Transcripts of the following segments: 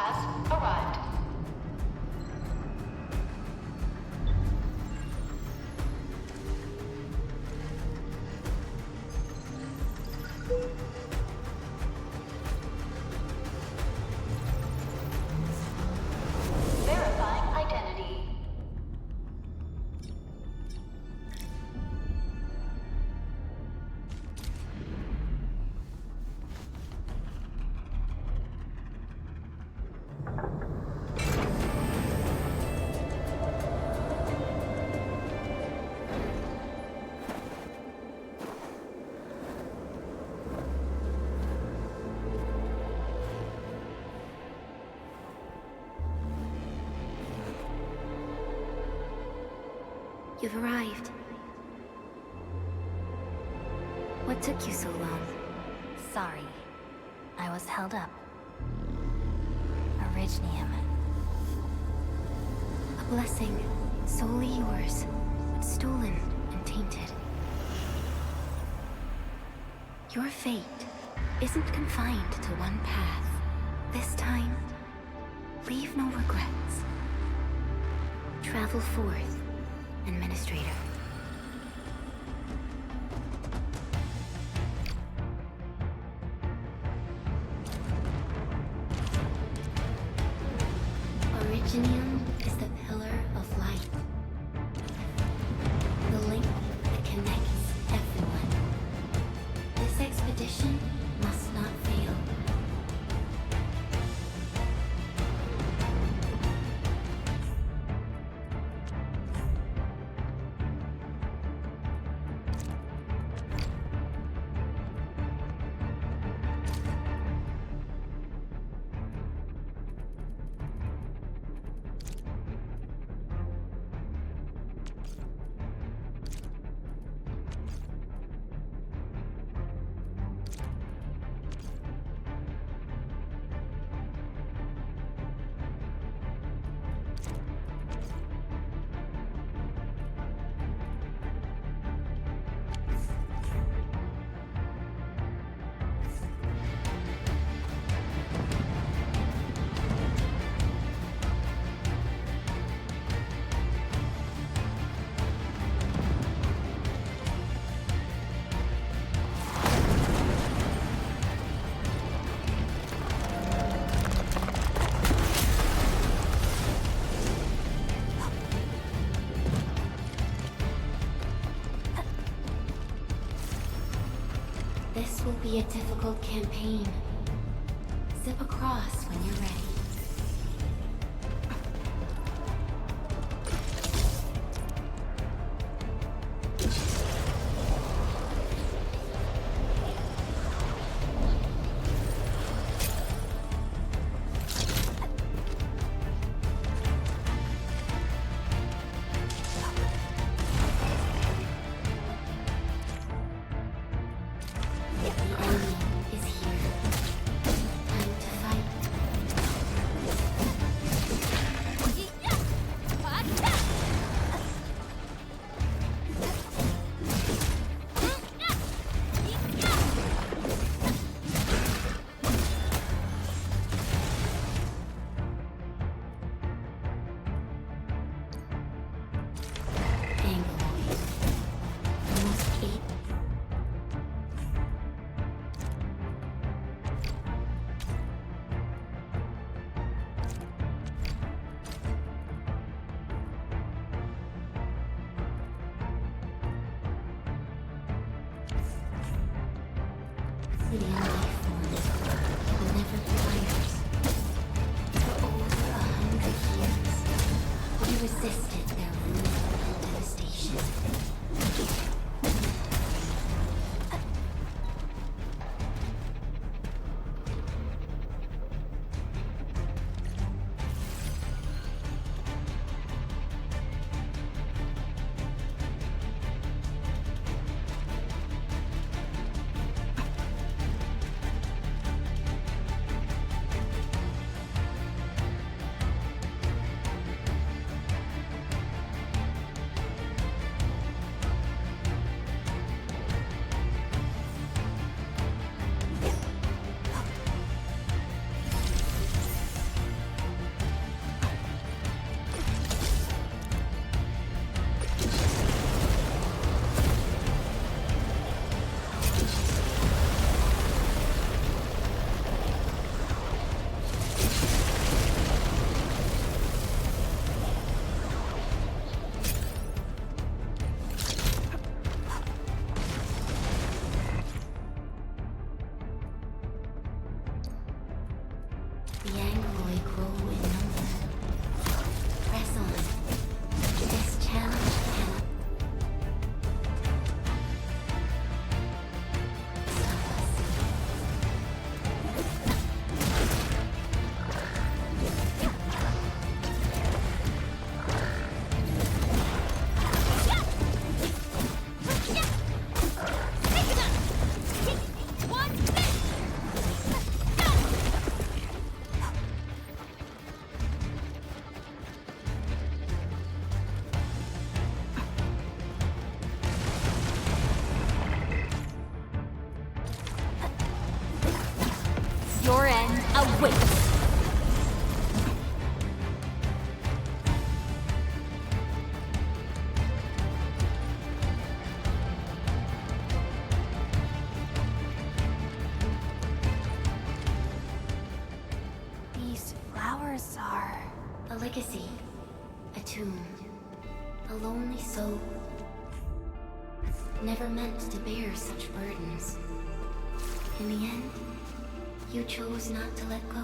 has arrived. Verifying identity. You've arrived. What took you so long? Sorry. I was held up. Orignium. A blessing, solely yours, but stolen and tainted. Your fate isn't confined to one path. This time, leave no regrets. Travel forth, Administrator. Originium is the pillar of light. The link that connects everyone. This expedition must not fail. This will be a difficult campaign. Zip across when you're ready. The enemy is here. Time to fight. end awaits! These flowers are... A legacy. A tomb. A lonely soul. Never meant to bear such burdens. In the end, you chose not to let go.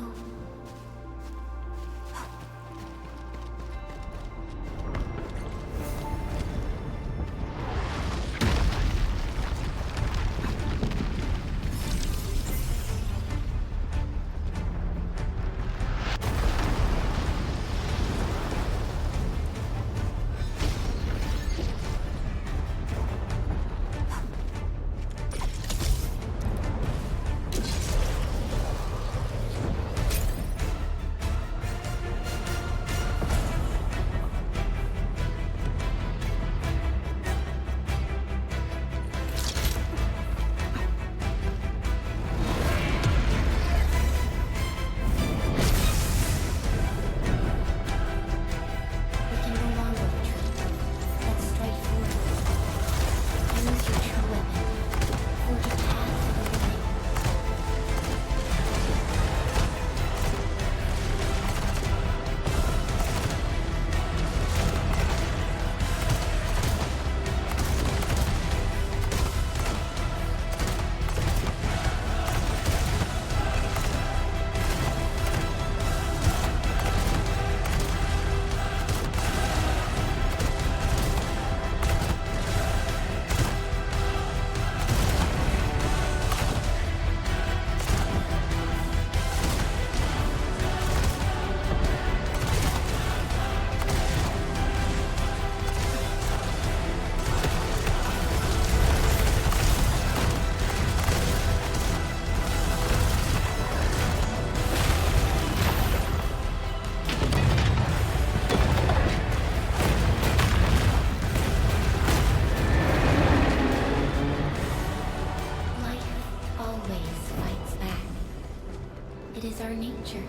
It is our nature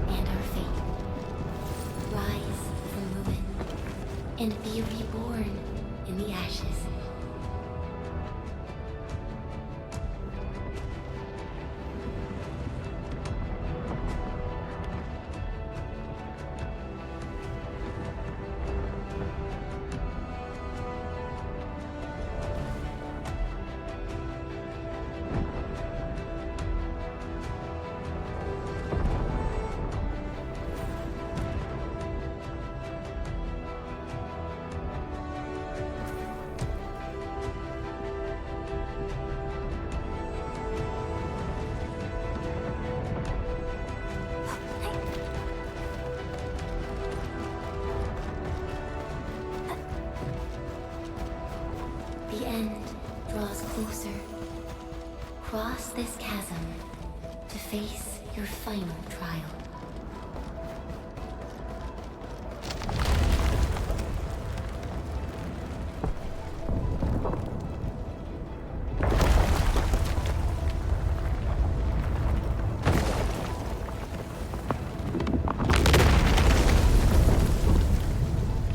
and our fate. Rise from ruin and be reborn in the ashes. The end draws closer. Cross this chasm to face your final trial.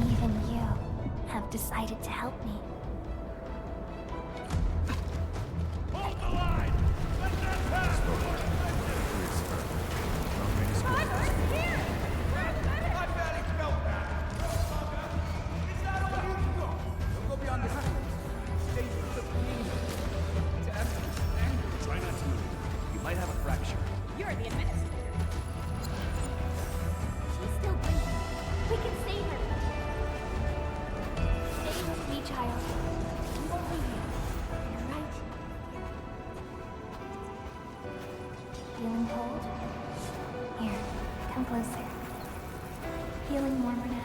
Even you have decided to help me. You're the administrator. She's still breathing. We can save her. Stay with me, child. We won't leave you. You're right. Feeling cold? Here, come closer. Feeling warmer now?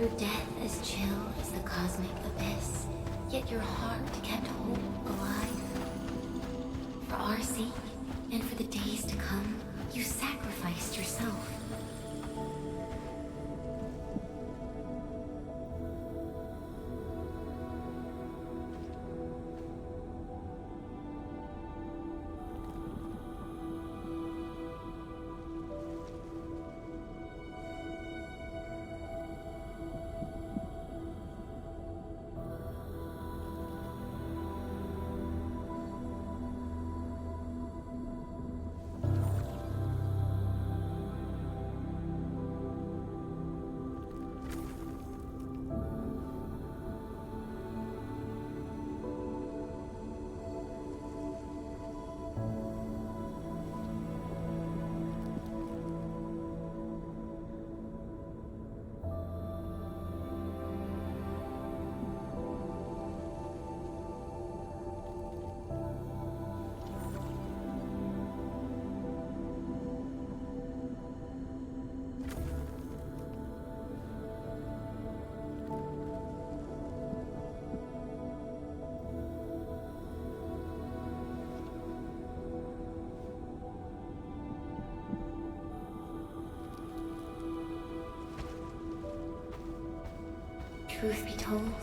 Through death as chill as the cosmic abyss, yet your heart kept hope alive. For our sake, and for the days to come, you sacrificed yourself. Truth be told,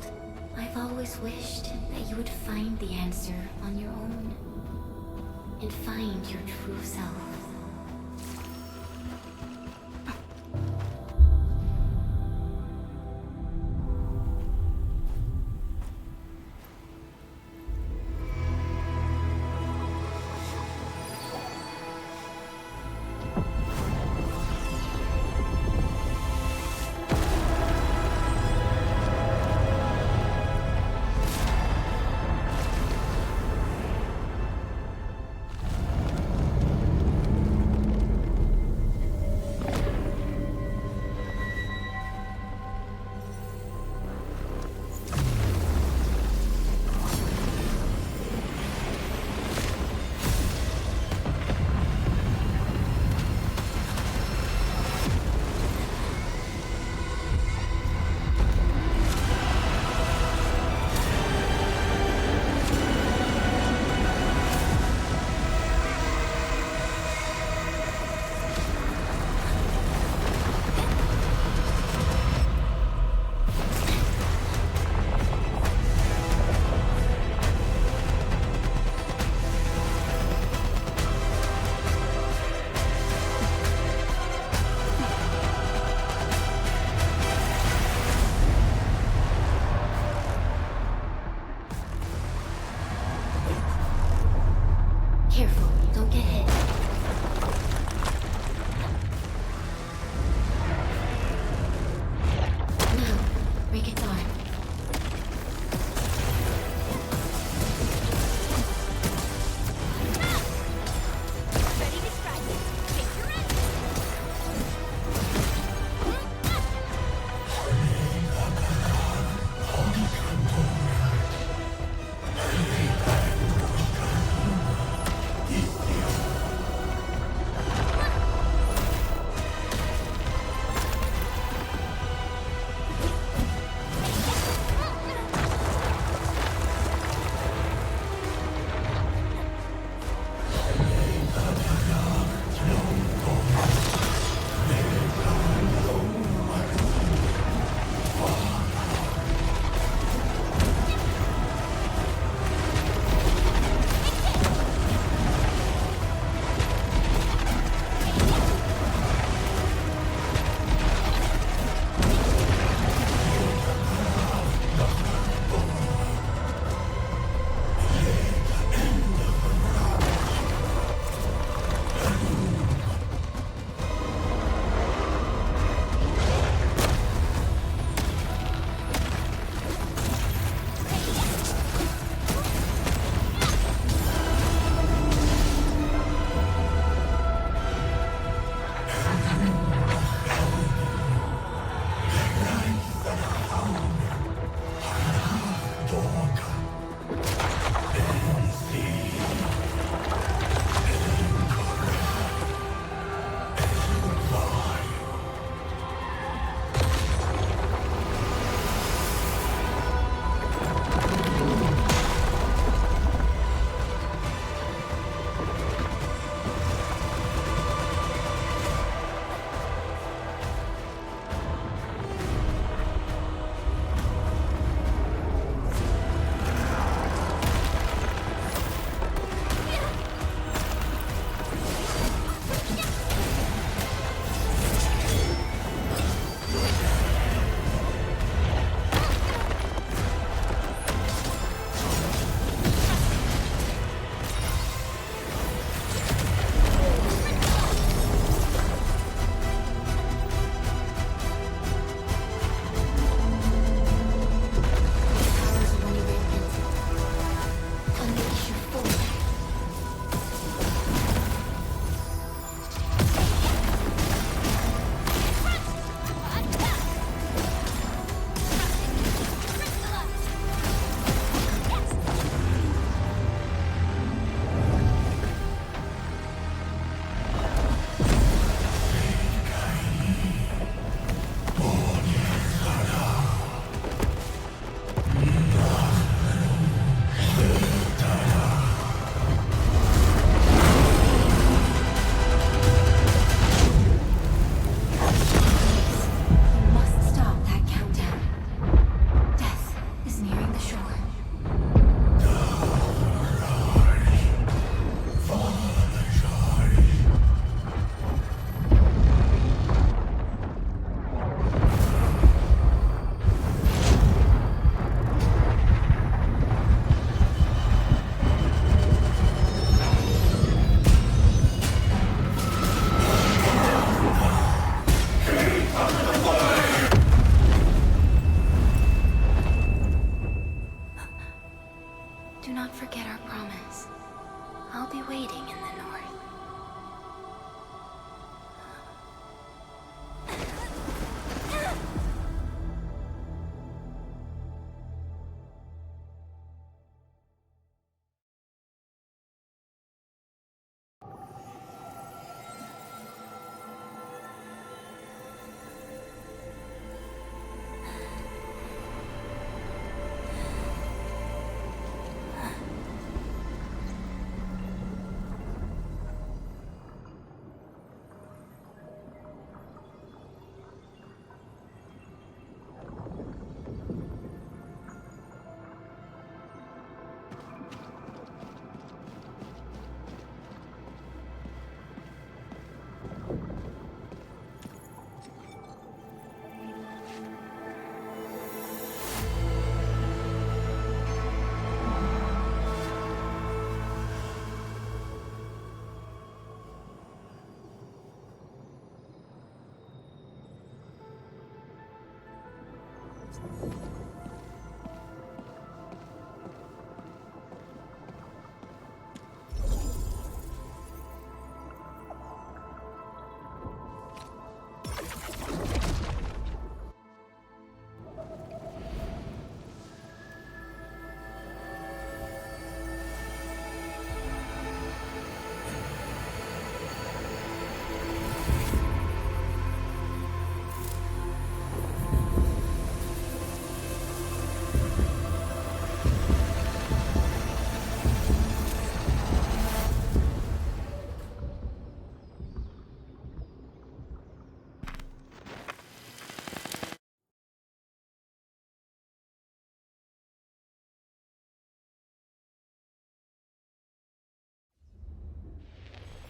I've always wished that you would find the answer on your own and find your true self. not forget our promise. I'll be waiting in the north.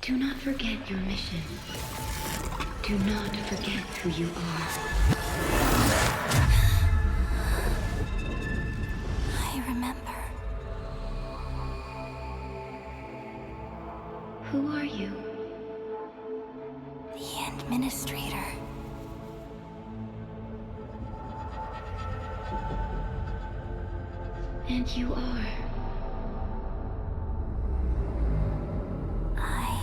Do not forget your mission. Do not forget who you are. I remember. Who are you? The Administrator. And you are. I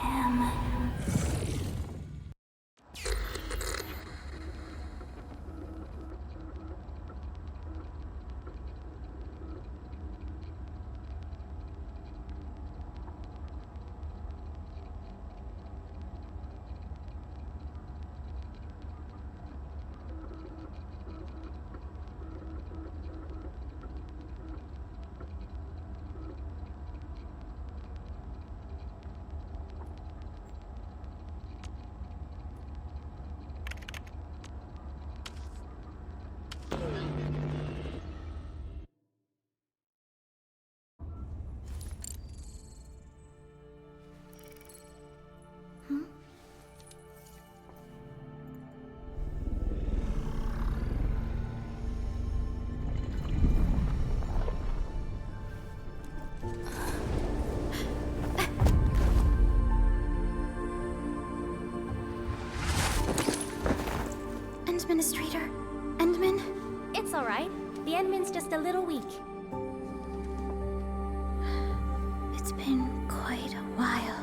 am. Administrator? Endman? It's all right. The Endman's just a little weak. It's been quite a while.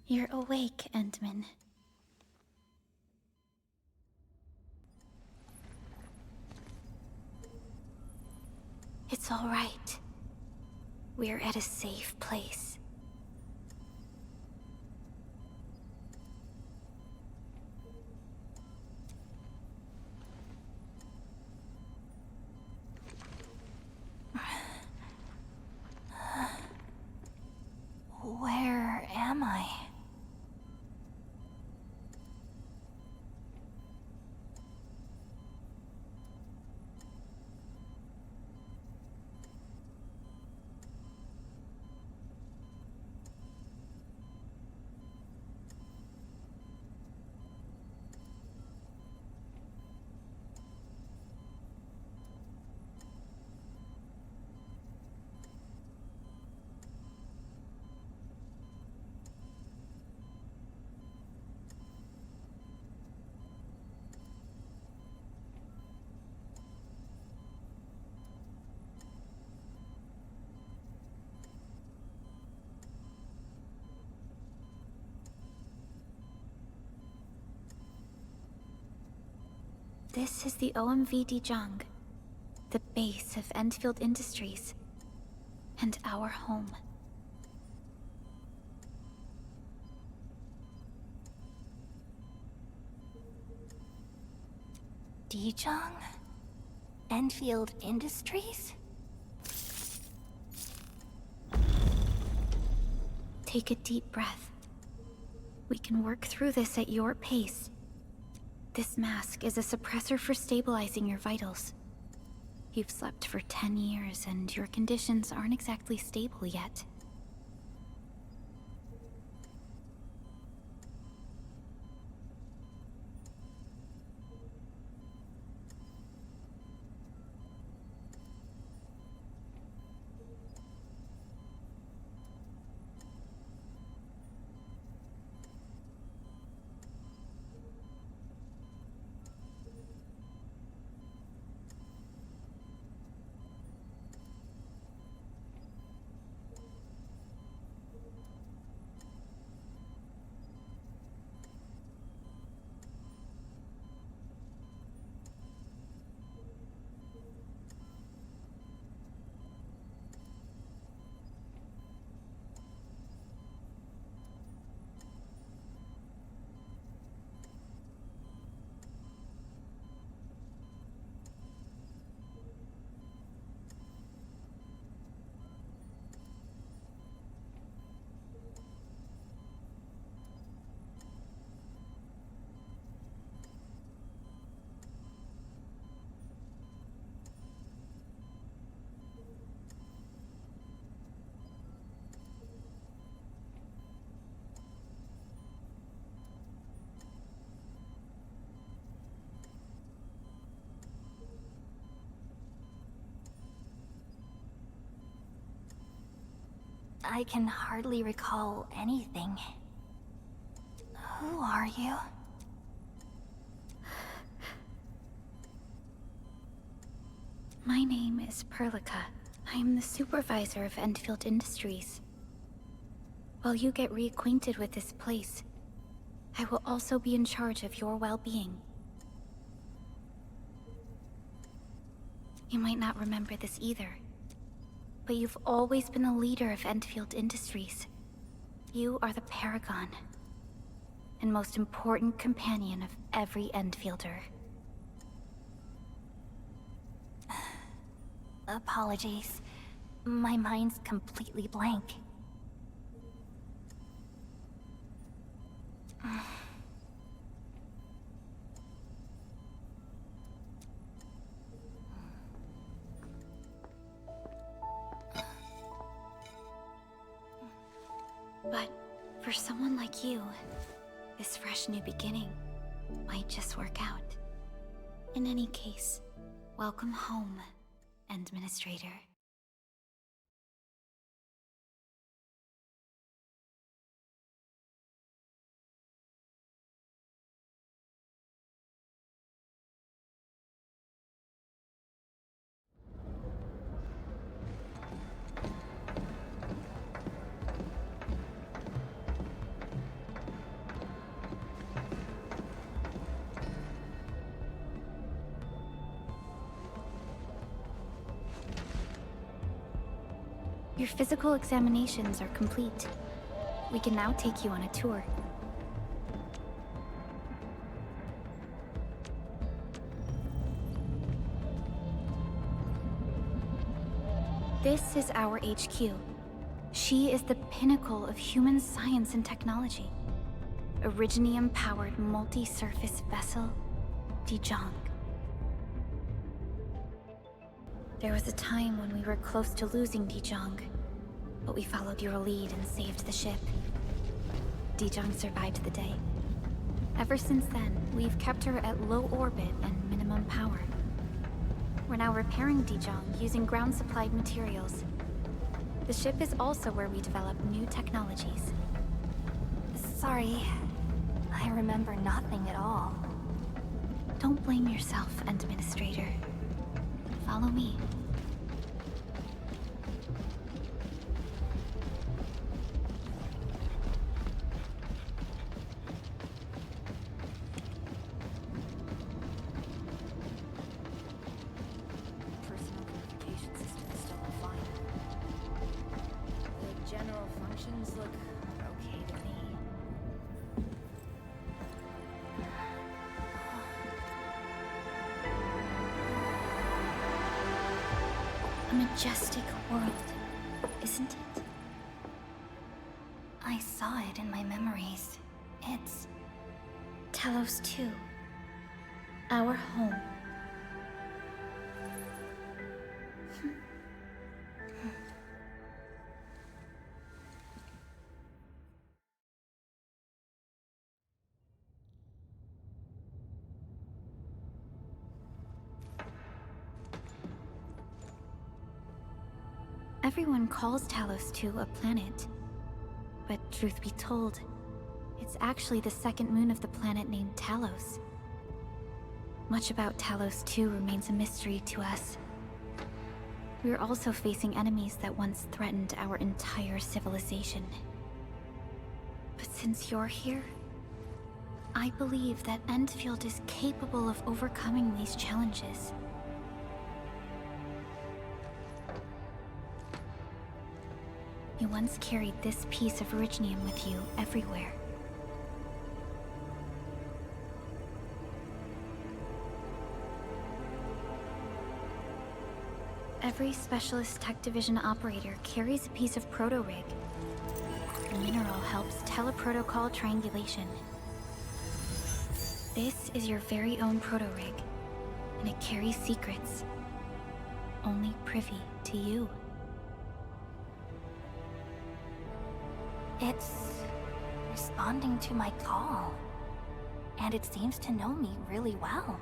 You're awake, Endman. It's all right. We're at a safe place. Where am This is the OMV Dijong, the base of Endfield Industries, and our home. Dijong? Endfield Industries? Take a deep breath. We can work through this at your pace. This mask is a suppressor for stabilizing your vitals. You've slept for 10 years and your conditions aren't exactly stable yet. I can hardly recall anything. Who are you? My name is Perlica. I am the supervisor of Endfield Industries. While you get reacquainted with this place, I will also be in charge of your well-being. You might not remember this either, but you've always been the leader of Endfield Industries. You are the paragon, and most important companion of every Endfielder. Apologies. My mind's completely blank. But for someone like you, this fresh new beginning might just work out. In any case, welcome home, Administrator. Your physical examinations are complete. We can now take you on a tour. This is our HQ. She is the pinnacle of human science and technology. Originium-powered multi-surface vessel, Dijong. There was a time when we were close to losing Dijong, but we followed your lead and saved the ship. Dijong survived the day. Ever since then, we've kept her at low orbit and minimum power. We're now repairing Dijong using ground-supplied materials. The ship is also where we develop new technologies. Sorry. I remember nothing at all. Don't blame yourself, Administrator. Follow me. Dimensions look okay to me. A majestic world, isn't it? I saw it in my memories. It's Talos 2. Our home. Everyone calls Talos 2 a planet. But truth be told, it's actually the second moon of the planet named Talos. Much about Talos 2 remains a mystery to us. We're also facing enemies that once threatened our entire civilization. But since you're here, I believe that Endfield is capable of overcoming these challenges. You once carried this piece of Originium with you everywhere. Every Specialist Tech Division operator carries a piece of proto-rig. The mineral helps teleprotocol triangulation. This is your very own proto-rig, and it carries secrets. Only privy to you. It's responding to my call, and it seems to know me really well.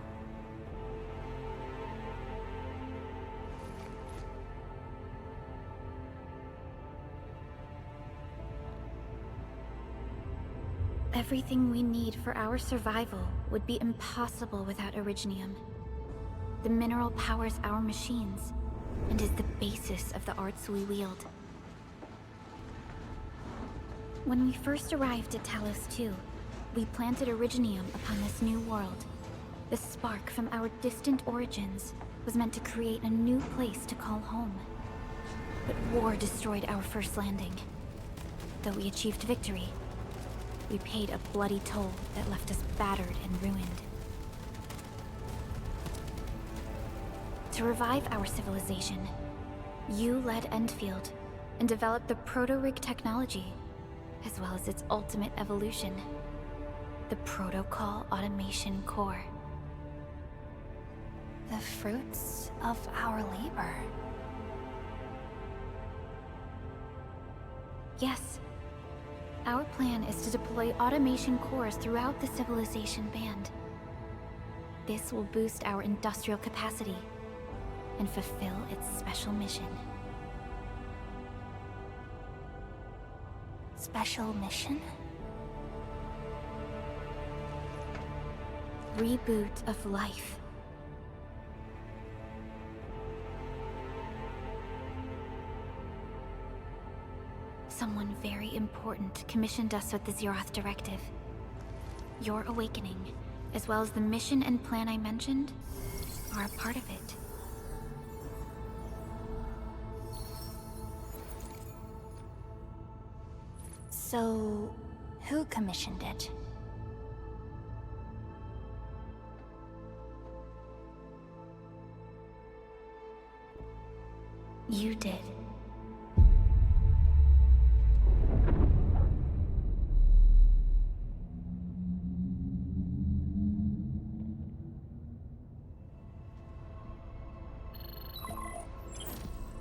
Everything we need for our survival would be impossible without Originium. The mineral powers our machines, and is the basis of the arts we wield. When we first arrived at Talos 2, we planted Originium upon this new world. The spark from our distant origins was meant to create a new place to call home. But war destroyed our first landing. Though we achieved victory, we paid a bloody toll that left us battered and ruined. To revive our civilization, you led Endfield and developed the proto-rig technology, as well as its ultimate evolution, the Protocol Automation Core. The fruits of our labor. Yes. Our plan is to deploy automation cores throughout the Civilization Band. This will boost our industrial capacity and fulfill its special mission. Special mission? Reboot of life. Someone very important commissioned us with the Zeroth Directive. Your awakening, as well as the mission and plan I mentioned, are a part of it. So, who commissioned it? You did.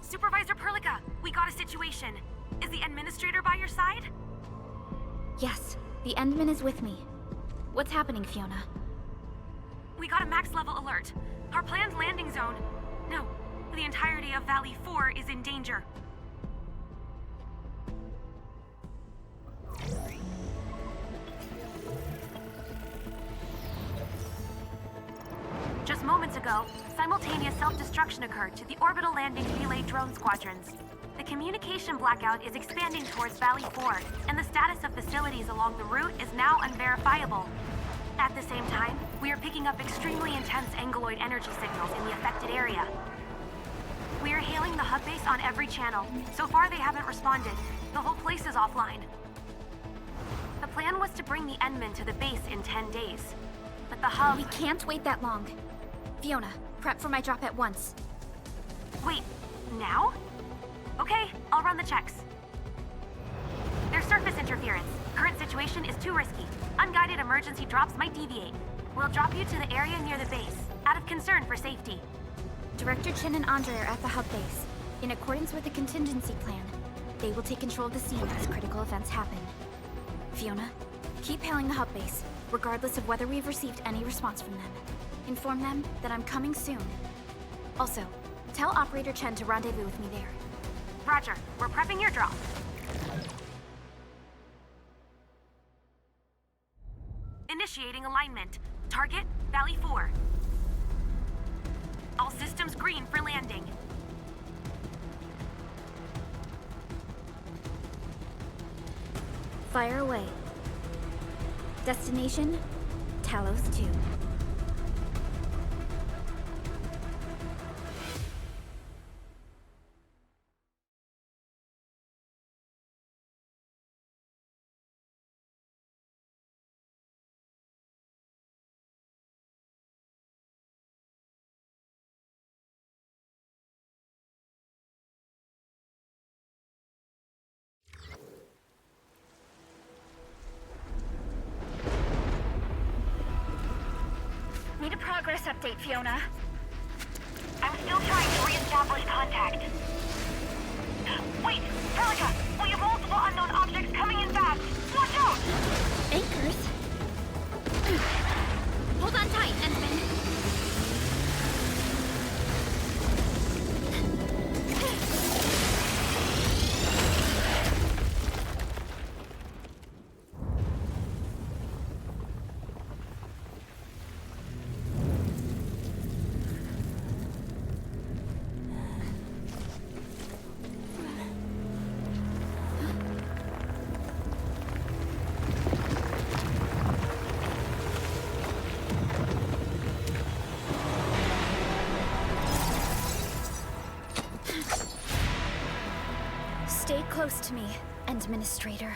Supervisor Perlica, we got a situation. Is the administrator by your side? Yes, the Endman is with me. What's happening, Fiona? We got a max level alert. Our planned landing zone... No, the entirety of Valley 4 is in danger. Just moments ago, simultaneous self-destruction occurred to the orbital landing relay drone squadrons. The communication blackout is expanding towards Valley 4, and the status of facilities along the route is now unverifiable. At the same time, we are picking up extremely intense angeloid energy signals in the affected area. We are hailing the hub base on every channel. So far, they haven't responded. The whole place place is offline. The plan was to bring the Endmen to the base in 10 days. But the hub... We can't wait that long. Fiona, prep for my drop at once. Wait, now? Okay, I'll run the checks. There's surface interference. Current situation is too risky. Unguided emergency drops might deviate. We'll drop you to the area near the base, out of concern for safety. Director Chen and Andre are at the hub base. In accordance with the contingency plan, they will take control of the scene as critical events happen. Fiona, keep hailing the hub base, regardless of whether we've received any response from them. Inform them that I'm coming soon. Also, tell Operator Chen to rendezvous with me there. Roger, we're prepping your drop. Initiating alignment. Target, Valley 4. All systems green for landing. Fire away. Destination, Talos 2. Need a progress update, Fiona. I'm still trying to re-establish contact. Wait, Celica! We have multiple unknown objects coming in fast! Watch out! Anchors? Hold on tight, Endman. Stay close to me, Administrator.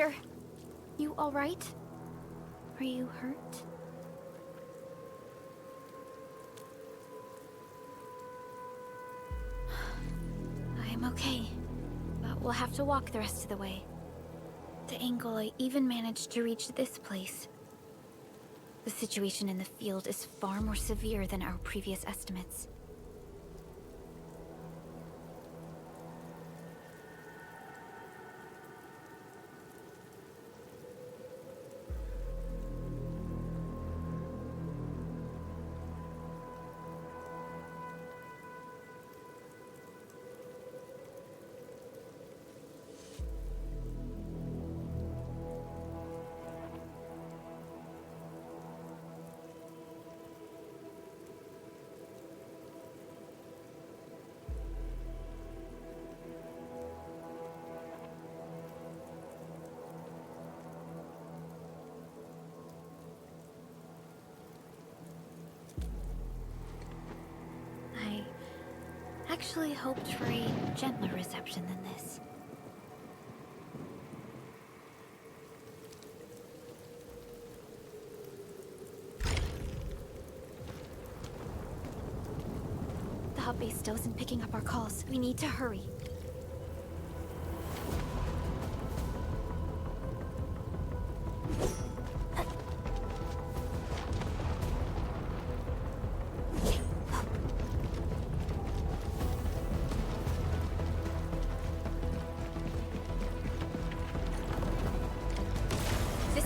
Administrator. You alright? Are you hurt? I'm okay, but we'll have to walk the rest of the way. The angle I even managed to reach this place. The situation in the field is far more severe than our previous estimates. I actually hoped for a gentler reception than this. The hub base still isn't picking up our calls. We need to hurry.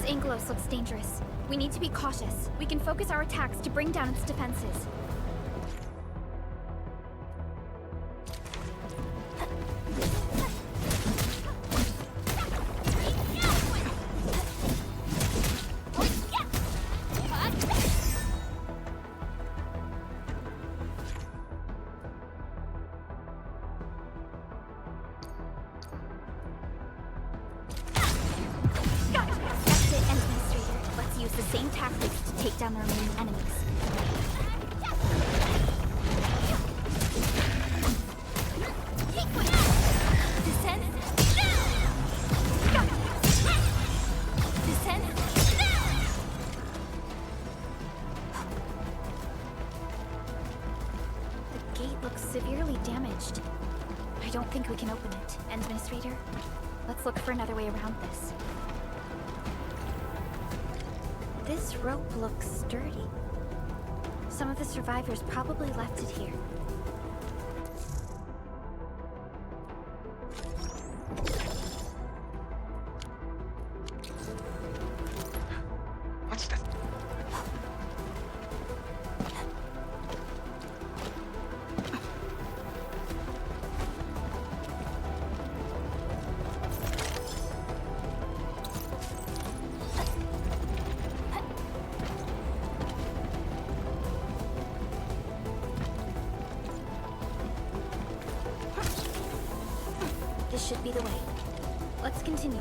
Anglos looks dangerous. We need to be cautious. We can focus our attacks to bring down its defenses. Use the same tactics to take down the remaining enemies. Descend. Descend. The gate looks severely damaged. I don't think we can open it. Administrator, let's look for another way around this. This rope looks sturdy. Some of the survivors probably left it here. What's that? This should be the way. Let's continue.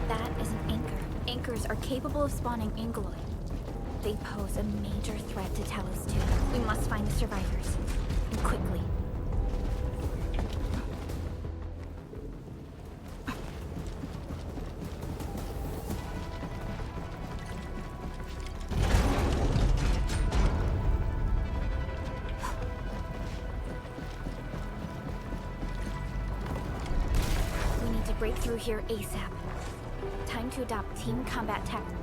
That is an anchor. Anchors are capable of spawning Angoloid. They pose a major threat to Talos too. We must find the survivors. And quickly. Break through here ASAP. Time to adopt team combat tactics.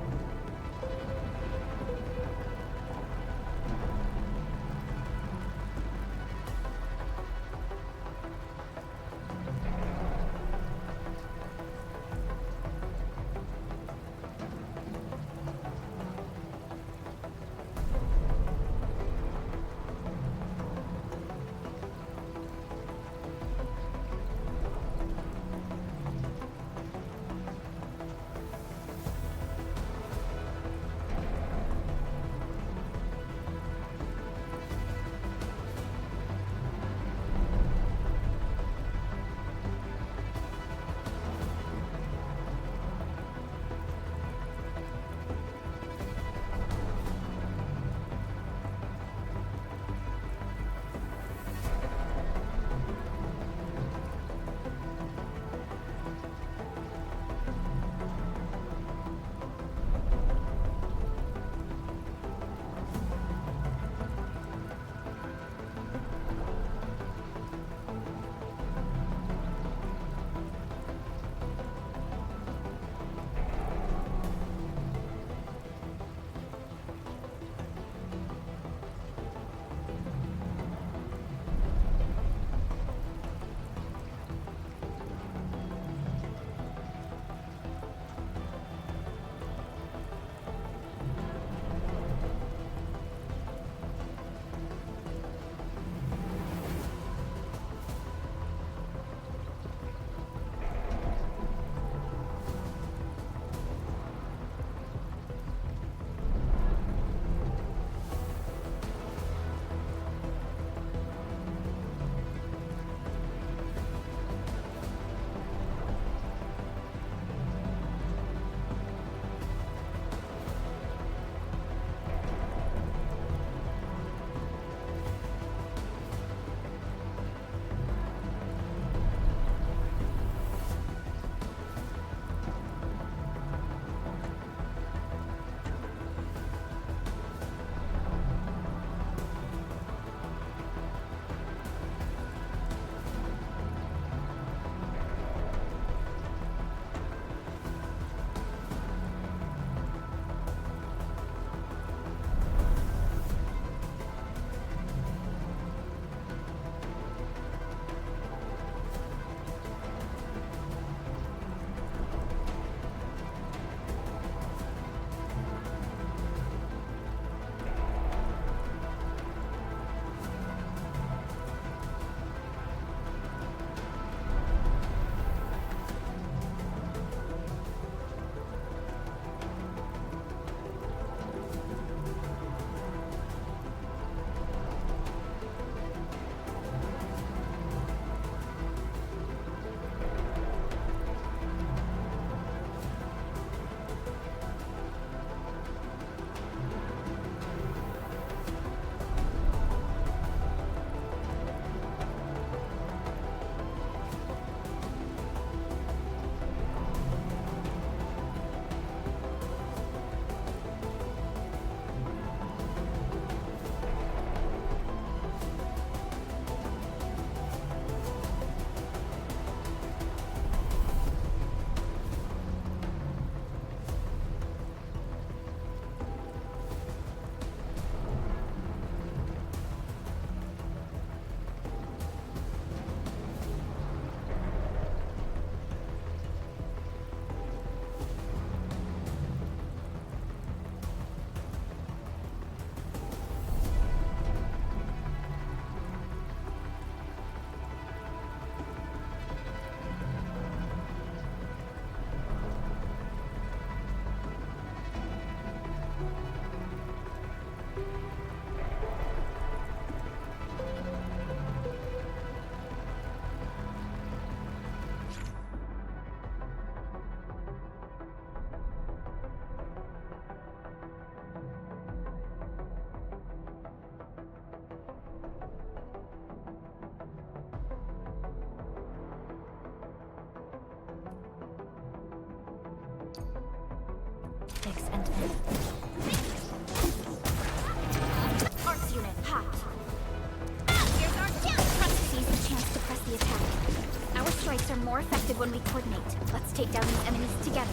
are more effective when we coordinate. Let's take down these enemies together.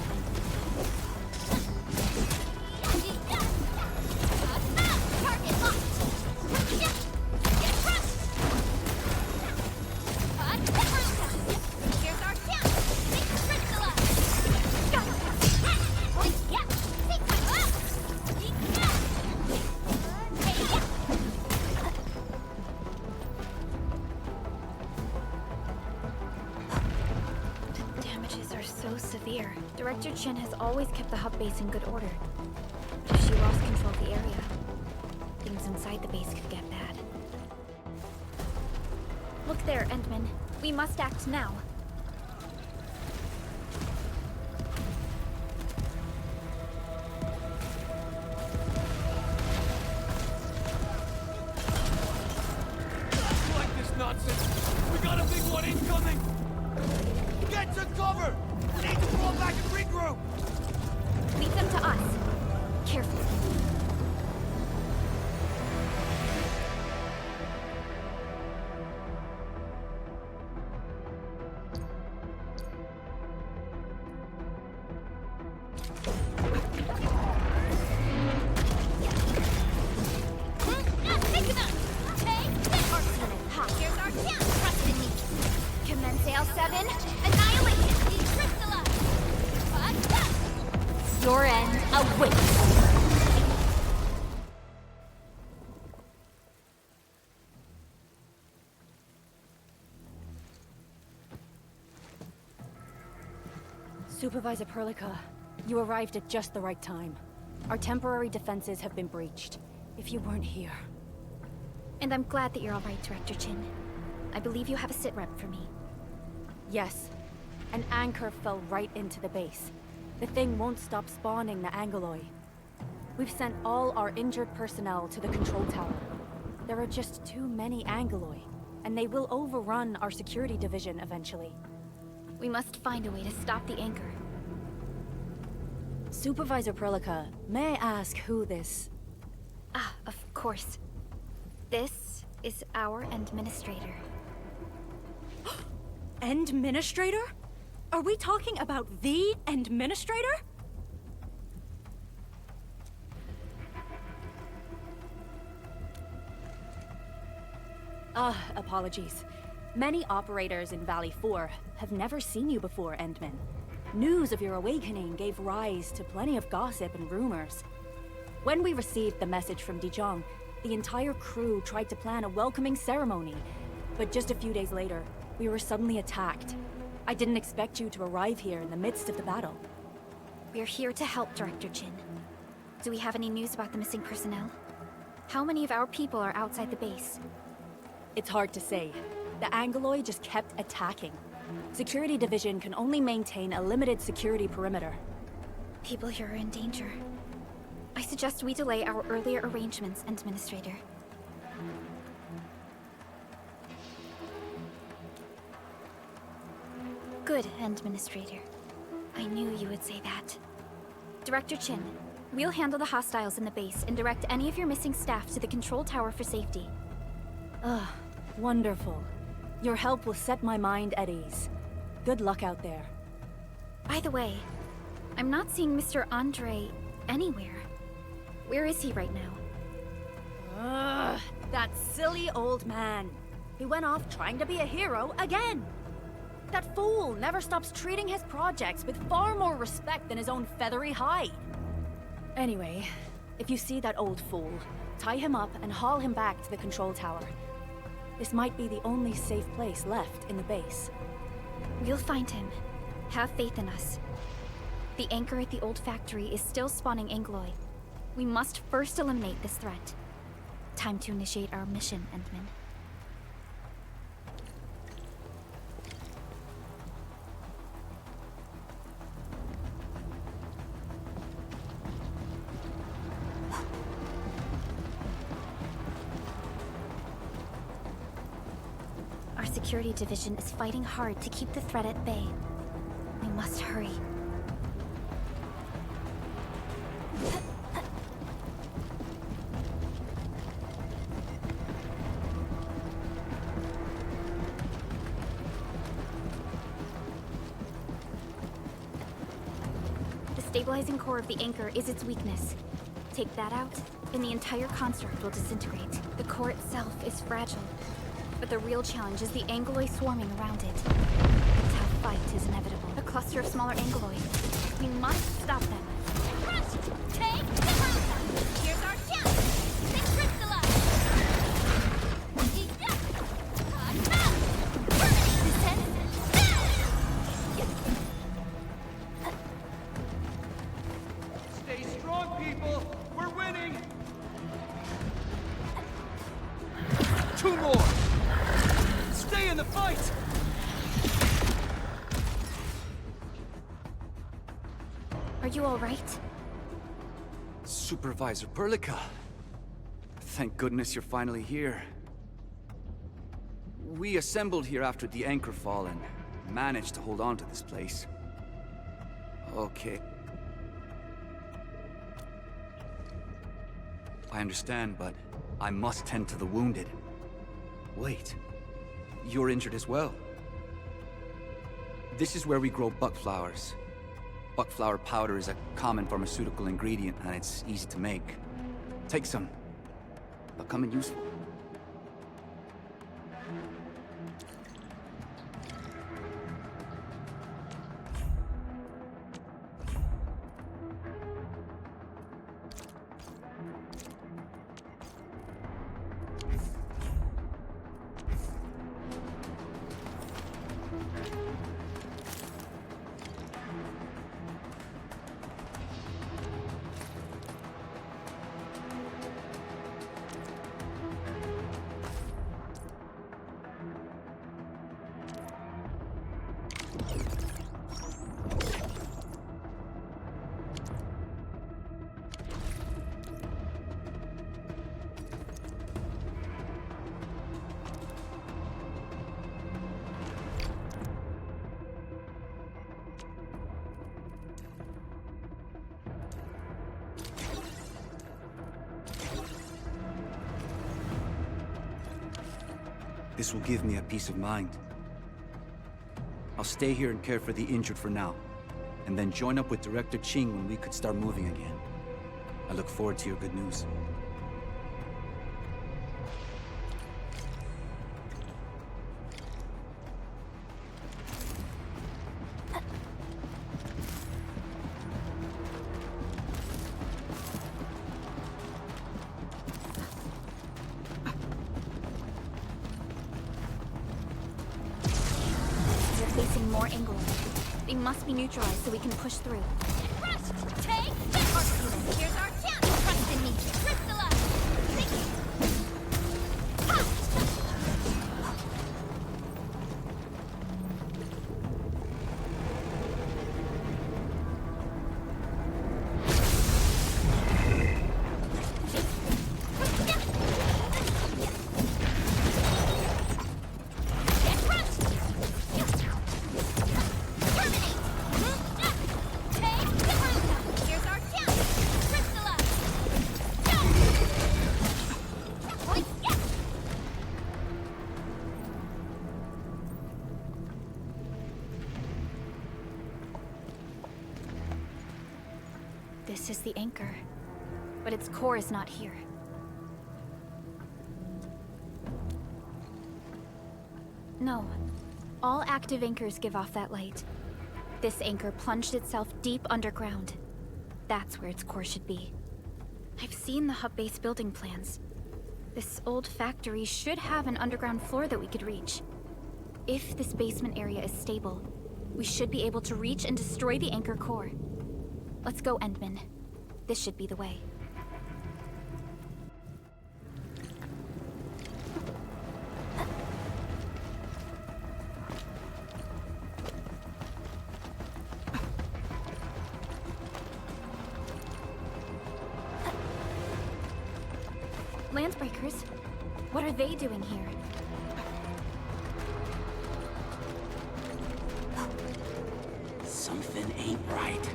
Target locked! Get crushed! Here's our chance! Take the Crystalla! Yeah! Take my The damages are so severe. Director Chin has always kept the hub base in good order. But if she lost control of the area, things inside the base could get bad. Look there, Endman. We must act now. Like this nonsense! We got a big one incoming! Get to cover! We need to fall back and regroup! Lead them to us. Carefully. Here's our chance! Trust in me! Commence AL7. Annihilation! Crystalla! Your end awaits. Supervisor Perlica, you arrived at just the right time. Our temporary defenses have been breached. If you weren't here... And I'm glad that you're all right, Director Chin. I believe you have a sit rep for me. Yes. An anchor fell right into the base. The thing won't stop spawning the Angeloi. We've sent all our injured personnel to the control tower. There are just too many Angeloi, and they will overrun our security division eventually. We must find a way to stop the anchor. Supervisor Perlica, may I ask who this... Ah, of course. This is our administrator. Administrator? Are we talking about the Administrator? Apologies. Many operators in Valley 4 have never seen you before, Endman. News of your awakening gave rise to plenty of gossip and rumors. When we received the message from Dijong, the entire crew tried to plan a welcoming ceremony, but just a few days later, we were suddenly attacked. I didn't expect you to arrive here in the midst of the battle. We're here to help, Director Chin. Do we have any news about the missing personnel? How many of our people are outside the base? It's hard to say. The Angeloi just kept attacking. Security Division can only maintain a limited security perimeter. People here are in danger. I suggest we delay our earlier arrangements, Administrator. Good, Administrator. I knew you would say that. Director Chin, we'll handle the hostiles in the base and direct any of your missing staff to the control tower for safety. Wonderful. Your help will set my mind at ease. Good luck out there. By the way, I'm not seeing Mr. Andre anywhere. Where is he right now? That silly old man. He went off trying to be a hero again. That fool never stops treating his projects with far more respect than his own feathery hide. Anyway, if you see that old fool, tie him up and haul him back to the control tower. This might be the only safe place left in the base. We'll find him. Have faith in us. The anchor at the old factory is still spawning Angeloi. We must first eliminate this threat. Time to initiate our mission, Endman. Our security division is fighting hard to keep the threat at bay. We must hurry. stabilizing core of the anchor is its weakness. Take that out, and the entire construct will disintegrate. The core itself is fragile, but the real challenge is the Angoloi swarming around it. The tough fight is inevitable. A cluster of smaller Angoloi. We must stop them. Take the house! Here's our chance! They crystallize! Stay strong, people! We're winning! 2 more! Stay in the fight! Are you all right? Supervisor Perlica. Thank goodness you're finally here. We assembled here after the anchor fall and managed to hold on to this place. Okay. I understand, but I must tend to the wounded. Wait. You're injured as well. This is where we grow buckflowers. Buckflower powder is a common pharmaceutical ingredient, and it's easy to make. Take some. They'll come in useful. This will give me a peace of mind. I'll stay here and care for the injured for now, and then join up with Director Ching when we could start moving again. I look forward to your good news. Facing more Angoloi. They must be neutralized so we can push through. Rush! Take the Arknight! Here's our chance! Trust in me! Crystallize! Think it! Ha! This is the anchor, but its core is not here. No. All active anchors give off that light. This anchor plunged itself deep underground. That's where its core should be. I've seen the hub base building plans. This old factory should have an underground floor that we could reach. If this basement area is stable, we should be able to reach and destroy the anchor core. Let's go, Endman. This should be the way. Landbreakers? What are they doing here? Something ain't right.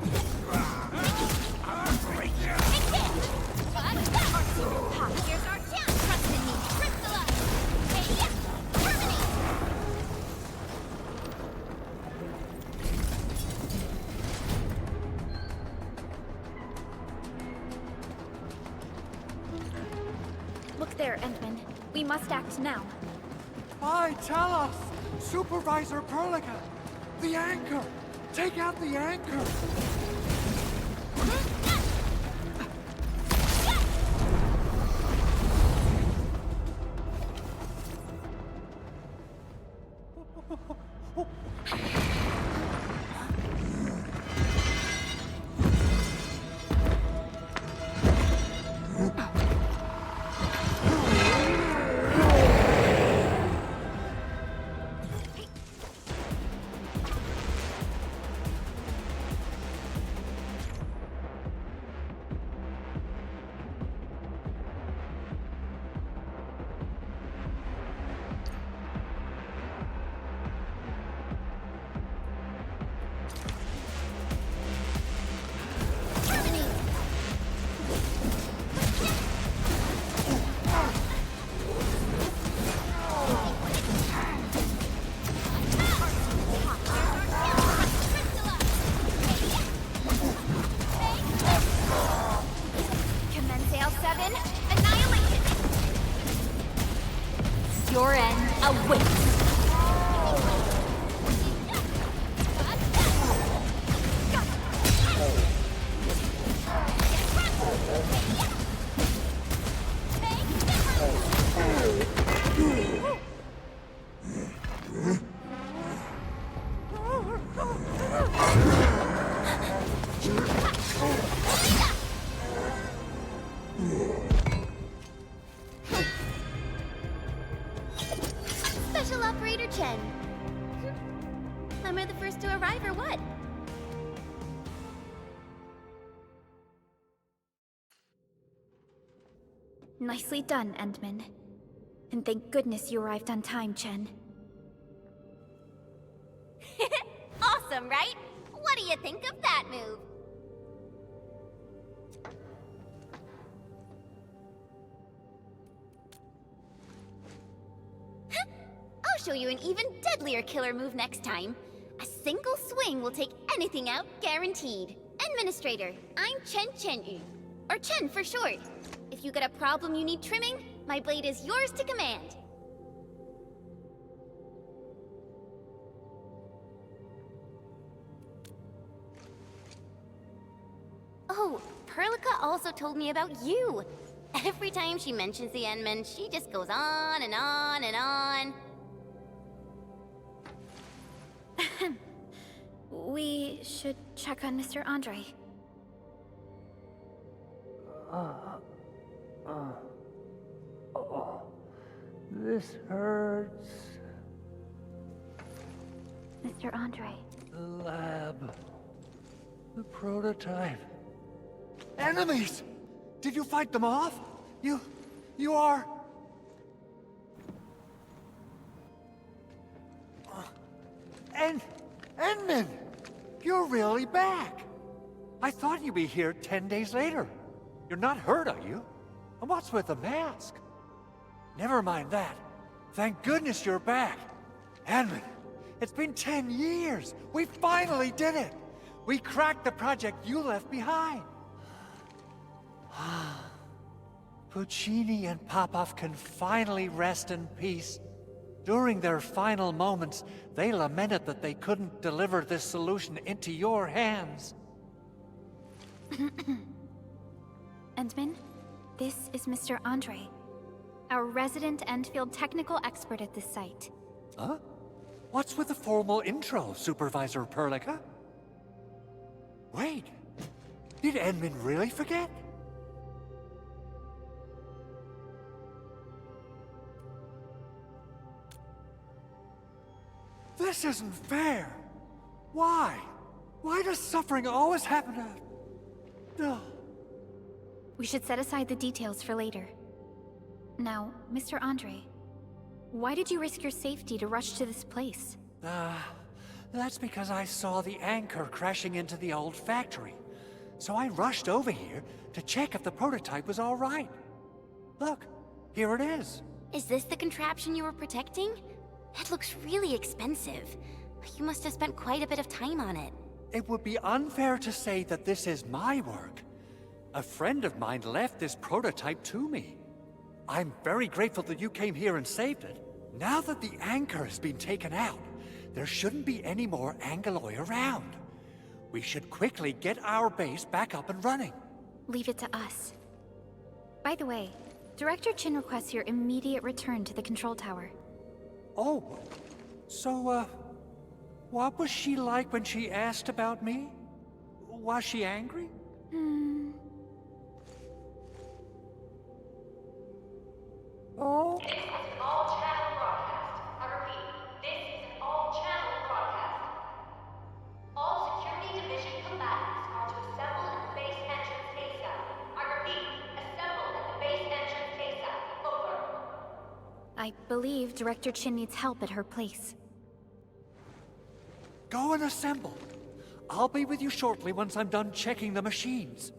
Here's our chance! Trust in me! Crystallize! Hey, yeah! Terminate! There, Endman. We must act now. Aye, tell us! Supervisor Perlica! The anchor! Take out the anchor! Your end awaits. Special Operator Chen. Am I the first to arrive or what? Nicely done, Endman. And thank goodness you arrived on time, Chen. Awesome, right? What do you think of that move? I'll show you an even deadlier killer move next time. A single swing will take anything out, guaranteed. Administrator, I'm Chen Chen-yu. Or Chen for short. If you got a problem you need trimming, my blade is yours to command. Oh, Perlica also told me about you. Every time she mentions the Endman, she just goes on and on and on. We should check on Mr. Andre. This hurts. Mr. Andre. The lab. The prototype. Enemies! Did you fight them off? You are... Endman! You're really back! I thought you'd be here 10 days later. You're not hurt, are you? And what's with the mask? Never mind that. Thank goodness you're back. Endman, it's been 10 years. We finally did it. We cracked the project you left behind. Puccini and Popov can finally rest in peace. During their final moments, they lamented that they couldn't deliver this solution into your hands. Endman, this is Mr. Andre, our resident Endfield technical expert at this site. Huh? What's with the formal intro, Supervisor Perlica? Wait, did Endman really forget? This isn't fair. Why? Why does suffering always happen to... No. We should set aside the details for later. Now, Mr. Andre, why did you risk your safety to rush to this place? That's because I saw the anchor crashing into the old factory. So I rushed over here to check if the prototype was all right. Look, here it is. Is this the contraption you were protecting? It looks really expensive. You must have spent quite a bit of time on it. It would be unfair to say that this is my work. A friend of mine left this prototype to me. I'm very grateful that you came here and saved it. Now that the anchor has been taken out, there shouldn't be any more Angeloi around. We should quickly get our base back up and running. Leave it to us. By the way, Director Chin requests your immediate return to the control tower. Oh, so, what was she like when she asked about me? Was she angry? Oh? This is an all-channel broadcast. I repeat, this is an all-channel broadcast. All security division combatants are to assemble at the base entrance ASAP. I repeat, assemble at the base entrance ASAP. Over. I believe Director Chin needs help at her place. Go and assemble. I'll be with you shortly once I'm done checking the machines.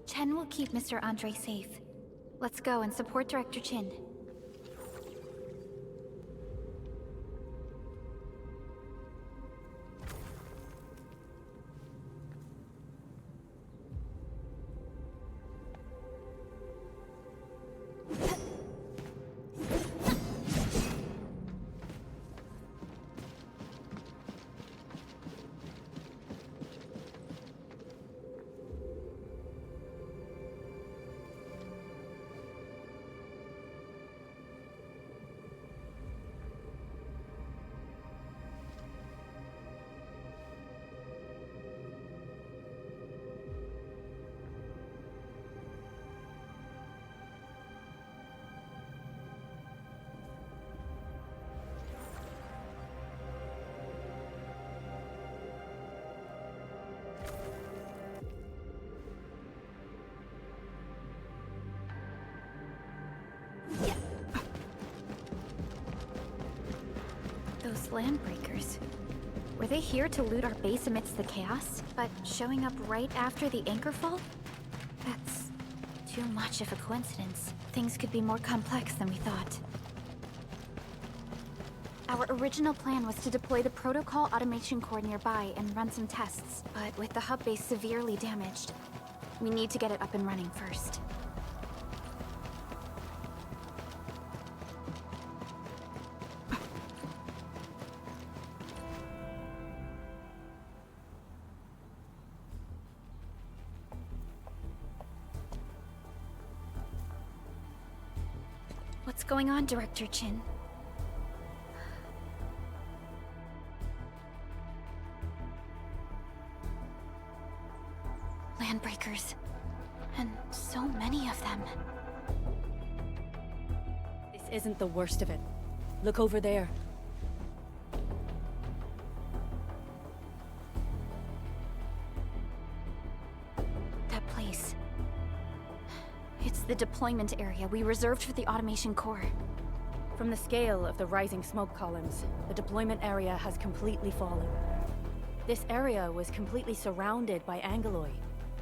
Chen will keep Mr. Andre safe. Let's go and support Director Chin. Those landbreakers. Were they here to loot our base amidst the chaos, but showing up right after the anchor fall? That's too much of a coincidence. Things could be more complex than we thought. Our original plan was to deploy the protocol automation core nearby and run some tests, but with the hub base severely damaged, we need to get it up and running first. What's going on, Director Chin? Landbreakers. And so many of them. This isn't the worst of it. Look over there. That place. It's the deployment area we reserved for the automation core. From the scale of the rising smoke columns, the deployment area has completely fallen. This area was completely surrounded by Angeloi,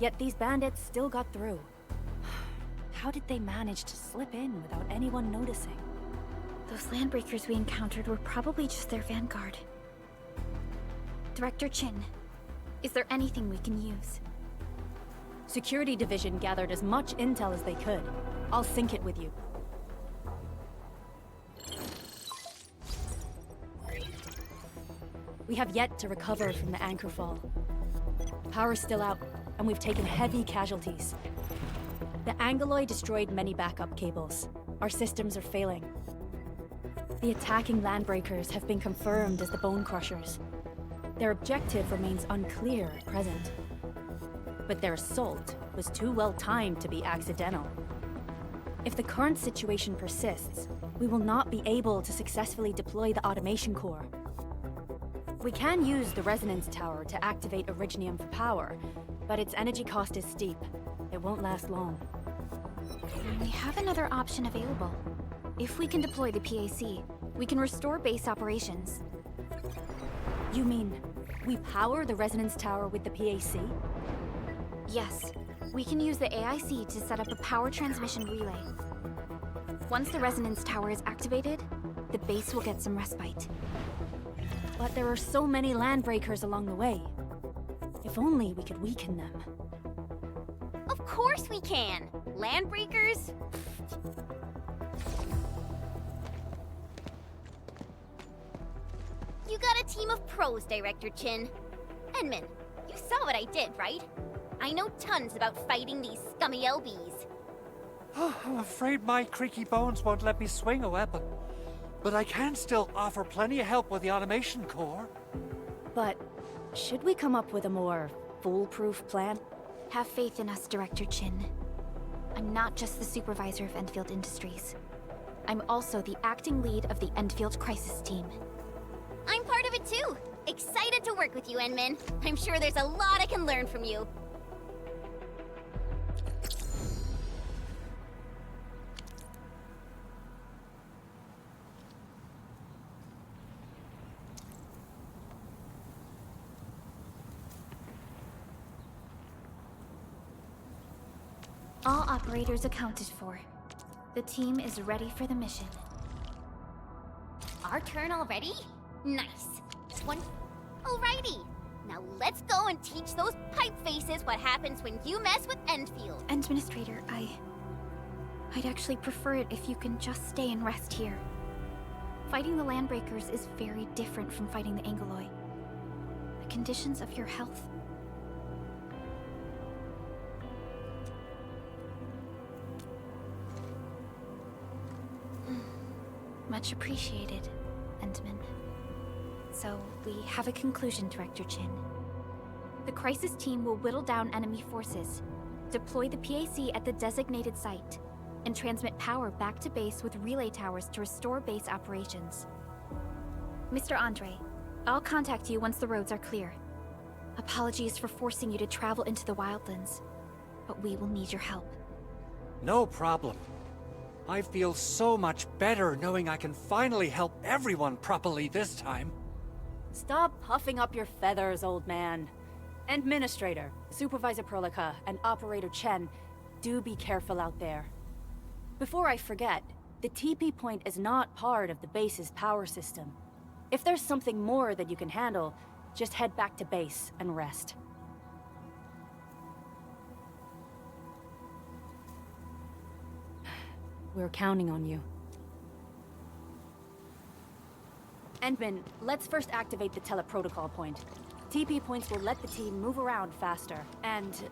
yet these bandits still got through. How did they manage to slip in without anyone noticing? Those landbreakers we encountered were probably just their vanguard. Director Chin, is there anything we can use? Security Division gathered as much intel as they could. I'll sync it with you. We have yet to recover from the anchor fall. Power's still out, and we've taken heavy casualties. The Angeloi destroyed many backup cables. Our systems are failing. The attacking landbreakers have been confirmed as the Bone Crushers. Their objective remains unclear at present. But their assault was too well timed to be accidental. If the current situation persists, we will not be able to successfully deploy the automation core. We can use the resonance tower to activate Originium for power, but its energy cost is steep. It won't last long. We have another option available. If we can deploy the PAC, we can restore base operations. You mean, we power the resonance tower with the PAC? Yes, we can use the AIC to set up a power transmission relay. Once the resonance tower is activated, the base will get some respite. But there are so many landbreakers along the way. If only we could weaken them. course we can. Landbreakers? You got a team of pros, Director Chin. Edmund, you saw what I did, right? I know tons about fighting these scummy LBs. I'm afraid my creaky bones won't let me swing a weapon. But I can still offer plenty of help with the automation core. But should we come up with a more foolproof plan? Have faith in us, Director Chin. I'm not just the supervisor of Endfield Industries. I'm also the acting lead of the Endfield Crisis Team. I'm part of it too. Excited to work with you, Enmin. I'm sure there's a lot I can learn from you. All operators accounted for. The team is ready for the mission. Our turn already? Nice. Alrighty. Now let's go and teach those pipe faces what happens when you mess with Endfield. Administrator, I'd actually prefer it if you can just stay and rest here. Fighting the Landbreakers is very different from fighting the Angoloi. The conditions of your health... Much appreciated, Endman. So, we have a conclusion, Director Chin. The Crisis Team will whittle down enemy forces, deploy the PAC at the designated site, and transmit power back to base with relay towers to restore base operations. Mr. Andre, I'll contact you once the roads are clear. Apologies for forcing you to travel into the wildlands, but we will need your help. No problem. I feel so much better knowing I can finally help everyone properly this time. Stop puffing up your feathers, old man. Administrator, Supervisor Perlica, and Operator Chen, do be careful out there. Before I forget, the TP point is not part of the base's power system. If there's something more that you can handle, just head back to base and rest. We're counting on you. Endman, let's first activate the teleprotocol point. TP points will let the team move around faster, and...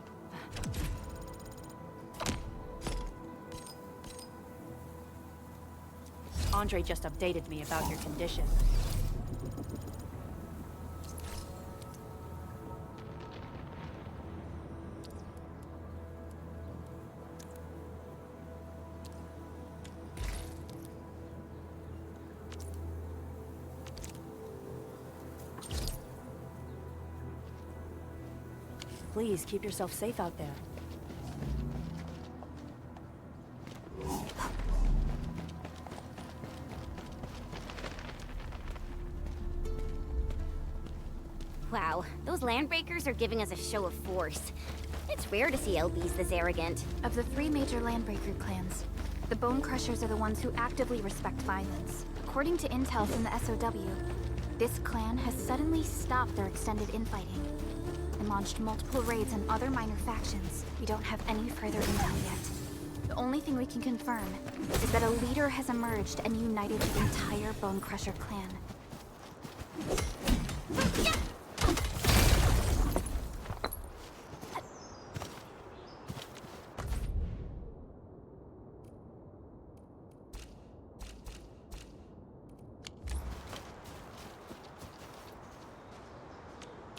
Andre just updated me about your condition. Please keep yourself safe out there. Wow, those Landbreakers are giving us a show of force. It's rare to see LBs this arrogant. Of the 3 major Landbreaker clans, the Bone Crushers are the ones who actively respect violence. According to intel from the SOW, this clan has suddenly stopped their extended infighting and launched multiple raids on other minor factions. We don't have any further intel yet. The only thing we can confirm is that a leader has emerged and united the entire Bone Crusher clan.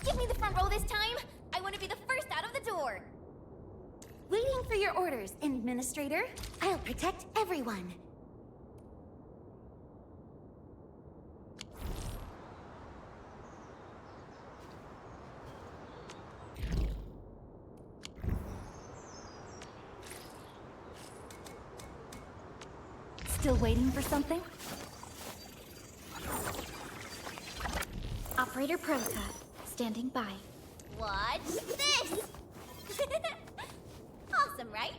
Give me the front row this time! I want to be the first out of the door! Waiting for your orders, Administrator. I'll protect everyone. Still waiting for something? Operator Perlica, standing by. Watch this! Awesome, right?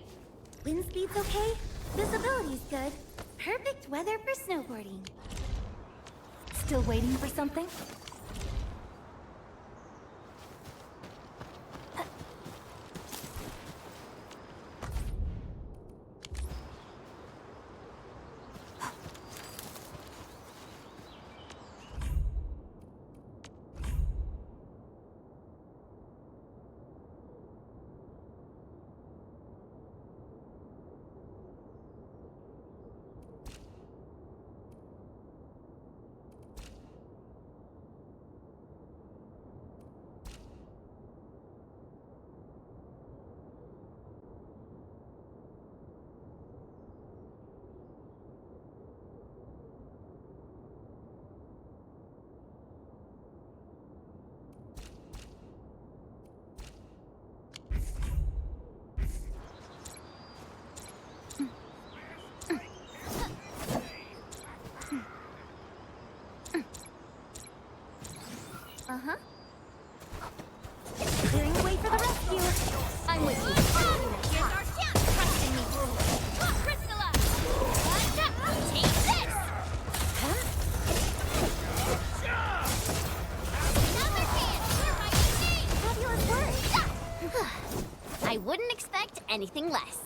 Wind speed's okay. Visibility's good. Perfect weather for snowboarding. Still waiting for something? anything less.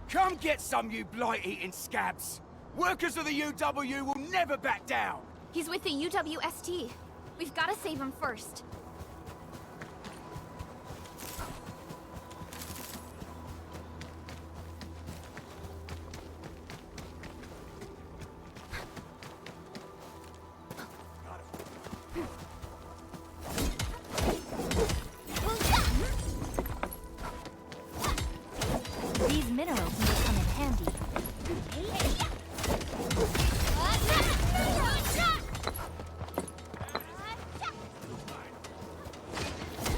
Come get some, you blight-eating scabs! Workers of the UW will never back down! He's with the UWST. We've got to save him first. These minerals may come in handy.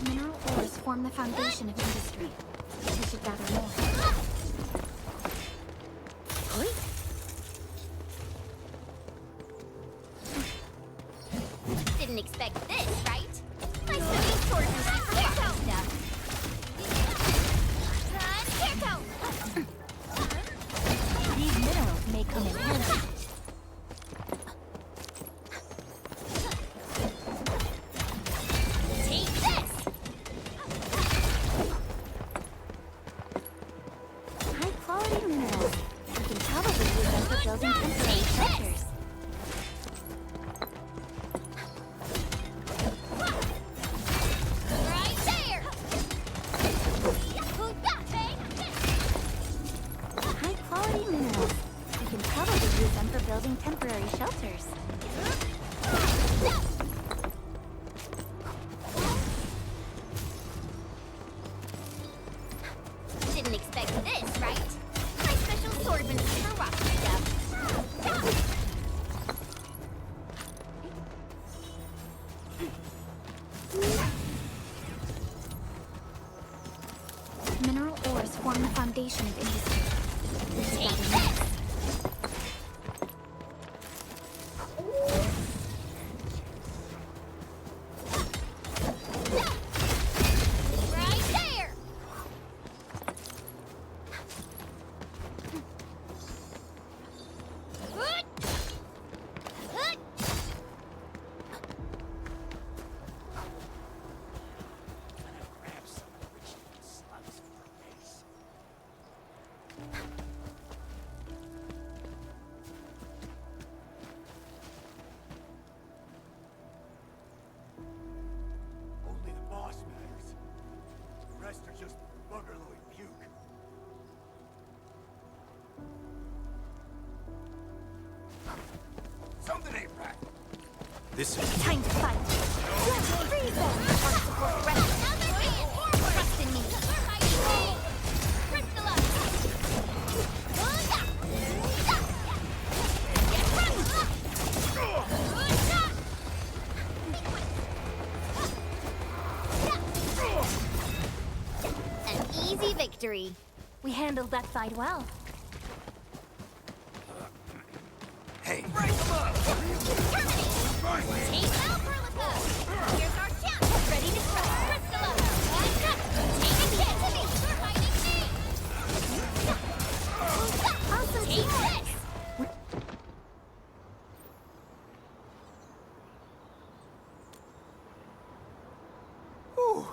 Mineral ores form the foundation of industry. We should gather more. Didn't expect this, right? Nice to be sort of stuff. These minerals may come in handy. Take this! High quality minerals. We can probably use them for building temporary structures. Right there! High quality minerals. We can probably use them for building temporary shelters. Didn't expect this, right? My special swordman for rocky stuff. Mineral ores form the foundation of industry. We should Take gather more. this! Right there! Good. Good. Grab some rich slugs for a base. Only the boss matters. The rest are just buggerloid puke. Something ain't right. This is... Time to fight. Freeze them! Our support ready. Trust in me. Crystallize. An easy victory. We handled that fight well. Hey, Terminate! Take out Berlica! Here's our chance! Ready to strike! Crystallize! Take a hit to me! You're hiding me! Awesome Take teamwork. this! Ooh,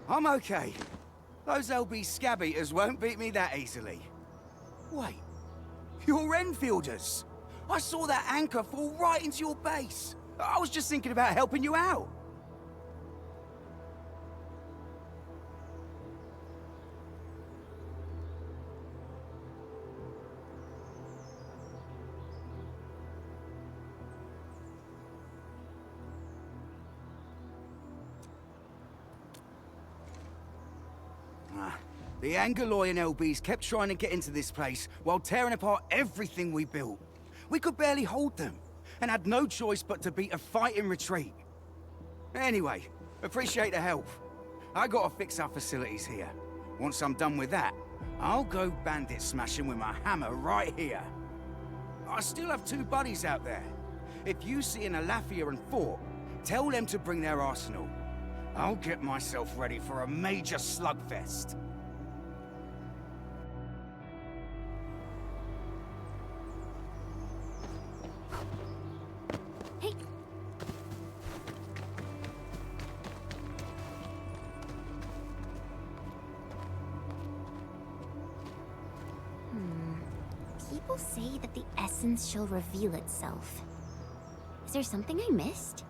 I'm okay. Those LB scab eaters won't beat me that easily. Wait, you're Enfielders. I saw that anchor fall right into your base. I was just thinking about helping you out. The Angaloy and LBs kept trying to get into this place while tearing apart everything we built. We could barely hold them, and had no choice but to beat a fight in retreat. Anyway, appreciate the help. I gotta fix our facilities here. Once I'm done with that, I'll go bandit smashing with my hammer right here. I still have 2 buddies out there. If you see an Alafia and Fort, tell them to bring their arsenal. I'll get myself ready for a major slugfest. People say that the essence shall reveal itself. Is there something I missed?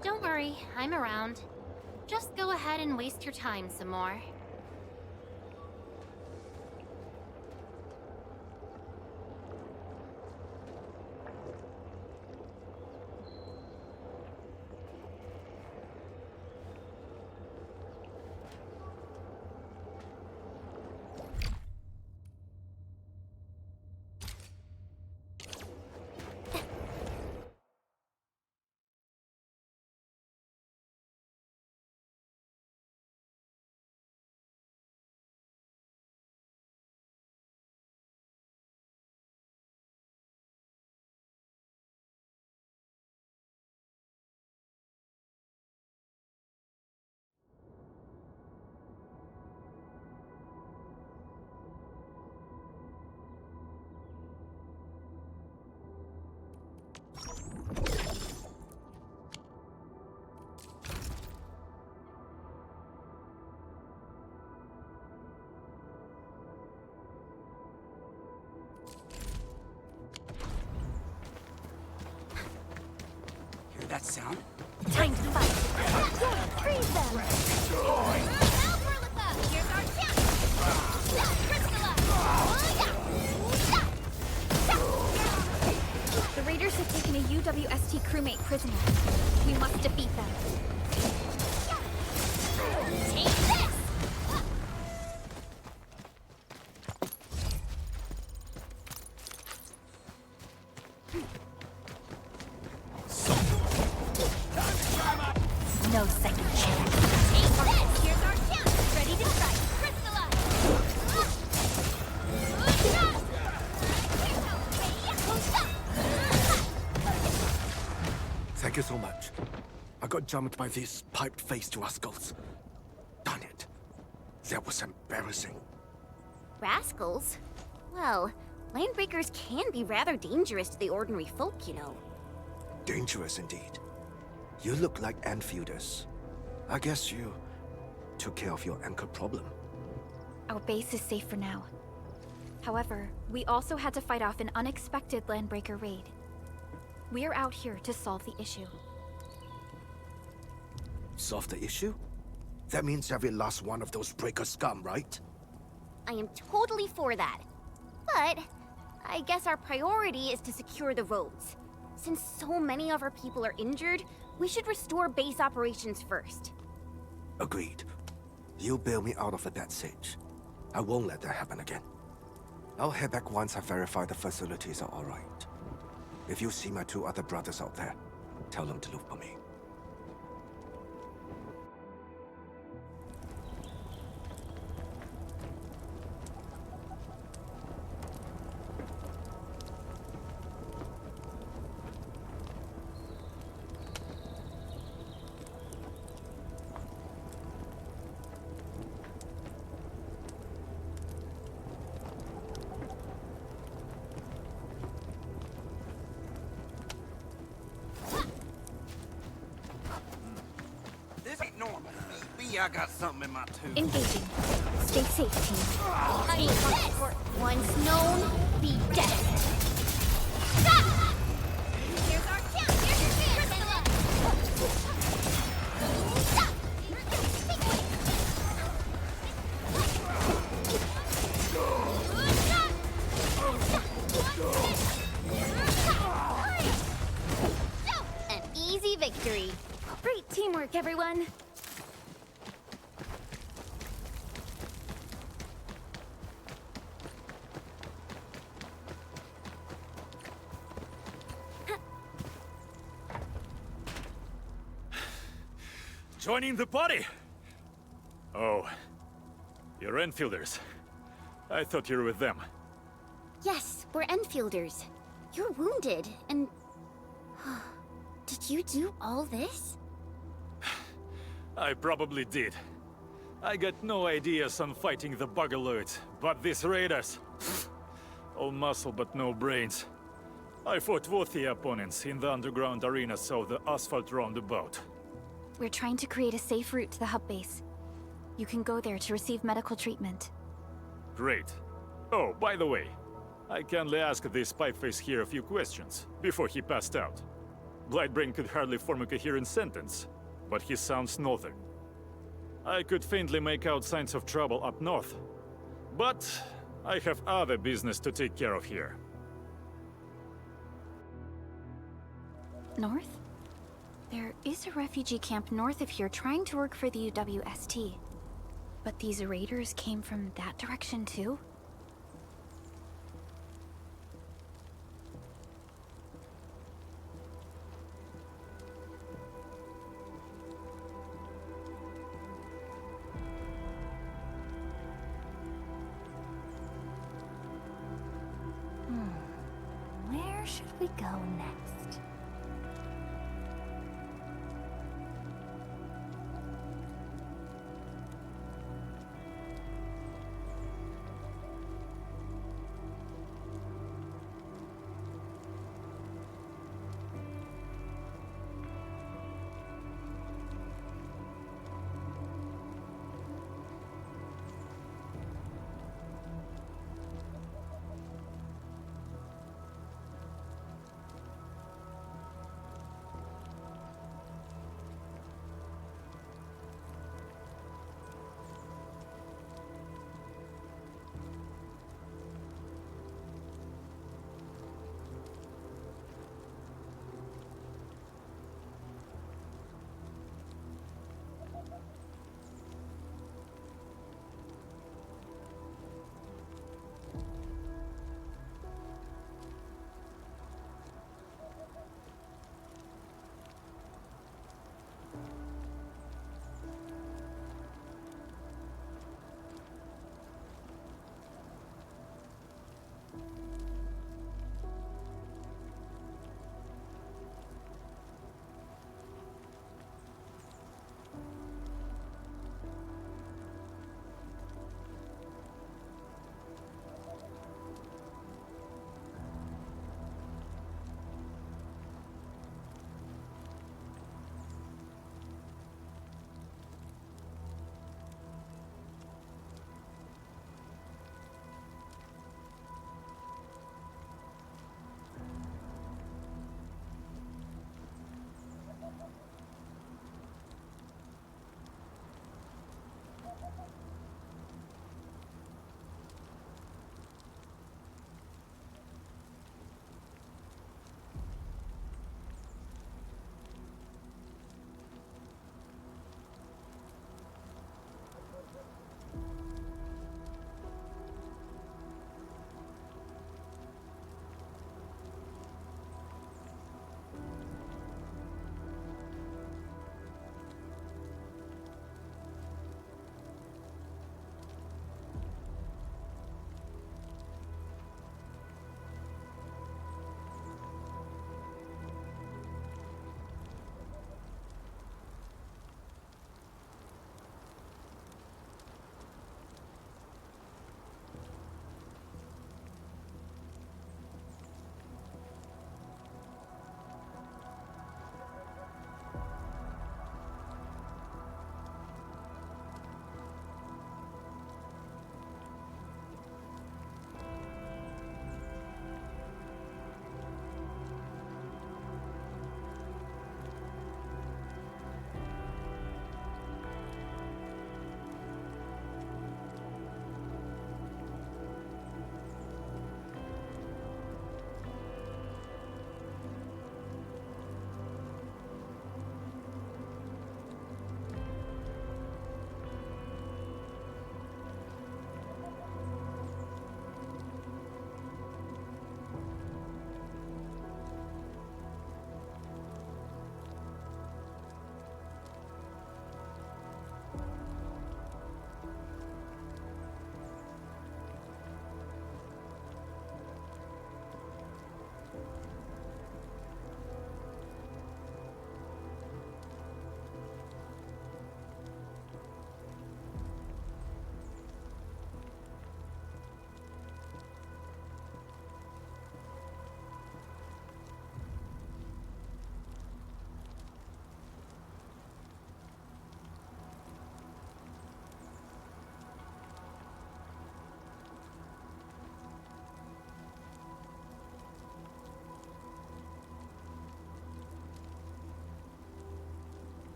Don't worry, I'm around. Just go ahead and waste your time some more. Hear that sound? Time to fight. Freeze them! Here's our chance! Priscilla! The raiders have taken a UWST crewmate prisoner. We must defeat them. Take this! No second chance. Take this! Here's our chance! Ready to strike! Priscilla! Thank you so much. I got jumped by these piped-faced rascals. Darn it. That was embarrassing. Rascals? Well, landbreakers can be rather dangerous to the ordinary folk, you know. Dangerous indeed. You look like Enfielders. I guess you took care of your anchor problem. Our base is safe for now. However, we also had to fight off an unexpected landbreaker raid. We're out here to solve the issue. Solve the issue? That means every last one of those breaker scum, right? I am totally for that. But I guess our priority is to secure the roads. Since so many of our people are injured, we should restore base operations first. Agreed. You bail me out of a death sitch. I won't let that happen again. I'll head back once I verify the facilities are alright. If you see my 2 other brothers out there, tell them to look for me. This ain't normal. Maybe I got something in my tooth. Engaging. Stay safe, team. Take this! Once known, be dead. Stop! Here's our chance! Here's your chance! Stop! An easy victory. Great teamwork, everyone! Joining the party? Oh, you're Enfielders. I thought you were with them. Yes, we're Enfielders. You're wounded, and... Did you do all this? I probably did. I got no ideas on fighting the Buggerloids, but these raiders... all muscle but no brains. I fought both the opponents in the underground arena, so the asphalt roundabout. We're trying to create a safe route to the hub base. You can go there to receive medical treatment. Great. Oh, by the way, I kindly asked this pipeface here a few questions before he passed out. Blightbrain could hardly form a coherent sentence, but he sounds northern. I could faintly make out signs of trouble up north, but I have other business to take care of here. North? There is a refugee camp north of here trying to work for the UWST. But these raiders came from that direction too? Where should we go next?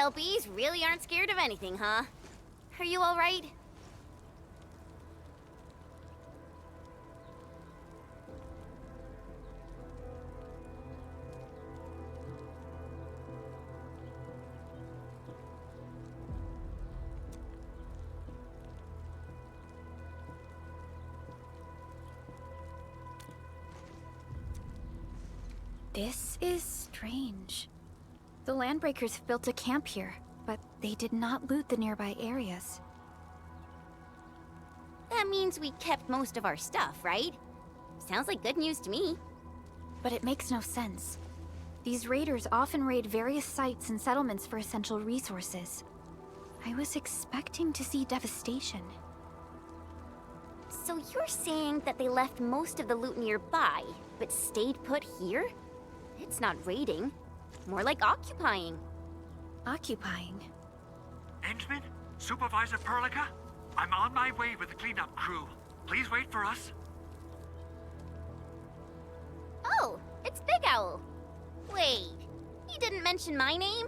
LBs really aren't scared of anything, huh? Are you alright? This is strange. The Landbreakers have built a camp here, but they did not loot the nearby areas. That means we kept most of our stuff, right? Sounds like good news to me. But it makes no sense. These raiders often raid various sites and settlements for essential resources. I was expecting to see devastation. So you're saying that they left most of the loot nearby, but stayed put here? It's not raiding. More like occupying. Occupying? Endman? Supervisor Perlica? I'm on my way with the cleanup crew. Please wait for us. Oh, it's Big Owl. Wait, he didn't mention my name?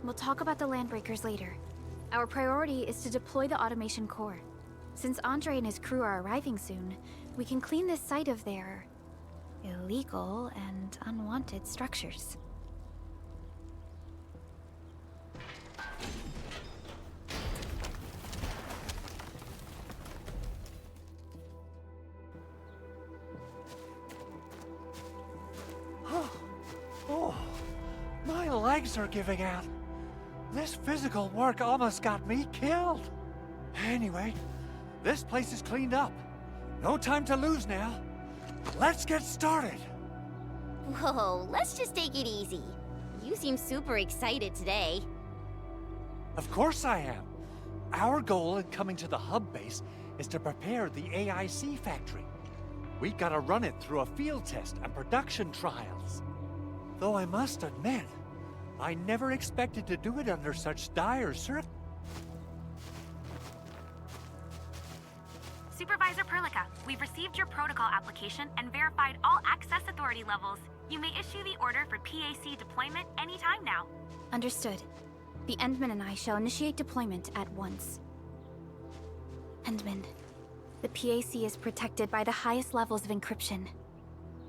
We'll talk about the Landbreakers later. Our priority is to deploy the automation core. Since Andre and his crew are arriving soon, we can clean this site of their illegal and unwanted structures. Oh, my legs are giving out. This physical work almost got me killed. Anyway, this place is cleaned up. No time to lose now. Let's get started. Whoa, let's just take it easy. You seem super excited today. Of course I am. Our goal in coming to the hub base is to prepare the AIC factory. We gotta run it through a field test and production trials. Though I must admit, I never expected to do it under such dire circumstances. Supervisor Perlica, we've received your protocol application and verified all access authority levels. You may issue the order for PAC deployment anytime now. Understood. The Endman and I shall initiate deployment at once. Endman, the PAC is protected by the highest levels of encryption.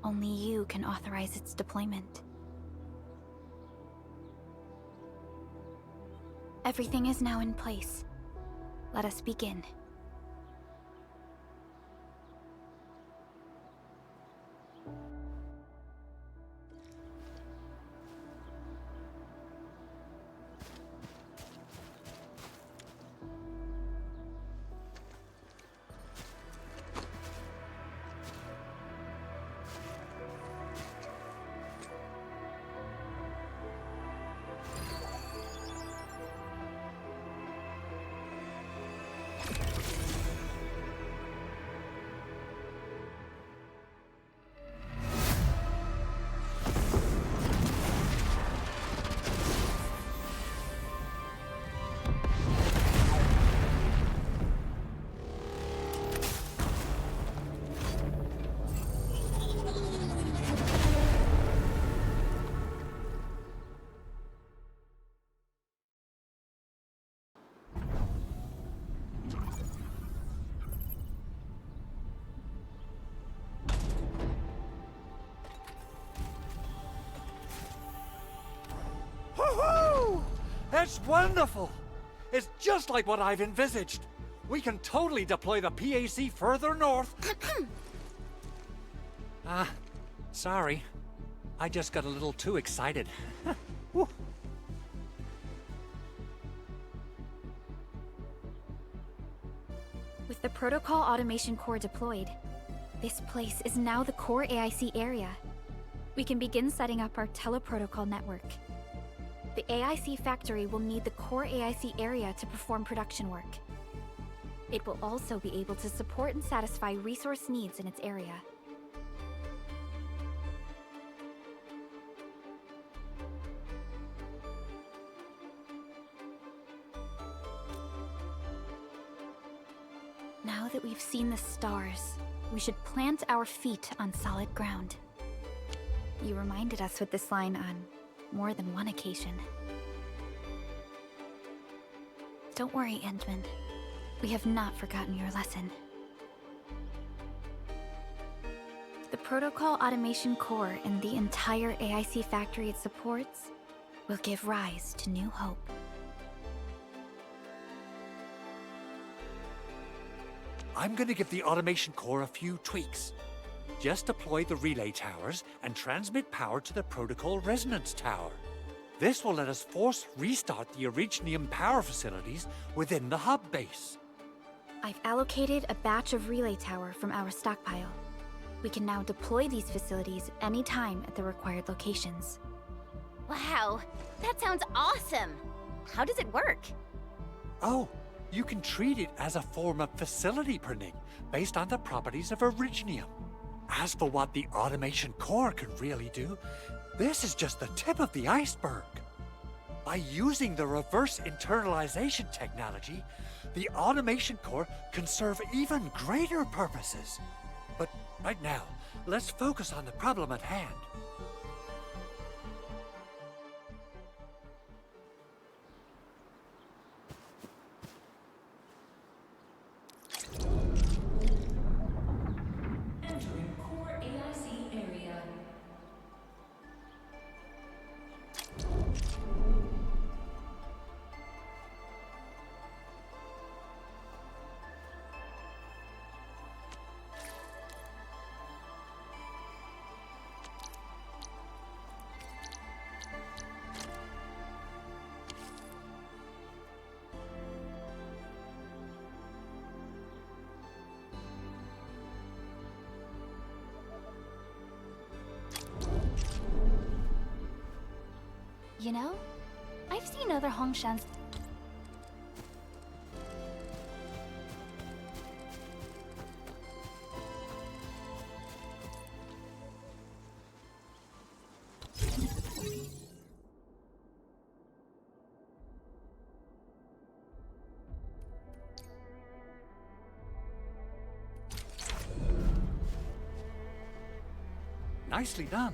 Only you can authorize its deployment. Everything is now in place. Let us begin. Woohoo! That's wonderful! It's just like what I've envisaged. We can totally deploy the PAC further north. Sorry. I just got a little too excited. Woo. With the protocol automation core deployed, this place is now the core AIC area. We can begin setting up our teleprotocol network. The AIC factory will need the core AIC area to perform production work. It will also be able to support and satisfy resource needs in its area. Now that we've seen the stars, we should plant our feet on solid ground. You reminded us with this line on more than one occasion. Don't worry, Endman. We have not forgotten your lesson. The Protocol Automation Core and the entire AIC factory it supports will give rise to new hope. I'm gonna give the automation core a few tweaks. Just deploy the relay towers and transmit power to the Protocol Resonance Tower. This will let us force restart the Originium power facilities within the hub base. I've allocated a batch of relay tower from our stockpile. We can now deploy these facilities anytime at the required locations. Wow, that sounds awesome! How does it work? Oh, you can treat it as a form of facility printing based on the properties of Originium. As for what the automation core can really do, this is just the tip of the iceberg. By using the reverse internalization technology, the automation core can serve even greater purposes. But right now, let's focus on the problem at hand. Entering core AIC area. You know, I've seen other Hongshans. Nicely done.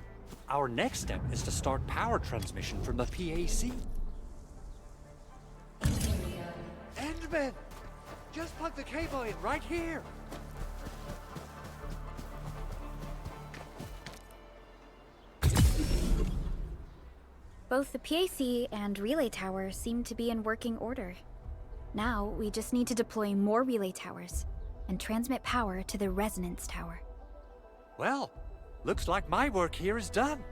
Our next step is to start power transmission from the PAC. Endman! Just plug the cable in right here! Both the PAC and relay tower seem to be in working order. Now, we just need to deploy more relay towers and transmit power to the resonance tower. Well, looks like my work here is done.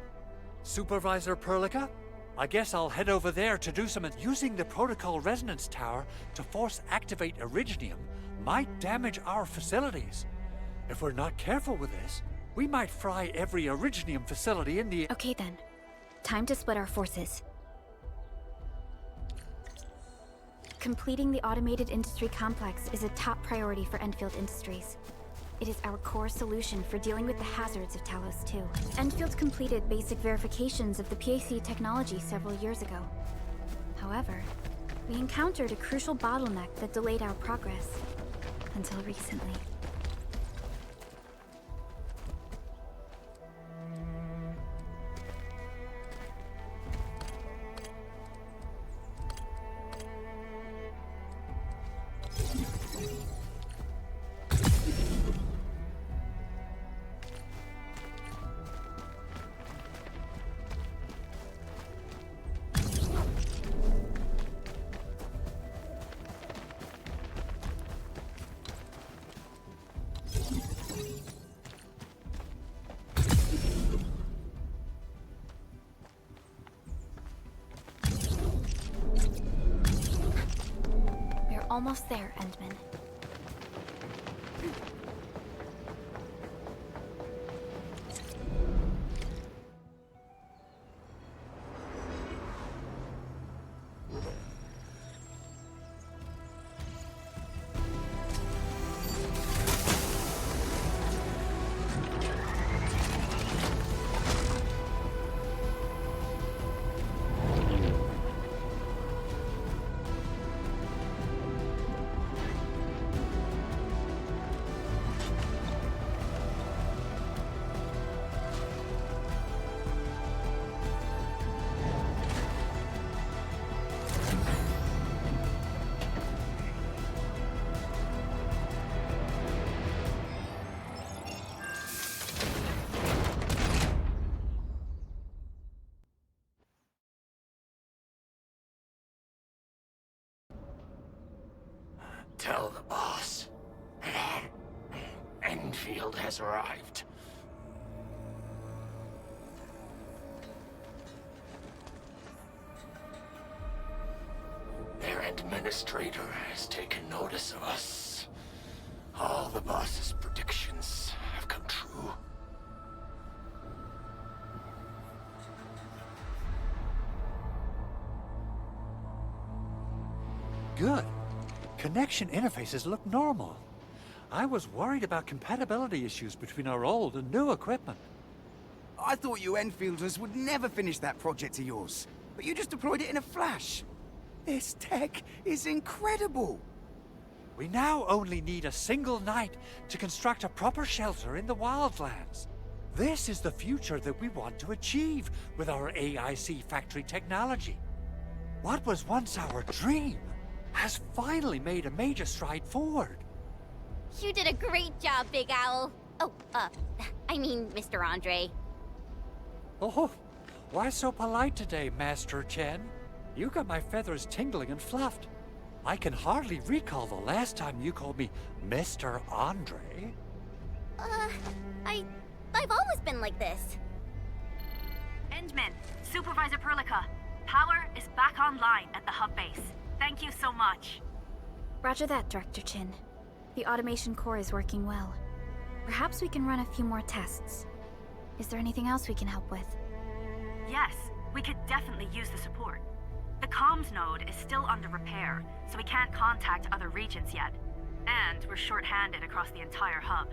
Supervisor Perlica, I guess I'll head over there to do some. Using the Protocol Resonance Tower to force activate Originium might damage our facilities. If we're not careful with this, we might fry every Originium facility in the... Okay then. Time to split our forces. Completing the automated industry complex is a top priority for Endfield Industries. It is our core solution for dealing with the hazards of Talos 2. Endfield completed basic verifications of the PAC technology several years ago. However, we encountered a crucial bottleneck that delayed our progress until recently. Almost there, Endman. Tell the boss. Endfield has arrived. Their administrator has taken notice of us. All the boss's predictions have come true. Good. Connection interfaces look normal. I was worried about compatibility issues between our old and new equipment. I thought you Enfielders would never finish that project of yours, but you just deployed it in a flash. This tech is incredible. We now only need a single night to construct a proper shelter in the wildlands. This is the future that we want to achieve with our AIC factory technology. What was once our dream has finally made a major stride forward. You did a great job, Big Owl. Oh, I mean, Mr. Andre. Oh, why so polite today, Master Chen? You got my feathers tingling and fluffed. I can hardly recall the last time you called me Mr. Andre. I've always been like this. Endman, Supervisor Perlica, power is back online at the hub base. Thank you so much. Roger that, Director Chin. The automation core is working well. Perhaps we can run a few more tests. Is there anything else we can help with? Yes, we could definitely use the support. The comms node is still under repair, so we can't contact other regions yet. And we're short-handed across the entire hub.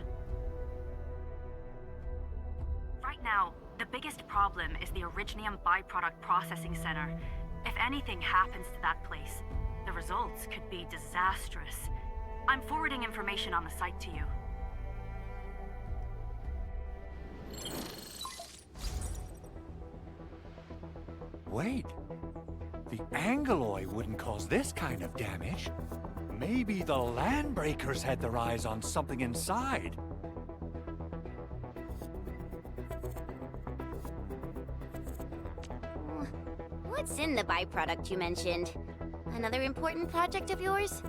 Right now, the biggest problem is the Originium byproduct processing center. If anything happens to that place, the results could be disastrous. I'm forwarding information on the site to you. Wait. The Angeloy wouldn't cause this kind of damage. Maybe the Landbreakers had their eyes on something inside. What's in the byproduct you mentioned? Another important project of yours?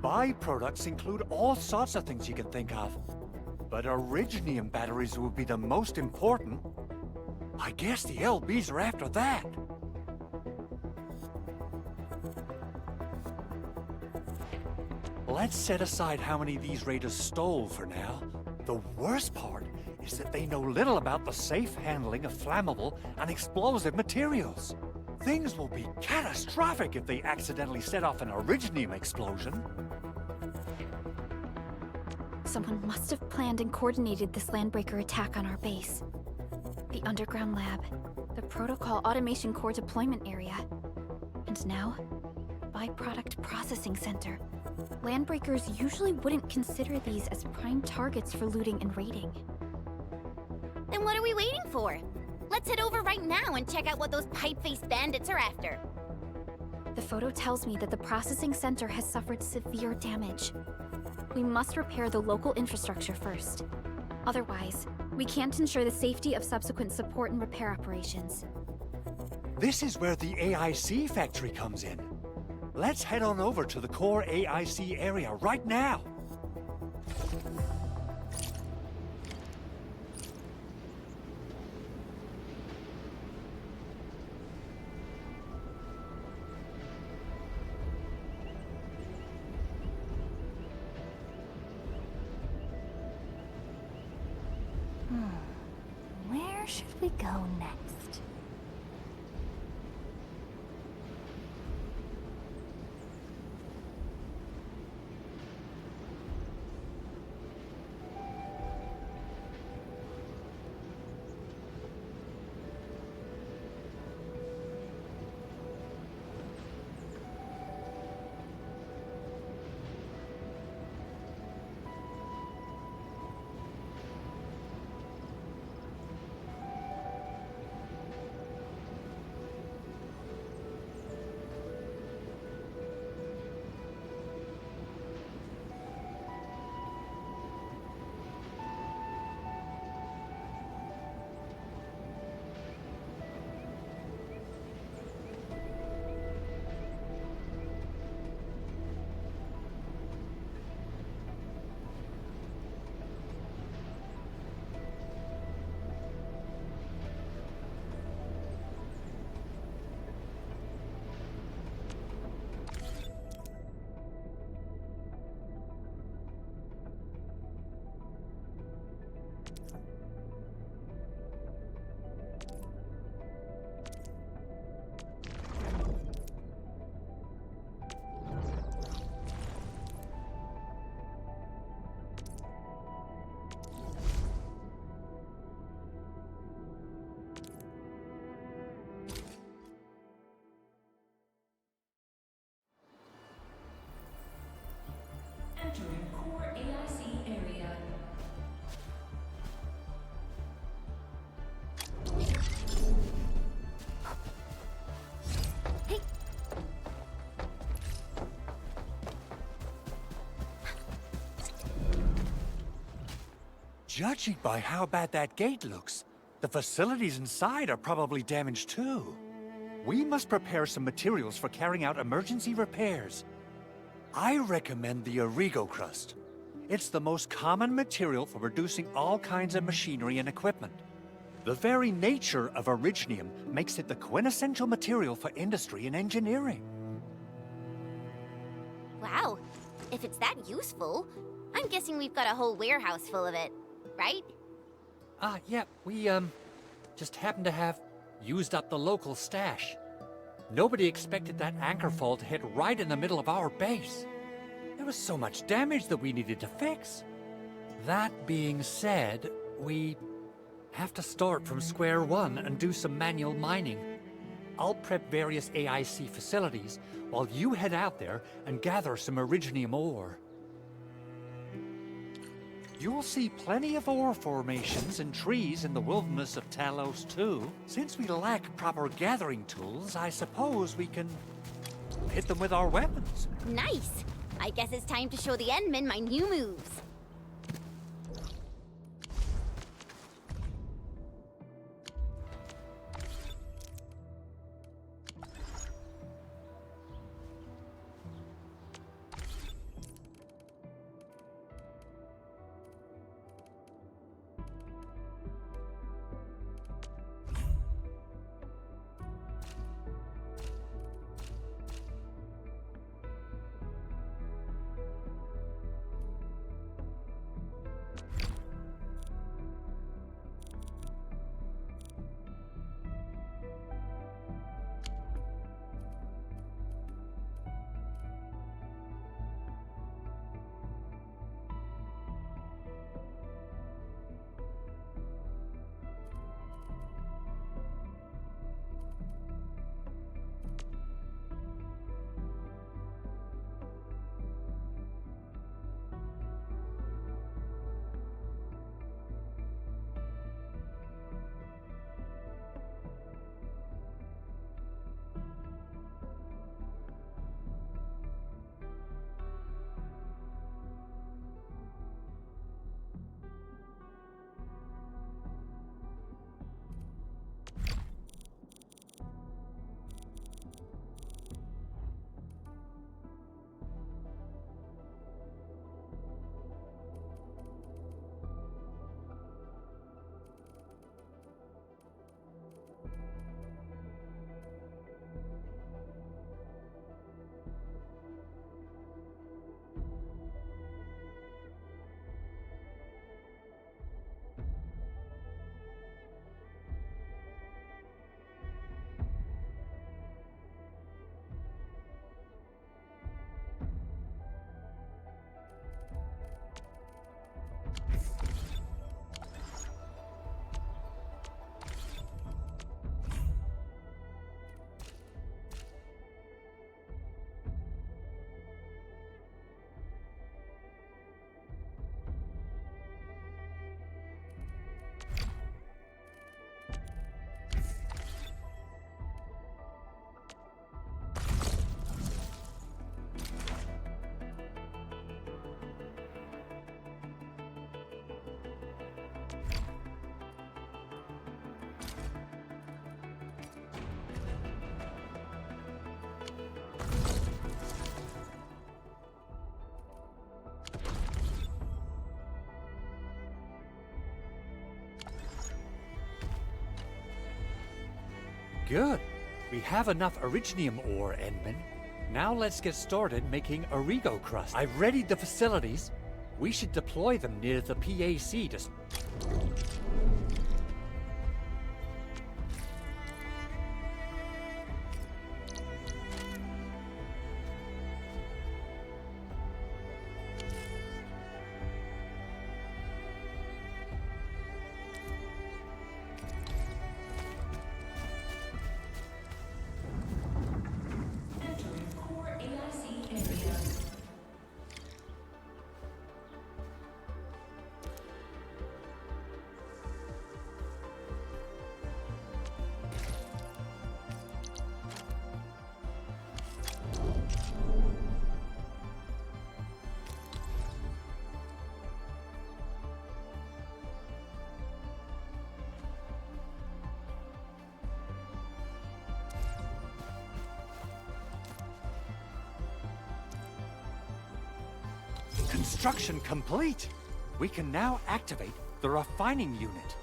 Byproducts include all sorts of things you can think of. But Originium batteries would be the most important. I guess the LBs are after that. Let's set aside how many these raiders stole for now. The worst part is that they know little about the safe handling of flammable and explosive materials. Things will be catastrophic if they accidentally set off an Originium explosion. Someone must have planned and coordinated this Landbreaker attack on our base. The underground lab, the protocol automation core deployment area, and now, byproduct processing center. Landbreakers usually wouldn't consider these as prime targets for looting and raiding. Then what are we waiting for? Let's head over right now and check out what those pipe-faced bandits are after. The photo tells me that the processing center has suffered severe damage. We must repair the local infrastructure first. Otherwise, we can't ensure the safety of subsequent support and repair operations. This is where the AIC factory comes in. Let's head on over to the core AIC area right now. Where should we go next? Entering core AIC area. Judging by how bad that gate looks, the facilities inside are probably damaged too. We must prepare some materials for carrying out emergency repairs. I recommend the Origo crust. It's the most common material for producing all kinds of machinery and equipment. The very nature of originium makes it the quintessential material for industry and engineering. Wow. If it's that useful, I'm guessing we've got a whole warehouse full of it, right? Yeah, we, just happen to have used up the local stash. Nobody expected that anchor fall to hit right in the middle of our base. There was so much damage that we needed to fix. That being said, we have to start from square one and do some manual mining. I'll prep various AIC facilities while you head out there and gather some originium ore. You'll see plenty of ore formations and trees in the wilderness of Talos too. Since we lack proper gathering tools, I suppose we can hit them with our weapons. Nice! I guess it's time to show the Endmen my new moves. Good. We have enough originium ore, Endman. Now let's get started making Origo crust. I've readied the facilities. We should deploy them near the PAC to... Construction complete. We can now activate the refining unit.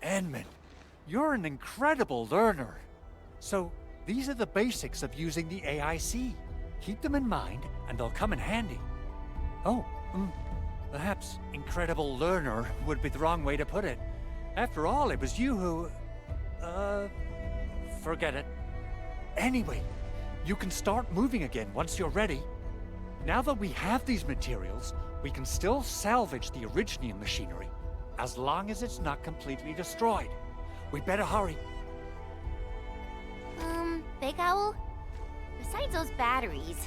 Endman, you're an incredible learner. So, these are the basics of using the AIC. Keep them in mind, and they'll come in handy. Oh, perhaps incredible learner would be the wrong way to put it. After all, it was you who... forget it. Anyway, you can start moving again once you're ready. Now that we have these materials, we can still salvage the Originium machinery, as long as it's not completely destroyed. We better hurry. Big Owl? Besides those batteries,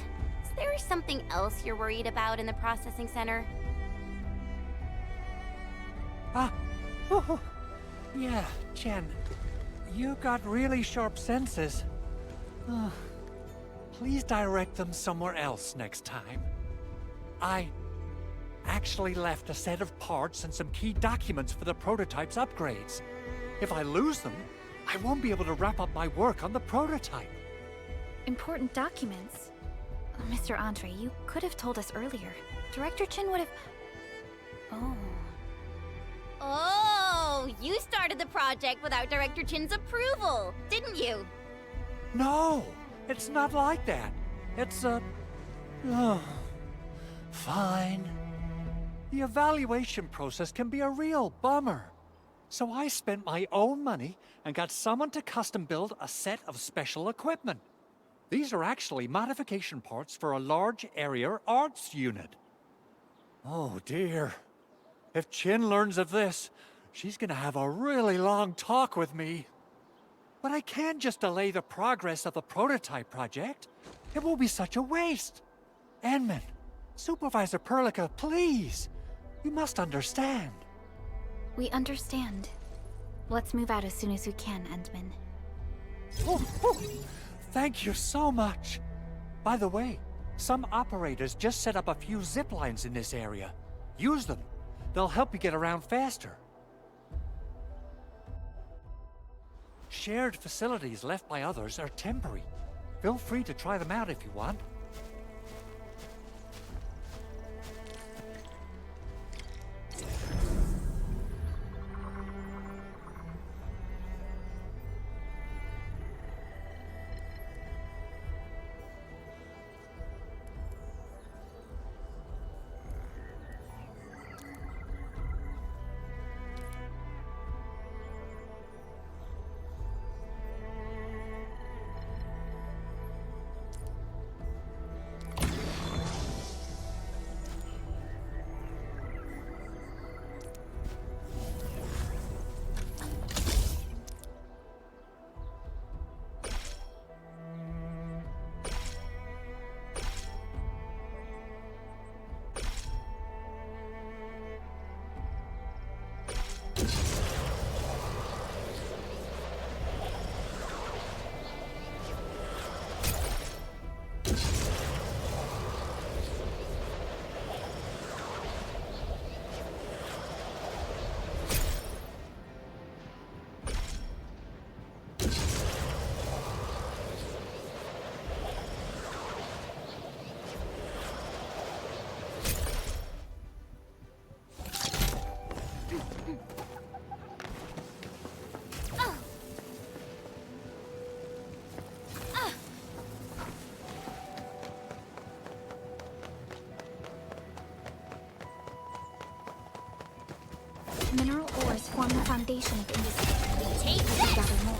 is there something else you're worried about in the processing center? Yeah, Jen. You got really sharp senses. Please direct them somewhere else next time. I actually left a set of parts and some key documents for the prototype's upgrades. If I lose them, I won't be able to wrap up my work on the prototype. Important documents? Mr. Andre, you could have told us earlier. Director Chin would have... Oh, you started the project without Director Chin's approval, didn't you? No, it's not like that. It's fine. The evaluation process can be a real bummer. So I spent my own money and got someone to custom build a set of special equipment. These are actually modification parts for a large area arts unit. Oh dear. If Chin learns of this, she's gonna have a really long talk with me. But I can't just delay the progress of the prototype project. It will be such a waste. Endman, Supervisor Perlica, please. You must understand. We understand. Let's move out as soon as we can, Endman. Thank you so much. By the way, some operators just set up a few zip lines in this area. Use them. They'll help you get around faster. Shared facilities left by others are temporary. Feel free to try them out if you want. ores form the foundation of industry. Take this! Gather more.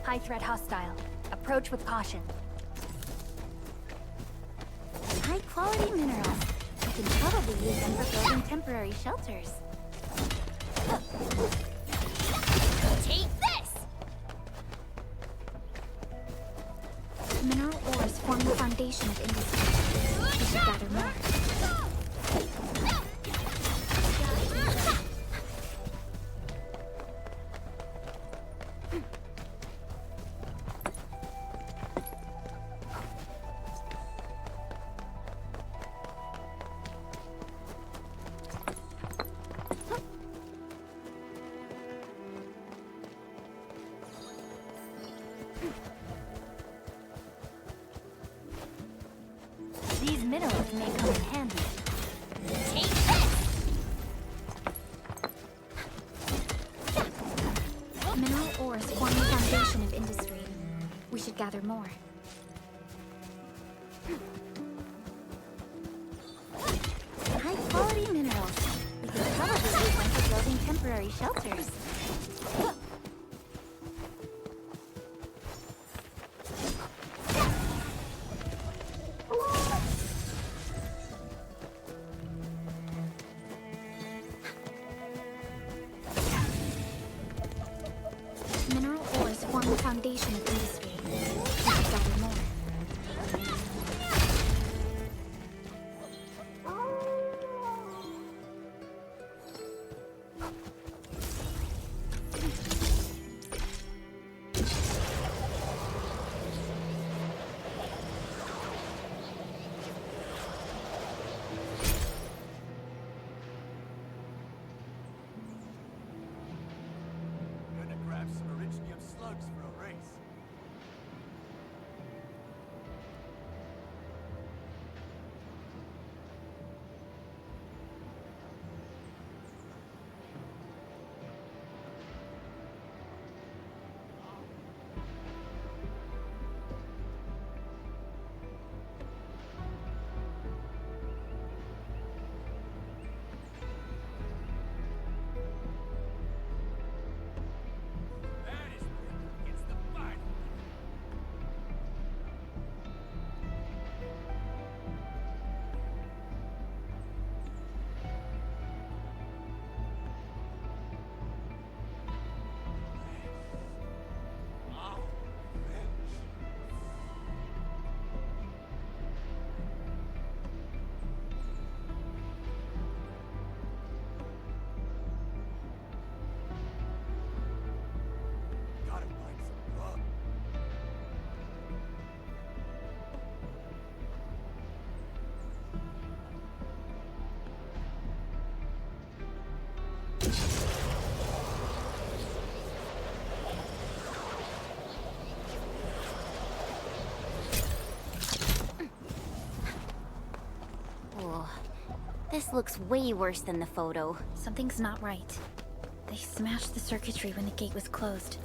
High threat hostile. Approach with caution. High-quality minerals. We can probably use them for building temporary shelters. Take this! Mineral ores form the foundation of industry. We should gather more. These minerals may come in handy. Take this! Mineral ores form the foundation of industry. We should gather more. High-quality minerals. We could probably use them for building temporary shelters. Mineral ores form the foundation of industry. We should gather more. Gonna grab some Originium slugs for a race. It's the final. Gotta find some grub. Oh, this looks way worse than the photo. Something's not right. They smashed the circuitry when the gate was closed.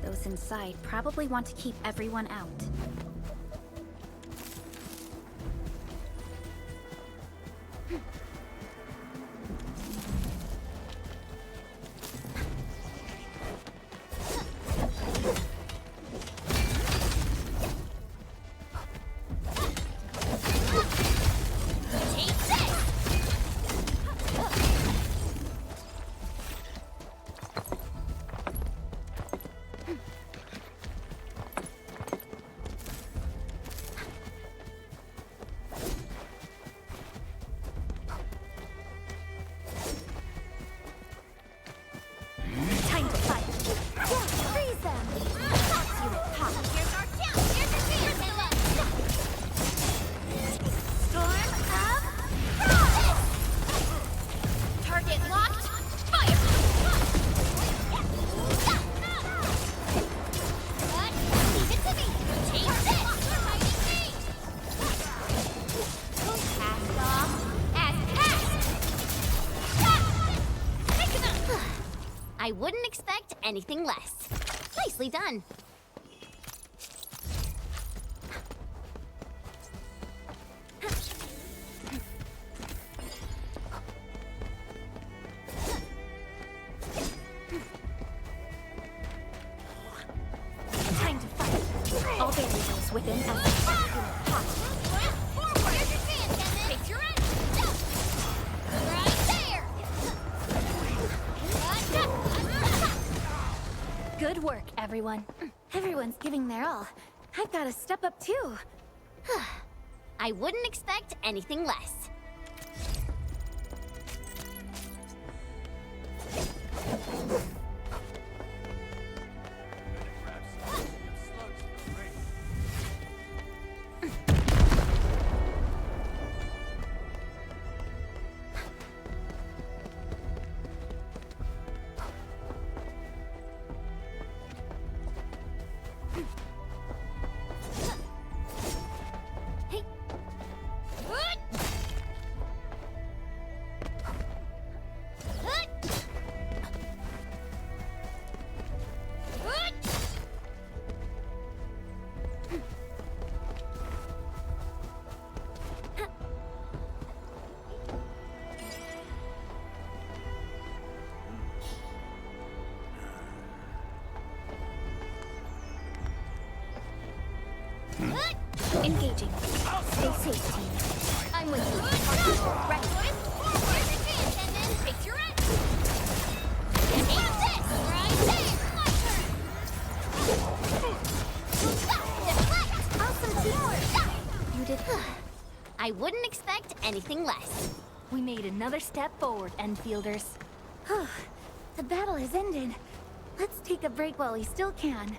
Those inside probably want to keep everyone out. Take this! I wouldn't expect anything less. Nicely done. Time to fight. All barriers within us. Good work, everyone. Everyone's giving their all. I've got to step up too. I wouldn't expect anything less. Engaging. Stay safe, team. I'm with you. Right foot forward. Take your end. That's it. Right there. My turn. Awesome teamwork. You did. I wouldn't expect anything less. We made another step forward, Enfielders. The battle has ended. Let's take a break while we still can.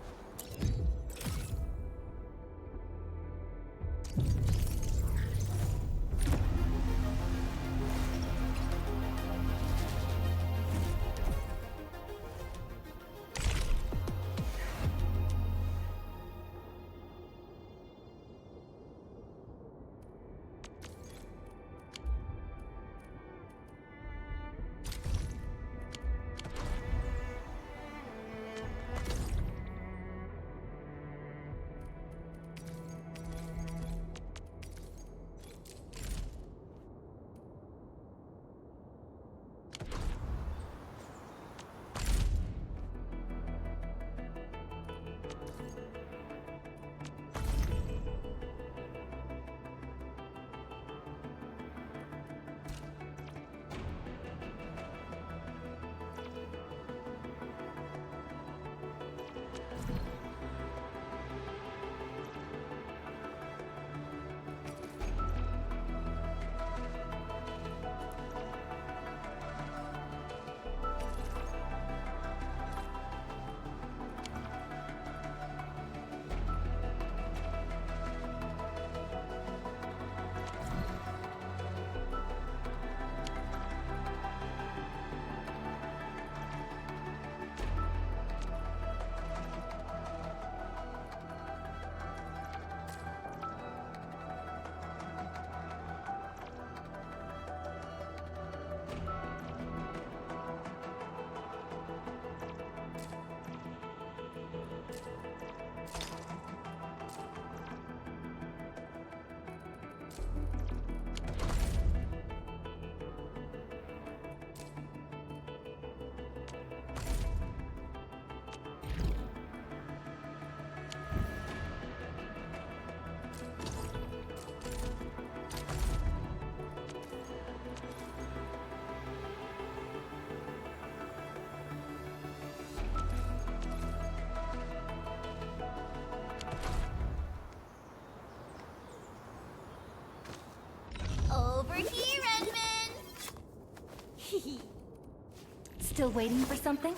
Over here, Edmund! Still waiting for something?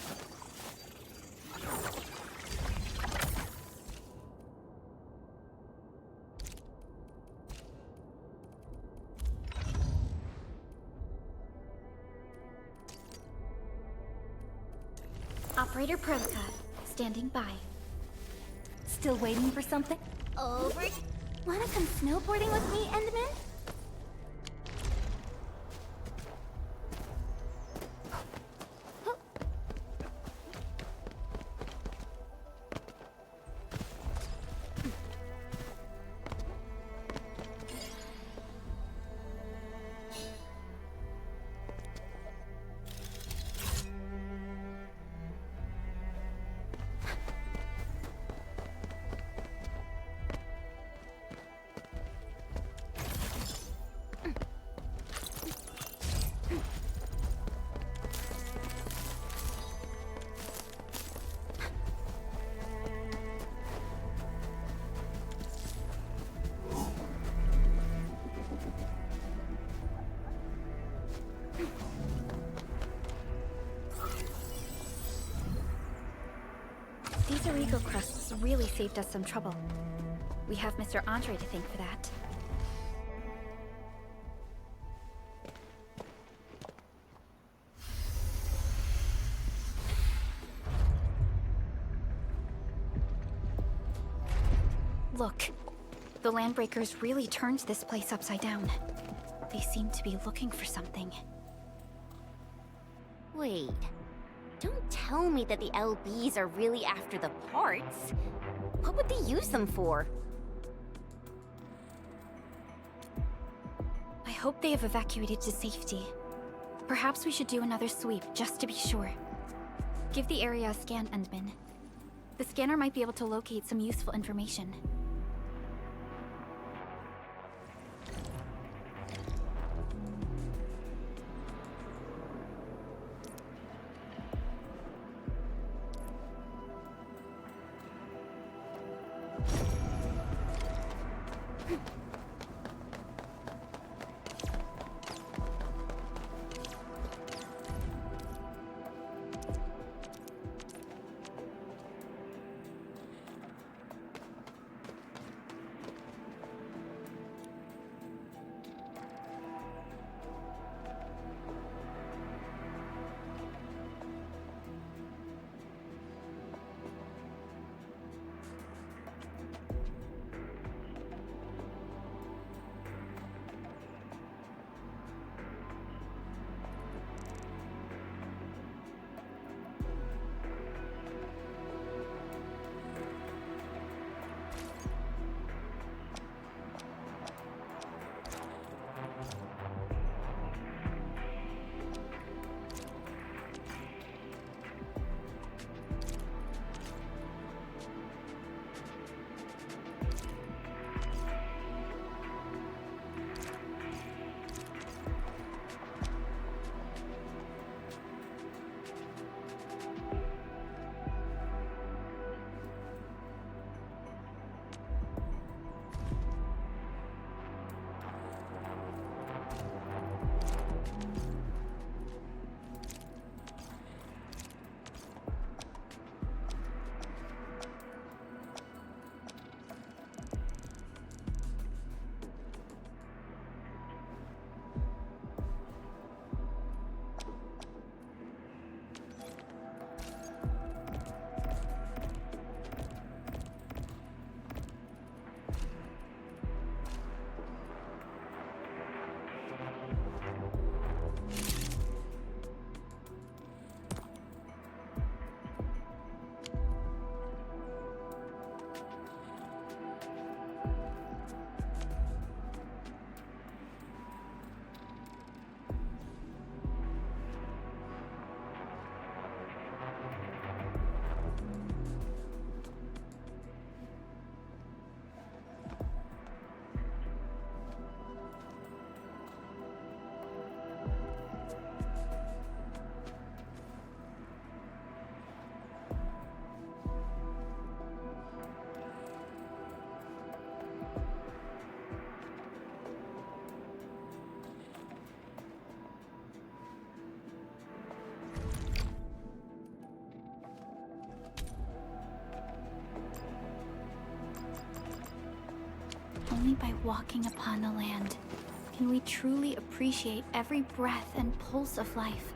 Operator Protocol, standing by. Still waiting for something? Over. Wanna come snowboarding with me, Endman? really saved us some trouble. We have Mr. Andre to thank for that. Look, the Landbreakers really turned this place upside down. They seem to be looking for something. Wait, don't tell me that the LBs are really after the parts. What would they use them for? I hope they have evacuated to safety. Perhaps we should do another sweep, just to be sure. Give the area a scan, Endman. The scanner might be able to locate some useful information. Only by walking upon the land can we truly appreciate every breath and pulse of life.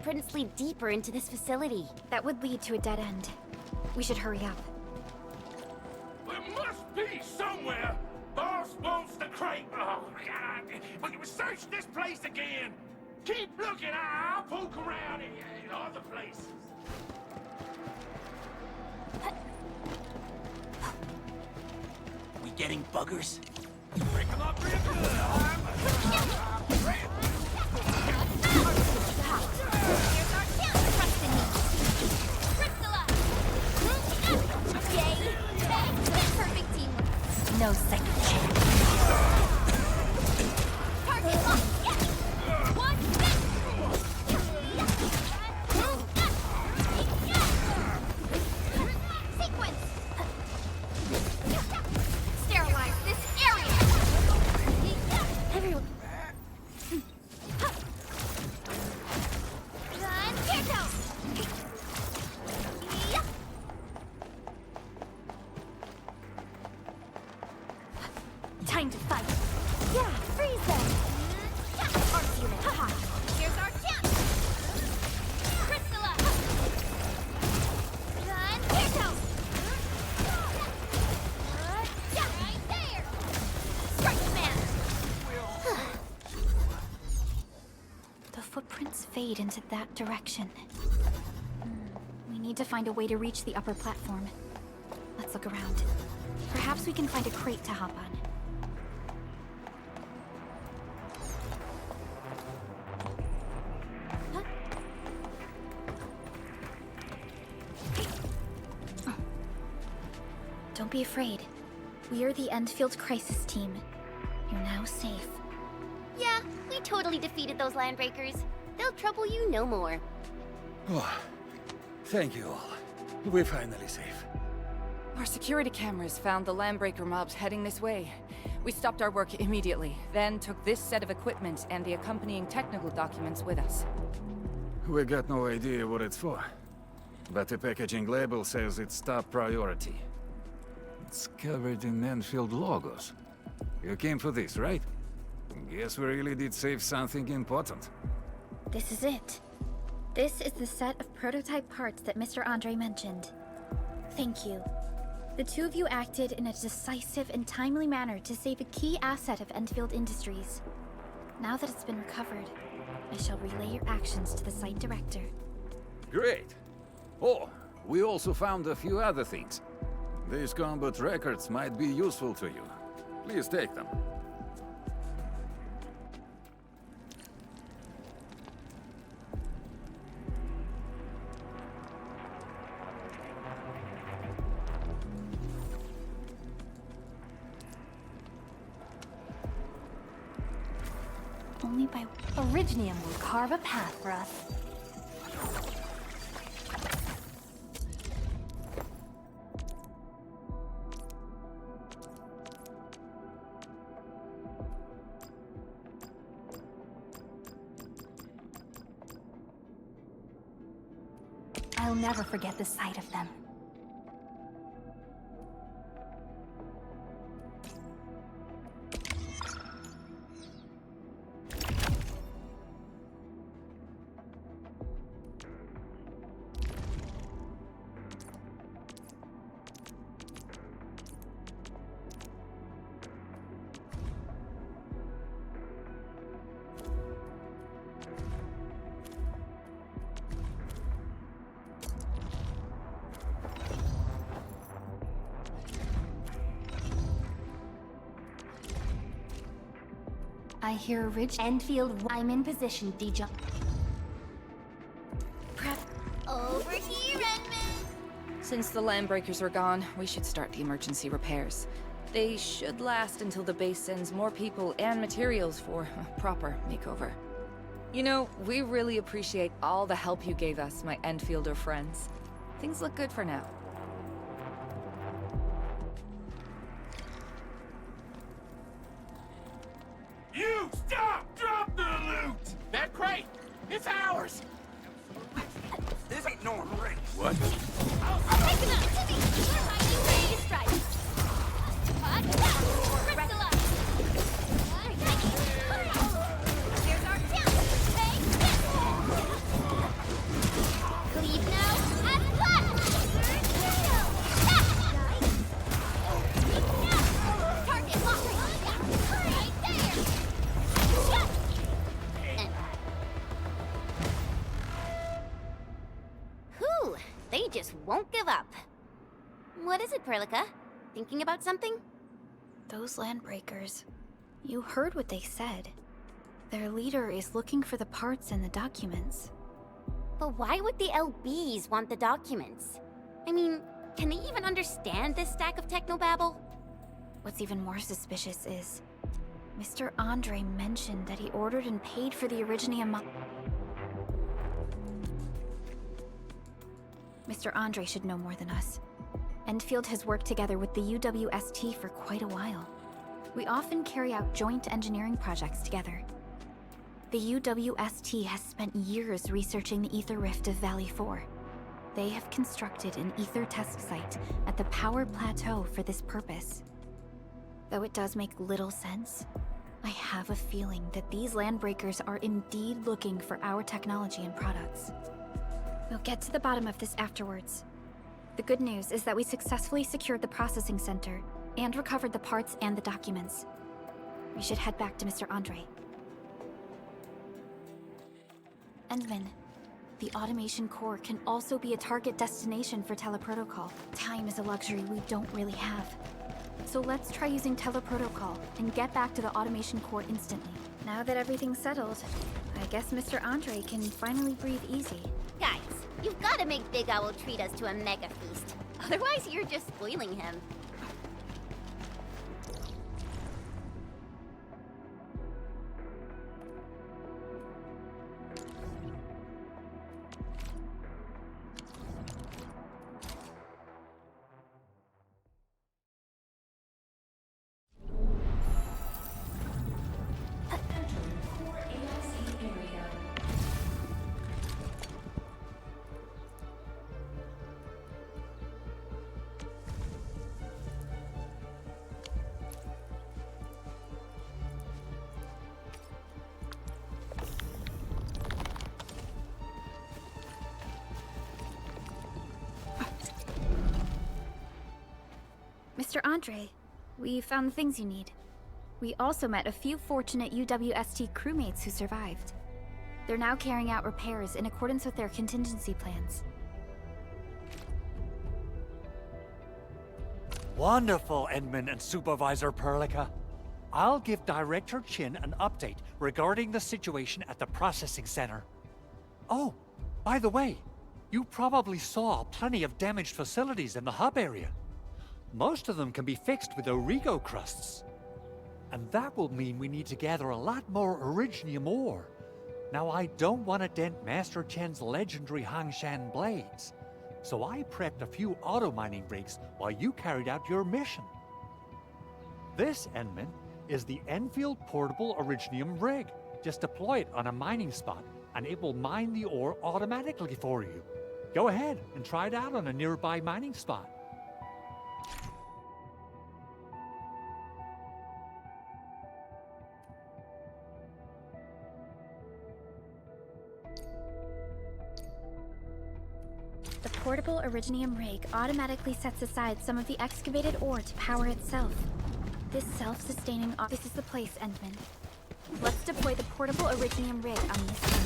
footprints lead deeper into this facility. That would lead to a dead end. We should hurry up. There must be somewhere! Boss wants the crate! Oh, God! We can search this place again! Keep looking, I'll poke around in other places. We getting buggers? Break them up real good! Here's our chance! Trust in me! Priscilla! Yay! Perfect teamwork! No second chance. Target locked! Yes! One, sequence! Sterilize this area! Everyone. Run, Kirko! Time to fight. Yeah, freeze them! Arts unit, haha! Here's our chance! Priscilla! Run, Kirko! Yeah, right there! Strike command! The footprints fade into that direction. We need to find a way to reach the upper platform. Let's look around. Perhaps we can find a crate to hop on. Don't be afraid. We are the Endfield crisis team. You're now safe. Yeah, we totally defeated those landbreakers. They'll trouble you no more. Oh, thank you all. We're finally safe. Our security cameras found the Landbreaker mobs heading this way. We stopped our work immediately, then took this set of equipment and the accompanying technical documents with us. We got no idea what it's for. But the packaging label says it's top priority. It's covered in Endfield logos. You came for this, right? Guess we really did save something important. This is it. This is the set of prototype parts that Mr. Andre mentioned. Thank you. The two of you acted in a decisive and timely manner to save a key asset of Endfield Industries. Now that it's been recovered, I shall relay your actions to the site director. Great. Oh, we also found a few other things. These combat records might be useful to you. Please take them. Only by Originium will carve a path for us. I'll never forget the sight of them. I hear a ridge. Endfield, I'm in position, D-Jump. Prep. Over here, Edmund! Since the Landbreakers are gone, we should start the emergency repairs. They should last until the base sends more people and materials for a proper makeover. You know, we really appreciate all the help you gave us, my Endfielder friends. Things look good for now. You stop! Drop the loot! That crate! It's ours! This ain't no race. What? I'll take him out! Timmy! You're hiding ready to strike! Priscilla! Here's our chance! Take this! They just won't give up. What is it, Perlica? Thinking about something? Those landbreakers. You heard what they said. Their leader is looking for the parts and the documents. But why would the LBs want the documents? I mean, can they even understand this stack of technobabble? What's even more suspicious is... Mr. Andre mentioned that he ordered and paid for the Originium Mr. Andre should know more than us. Endfield has worked together with the UWST for quite a while. We often carry out joint engineering projects together. The UWST has spent years researching the ether rift of Valley 4. They have constructed an ether test site at the power plateau for this purpose. Though it does make little sense, I have a feeling that these landbreakers are indeed looking for our technology and products. We'll get to the bottom of this afterwards. The good news is that we successfully secured the processing center and recovered the parts and the documents. We should head back to Mr. Andre. Endman, the automation core can also be a target destination for teleprotocol. Time is a luxury we don't really have. So let's try using teleprotocol and get back to the automation core instantly. Now that everything's settled, I guess Mr. Andre can finally breathe easy. Guys, you've got to make Big Owl treat us to a mega feast. Otherwise, you're just spoiling him. Mr. Andre, we found the things you need. We also met a few fortunate UWST crewmates who survived. They're now carrying out repairs in accordance with their contingency plans. Wonderful, Edmund and Supervisor Perlica. I'll give Director Chin an update regarding the situation at the processing center. Oh, by the way, you probably saw plenty of damaged facilities in the hub area. Most of them can be fixed with Origo crusts. And that will mean we need to gather a lot more Originium ore. Now, I don't want to dent Master Chen's legendary Hangshan blades, so I prepped a few auto-mining rigs while you carried out your mission. This, Enman, is the Enfield Portable Originium rig. Just deploy it on a mining spot, and it will mine the ore automatically for you. Go ahead and try it out on a nearby mining spot. The portable Originium rig automatically sets aside some of the excavated ore to power itself. This self-sustaining This is the place, Endman. Let's deploy the portable Originium rig on this site.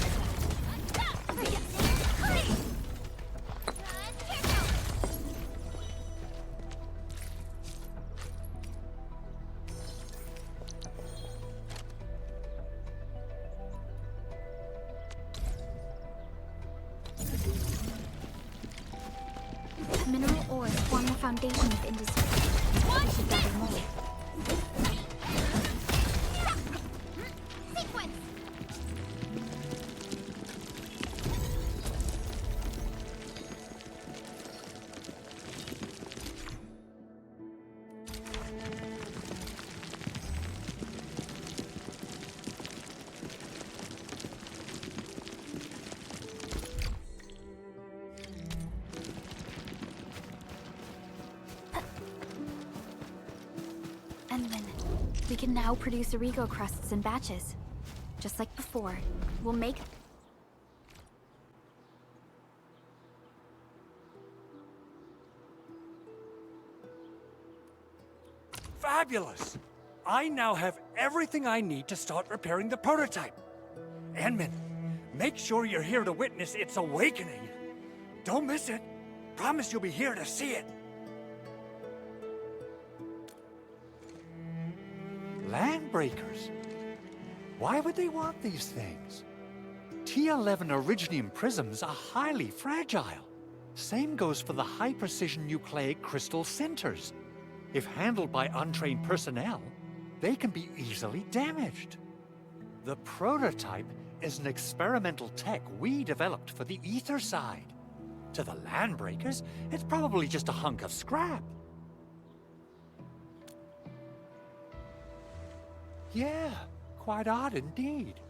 Mineral ores form the foundation of industry. We should gather more. Sequence! Endman, we can now produce Origo crusts in batches. Just like before, we'll make... Fabulous! I now have everything I need to start repairing the prototype. Enman, make sure you're here to witness its awakening. Don't miss it. Promise you'll be here to see it. Landbreakers? Why would they want these things? T11 Originium prisms are highly fragile. Same goes for the high-precision nucleic crystal centers. If handled by untrained personnel, they can be easily damaged. The prototype is an experimental tech we developed for the ether side. To the Landbreakers, it's probably just a hunk of scrap. Yeah, quite odd indeed.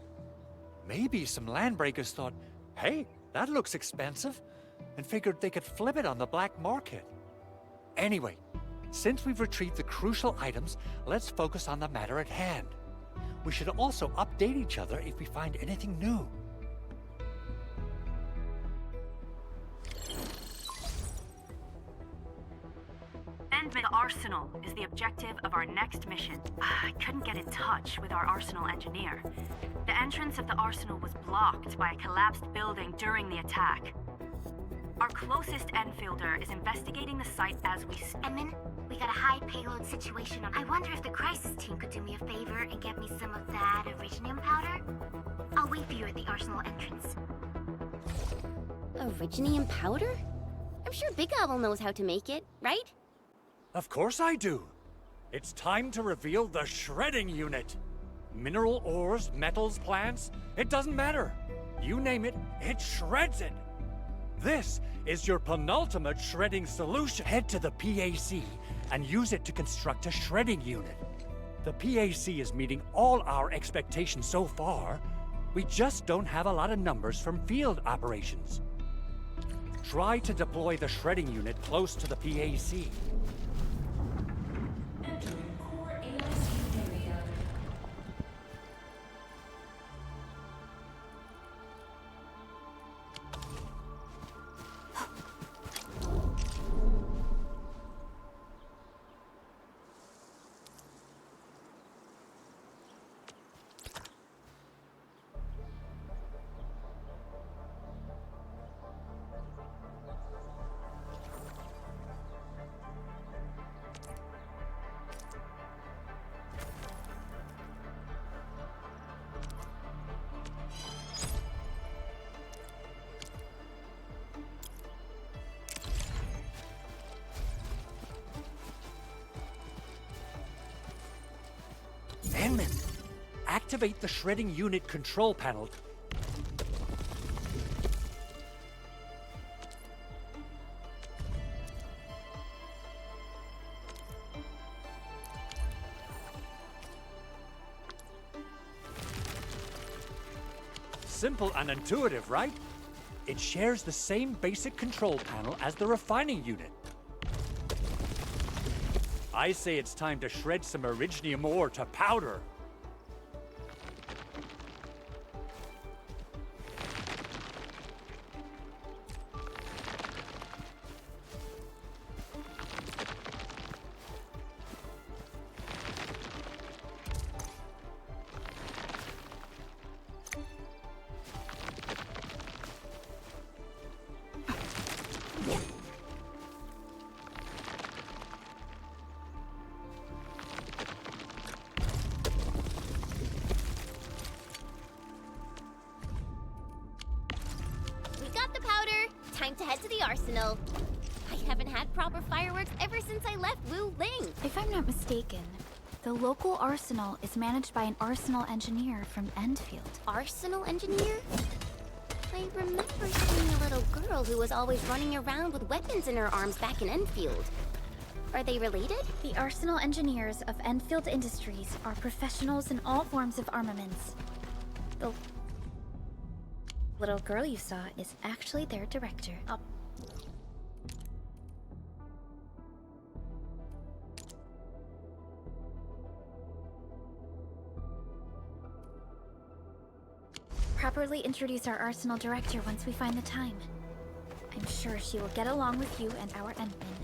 Maybe some Landbreakers thought, hey, that looks expensive, and figured they could flip it on the black market. Anyway, since we've retrieved the crucial items, let's focus on the matter at hand. We should also update each other if we find anything new. Endfield Arsenal is the objective of our next mission. I couldn't get in touch with our Arsenal engineer. The entrance of the Arsenal was blocked by a collapsed building during the attack. Our closest Enfielder is investigating the site as we speak. Edmund, we got a high payload situation. I wonder if the crisis team could do me a favor and get me some of that Originium powder? I'll wait for you at the Arsenal entrance. Originium powder? I'm sure Big Owl knows how to make it, right? Of course I do. It's time to reveal the shredding unit. Mineral ores, metals, plants, it doesn't matter. You name it, it shreds it. This is your penultimate shredding solution. Head to the PAC and use it to construct a shredding unit. The PAC is meeting all our expectations so far. We just don't have a lot of numbers from field operations. Try to deploy the shredding unit close to the PAC. Entering core AIC area. Edmund, activate the shredding unit control panel. Simple and intuitive, right? It shares the same basic control panel as the refining unit. I say it's time to shred some Originium ore to powder. Time to head to the Arsenal. I haven't had proper fireworks ever since I left Wu Ling. If I'm not mistaken, the local arsenal is managed by an arsenal engineer from Endfield. Arsenal engineer? I remember seeing a little girl who was always running around with weapons in her arms back in Endfield. Are they related? The arsenal engineers of Endfield Industries are professionals in all forms of armaments. The little girl you saw is actually their director. Properly introduce our arsenal director once we find the time. I'm sure she will get along with you and our Endman.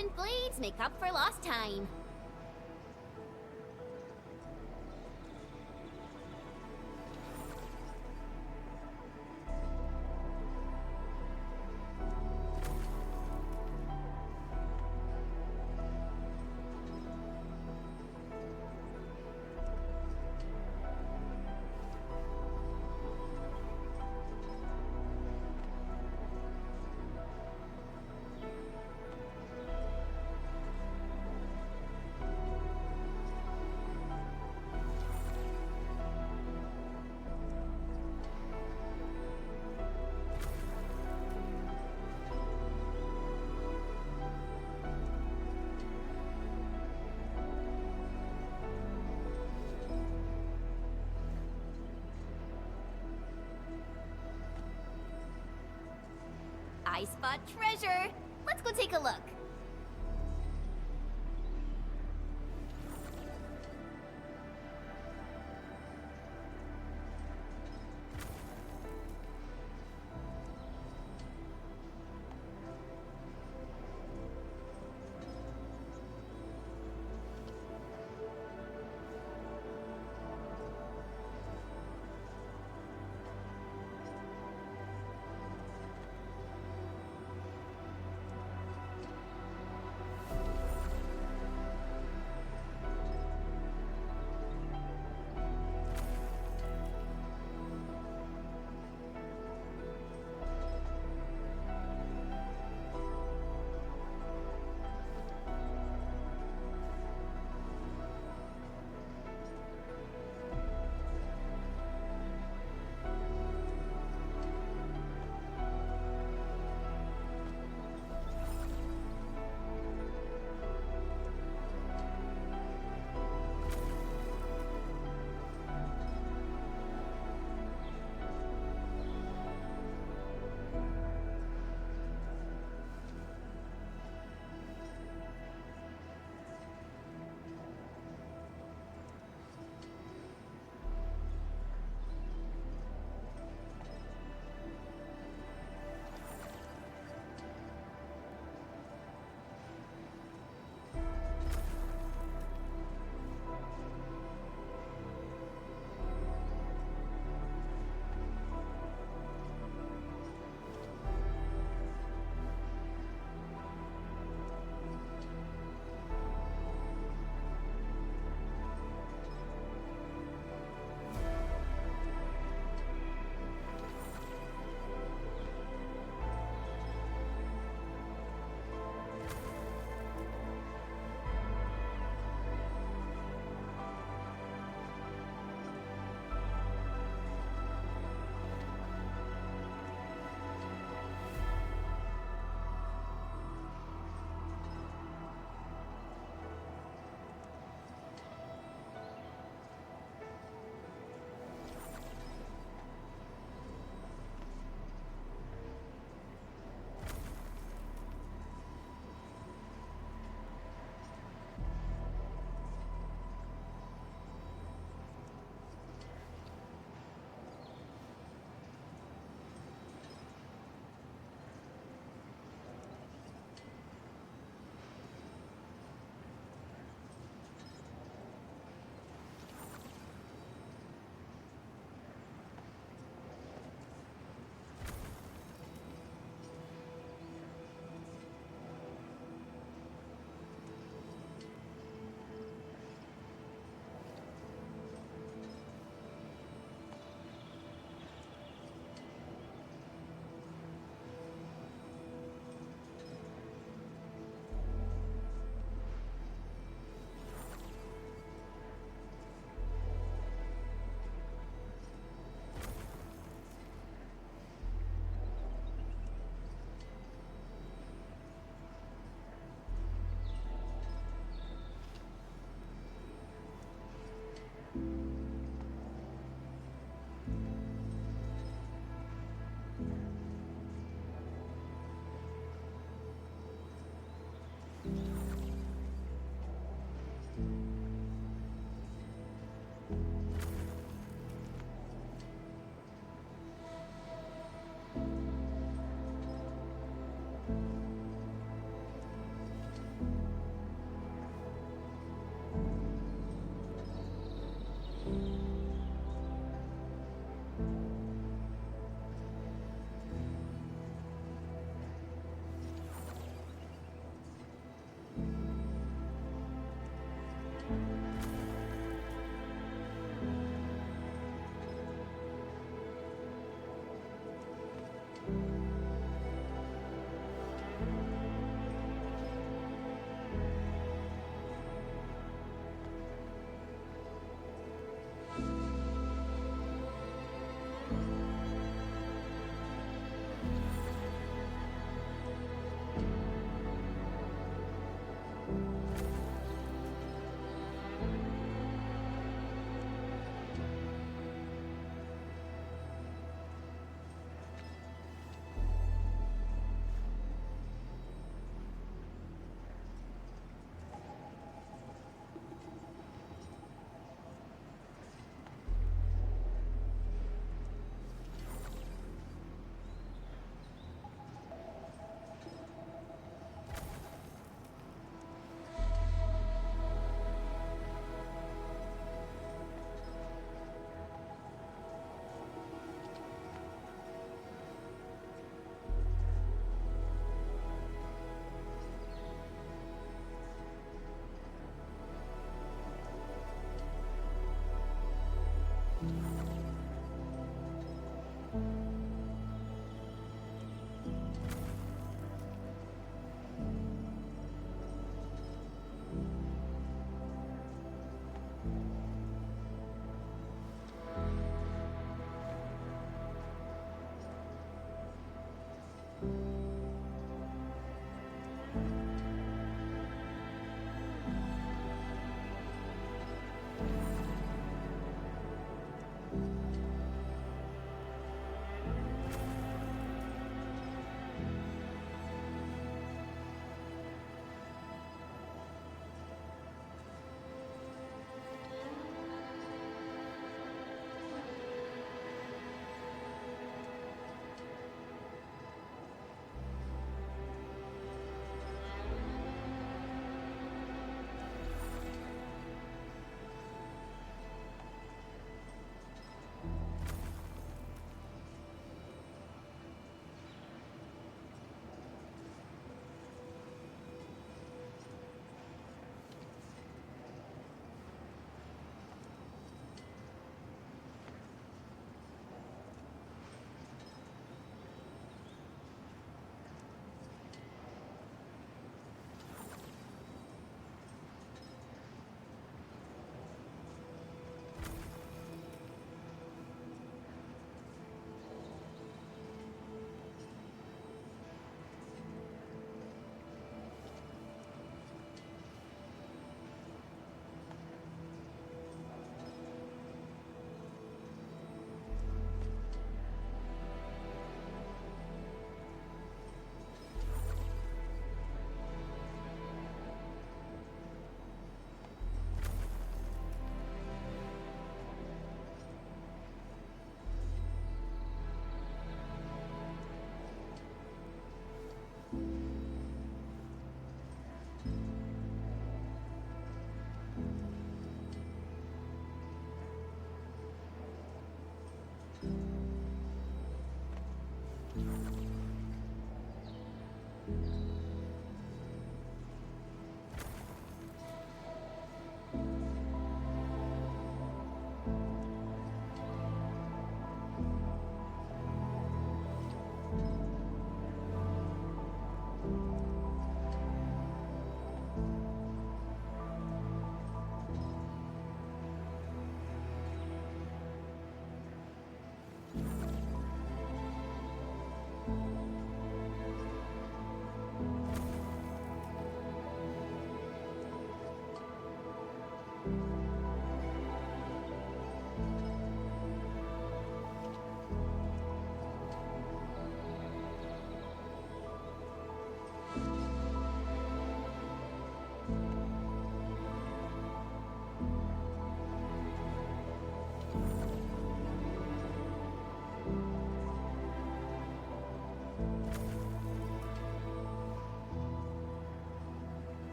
sharpened blades make up for lost time. I spot treasure. Let's go take a look.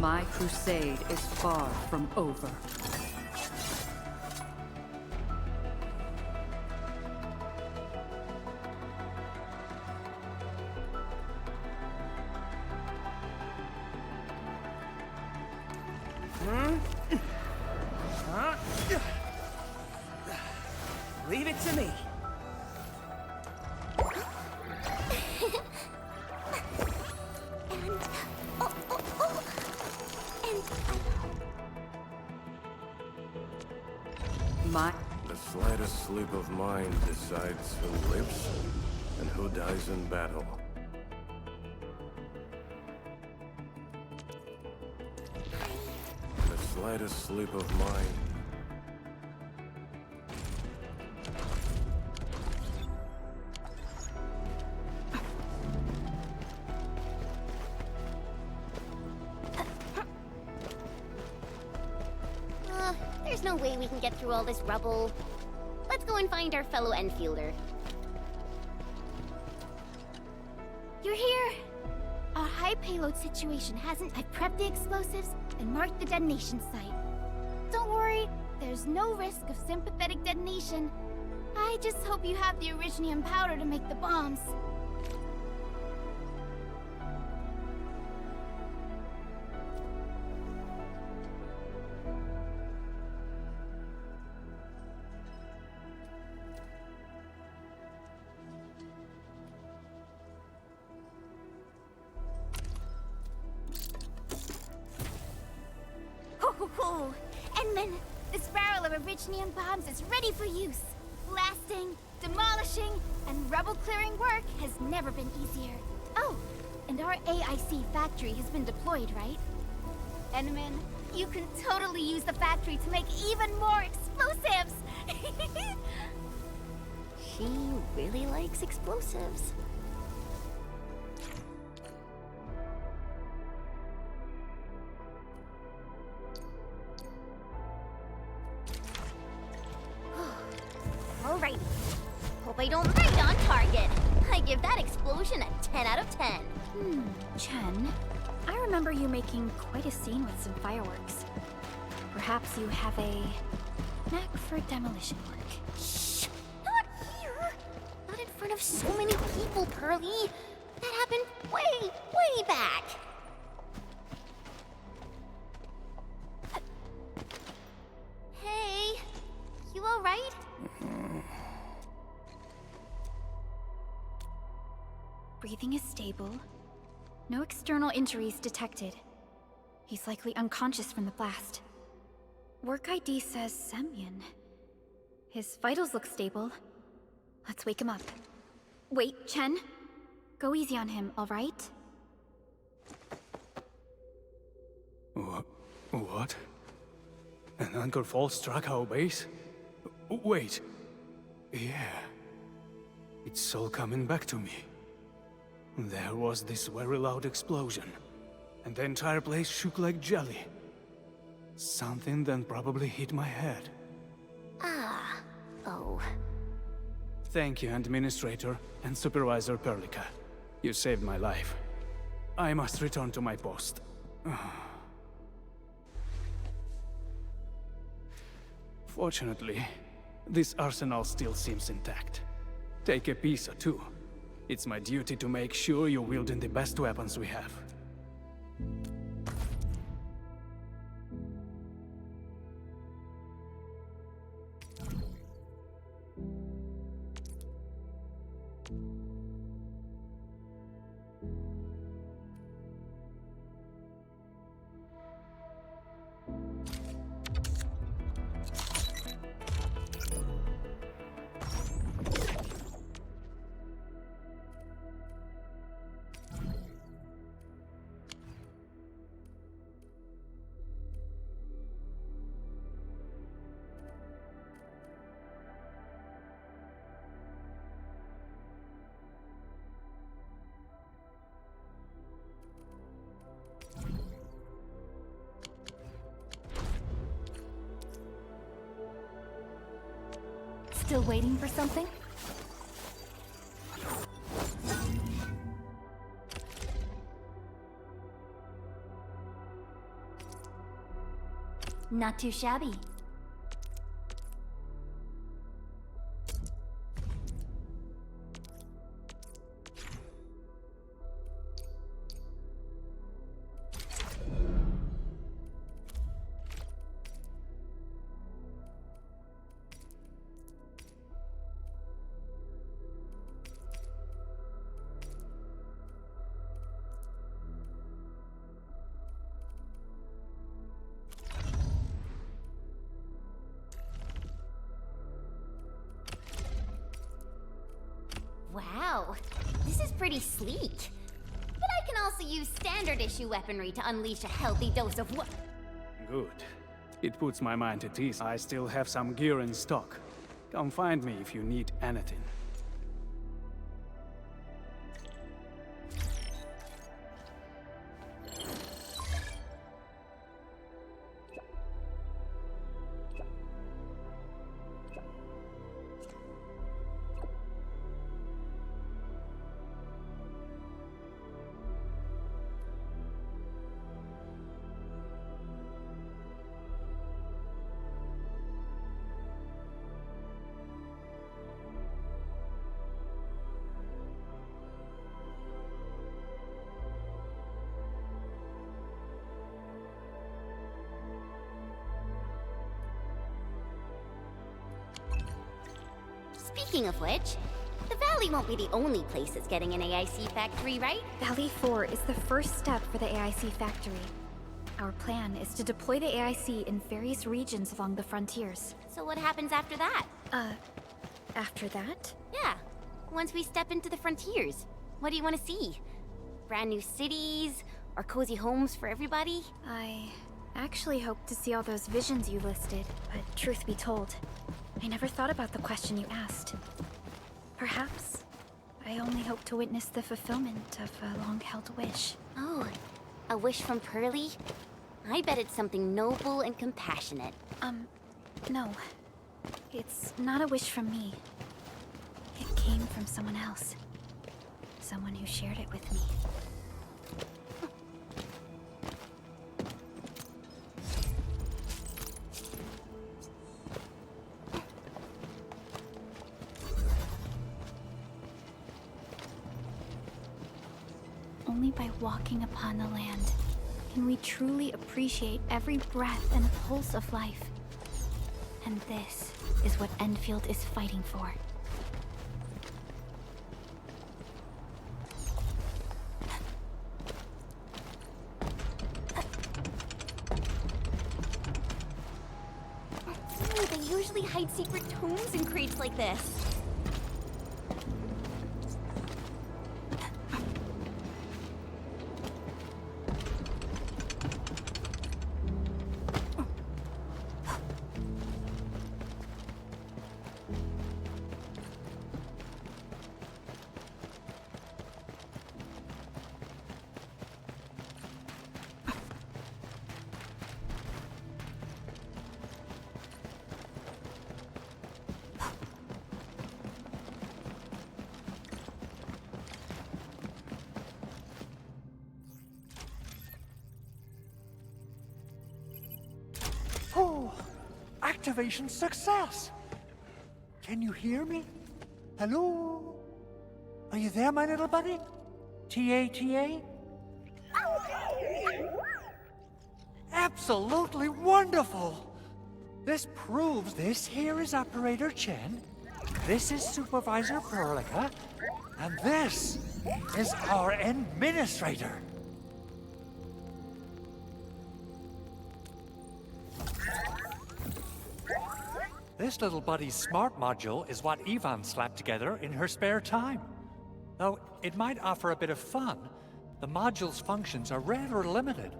My crusade is far from over. Leave it to me. The slightest slip of mine decides who lives and who dies in battle. The slightest slip of mine. There's no way we can get through all this rubble. Let's go and find our fellow Enfielder. You're here! Our high payload situation hasn't... I prepped the explosives and marked the detonation site. Don't worry, there's no risk of sympathetic detonation. I just hope you have the Originium powder to make the bombs. Ho! And then this barrel of Originium bombs is ready for use. Blasting, demolishing, and rubble-clearing work has never been easier. Oh, and our AIC factory has been deployed, right? Endman, you can totally use the factory to make even more explosives! She really likes explosives. Alrighty. Hope I don't right on target. I give that explosion a 10 out of 10. Chen, I remember you making quite a scene with some fireworks. Perhaps you have a knack for demolition work. Shh! Not here! Not in front of so many people, Pearly. That happened way back. Hey, you alright? Breathing is stable. No external injuries detected. He's likely unconscious from the blast. Work ID says Semyon. His vitals look stable. Let's wake him up. Wait, Chen. Go easy on him, all right? What? An anchor fall struck our base? Wait. Yeah. It's all coming back to me. There was this very loud explosion, and the entire place shook like jelly. Something then probably hit my head. Oh. Thank you, Administrator and Supervisor Perlica. You saved my life. I must return to my post. Fortunately, this arsenal still seems intact. Take a piece or two. It's my duty to make sure you're wielding the best weapons we have. Still waiting for something? Not too shabby. Wow, this is pretty sleek. But I can also use standard issue weaponry to unleash a healthy dose of Good. It puts my mind at ease. I still have some gear in stock. Come find me if you need anything. Speaking of which, the Valley won't be the only place that's getting an AIC factory, right? Valley 4 is the first step for the AIC factory. Our plan is to deploy the AIC in various regions along the frontiers. So what happens after that? After that? Yeah, once we step into the frontiers. What do you want to see? Brand new cities? Or cozy homes for everybody? I actually hoped to see all those visions you listed, but truth be told, I never thought about the question you asked. Perhaps I only hope to witness the fulfillment of a long-held wish. Oh, a wish from Pearly? I bet it's something noble and compassionate. No. It's not a wish from me. It came from someone else. Someone who shared it with me. Only by walking upon the land can we truly appreciate every breath and pulse of life. And this is what Endfield is fighting for. Ooh, they usually hide secret tomes in crates like this. Oh, activation success! Can you hear me? Hello? Are you there, my little buddy? T-A-T-A? Absolutely wonderful! This proves this here is Operator Chen, this is Supervisor Perlica, and this is our Administrator. This little buddy's smart module is what Yvonne slapped together in her spare time. Though it might offer a bit of fun, the module's functions are rather limited.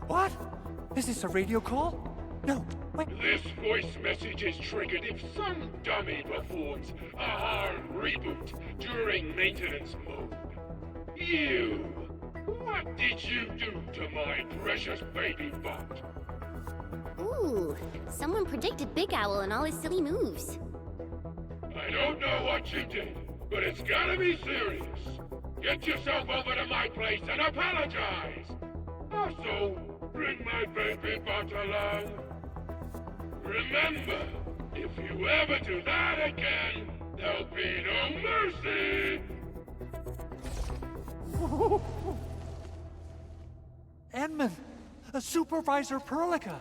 What? Is this a radio call? No, This voice message is triggered if some dummy performs a hard reboot during maintenance mode. You! What did you do to my precious baby bot? Ooh, someone predicted Big Owl and all his silly moves. I don't know what you did, but it's gotta be serious. Get yourself over to my place and apologize! Also, bring my baby bot along. Remember, if you ever do that again, there'll be no mercy! Edmund! Supervisor Perlica!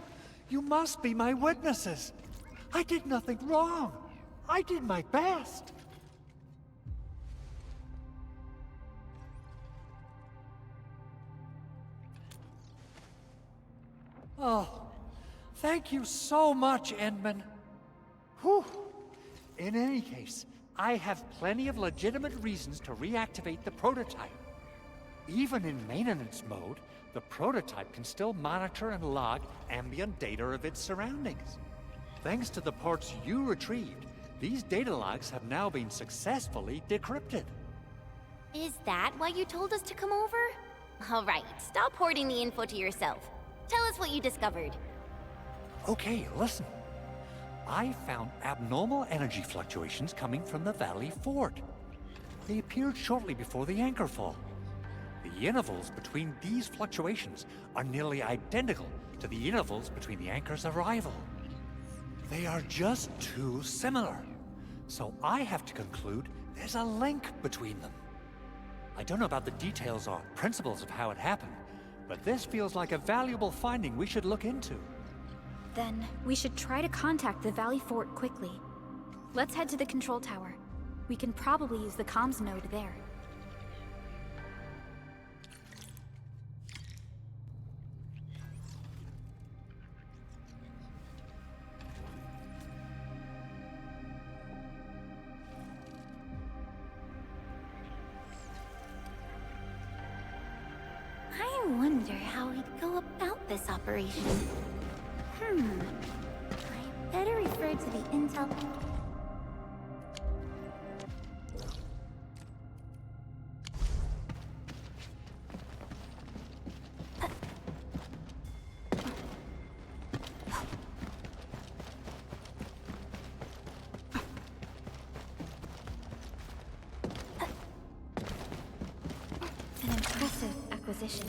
You must be my witnesses! I did nothing wrong! I did my best! Oh, thank you so much, Edmund. Whew. In any case, I have plenty of legitimate reasons to reactivate the prototype. Even in maintenance mode, the prototype can still monitor and log ambient data of its surroundings. Thanks to the parts you retrieved, these data logs have now been successfully decrypted. Is that why you told us to come over? All right, stop hoarding the info to yourself. Tell us what you discovered. Okay, listen. I found abnormal energy fluctuations coming from the Valley Fort. They appeared shortly before the anchor fall. The intervals between these fluctuations are nearly identical to the intervals between the anchor's arrival. They are just too similar. So I have to conclude there's a link between them. I don't know about the details or principles of how it happened, but this feels like a valuable finding we should look into. Then we should try to contact the Valley Fort quickly. Let's head to the control tower. We can probably use the comms node there. I wonder how we'd go about this operation. I better refer to the intel. An impressive acquisition.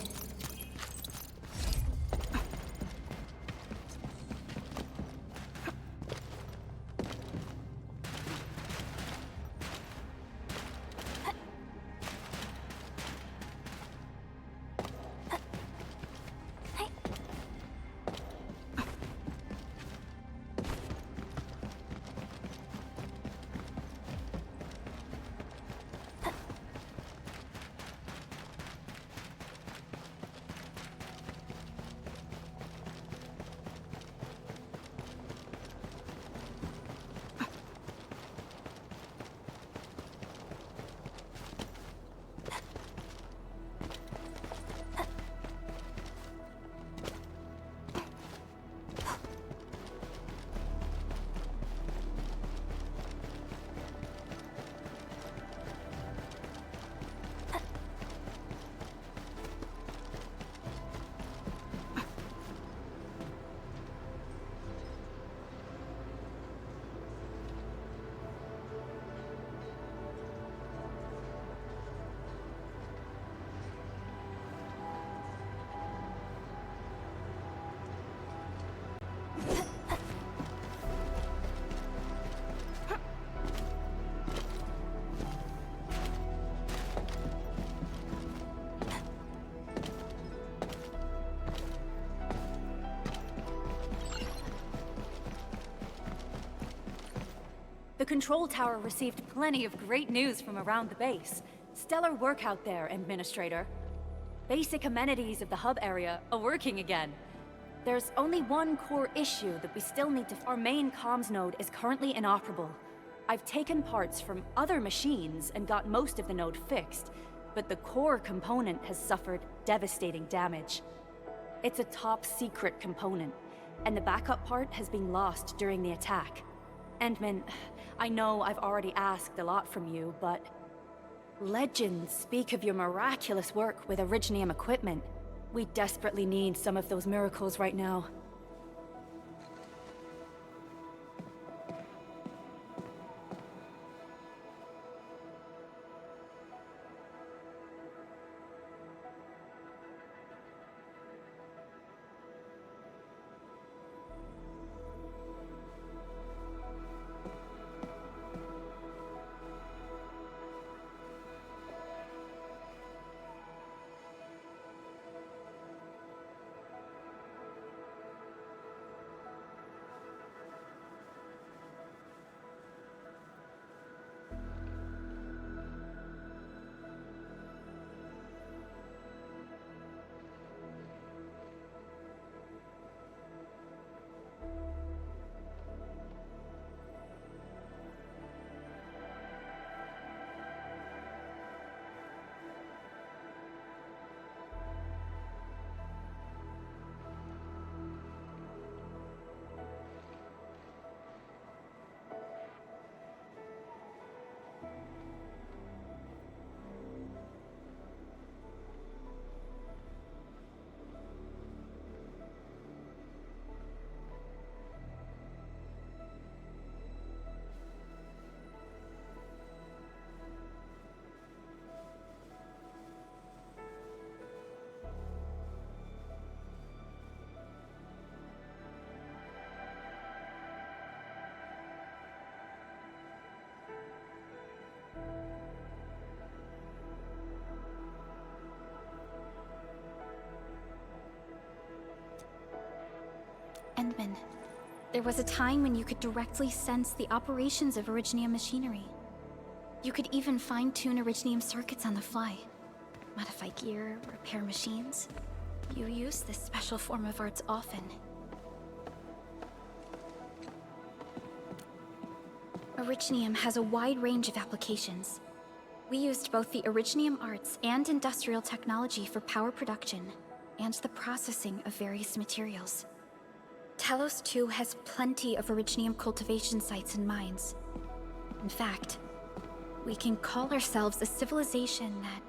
The control tower received plenty of great news from around the base. Stellar work out there, Administrator. Basic amenities of the hub area are working again. There's only one core issue that we still need to... Our main comms node is currently inoperable. I've taken parts from other machines and got most of the node fixed, but the core component has suffered devastating damage. It's a top secret component. and the backup part has been lost during the attack. Endman, I know I've already asked a lot from you, but legends speak of your miraculous work with Originium equipment. We desperately need some of those miracles right now. Endman, there was a time when you could directly sense the operations of Originium machinery. You could even fine-tune Originium circuits on the fly. Modify gear, repair machines. You use this special form of arts often. Originium has a wide range of applications. We used both the Originium arts and industrial technology for power production, and the processing of various materials. Talos 2 has plenty of Originium cultivation sites and mines. In fact, we can call ourselves a civilization that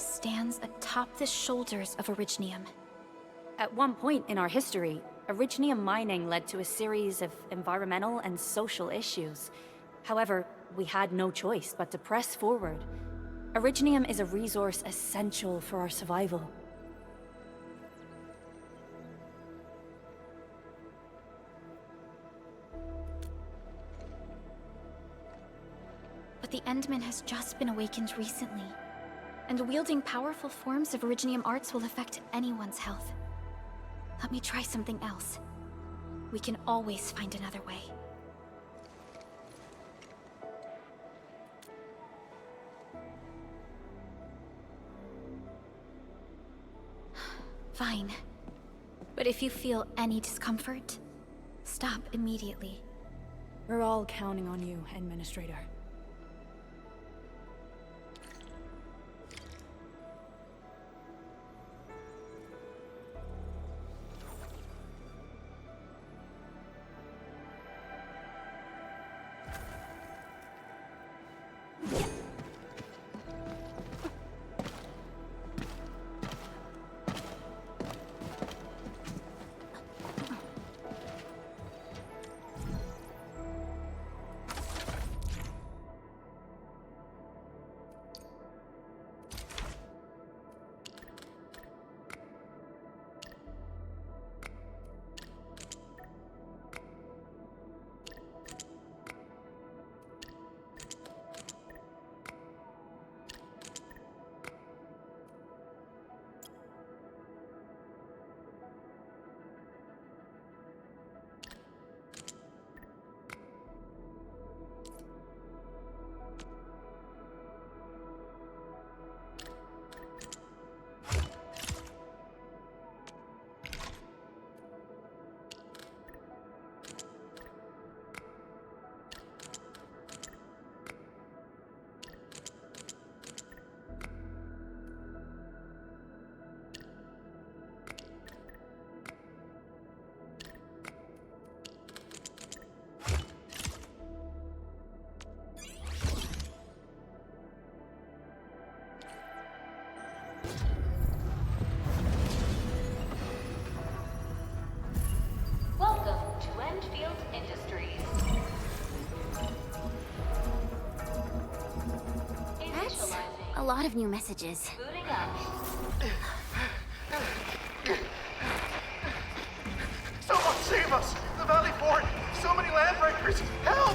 stands atop the shoulders of Originium. At one point in our history, Originium mining led to a series of environmental and social issues. However, we had no choice but to press forward. Originium is a resource essential for our survival. But the Endman has just been awakened recently, and wielding powerful forms of Originium arts will affect anyone's health. Let me try something else. We can always find another way. Fine. But if you feel any discomfort, stop immediately. We're all counting on you, Administrator. lot of new messages. Booting up. Someone save us! The Valley Fort! So many landbreakers! Help!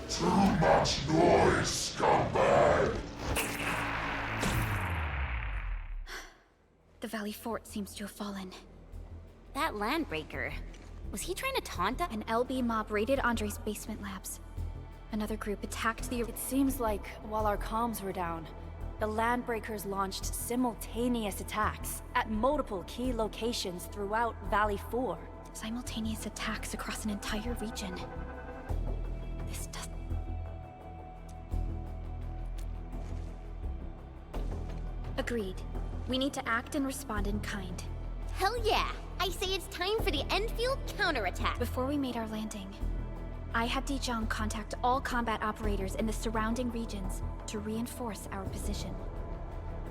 Too much noise, scumbag! The Valley Fort seems to have fallen. That landbreaker. Was he trying to taunt us? An LB mob raided Andre's basement labs. Another group attacked the... It seems like while our comms were down, the Landbreakers launched simultaneous attacks at multiple key locations throughout Valley 4. Simultaneous attacks across an entire region. This does... Agreed. We need to act and respond in kind. Hell yeah! I say it's time for the Endfield counterattack. Before we made our landing, I had Dijong contact all combat operators in the surrounding regions to reinforce our position.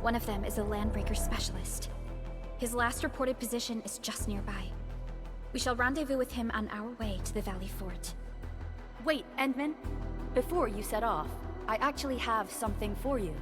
One of them is a landbreaker specialist. His last reported position is just nearby. We shall rendezvous with him on our way to the Valley Fort. Wait, Endman. Before you set off, I actually have something for you.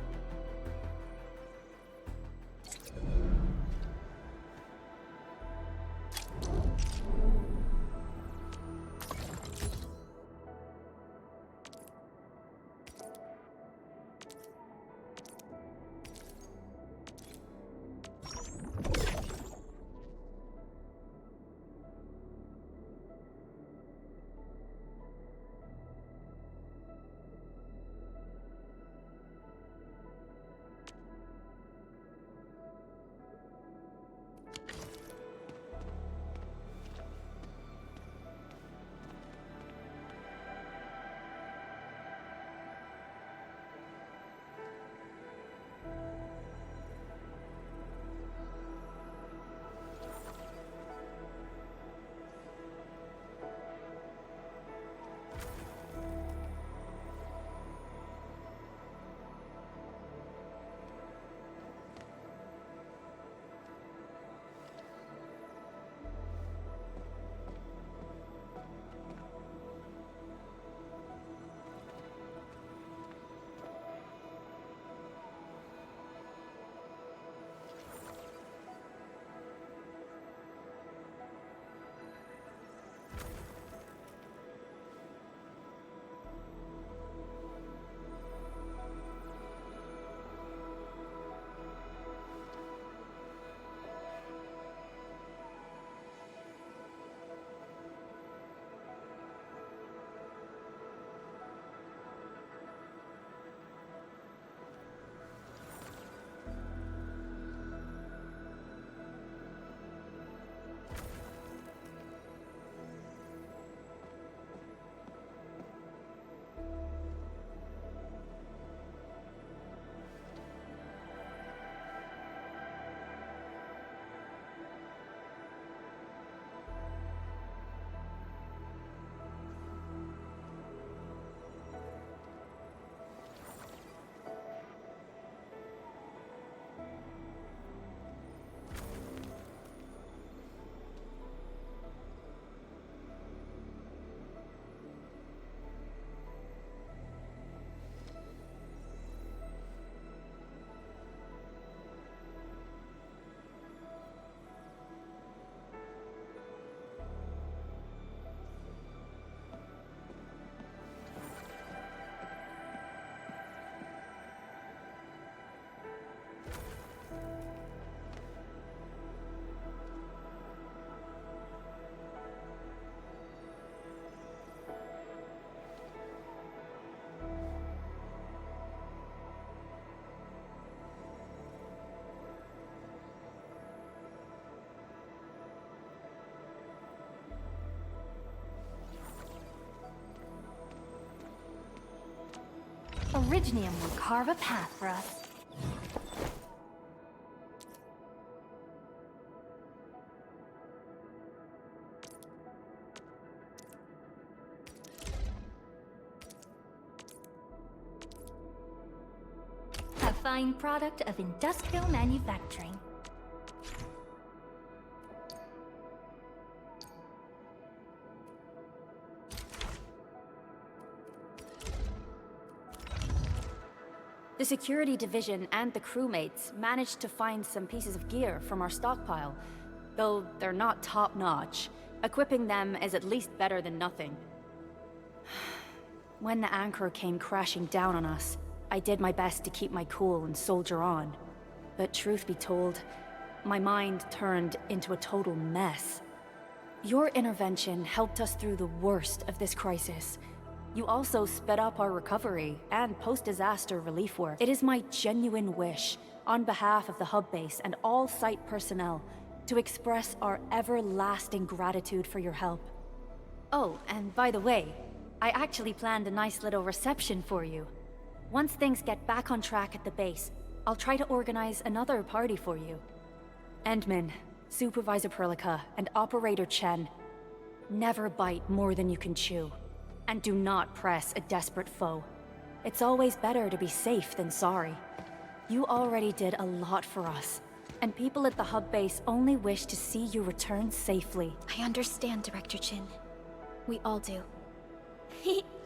Originium will carve a path for us. A fine product of industrial manufacturing. The security division and the crewmates managed to find some pieces of gear from our stockpile, though they're not top-notch. Equipping them is at least better than nothing. When the anchor came crashing down on us, I did my best to keep my cool and soldier on. But truth be told, my mind turned into a total mess. Your intervention helped us through the worst of this crisis. You also sped up our recovery and post-disaster relief work. It is my genuine wish, on behalf of the hub base and all site personnel, to express our everlasting gratitude for your help. Oh, and by the way, I actually planned a nice little reception for you. Once things get back on track at the base, I'll try to organize another party for you. Endman, Supervisor Perlica, and Operator Chen, never bite more than you can chew. And do not press a desperate foe. It's always better to be safe than sorry. You already did a lot for us, and people at the hub base only wish to see you return safely. I understand, Director Chin. We all do.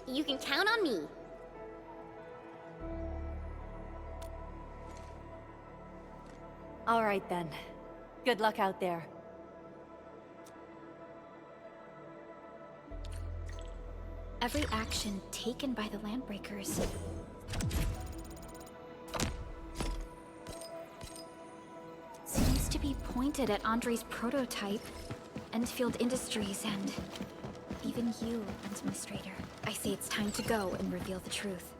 You can count on me. All right then. Good luck out there. Every action taken by the Landbreakers seems to be pointed at Andre's prototype, Endfield Industries, and even you, Administrator. I say it's time to go and reveal the truth.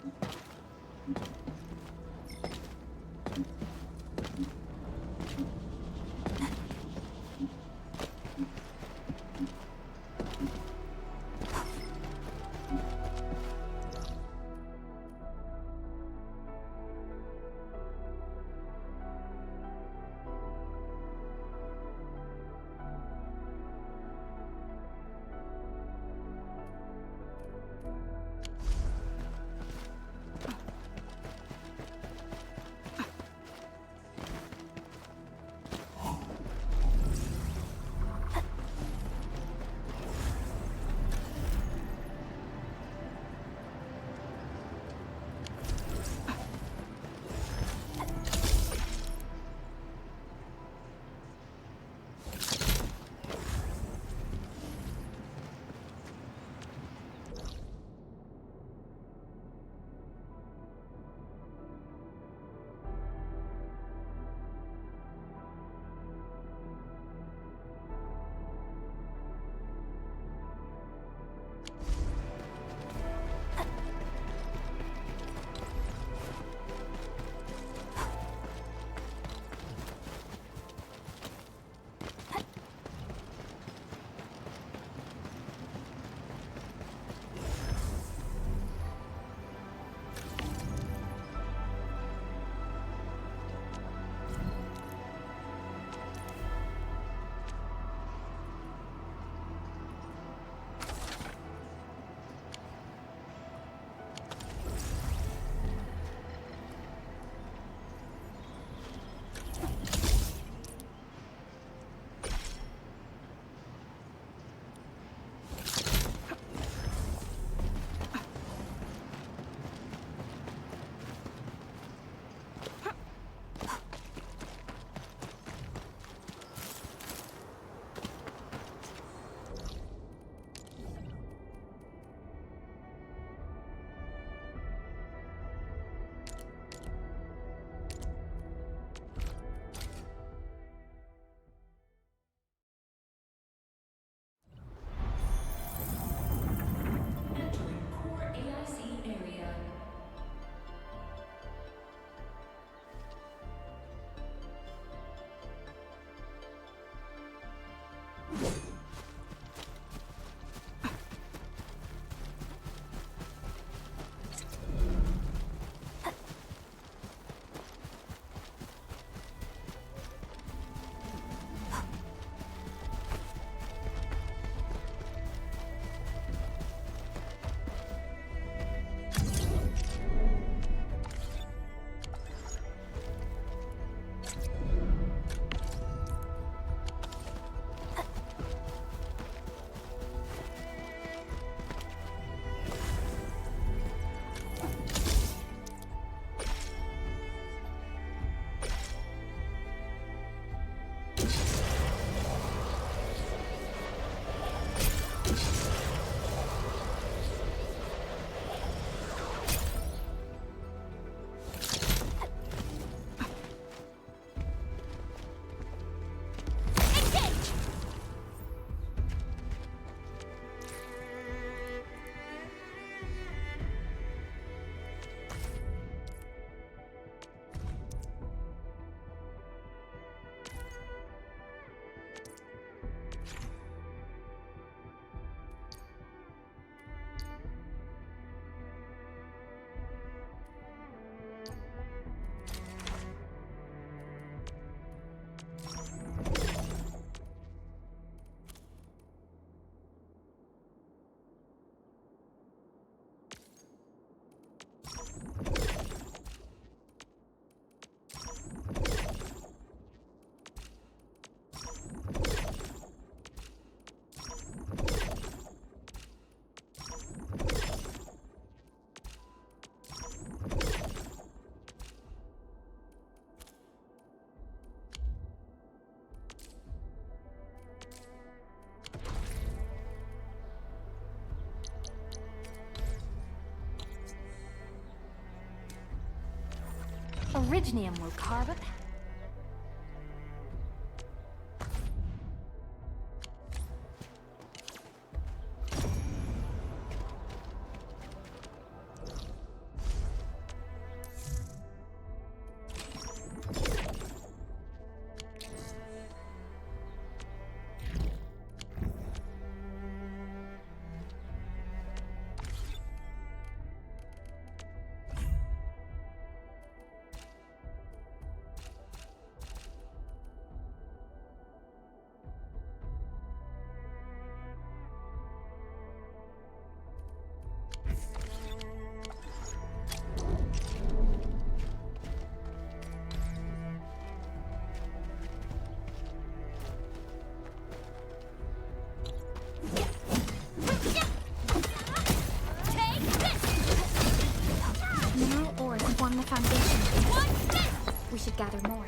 Originium will carve it. Mineral ores form the foundation. We should gather more.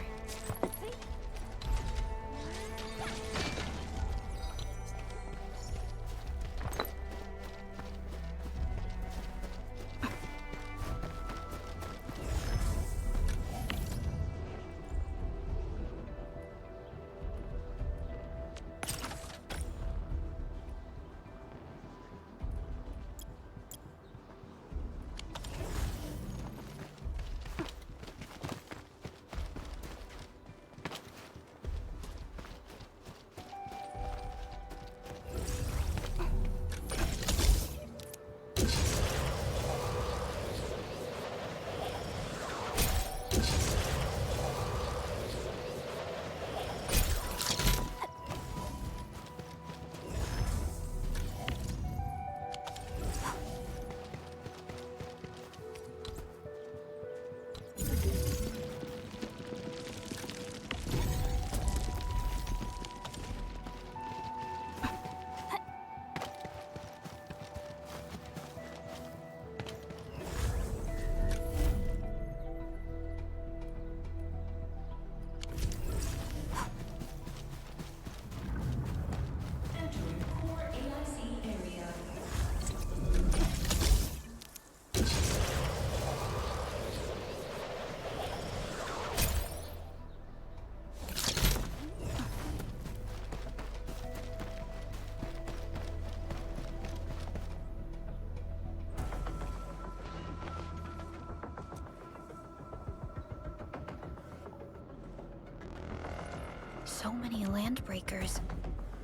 So many landbreakers.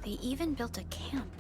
They even built a camp.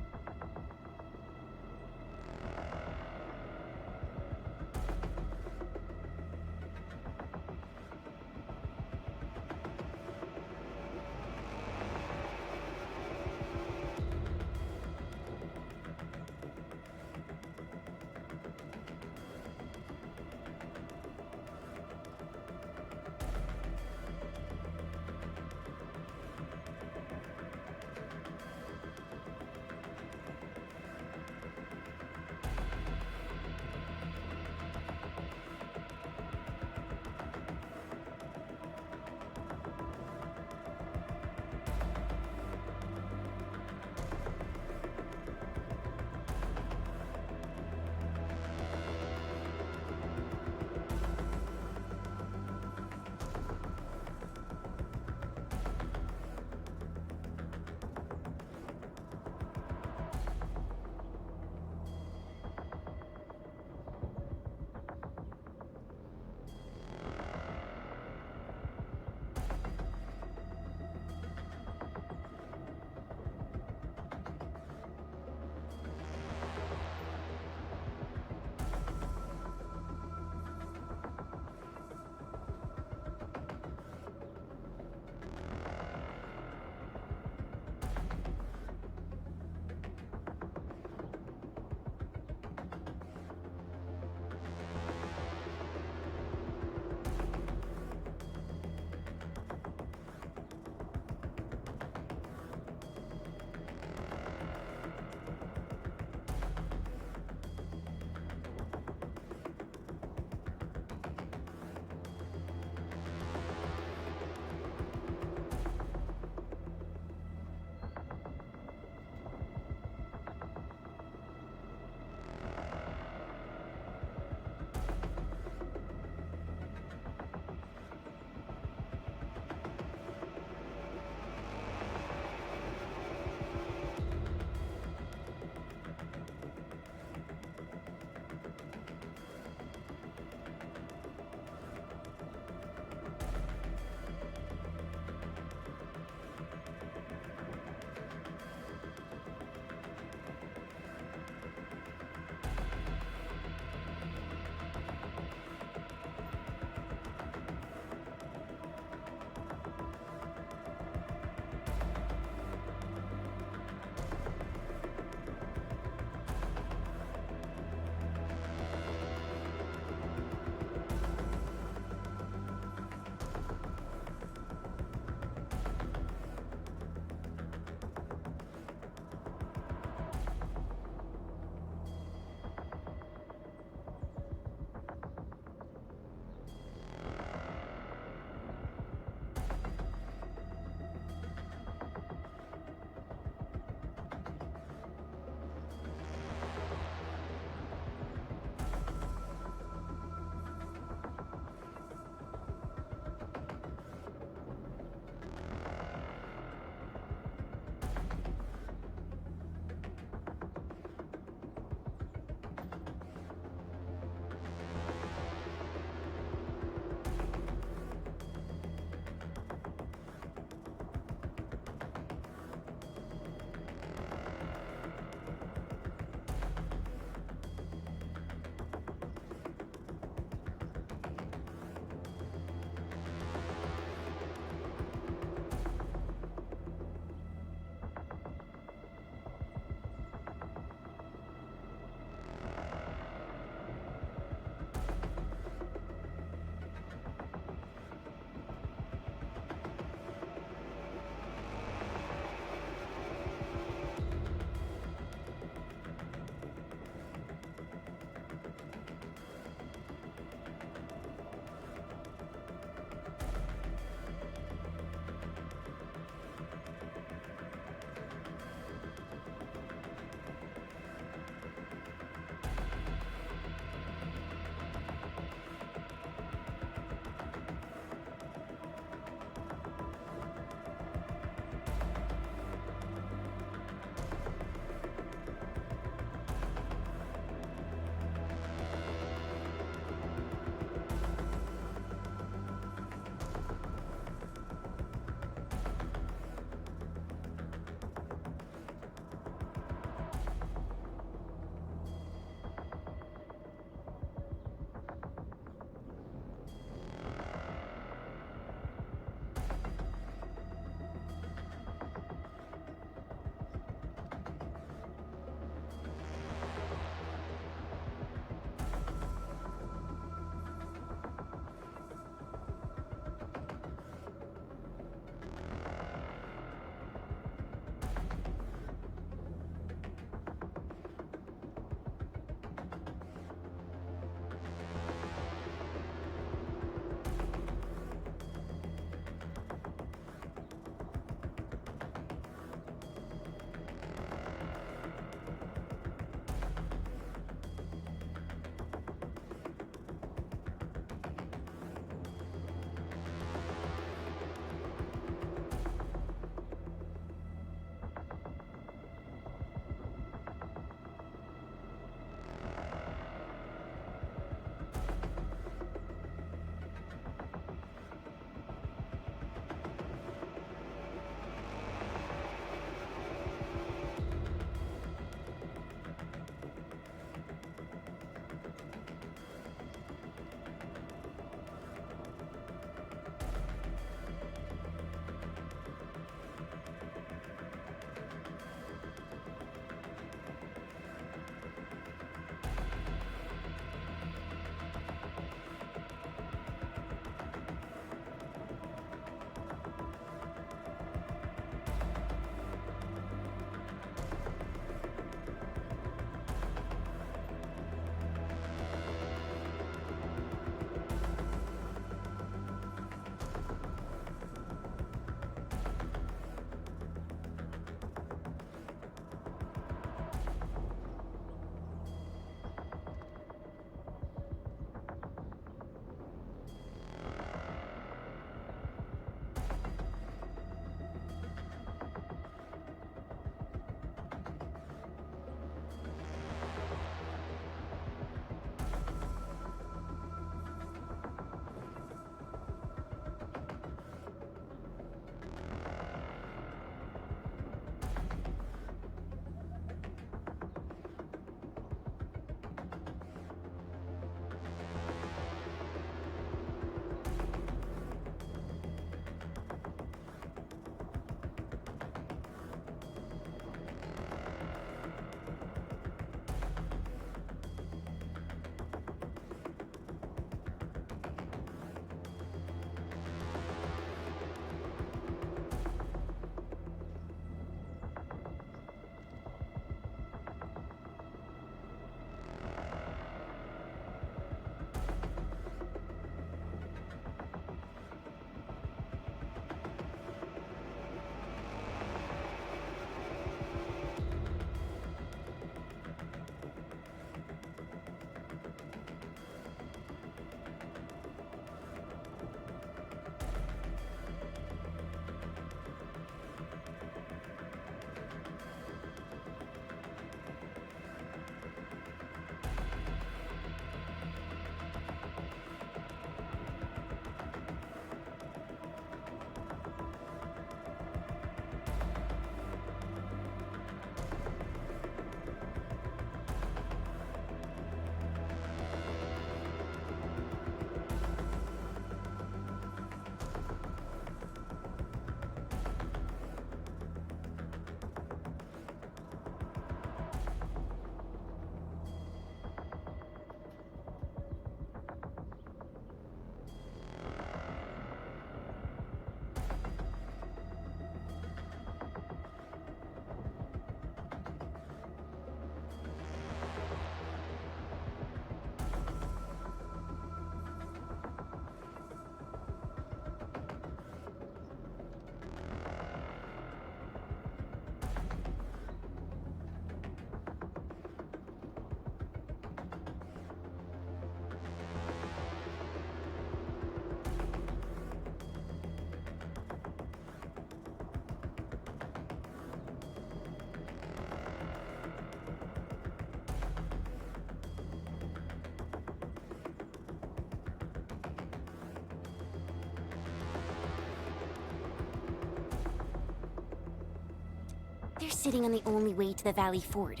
sitting on the only way to the Valley Ford.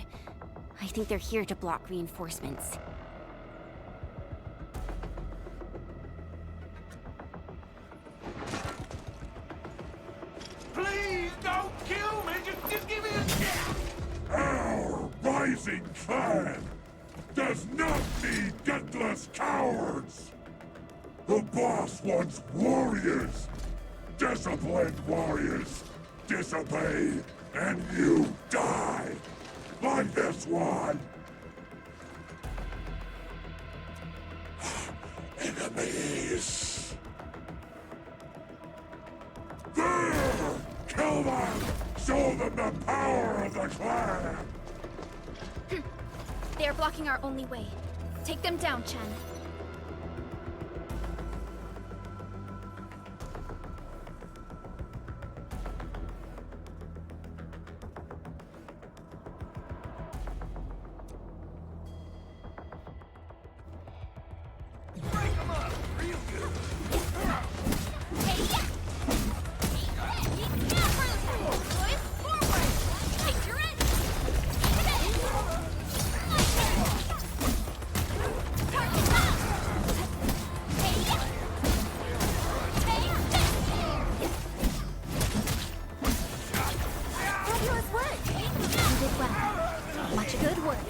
I think they're here to block reinforcements. Please don't kill me! Just give me a chance! Our rising clan does not need gutless cowards! The boss wants warriors! Disciplined warriors! Disobey, and you die! Like this one! Enemies! There! Kill them! Show them the power of the clan! They are blocking our only way. Take them down, Chen.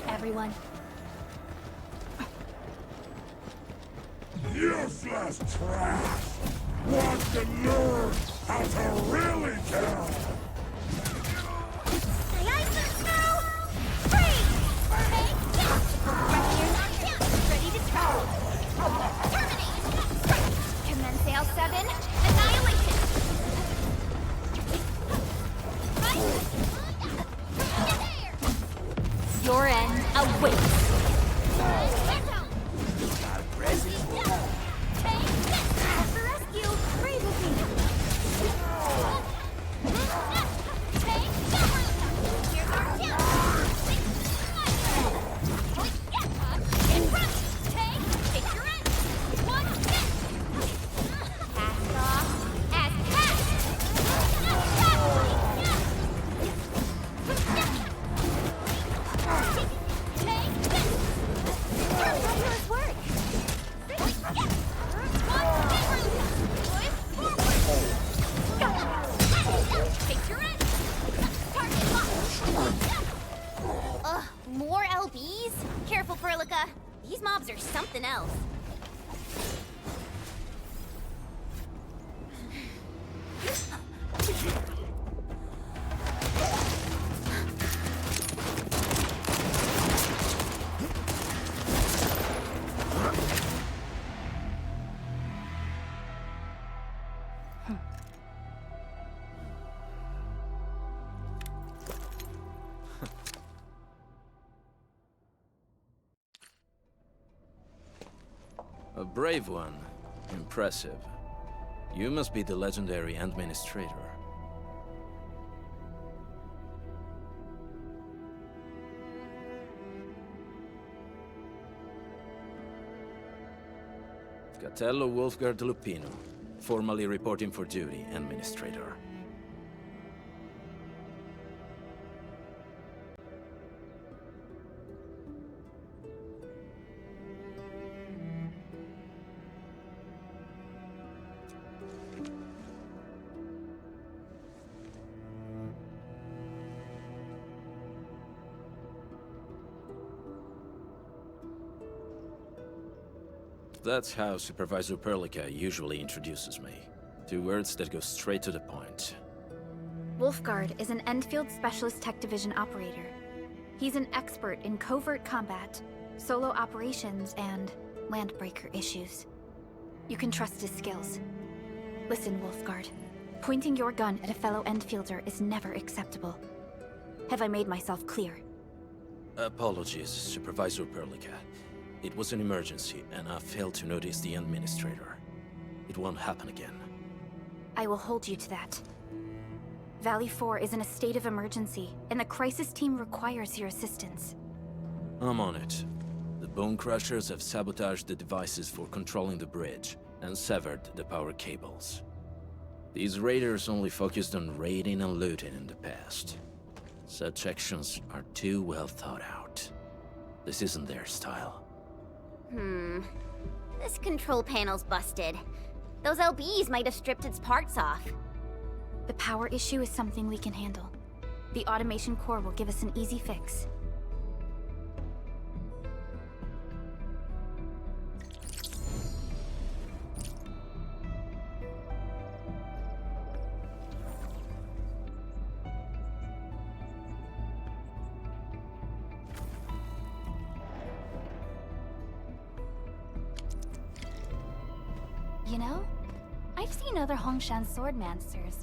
Everyone. Useless trash! Want to learn how to really kill! Ready to travel. Terminate! Commence L7, annihilation! Your end awaits! More LBs? Careful, Perlica. These mobs are something else. A brave one. Impressive. You must be the legendary administrator. Catello Wolfgard Lupino, formally reporting for duty, administrator. That's how Supervisor Perlica usually introduces me. 2 words that go straight to the point. Wolfgard is an Endfield Specialist Tech Division operator. He's an expert in covert combat, solo operations, and landbreaker issues. You can trust his skills. Listen, Wolfgard. Pointing your gun at a fellow Endfielder is never acceptable. Have I made myself clear? Apologies, Supervisor Perlica. It was an emergency, and I failed to notice the administrator. It won't happen again. I will hold you to that. Valley 4 is in a state of emergency, and the crisis team requires your assistance. I'm on it. The Bone Crushers have sabotaged the devices for controlling the bridge, and severed the power cables. These raiders only focused on raiding and looting in the past. Such actions are too well thought out. This isn't their style. This control panel's busted. Those LBs might have stripped its parts off. The power issue is something we can handle. The automation core will give us an easy fix. You know, I've seen other Hongshan swordmasters.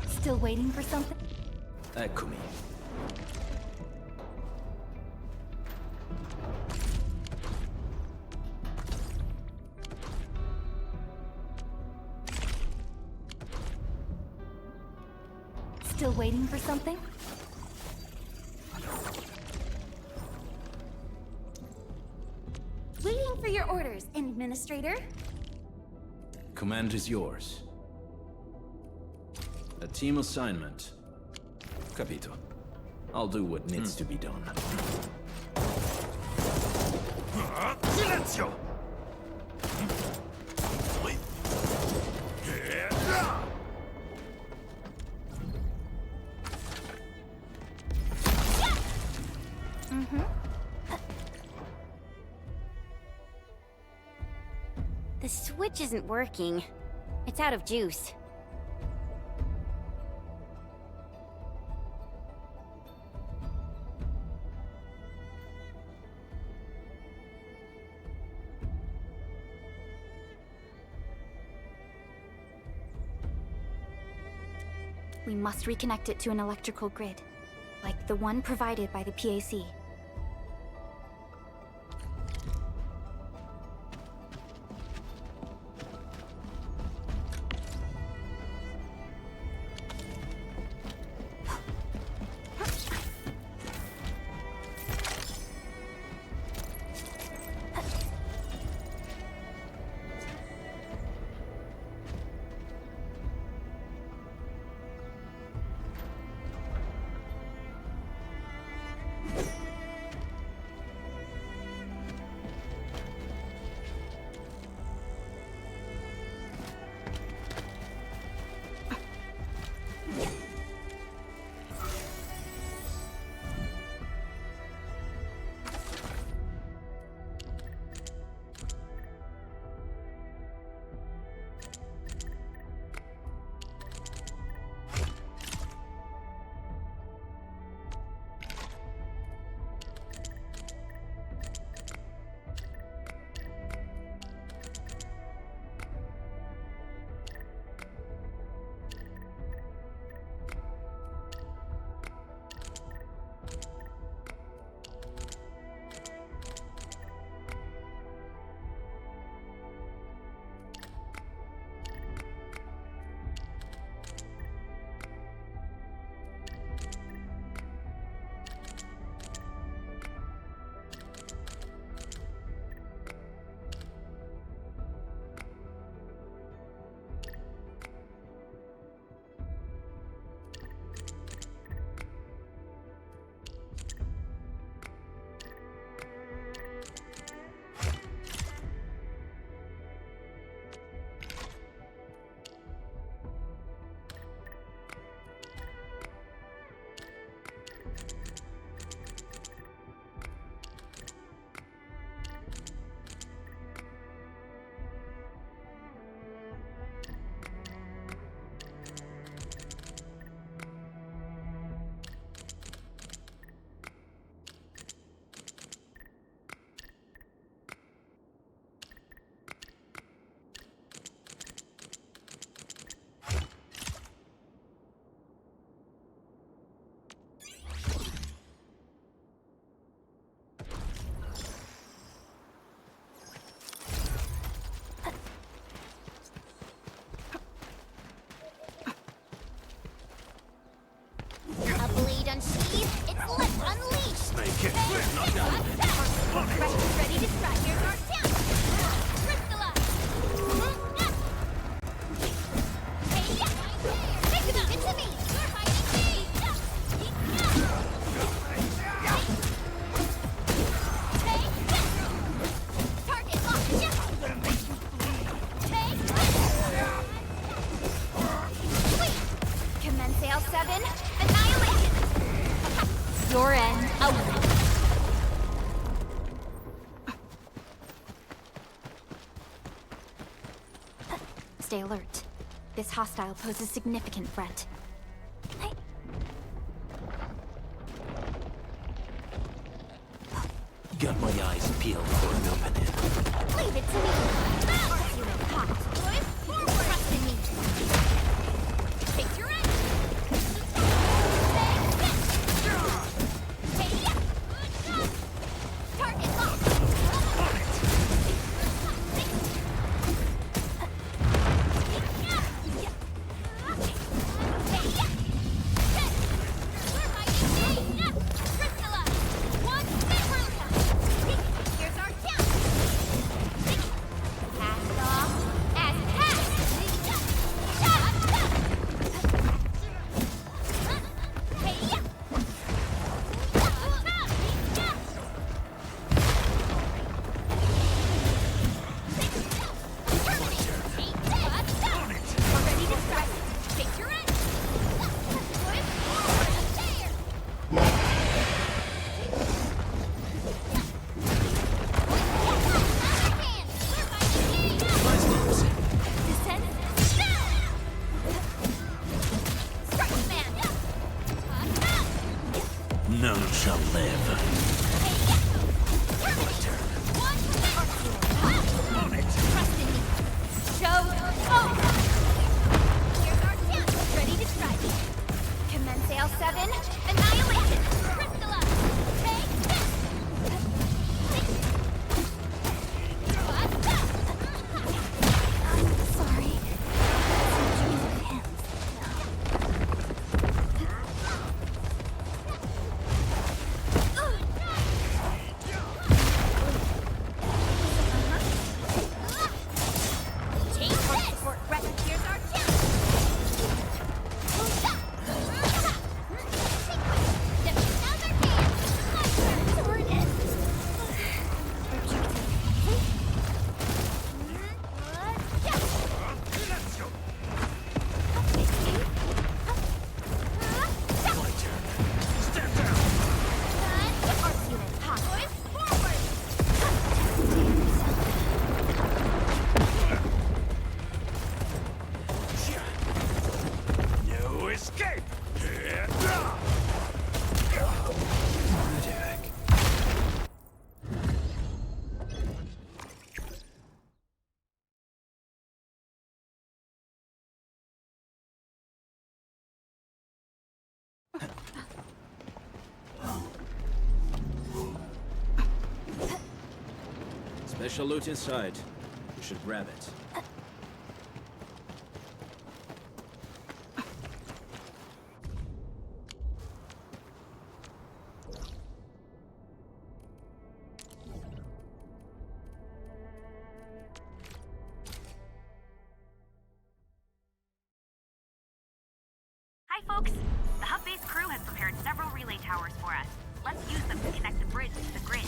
Still waiting for something? Eccomi. Still waiting for something? Waiting for your orders, Administrator. Command is yours. A team assignment. Capito. I'll do what needs to be done. Silenzio! The switch isn't working. It's out of juice. We must reconnect it to an electrical grid, like the one provided by the PAC. 7, annihilation! Your end, out. Stay alert. This hostile poses significant threat. Got my eyes peeled for an opening. Leave it to me. Unit hot. Trust in me. Take your end. Target locked. None shall live. Ready to strike. Commence L7, annihilation! Crystalla! Take this! Sorry. Take this! Here's our chance! No escape! Special loot inside. You should grab it. Hi, folks. The hub base crew has prepared several relay towers for us. Let's use them to connect the bridge to the grid.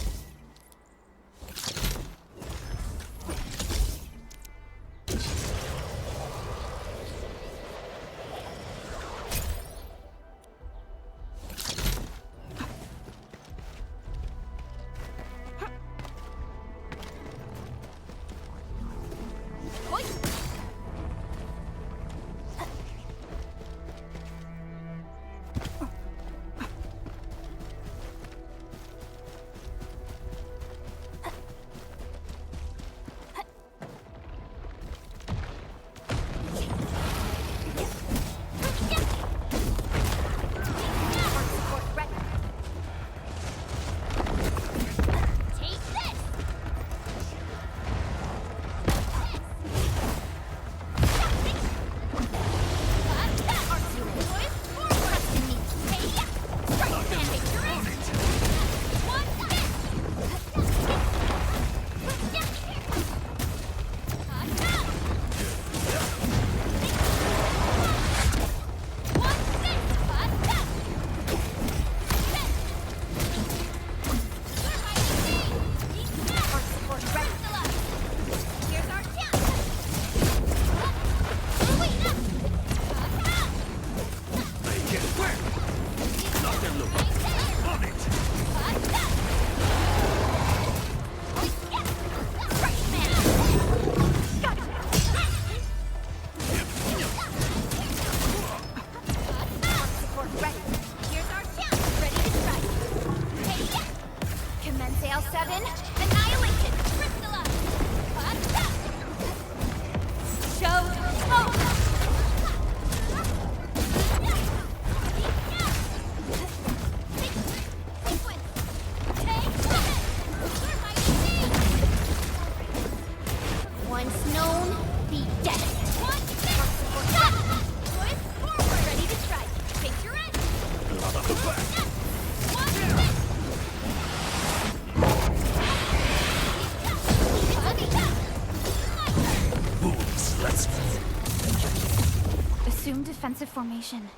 formation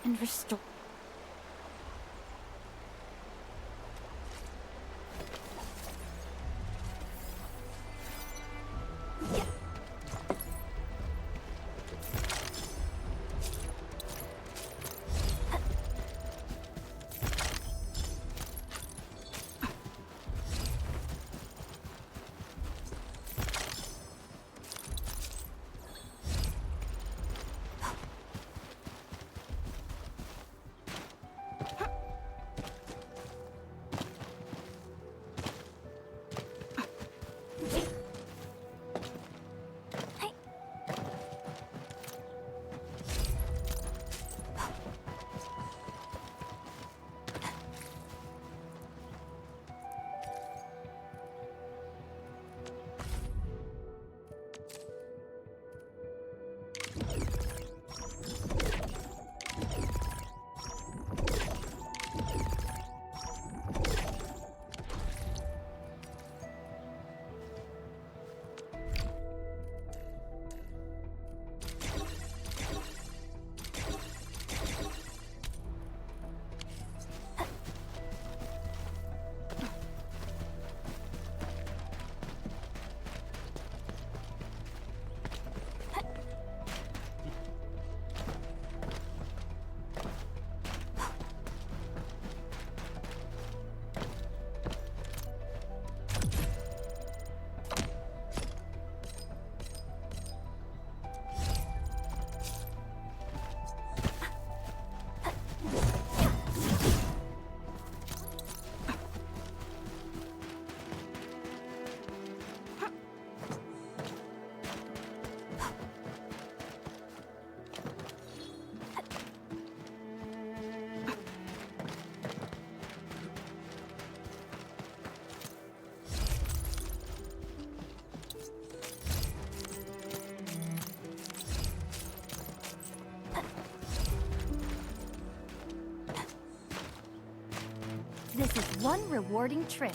and restore. This is one rewarding trip.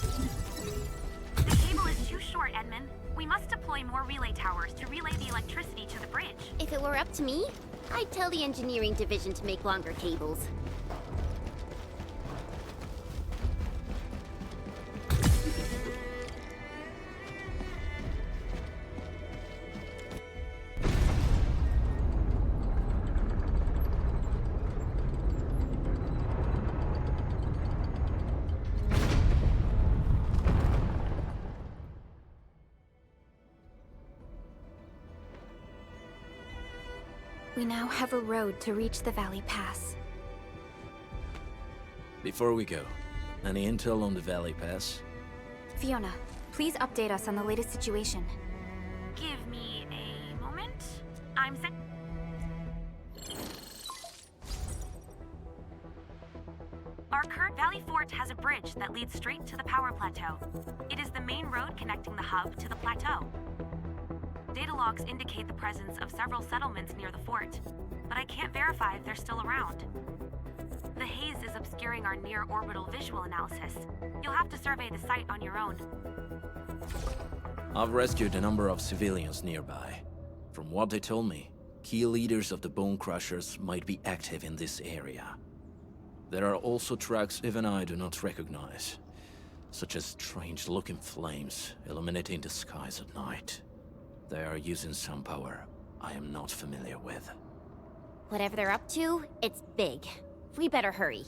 The cable is too short, Edmund. We must deploy more relay towers to relay the electricity to the bridge. If it were up to me, I'd tell the engineering division to make longer cables. We now have a road to reach the Valley Pass. Before we go, any intel on the Valley Pass? Fiona, please update us on the latest situation. Give me a moment. I'm set. Our current Valley Fort has a bridge that leads straight to the power plateau. It is the main road connecting the hub to the plateau. Data logs indicate the presence of several settlements near the fort, but I can't verify if they're still around. The haze is obscuring our near-orbital visual analysis. You'll have to survey the site on your own. I've rescued a number of civilians nearby. From what they told me, key leaders of the Bone Crushers might be active in this area. There are also tracks even I do not recognize, such as strange-looking flames illuminating the skies at night. They are using some power I am not familiar with. Whatever they're up to, it's big. We better hurry.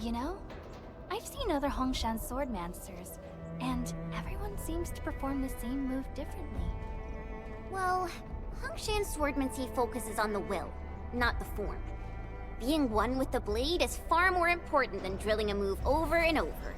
You know, I've seen other Hongshan swordmasters, and everyone seems to perform the same move differently. Well, Hongshan swordmancy focuses on the will, not the form. Being one with the blade is far more important than drilling a move over and over.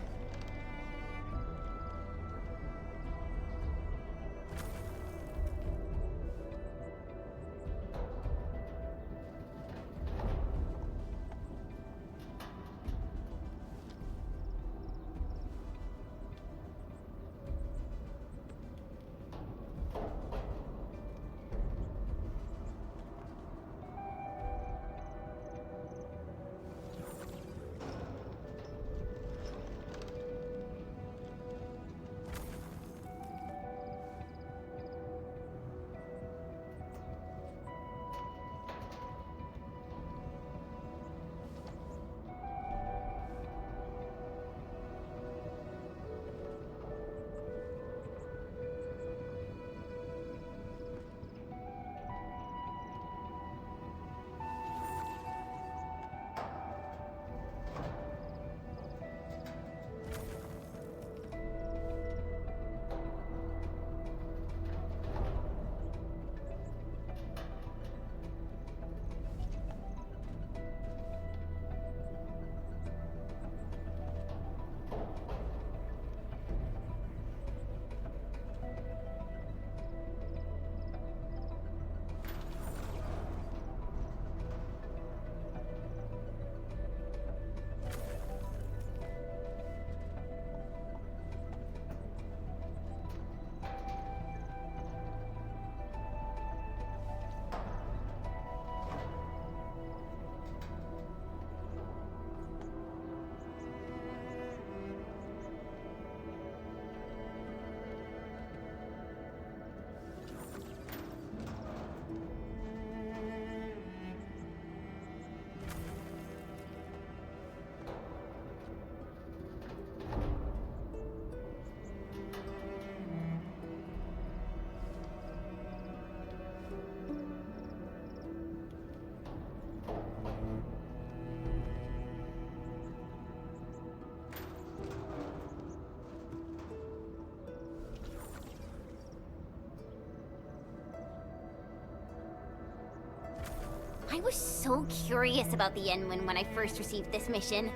I was so curious about the Endman when I first received this mission.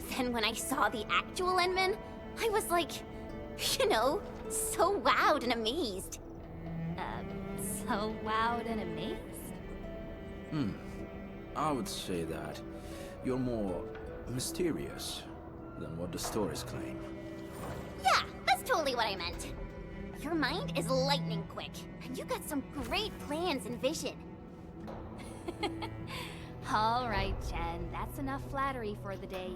Then when I saw the actual Endman, I was like, you know, so wowed and amazed. So wowed and amazed? I would say that you're more mysterious than what the stories claim. Yeah, that's totally what I meant. Your mind is lightning quick, and you got some great plans and vision. All right, Jen, that's enough flattery for the day.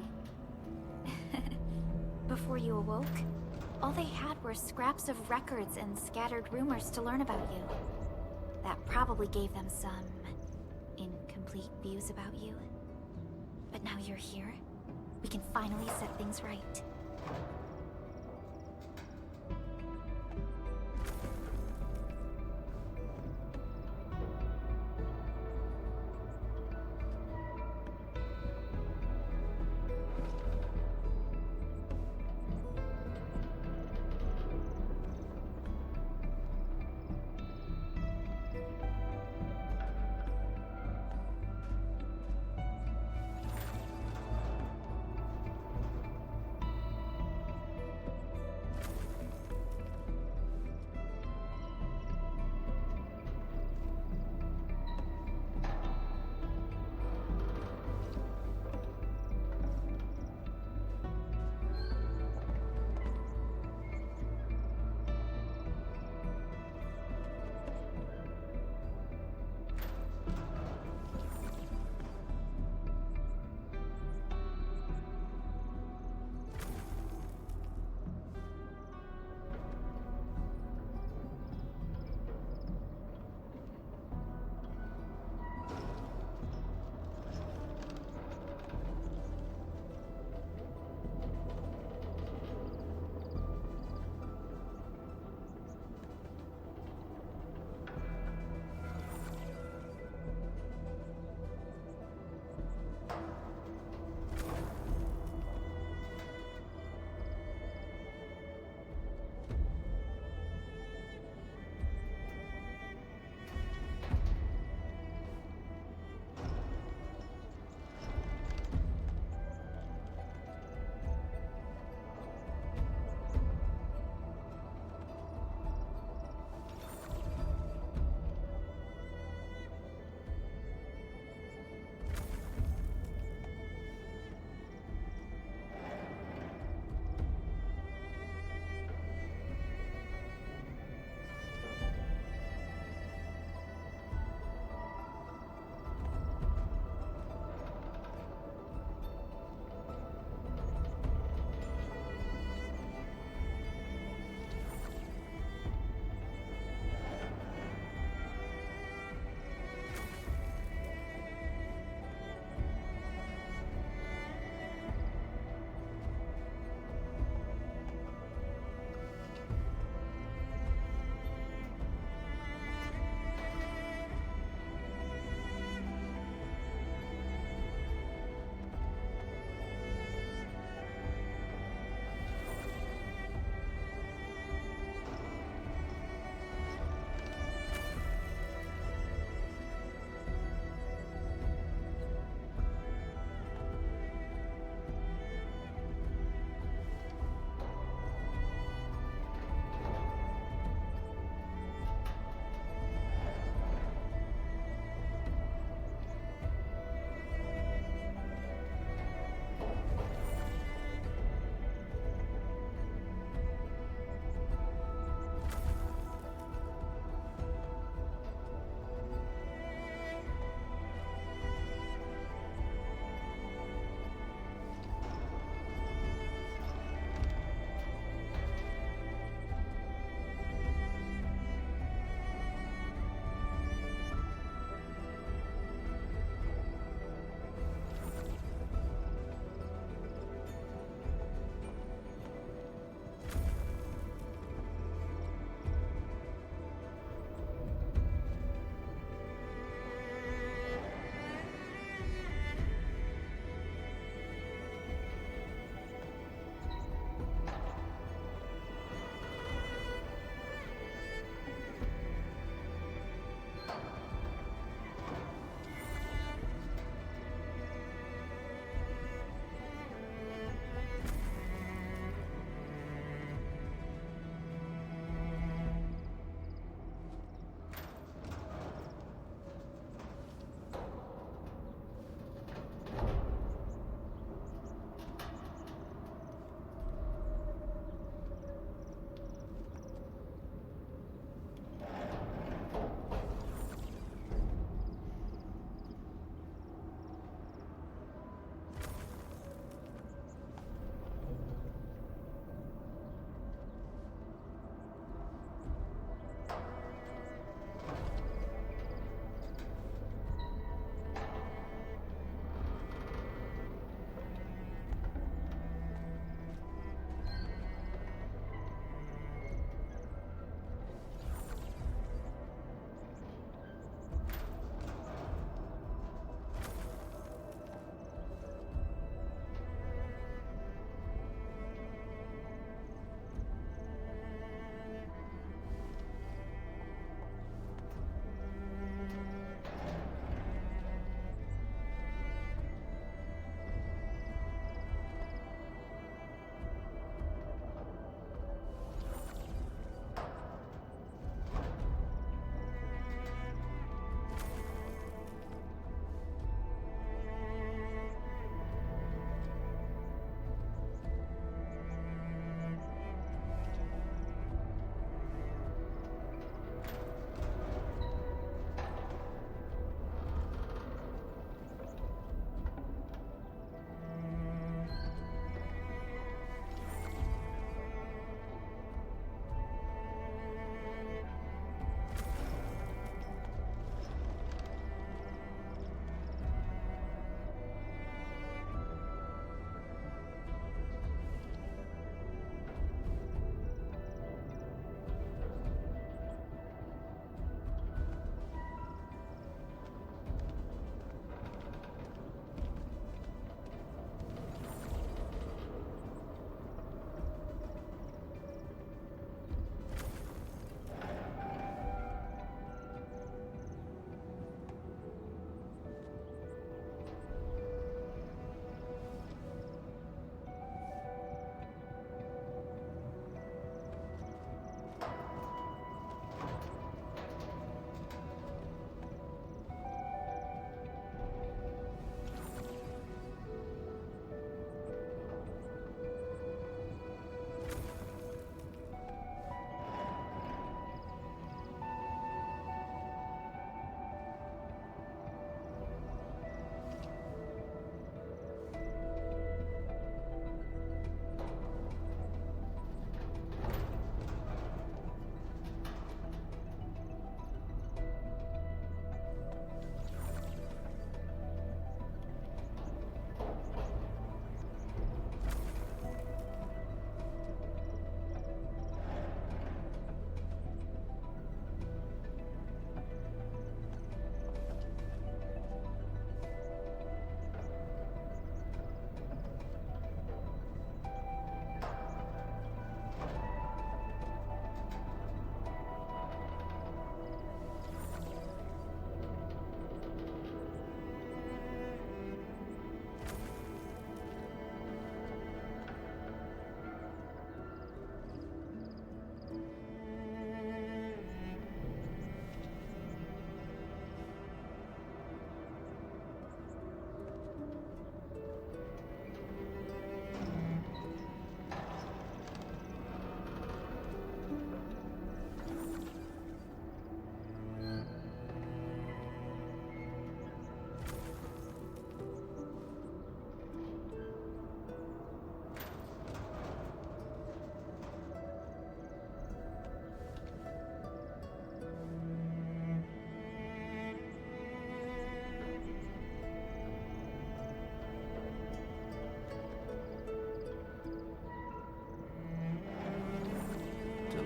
Before you awoke, all they had were scraps of records and scattered rumors to learn about you. That probably gave them some incomplete views about you. But now you're here, we can finally set things right.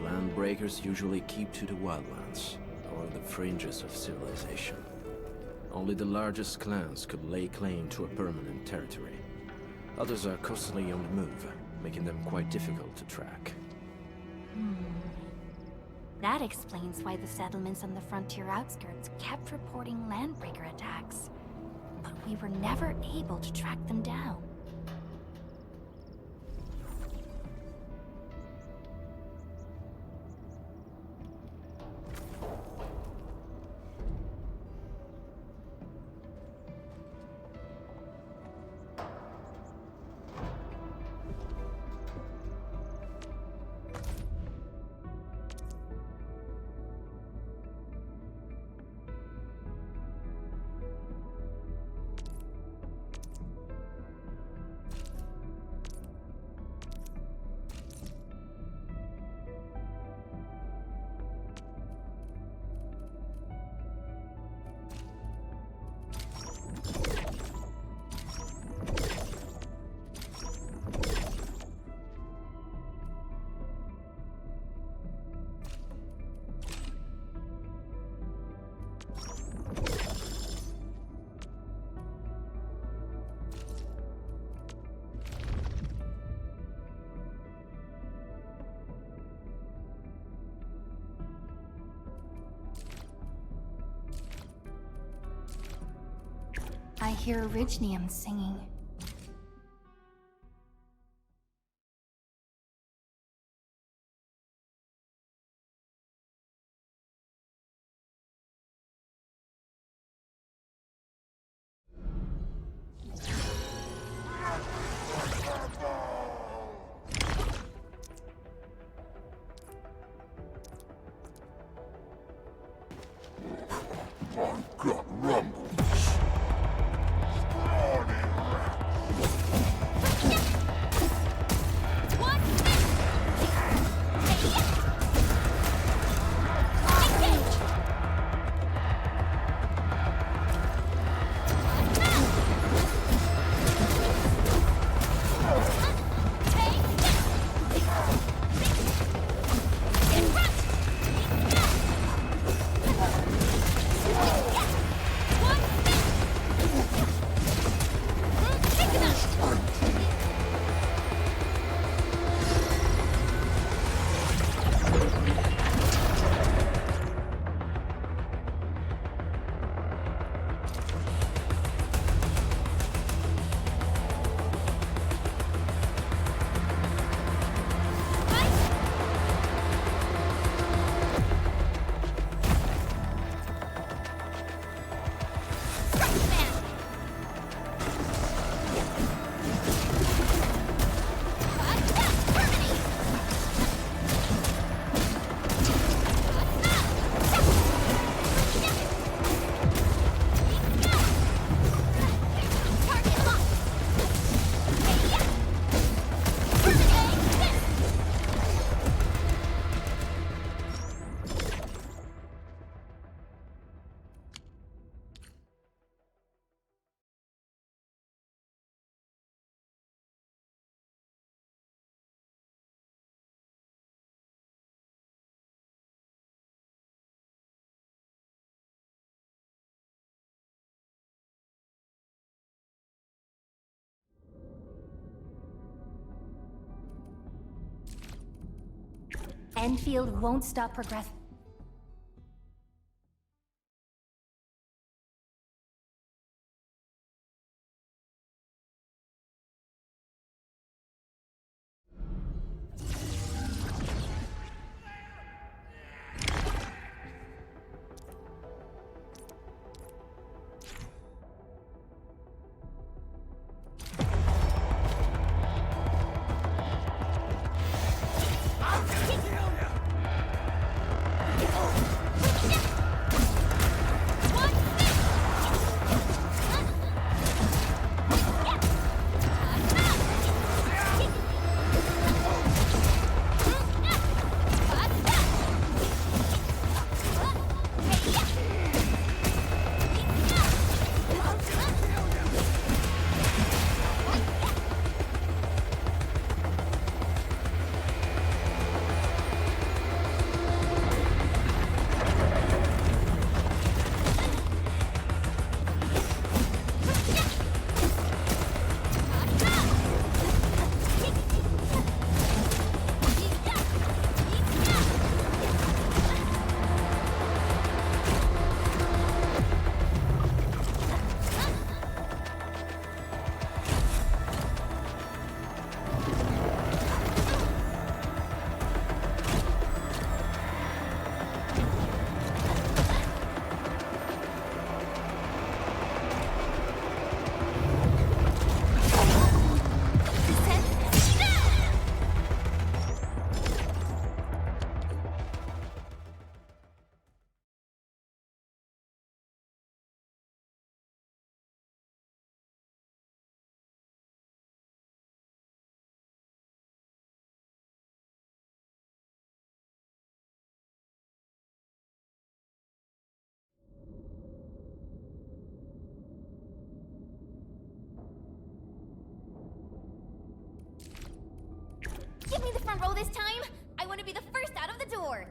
Landbreakers usually keep to the wildlands, or the fringes of civilization. Only the largest clans could lay claim to a permanent territory. Others are constantly on the move, making them quite difficult to track. That explains why the settlements on the frontier outskirts kept reporting landbreaker attacks. But we were never able to track them down. I hear Orignium singing. I've got rumble. Endfield won't stop progressing. this time, I want to be the first out of the door.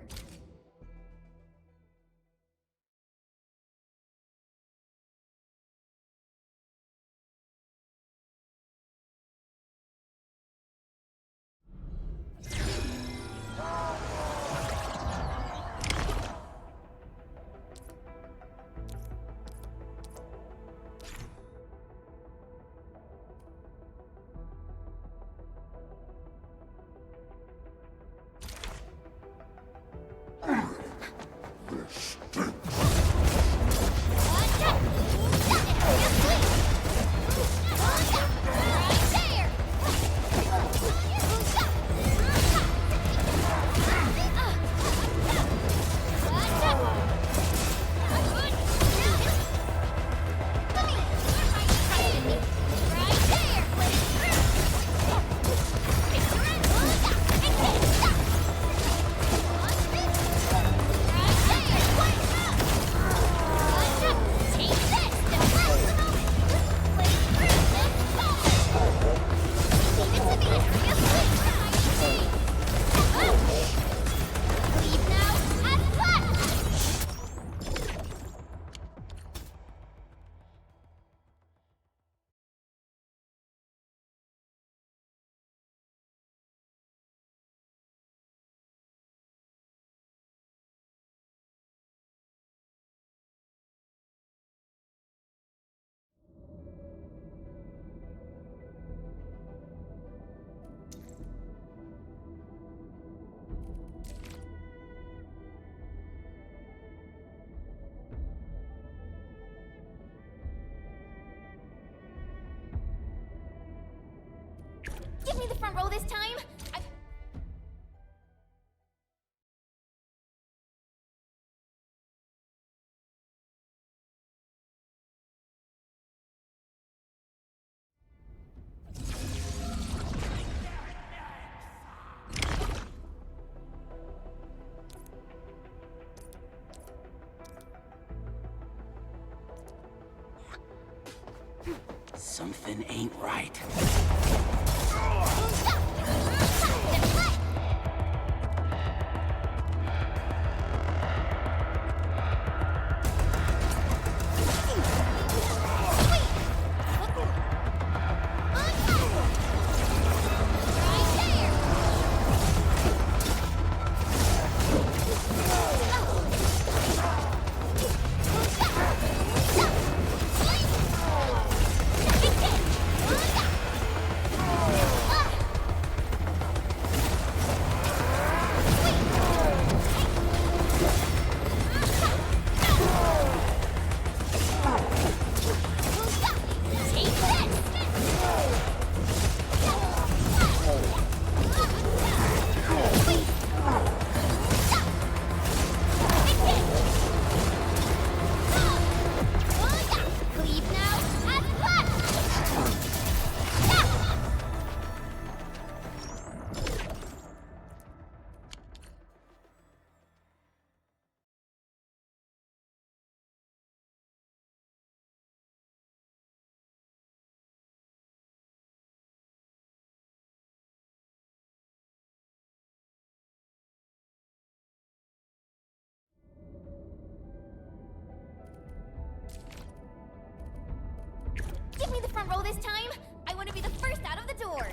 Give me the front row this time. Something ain't right. Give me the front row this time. I want to be the first out of the door.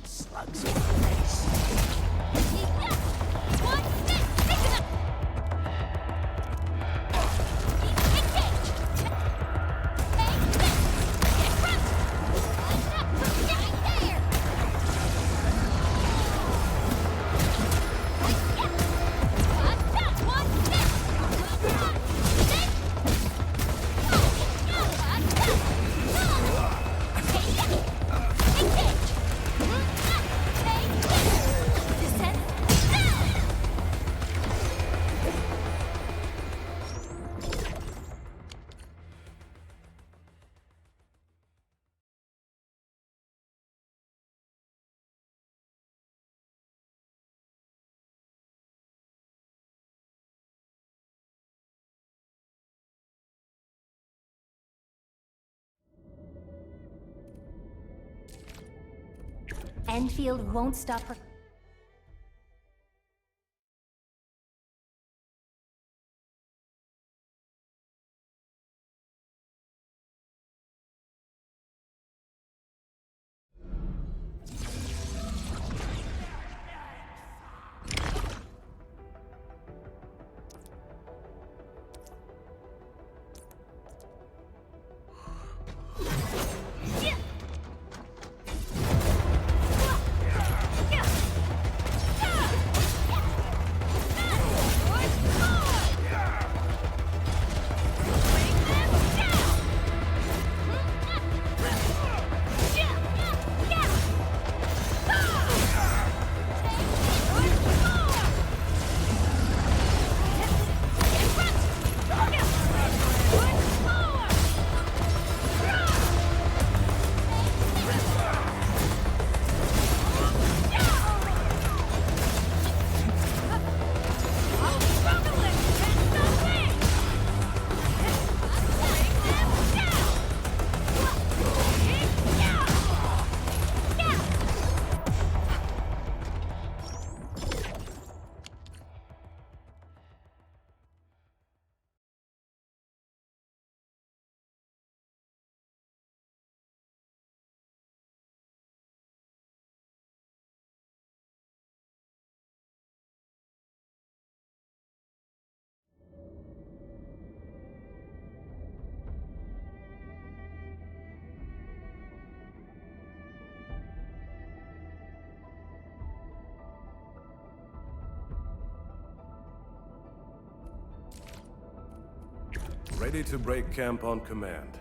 Slugs in the face. Watch this! Endfield won't stop her. Ready to break camp on command.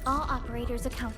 All operators account.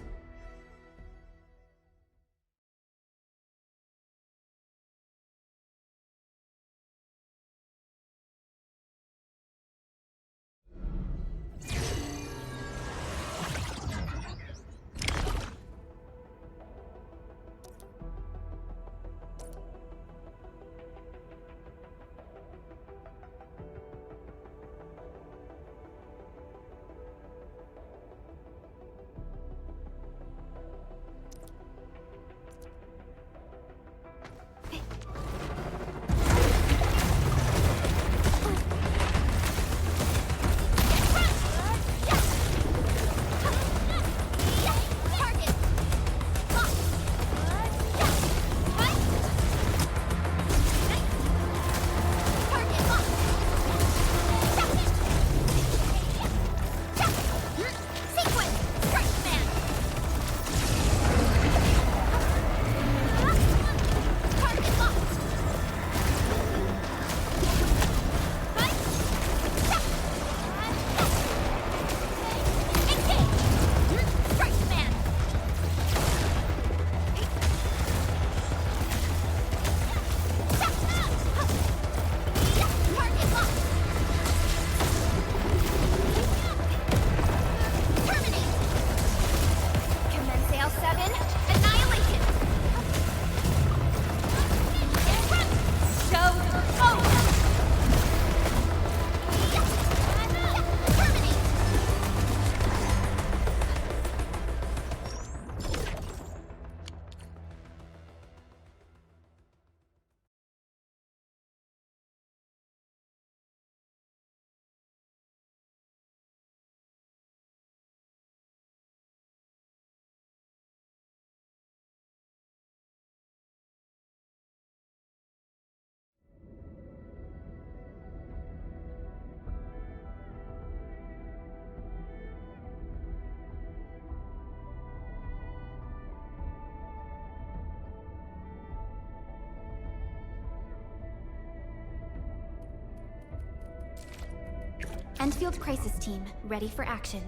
Endfield Crisis Team, ready for action.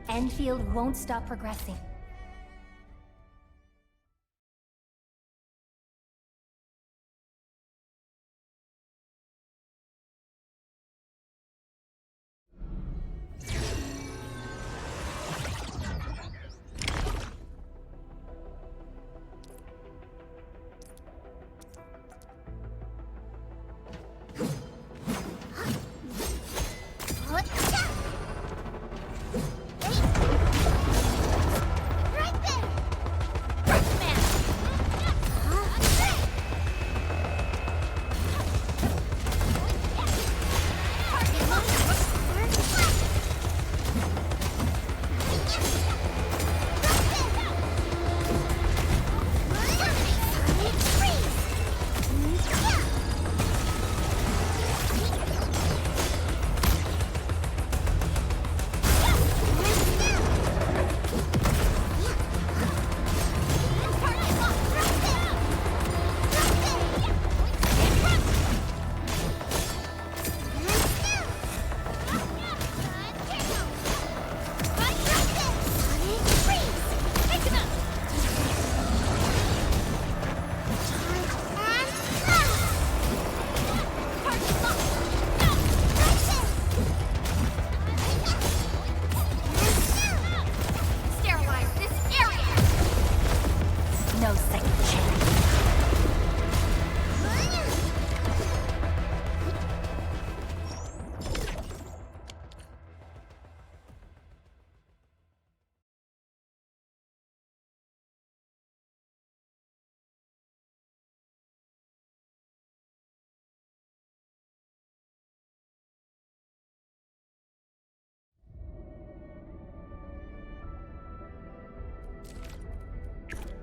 Endfield won't stop progressing.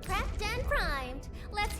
Prepped and primed. Let's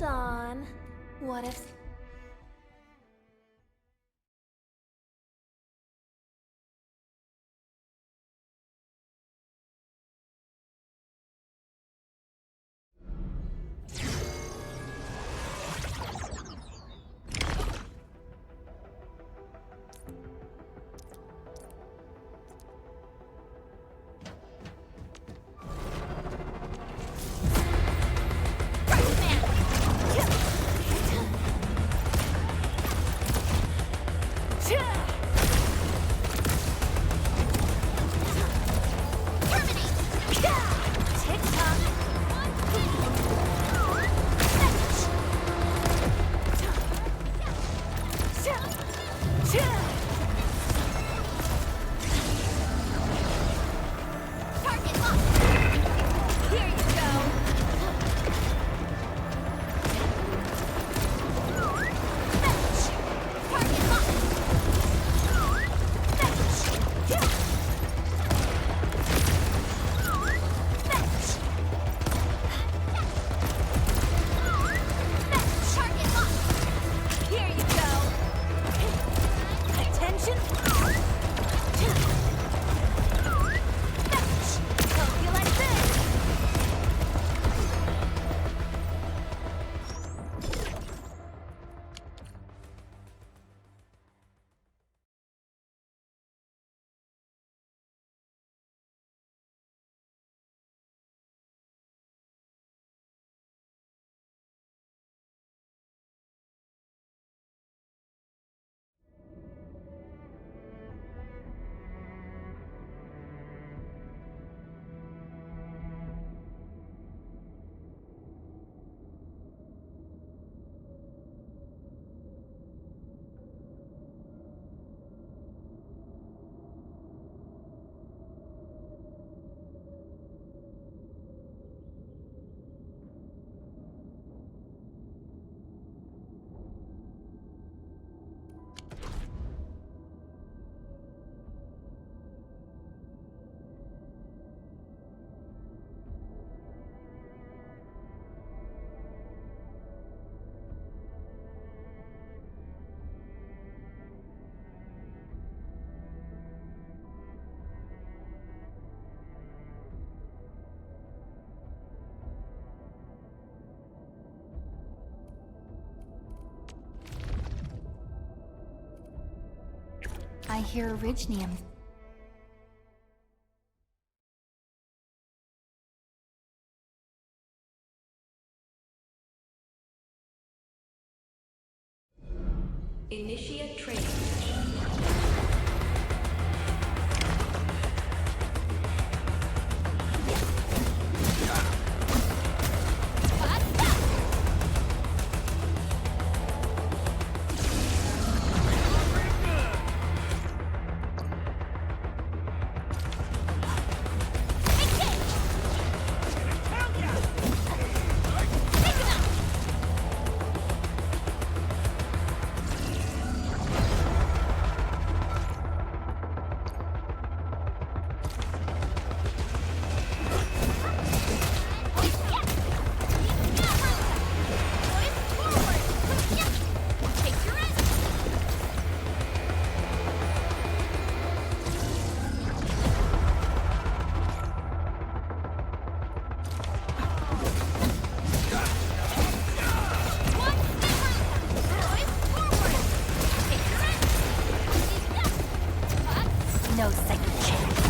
Hold on. What if... I hear Orignium. Initiate training. No second chance.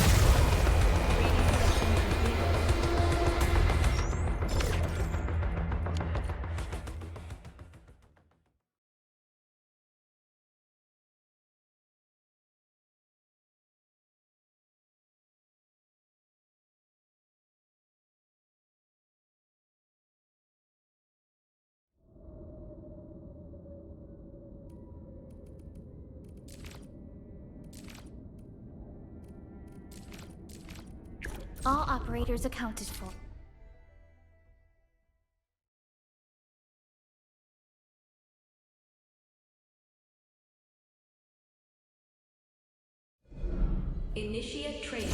All operators accounted for. Initiate training.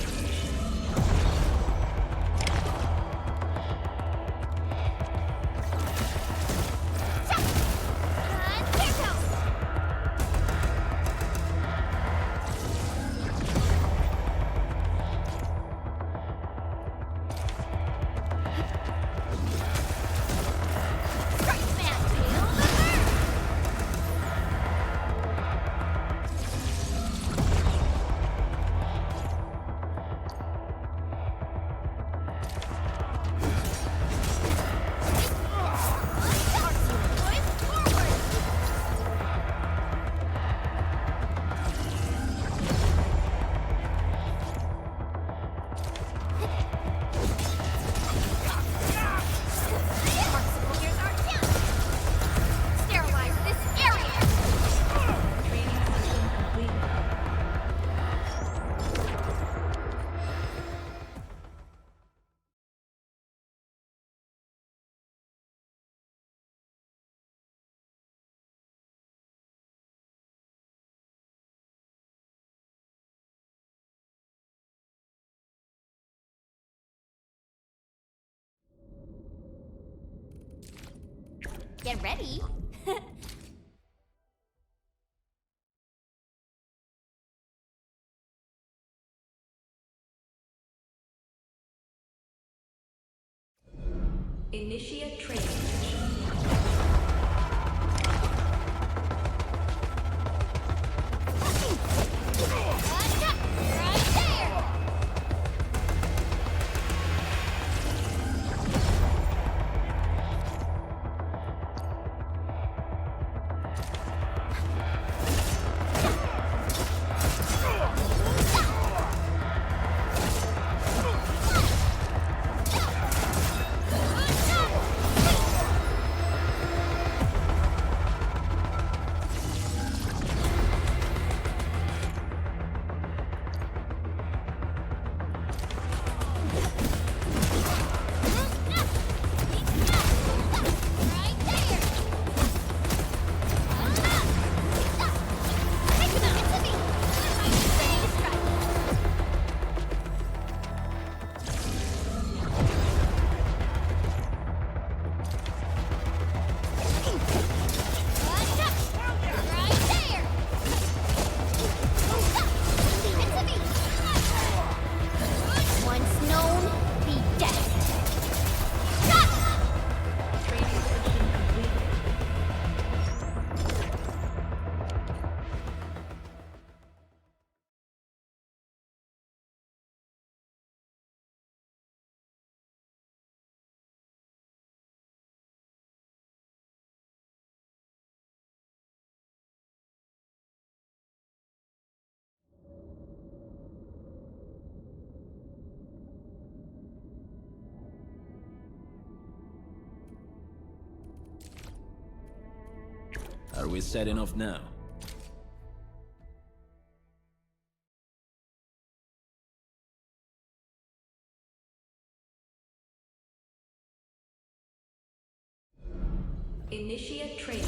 Get ready. Initiate training. Are we setting off now? Initiate training.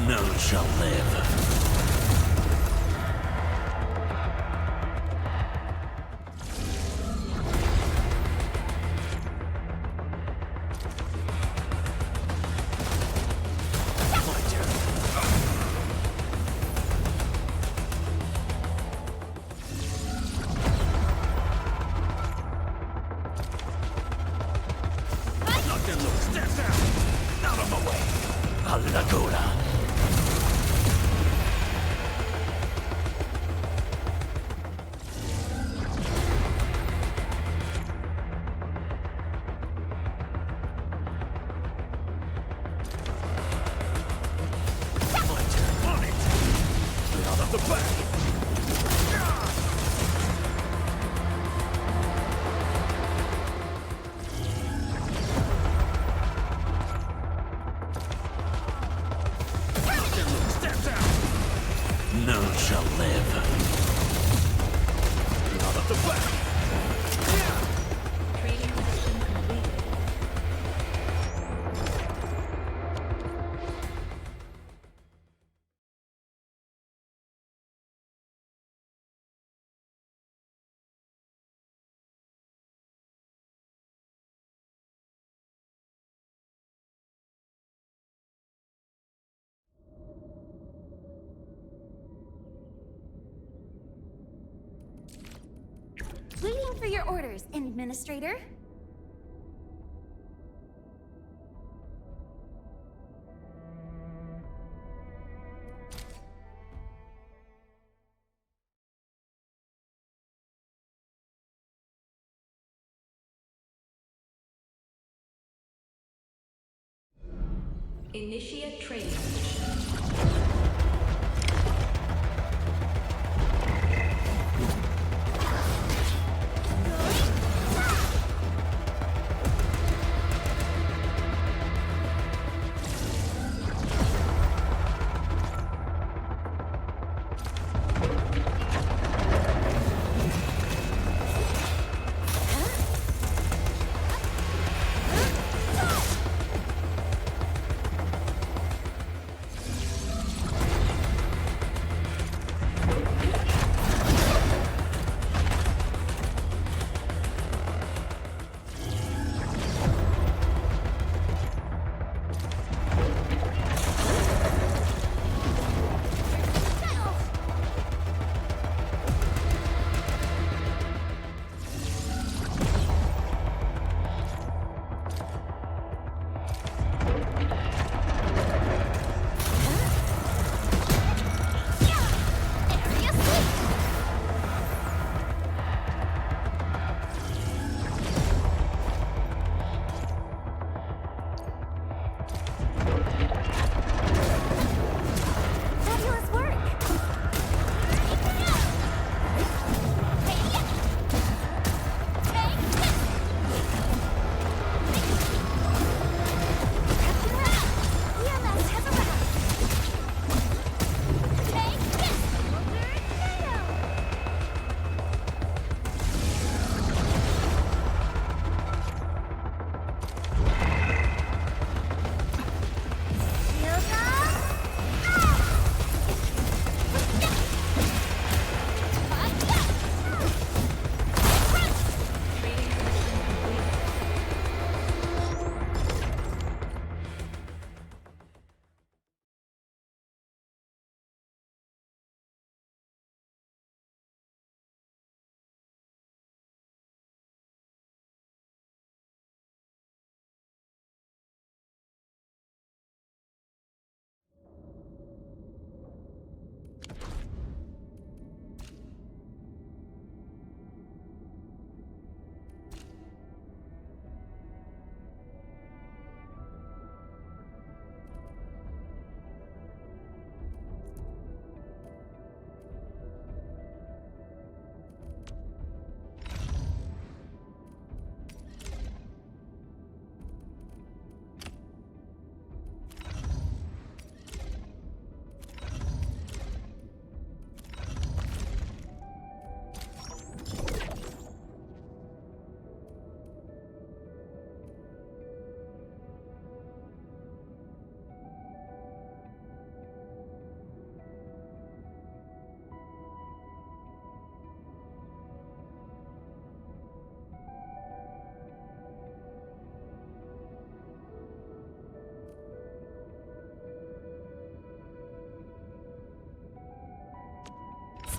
None shall live. Step down! None shall live. Out of the back! Training system completed. Waiting for your orders, Administrator. Initiate training.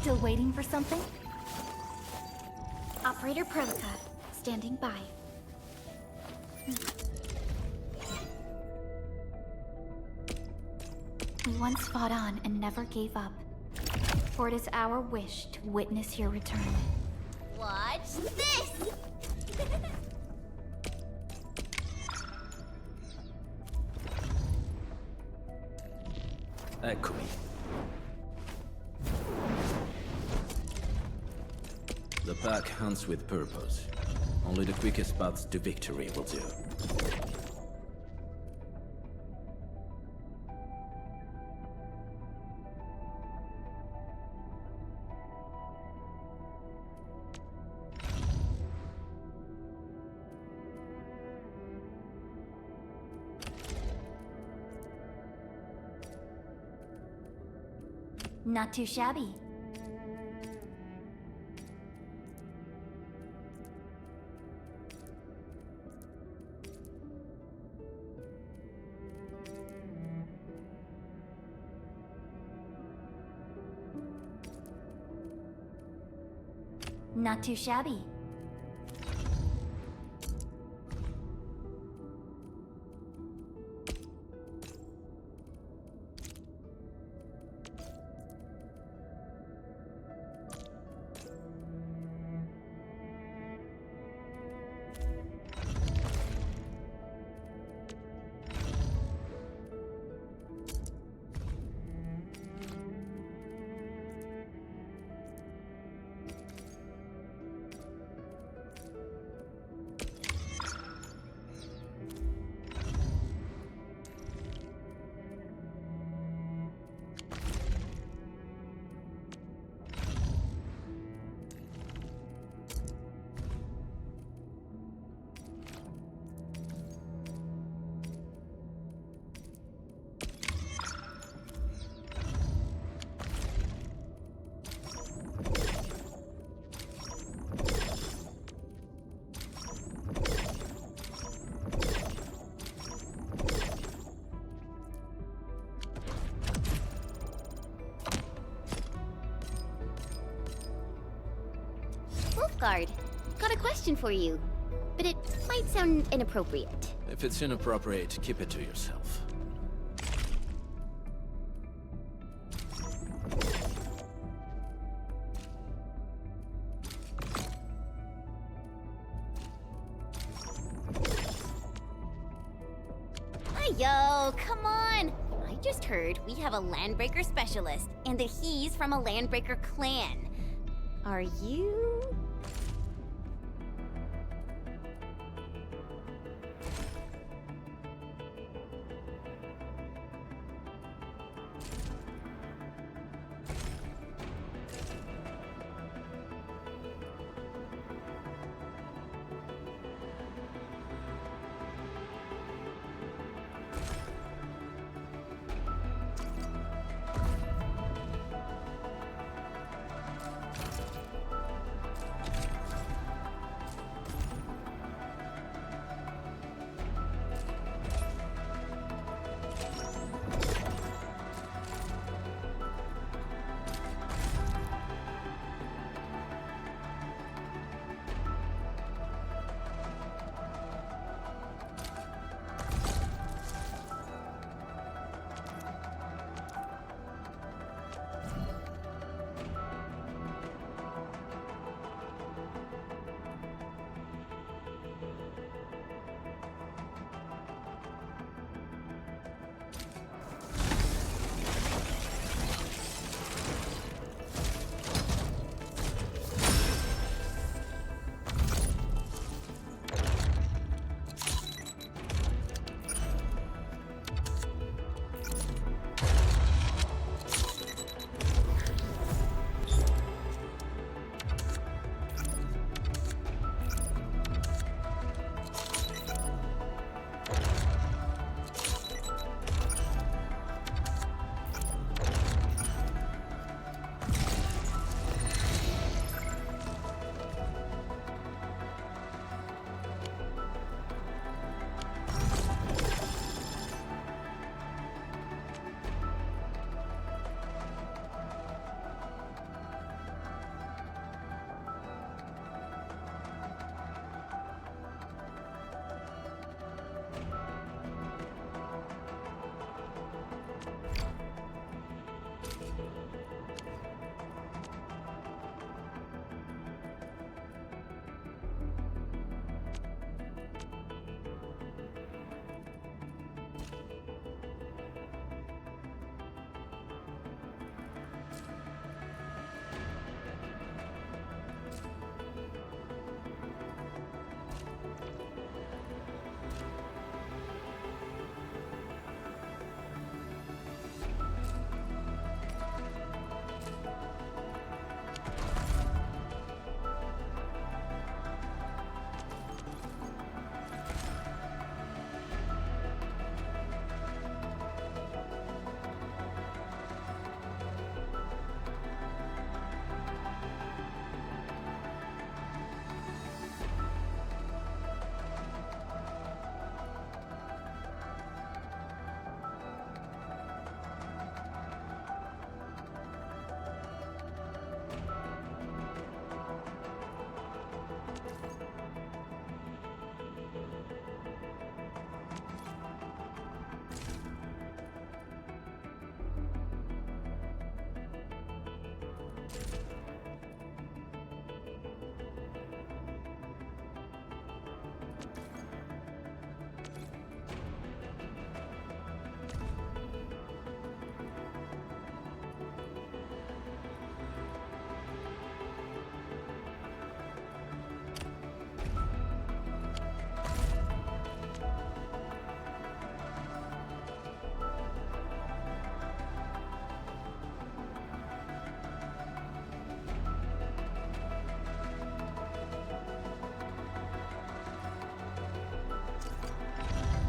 Still waiting for something? Operator Prodica, standing by. We once fought on and never gave up. For it is our wish to witness your return. Watch this! Eccomi. The pack hunts with purpose. Only the quickest paths to victory will do. Not too shabby. Not too shabby. Wolfguard, got a question for you, but it might sound inappropriate. If it's inappropriate, keep it to yourself. Yo, come on! I just heard we have a Landbreaker specialist, and that he's from a Landbreaker clan. Are you?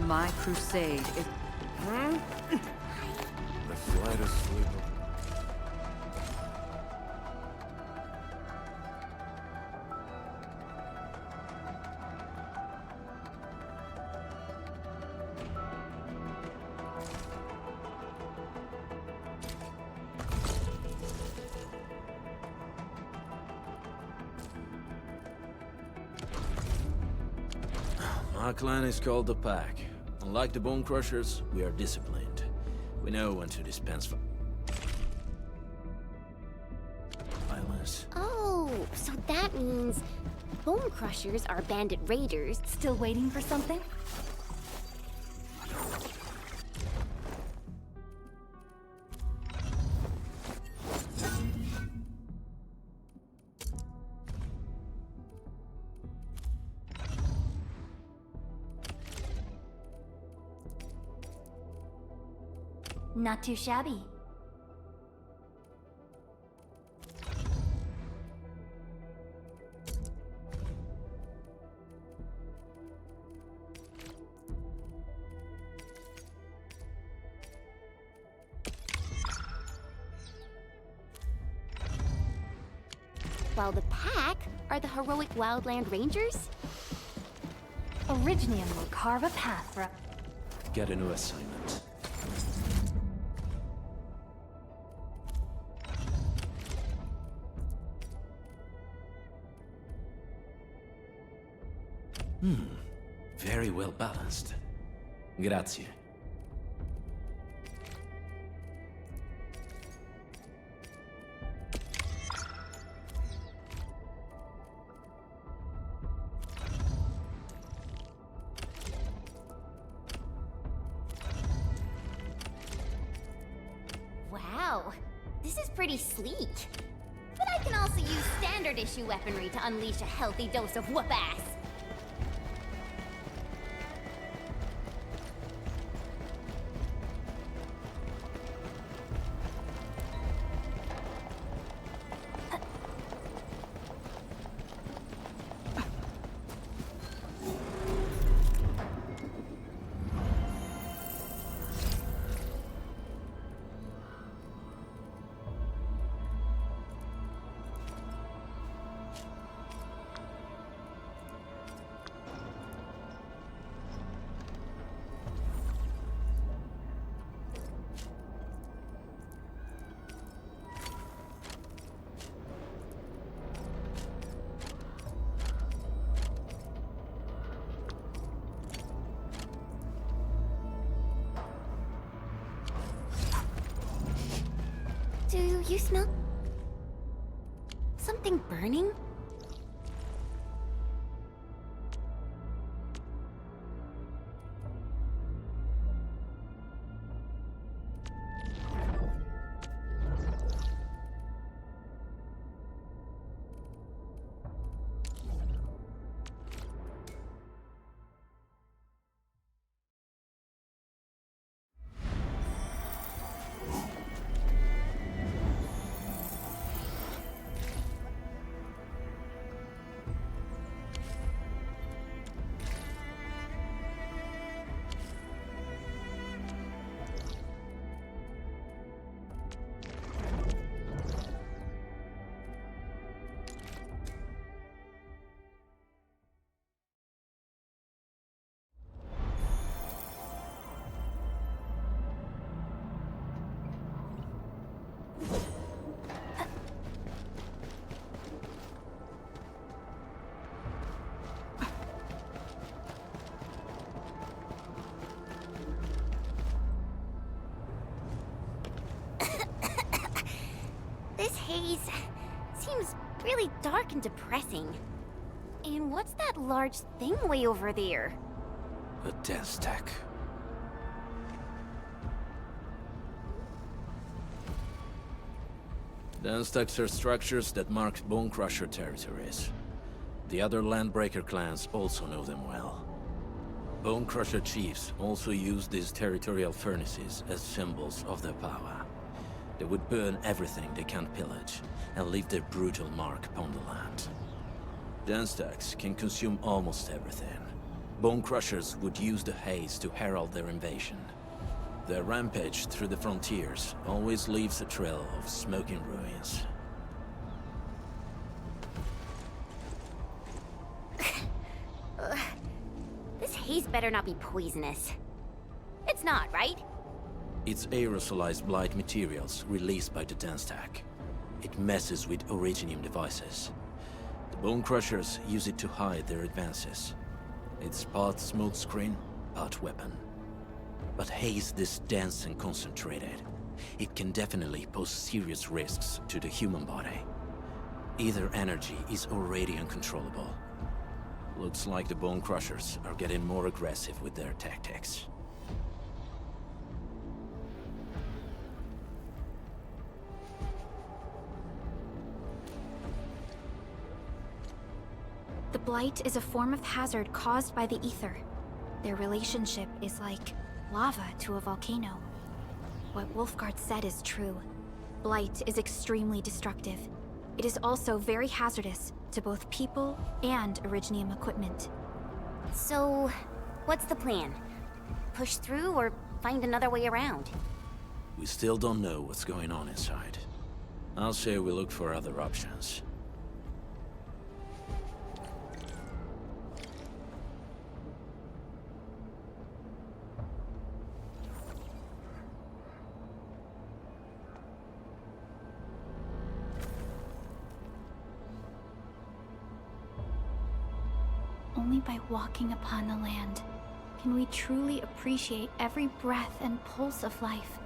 My crusade is... The slightest slip of... Our clan is called the Pack. Unlike the Bone Crushers, we are disciplined. We know when to dispense violence. Oh, so that means Bone Crushers are bandit raiders. Still waiting for something? Not too shabby. While the Pack are the heroic Wildland Rangers? Originium will carve a path for... Get a new assignment. Very well balanced. Grazie. Wow, this is pretty sleek. But I can also use standard issue weaponry to unleash a healthy dose of whoop-ass. Do you smell something burning? This haze seems really dark and depressing. And what's that large thing way over there? A death stack. Dance stacks are structures that mark Bone Crusher territories. The other Landbreaker clans also know them well. Bone Crusher chiefs also use these territorial furnaces as symbols of their power. They would burn everything they can't pillage, and leave their brutal mark upon the land. Dance stacks can consume almost everything, Bone Crushers would use the haze to herald their invasion. Their rampage through the frontiers always leaves a trail of smoking ruins. This haze better not be poisonous. It's not, right? It's aerosolized blight materials released by the dance stack. It messes with Originium devices. The Bone Crushers use it to hide their advances. It's part smokescreen, part weapon. But haze this dense and concentrated. It can definitely pose serious risks to the human body. Either energy is already uncontrollable. Looks like the Bone Crushers are getting more aggressive with their tactics. The Blight is a form of hazard caused by the ether. Their relationship is like lava to a volcano. What Wolfguard said is true. Blight is extremely destructive. It is also very hazardous to both people and Originium equipment. So, what's the plan? Push through or find another way around? We still don't know what's going on inside. I'll say we look for other options. Only by walking upon the land can we truly appreciate every breath and pulse of life.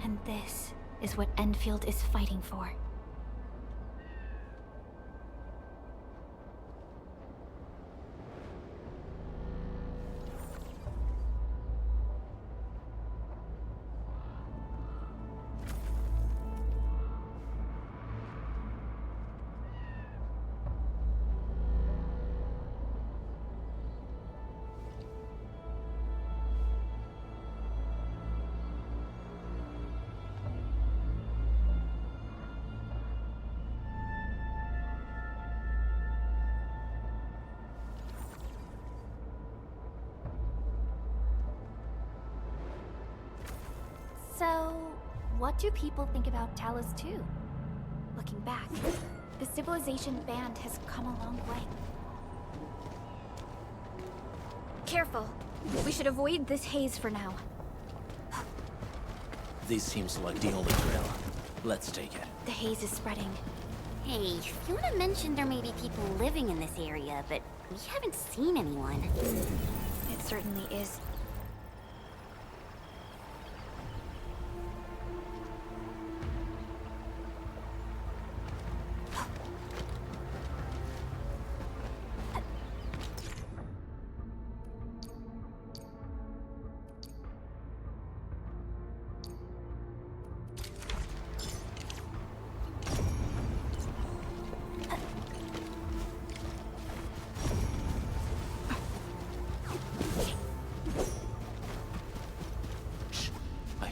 And this is what Endfield is fighting for. So, what do people think about Talos 2? Looking back, the Civilization band has come a long way. Careful. We should avoid this haze for now. This seems like the only trail. Let's take it. The haze is spreading. Hey, Fiona mentioned there may be people living in this area, but we haven't seen anyone. It certainly is.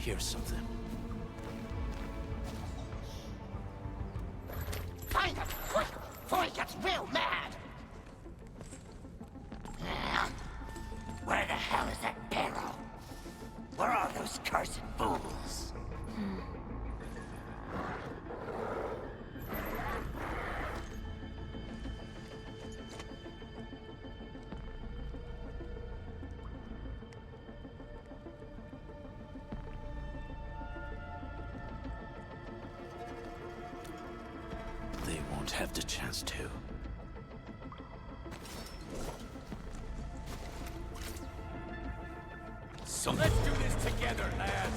Here's something. Find it quick before he gets real mad! Where the hell is that barrel? Where are those cursed fools? Have the chance to. So let's do this together, lads.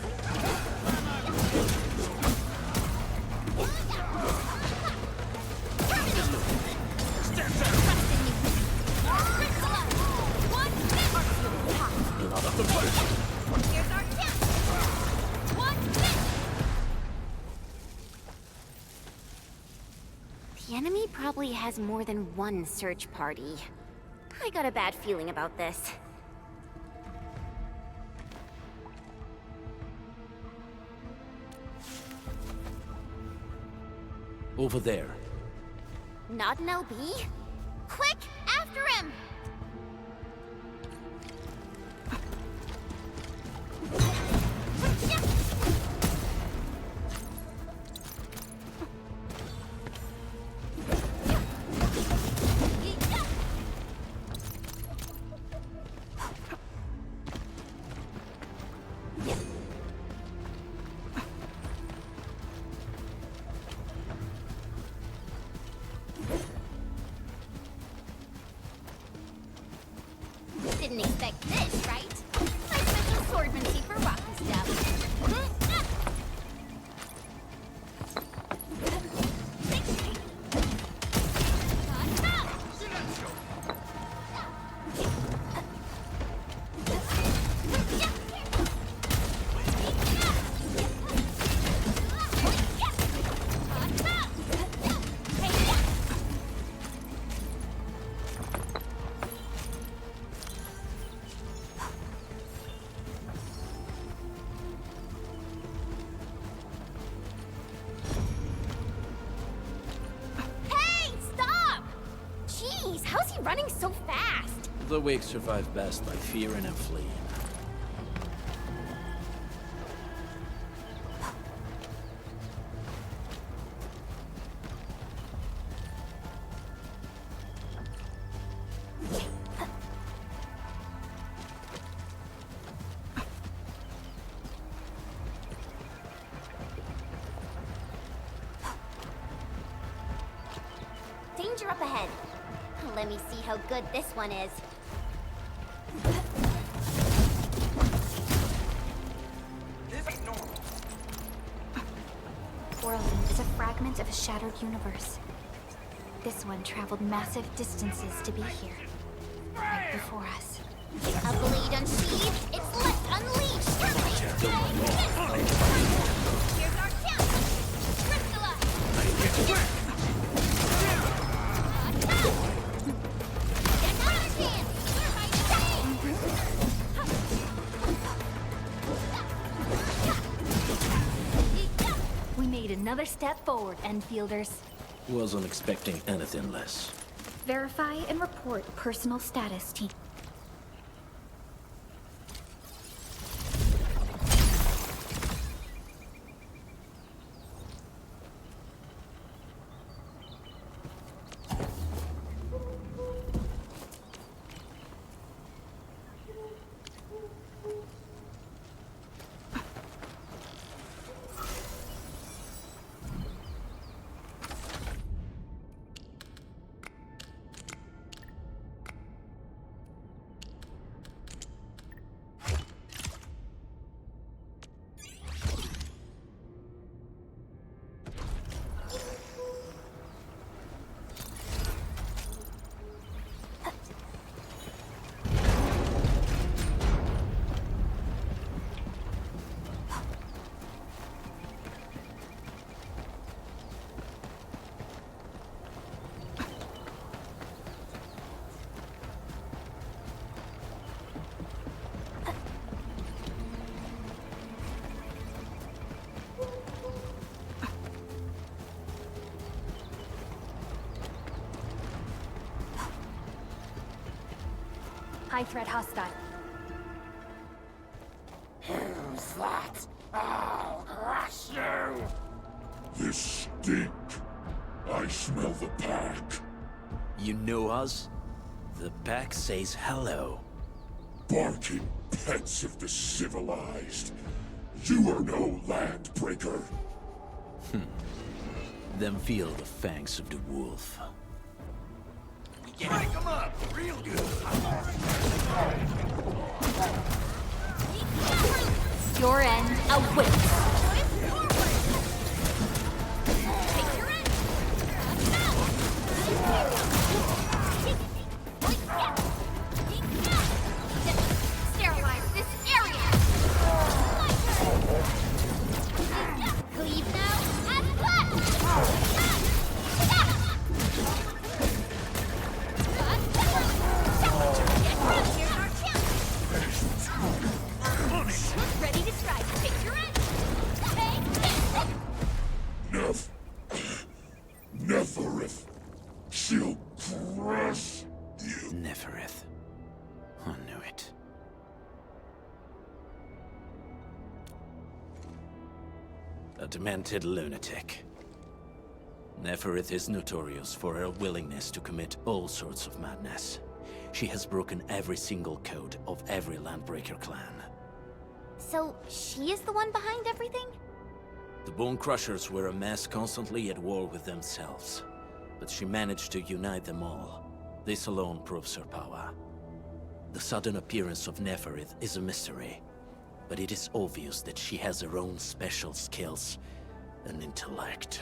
Here's our chance! One hit! The enemy probably has more than one search party. I got a bad feeling about this. Over there. Not an LB? Quick, after him! he running so fast? The weak survive best by fearing and fleeing. Danger up ahead. Let me see how good this one is. This ain't normal. Orland is a fragment of a shattered universe. This one traveled massive distances to be here, right before us. A blade unsheathed, it's left unleashed! Here's our chance! Crystallize! We made another step forward, Enfielders. Wasn't expecting anything less. Verify and report personal status, team. High threat hostile. Who's that? I'll crush you! This stink. I smell the pack. You know us? The pack says hello. Barking pets of the civilized. You are no landbreaker. Then feel the fangs of the wolf. Break them up real good. Your end awaits. Sterilize this area! Cleave now and ready to strike. Take your end. Neferith. She'll crush you. Neferith. I knew it. A demented lunatic. Neferith is notorious for her willingness to commit all sorts of madness. She has broken every single code of every Landbreaker clan. So, she is the one behind everything? The Bone Crushers were a mess constantly at war with themselves, but she managed to unite them all. This alone proves her power. The sudden appearance of Neferith is a mystery, but it is obvious that she has her own special skills and intellect.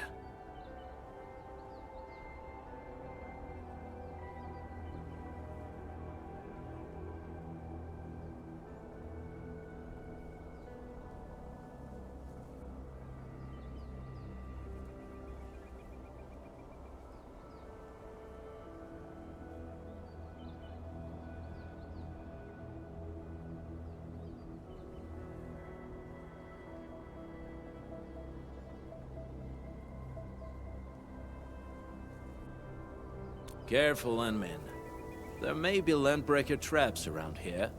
Careful, Unman. There may be landbreaker traps around here.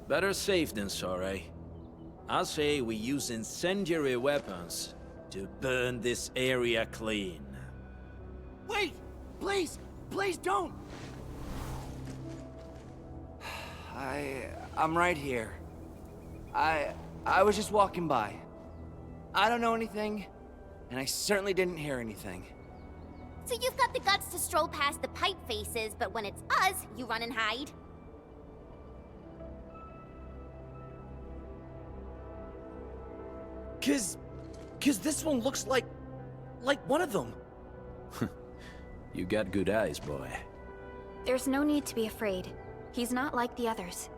Better safe than sorry. I say we use incendiary weapons to burn this area clean. Wait! Please! Please don't! I'm right here. I was just walking by. I don't know anything, and I certainly didn't hear anything. So you've got the guts to stroll past the pipe faces, but when it's us, you run and hide? Cause this one looks like one of them. You got good eyes, boy. There's no need to be afraid. He's not like the others.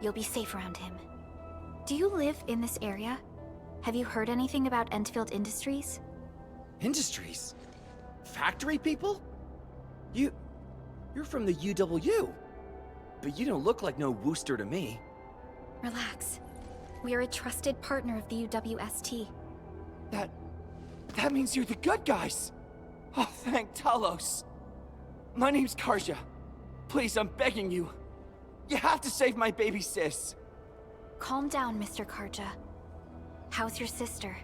You'll be safe around him. Do you live in this area? Have you heard anything about Endfield Industries? Industries? Factory people? You're from the UW. But you don't look like no Wooster to me. Relax. We are a trusted partner of the UWST. That means you're the good guys! Oh, thank Talos. My name's Karja. Please, I'm begging you. You have to save my baby sis. Calm down, Mr. Karja. How's your sister?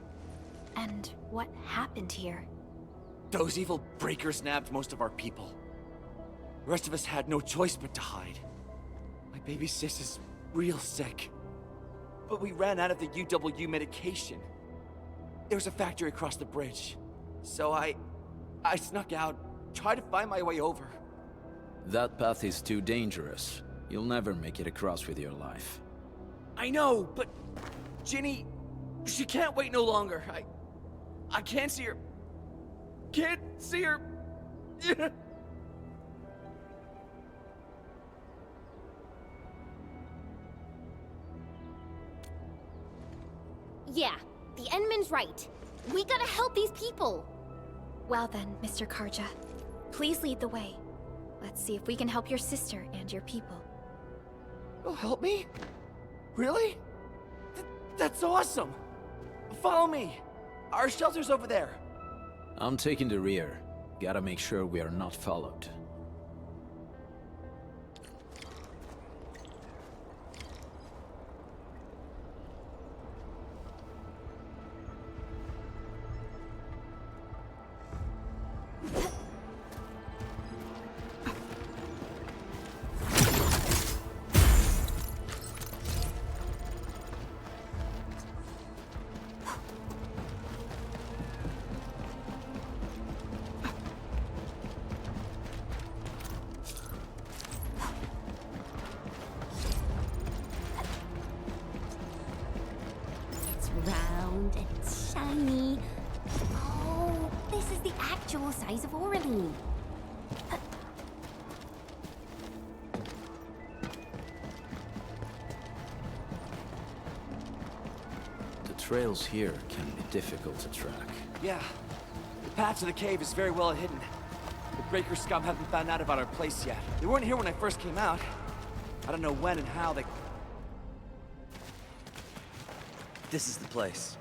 And what happened here? Those evil breakers nabbed most of our people. The rest of us had no choice but to hide. My baby sis is real sick. But we ran out of the UW medication. There was a factory across the bridge. So I snuck out, tried to find my way over. That path is too dangerous. You'll never make it across with your life. I know, but Ginny, she can't wait no longer. I can't see her. Can't see her. Yeah, the Endman's right. We gotta help these people. Well then, Mr. Karja, please lead the way. Let's see if we can help your sister and your people. You'll help me? Really? That's awesome! Follow me! Our shelter's over there. I'm taking the rear. Gotta make sure we are not followed. Round and shiny. Oh, this is the actual size of Oraline. The trails here can be difficult to track. Yeah. The path to the cave is very well hidden. The Breaker scum haven't found out about our place yet. They weren't here when I first came out. I don't know when and how they... This is the place.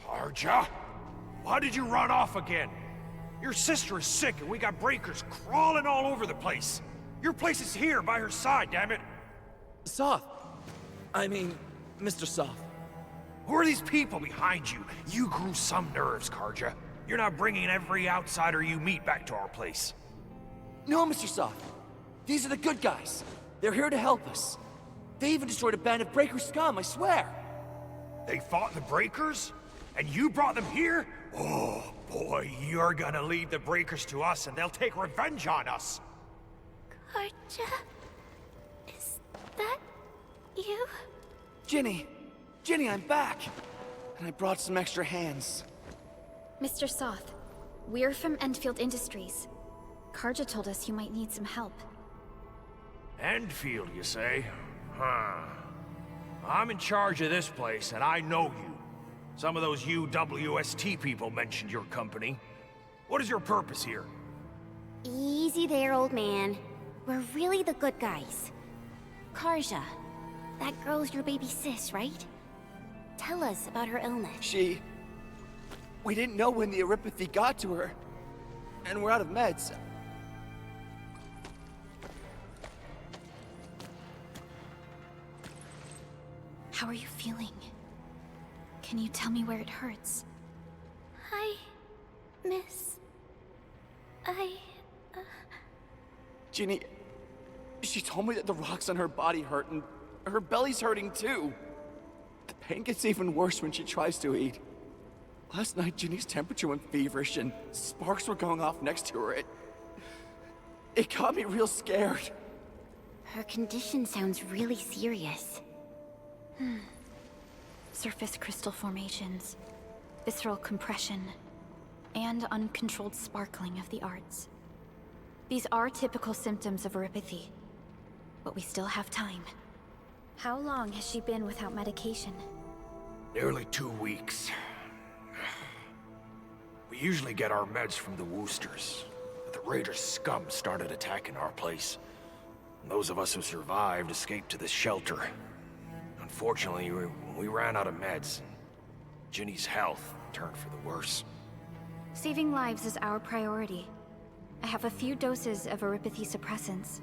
Karja? Why did you run off again? Your sister is sick and we got breakers crawling all over the place. Your place is here by her side, damn it. Soth. I mean, Mr. Soth. Who are these people behind you? You grew some nerves, Karja. You're not bringing every outsider you meet back to our place. No, Mr. Soth. These are the good guys. They're here to help us. They even destroyed a band of Breaker scum, I swear. They fought the Breakers? And you brought them here? Oh, boy, you're gonna lead the Breakers to us and they'll take revenge on us. Karja? Is that you? Ginny, I'm back. And I brought some extra hands. Mr. Soth, we're from Endfield Industries. Karja told us you might need some help. Endfield, you say? Huh. I'm in charge of this place, and I know you. Some of those UWST people mentioned your company. What is your purpose here? Easy there, old man. We're really the good guys. Karja, that girl's your baby sis, right? Tell us about her illness. We didn't know when the Eripathy got to her. And we're out of meds. How are you feeling? Can you tell me where it hurts? Hi, miss. Ginny, she told me that the rocks on her body hurt and her belly's hurting too. The pain gets even worse when she tries to eat. Last night, Ginny's temperature went feverish and sparks were going off next to her. It got me real scared. Her condition sounds really serious. Surface crystal formations, visceral compression, and uncontrolled sparkling of the arts. These are typical symptoms of Eripathy, but we still have time. How long has she been without medication? Nearly 2 weeks. We usually get our meds from the Woosters, but the Raiders' scum started attacking our place. And those of us who survived escaped to this shelter. Unfortunately, we ran out of meds, and Ginny's health turned for the worse. Saving lives is our priority. I have a few doses of Eripathy suppressants.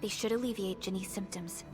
They should alleviate Ginny's symptoms.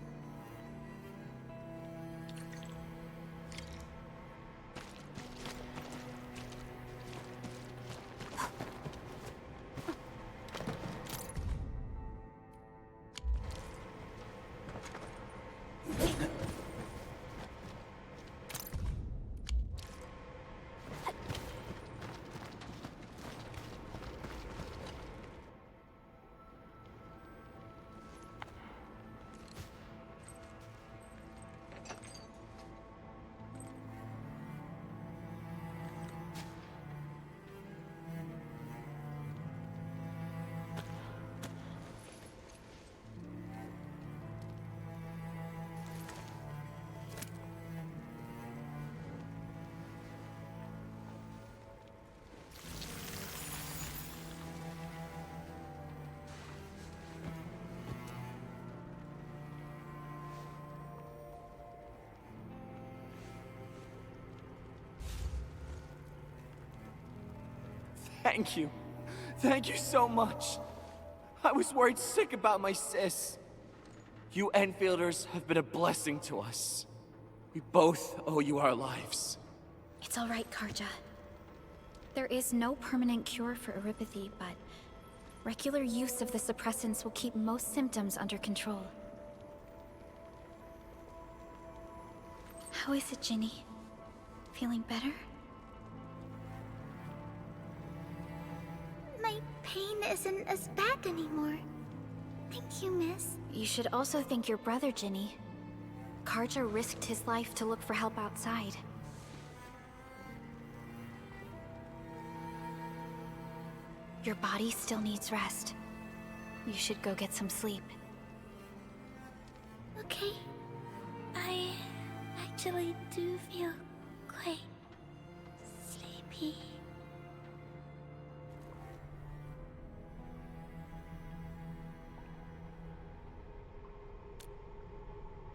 Thank you. Thank you so much. I was worried sick about my sis. You Enfielders have been a blessing to us. We both owe you our lives. It's all right, Karja. There is no permanent cure for Eripathy, but regular use of the suppressants will keep most symptoms under control. How is it, Ginny? Feeling better? My pain isn't as bad anymore. Thank you, miss. You should also thank your brother, Ginny. Karja risked his life to look for help outside. Your body still needs rest. You should go get some sleep. Okay. I actually do feel quite sleepy.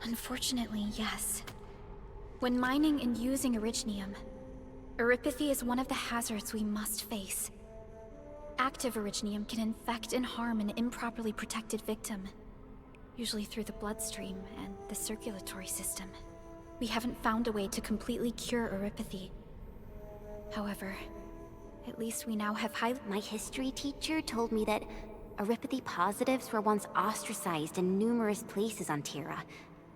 Unfortunately, yes. When mining and using Originium, Eripathy is one of the hazards we must face. Active Originium can infect and harm an improperly protected victim, usually through the bloodstream and the circulatory system. We haven't found a way to completely cure Eripathy. However, at least we now have My history teacher told me that Eripathy positives were once ostracized in numerous places on Terra.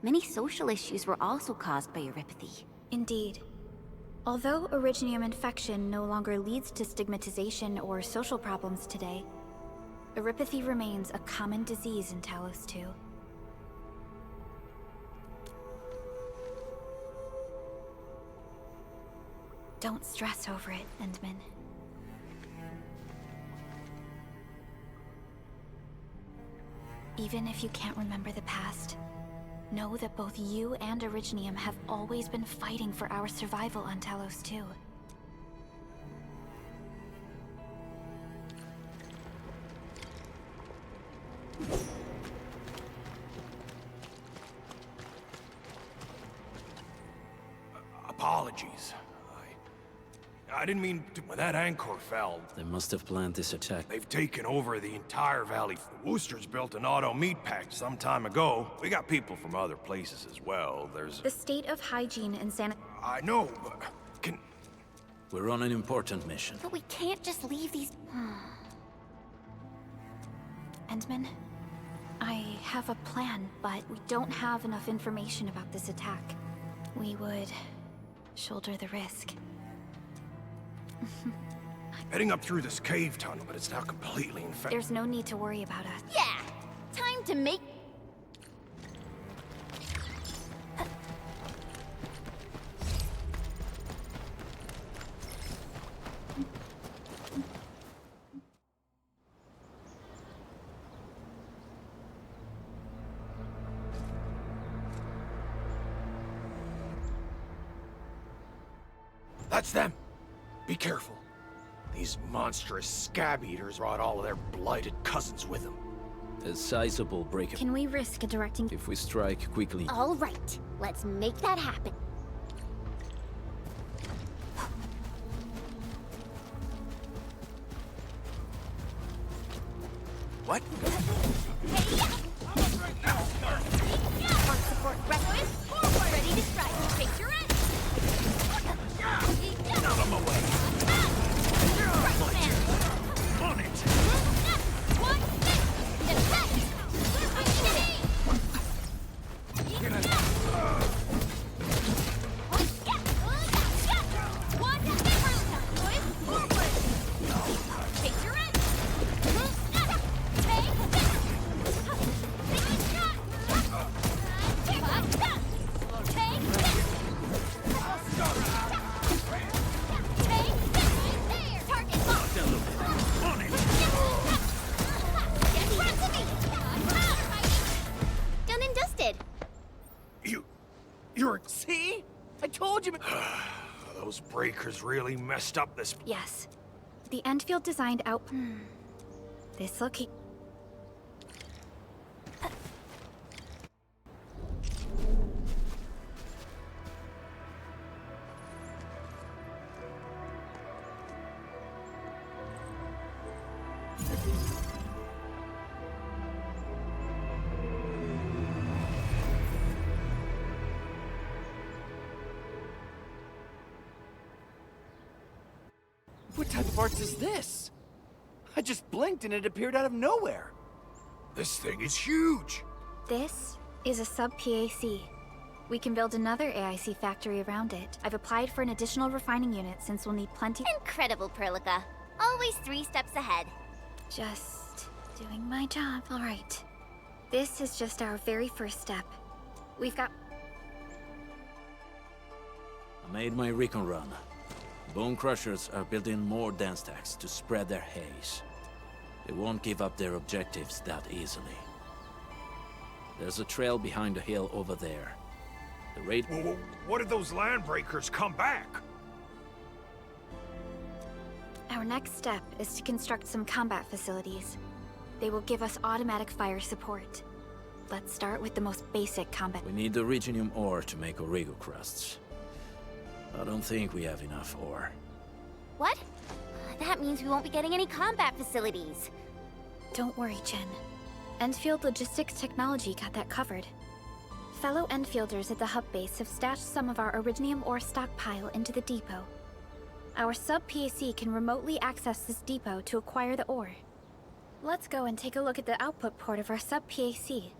Many social issues were also caused by Eripathy. Indeed. Although Originium infection no longer leads to stigmatization or social problems today, Eripathy remains a common disease in Talos 2. Don't stress over it, Endman. Even if you can't remember the past, know that both you and Originium have always been fighting for our survival on Talos 2. Apologies. I didn't mean to... When that anchor fell... They must have planned this attack. They've taken over the entire valley. The Woosters built an auto meat pack some time ago. We got people from other places as well. There's... The state of hygiene and sanity. I know, but... We're on an important mission. But we can't just leave these... Endman, I have a plan, but we don't have enough information about this attack. We would shoulder the risk. Heading up through this cave tunnel, but it's now completely infected. There's no need to worry about us. Yeah! Time to make... That's them! Be careful. These monstrous scab eaters brought all of their blighted cousins with them. A sizable break. Can we risk directing... If we strike quickly... All right, let's make that happen. What? Want support breakfast? Ready to strike. Face your edge. Out of my way. On it. Done and dusted. You're... See? I told you... Those breakers really messed up this... Yes. The Endfield designed out... This location... What type of arts is this? I just blinked and it appeared out of nowhere. This thing is huge! This is a sub-PAC. We can build another AIC factory around it. I've applied for an additional refining unit since we'll need plenty... Incredible, Perlica. Always 3 steps ahead. Just doing my job. All right. This is just our very first step. We've got... I made my recon run. Bone Crushers are building more dance stacks to spread their haze. They won't give up their objectives that easily. There's a trail behind the hill over there. The raid... Whoa, what if those landbreakers come back? Our next step is to construct some combat facilities. They will give us automatic fire support. Let's start with the most basic combat. We need the Reginium ore to make Origo crusts. I don't think we have enough ore. What? That means we won't be getting any combat facilities. Don't worry, Jen. Endfield Logistics Technology got that covered. Fellow Enfielders at the hub base have stashed some of our Originium ore stockpile into the depot. Our sub-PAC can remotely access this depot to acquire the ore. Let's go and take a look at the output port of our sub-PAC.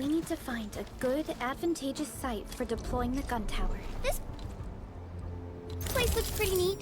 We need to find a good, advantageous site for deploying the gun tower. This place looks pretty neat.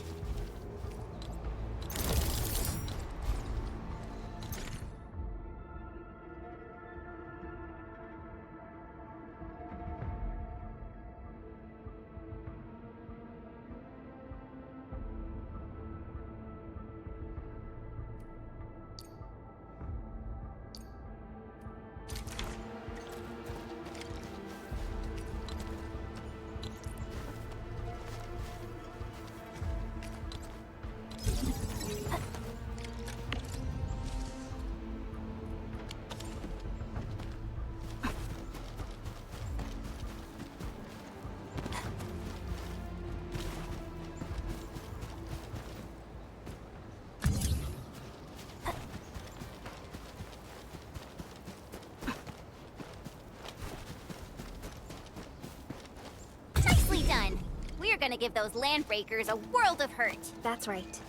Nicely done. We're gonna give those landbreakers a world of hurt. That's right.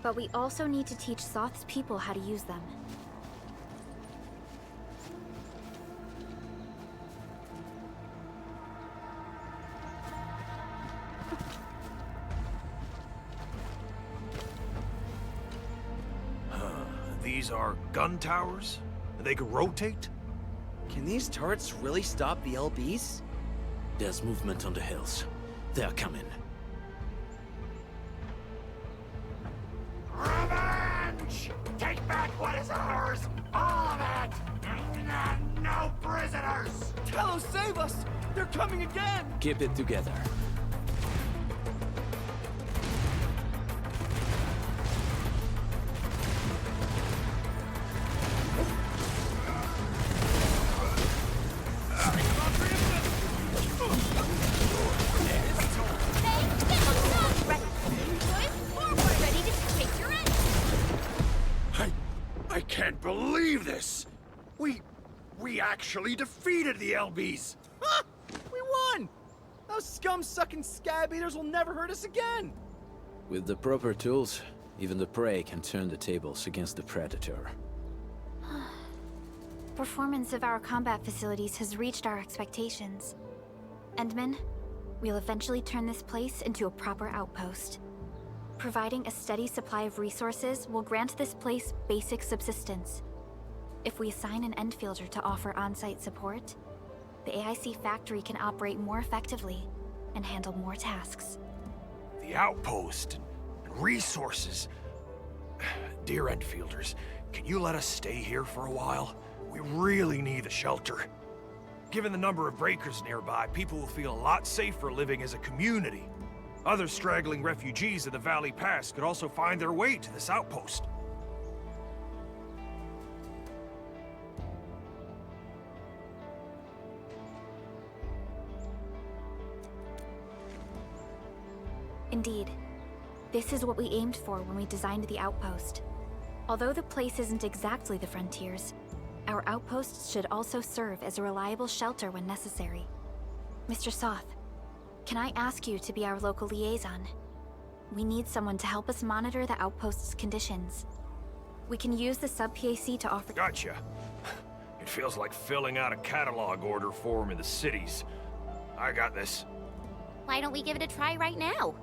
But we also need to teach Soth's people how to use them. These are gun towers? They could rotate? Can these turrets really stop the LBs? There's movement on the hills. They're coming. Revenge! Take back what is ours! All of it! And no prisoners! Talos, save us! They're coming again! Keep it together. I can't believe this! We actually defeated the LBs! Ha! We won! Those scum-sucking scab eaters will never hurt us again! With the proper tools, even the prey can turn the tables against the predator. Performance of our combat facilities has reached our expectations. Endman, we'll eventually turn this place into a proper outpost. Providing a steady supply of resources will grant this place basic subsistence. If we assign an Endfielder to offer on-site support, the AIC factory can operate more effectively and handle more tasks. The outpost and resources. Dear Endfielders, can you let us stay here for a while? We really need the shelter. Given the number of breakers nearby, people will feel a lot safer living as a community. Other straggling refugees of the Valley Pass could also find their way to this outpost. Indeed. This is what we aimed for when we designed the outpost. Although the place isn't exactly the frontiers, our outposts should also serve as a reliable shelter when necessary. Mr. Soth, can I ask you to be our local liaison? We need someone to help us monitor the outpost's conditions. We can use the sub-PAC to offer— Gotcha. It feels like filling out a catalog order form in the cities. I got this. Why don't we give it a try right now?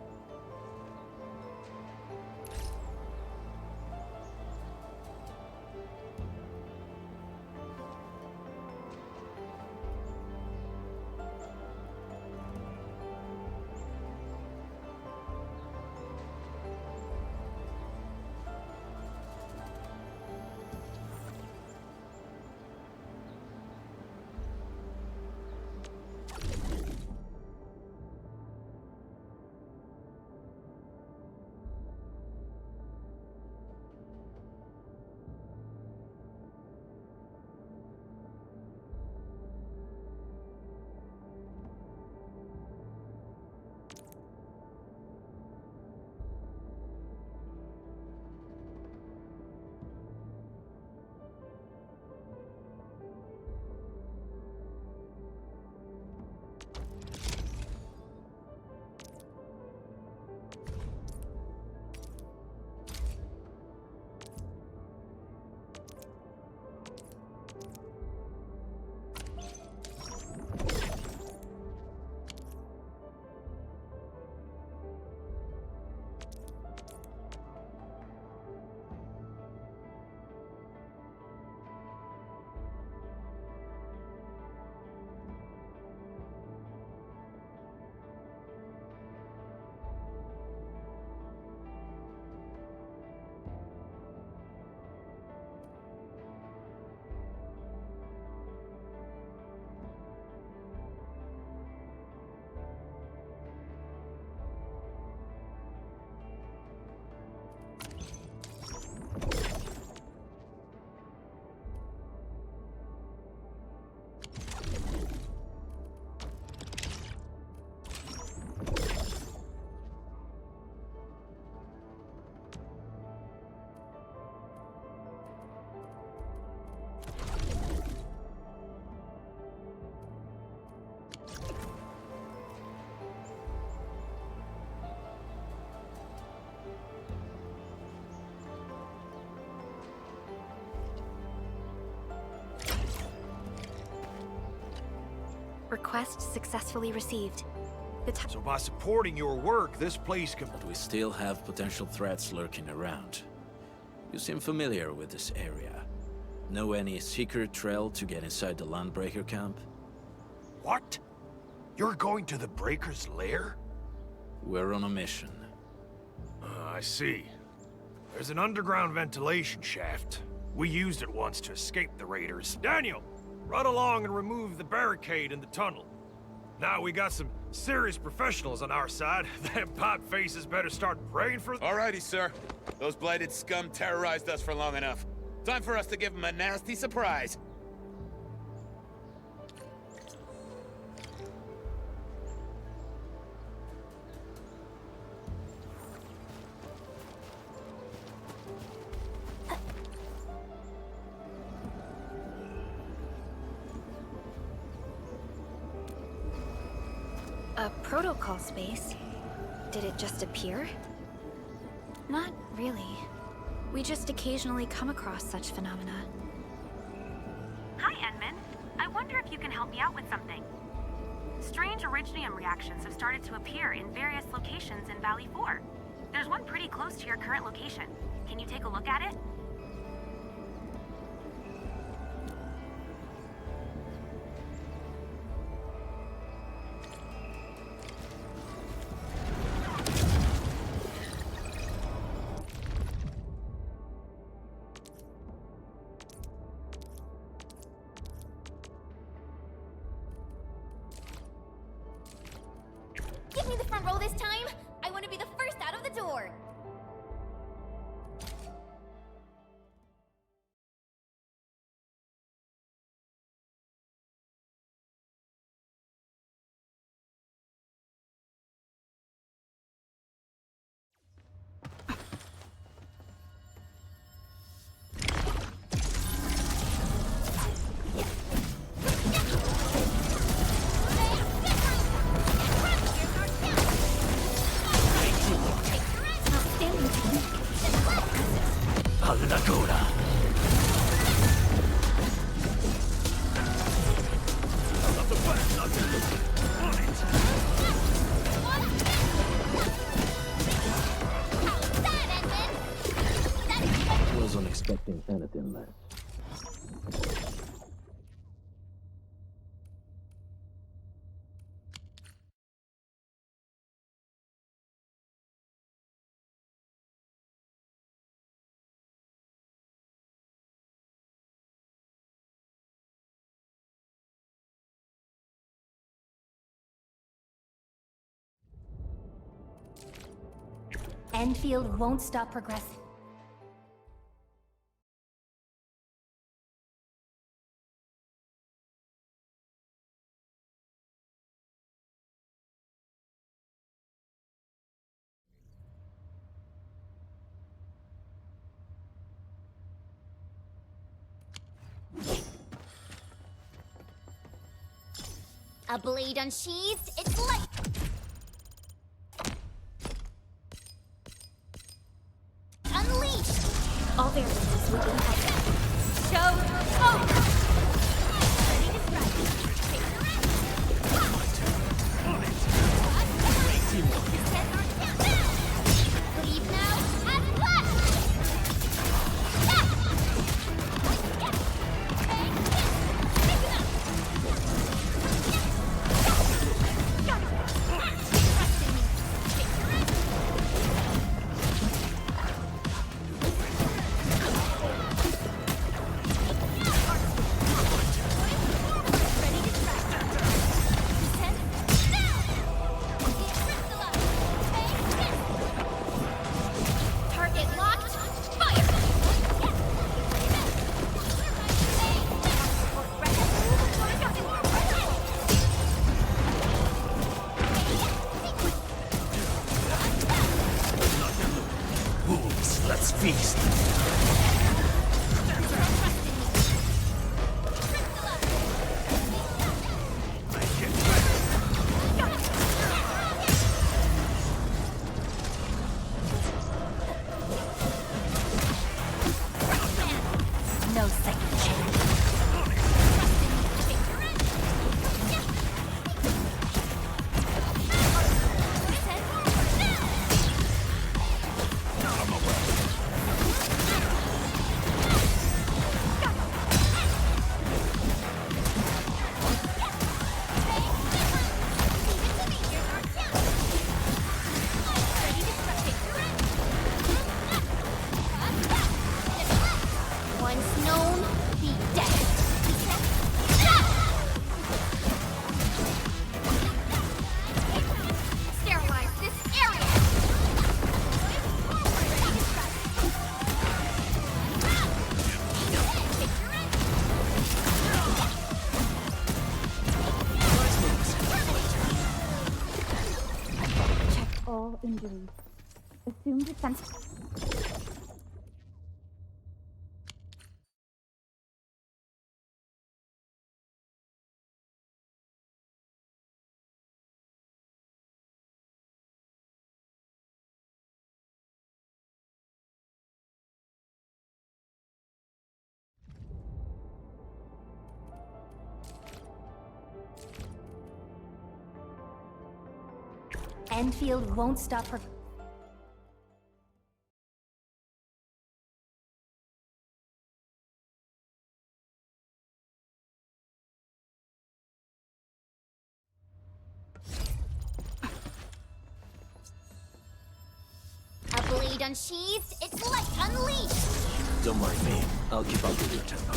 Request successfully received. So by supporting your work, this place can... But we still have potential threats lurking around. You seem familiar with this area. Know any secret trail to get inside the Landbreaker camp? What? You're going to the Breaker's lair? We're on a mission. I see. There's an underground ventilation shaft. We used it once to escape the raiders. Daniel, run along and remove the barricade in the tunnel. Now we got some serious professionals on our side. Them pipe faces better start praying for... Alrighty, sir. Those blighted scum terrorized us for long enough. Time for us to give them a nasty surprise. A protocol space? Did it just appear? Not really. We just occasionally come across such phenomena. Hi, Edmund. I wonder if you can help me out with something. Strange originium reactions have started to appear in various locations in Valley 4. There's one pretty close to your current location. Can you take a look at it? Give me the front row this time! I want to be the first out of the door! Wasn't expecting anything less. Endfield won't stop progressing. A blade unsheathed, it's light! Unleashed! All variables will be helpful. Show over! Ready to strike. Take your action! Leave now, as left! Let's feast. No second chance. assumed defense. Endfield won't stop her. A blade unsheathed, its light unleashed! Don't mind me. I'll keep up with your tempo.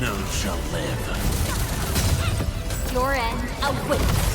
None shall live. Your end awaits!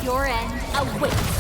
Your end awaits!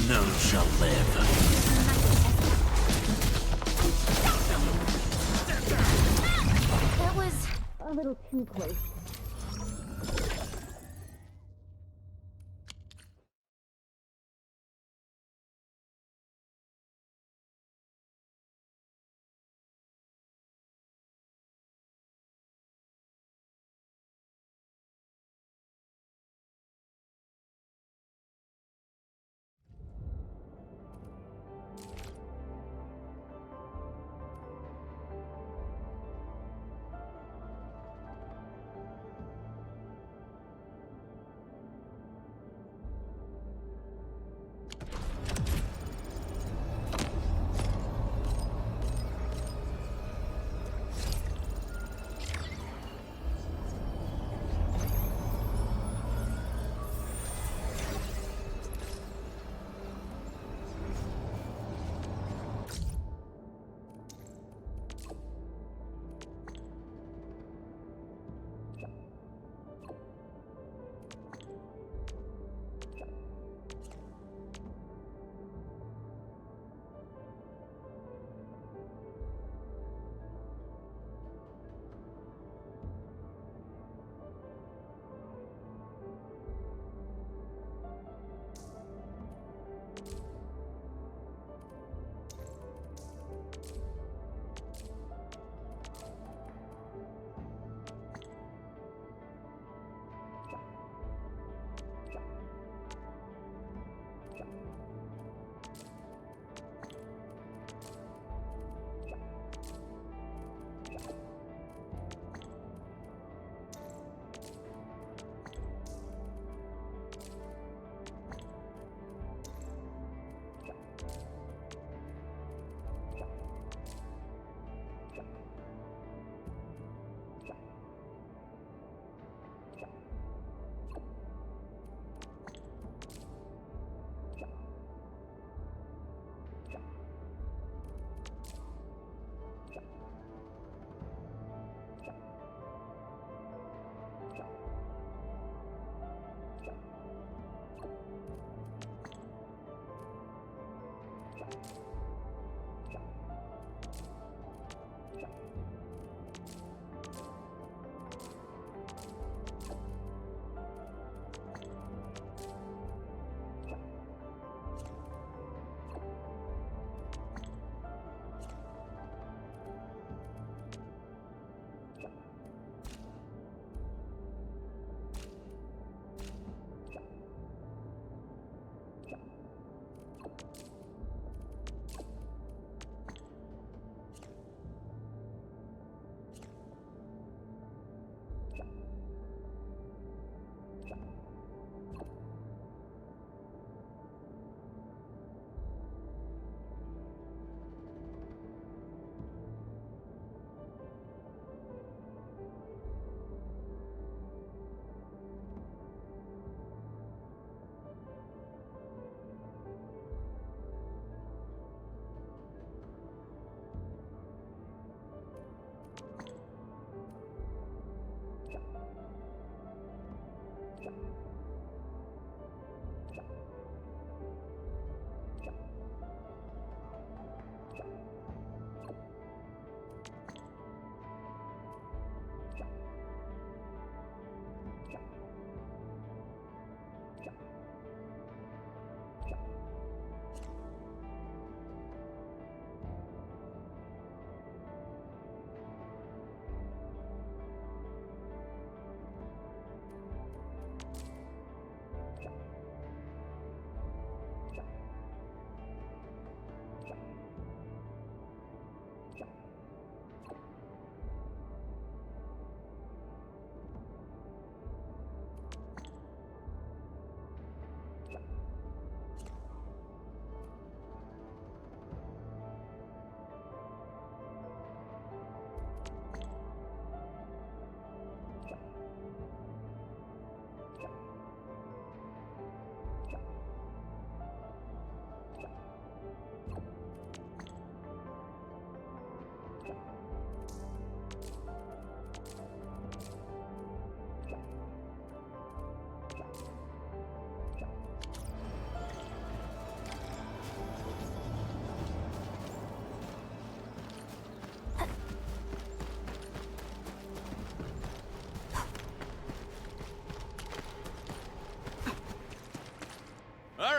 None shall live. That was a little too close.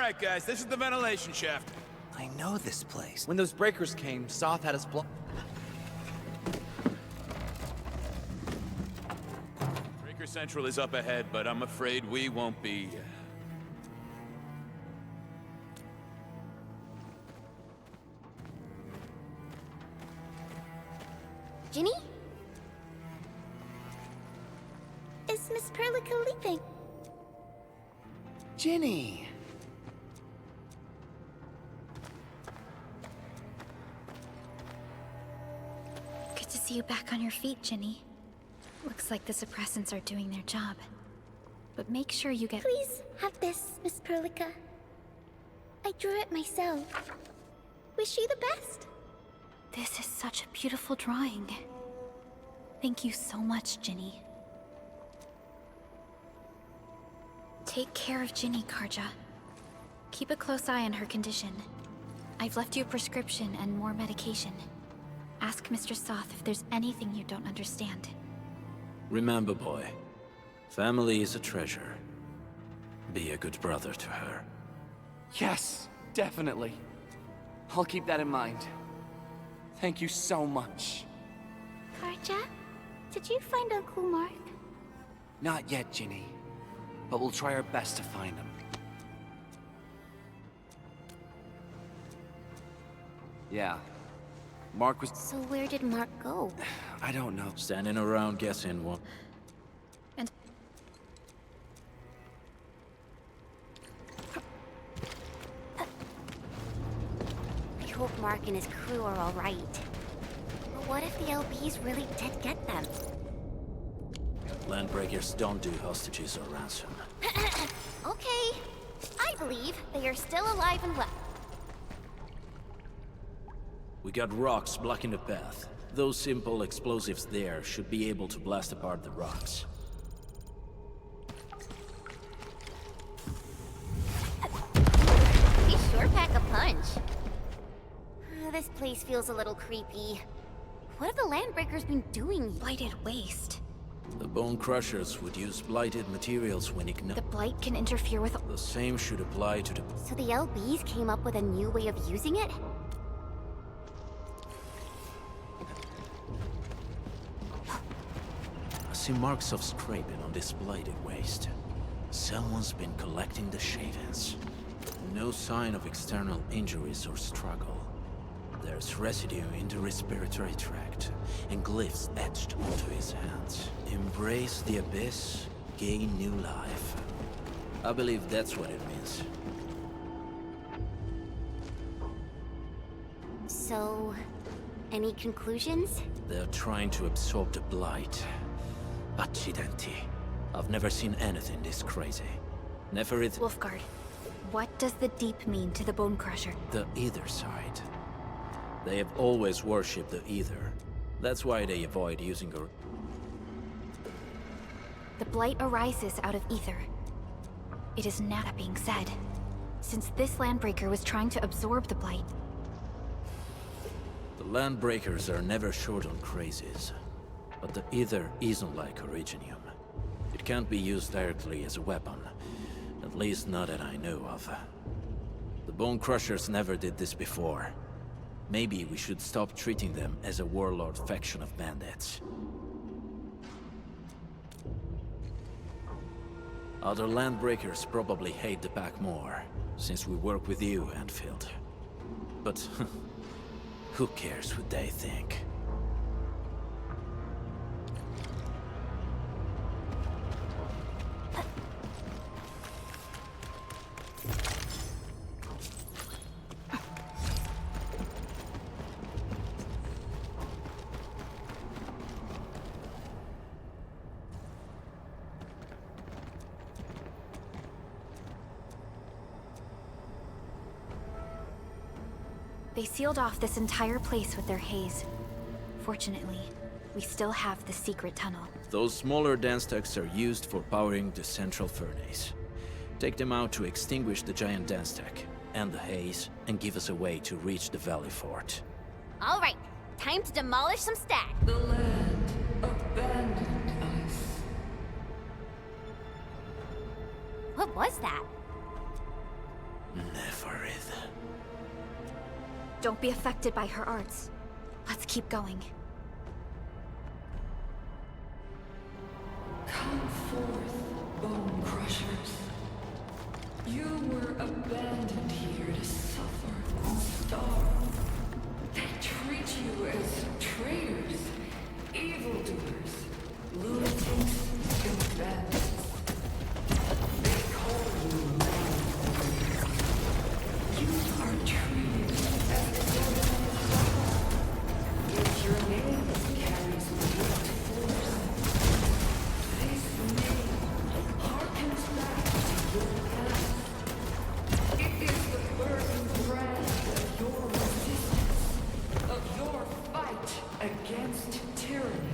right, guys, this is the ventilation shaft. I know this place. When those breakers came, Soth had us blocked. Breaker Central is up ahead, but I'm afraid we won't be... Ginny? Is Miss Perlica leaving? Ginny! Good to see you back on your feet, Ginny. Looks like the suppressants are doing their job. But make sure you get— Please have this, Miss Perlica. I drew it myself. Wish you the best. This is such a beautiful drawing. Thank you so much, Ginny. Take care of Ginny, Karja. Keep a close eye on her condition. I've left you a prescription and more medication. Ask Mr. Soth if there's anything you don't understand. Remember, boy, family is a treasure. Be a good brother to her. Yes, definitely. I'll keep that in mind. Thank you so much. Karja, did you find Uncle Mark? Not yet, Ginny. But we'll try our best to find him. Yeah. Mark was... So where did Mark go? I don't know. Standing around guessing what... And... I hope Mark and his crew are all right. But what if the LBs really did get them? Landbreakers don't do hostages or ransom. Okay. I believe they are still alive and well. We got rocks blocking the path. Those simple explosives there should be able to blast apart the rocks. They sure pack a punch. This place feels a little creepy. What have the Landbreakers been doing? Blighted waste. The Bone Crushers would use blighted materials when ignited. The blight can interfere with... The same should apply to the... So the LBs came up with a new way of using it? I see marks of scraping on this blighted waste. Someone's been collecting the shavings. No sign of external injuries or struggle. There's residue in the respiratory tract, and glyphs etched onto his hands. Embrace the abyss, gain new life. I believe that's what it means. So, any conclusions? They're trying to absorb the blight. Accidenti. I've never seen anything this crazy. Neferith... Wolfguard, what does the Deep mean to the Bone Crusher? The Ether side. They have always worshipped the Ether. That's why they avoid using her. The blight arises out of ether. It is now that being said. Since this Landbreaker was trying to absorb the blight... The Landbreakers are never short on crazes. But the Ether isn't like Originium. It can't be used directly as a weapon. At least not that I know of. The Bone Crushers never did this before. Maybe we should stop treating them as a warlord faction of bandits. Other Landbreakers probably hate the pack more, since we work with you, Endfield. But who cares what they think? They sealed off this entire place with their haze. Fortunately, we still have the secret tunnel. Those smaller dance ducts are used for powering the central furnace. Take them out to extinguish the giant dance duct and the haze, and give us a way to reach the Valley Fort. All right, time to demolish some stack. The land abandoned us. What was that? Don't be affected by her arts. Let's keep going. Come forth, bone crushers. You were abandoned here to suffer and starve. They treat you as traitors, evildoers, lunatics, and bandits. They call you land. You are treated as yet your name carries great force. This name harkens back to your past. It is the burden brand of your resistance, of your fight against tyranny.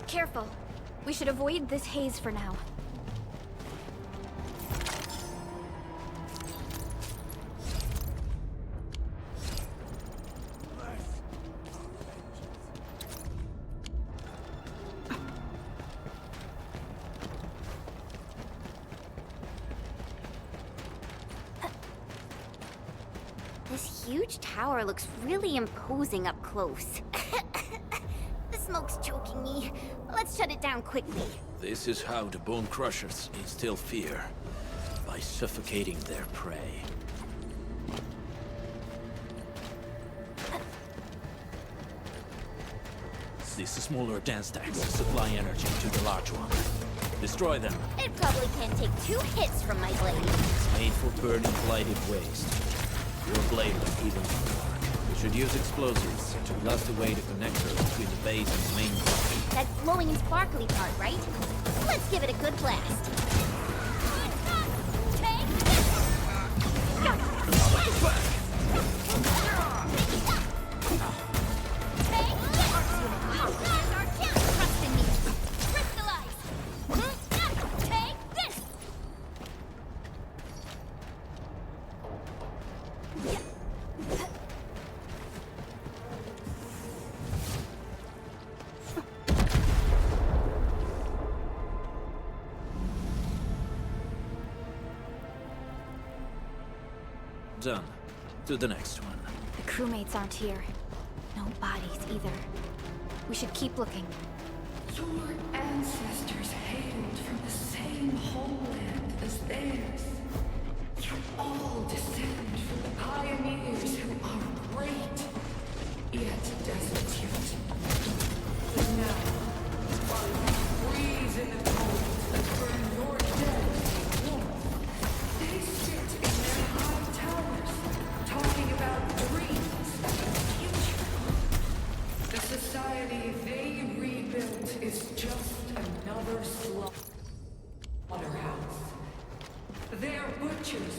Careful. We should avoid this haze for now. This huge tower looks really imposing up close. The smoke's choking me. Let's shut it down quickly. This is how the Bone Crushers instill fear. By suffocating their prey. These smaller dance stacks supply energy to the large one. Destroy them. It probably can't take 2 hits from my blade. It's made for burning blighted waste. Your blade will even more. We should use explosives to blast away the connector between the base and the main block. That glowing and sparkly part, right? Let's give it a good blast. Take this! Take this! There's our chance! Trust in me! Crystallize! Take this! Done. To the next one. The crewmates aren't here. No bodies either. We should keep looking. Your ancestors hailed from the same homeland as theirs. You all descend from the pioneers who are great, yet destitute. But now, while you freeze in the cold and burn your dead in warmth, they sit in their high towers, talking about dreams and the future. The society they rebuilt is just another slaughterhouse. Their butchers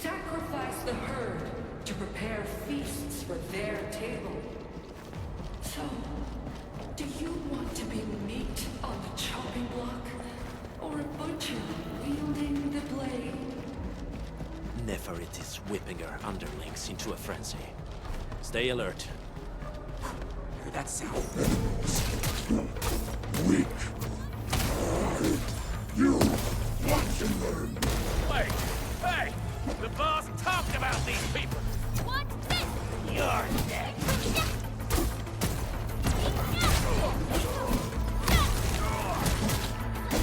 sacrifice the herd to prepare feasts for their table. So, do you want to be meat on the chopping block? Or a butcher wielding the blade? Neferit is whipping her underlings into a frenzy. Stay alert. Hear that sound? Weak. You want to learn. Wait! Hey! The boss talked about these people! What's this? You're dead!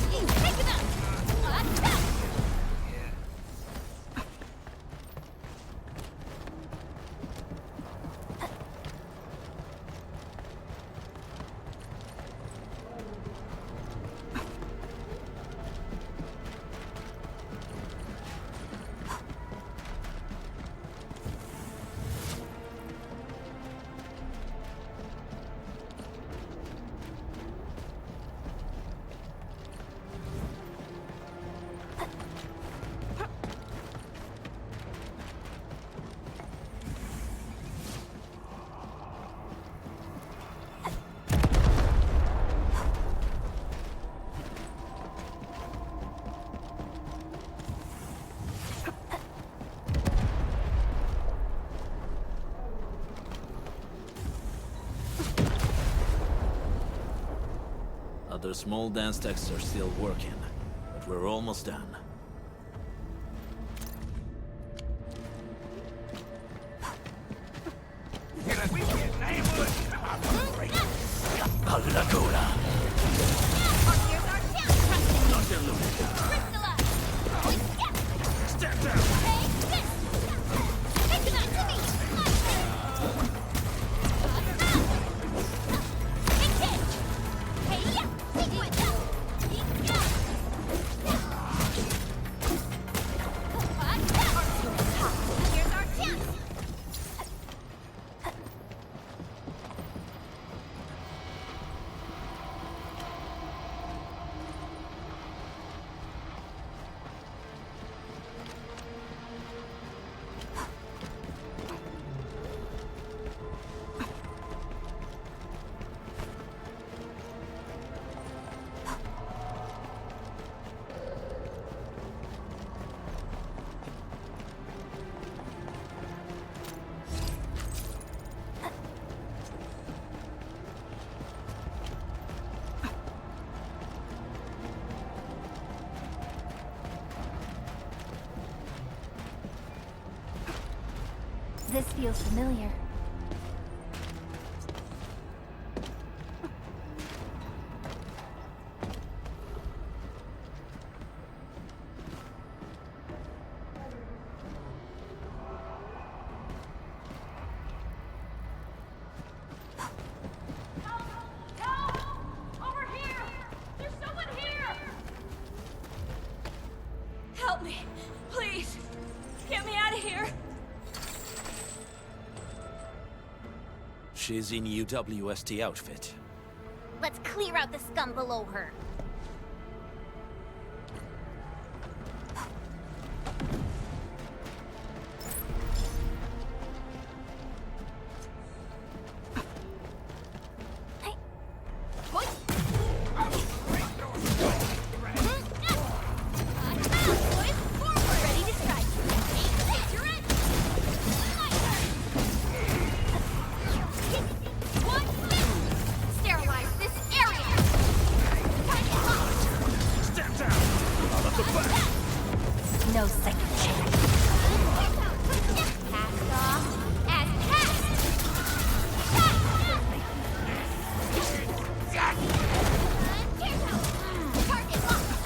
Take him out! Other small dance techs are still working, but we're almost done. This feels familiar. Help me, please. Get me out of here. She's in UWST outfit. Let's clear out the scum below her. No second chance. Cast off as Target locked.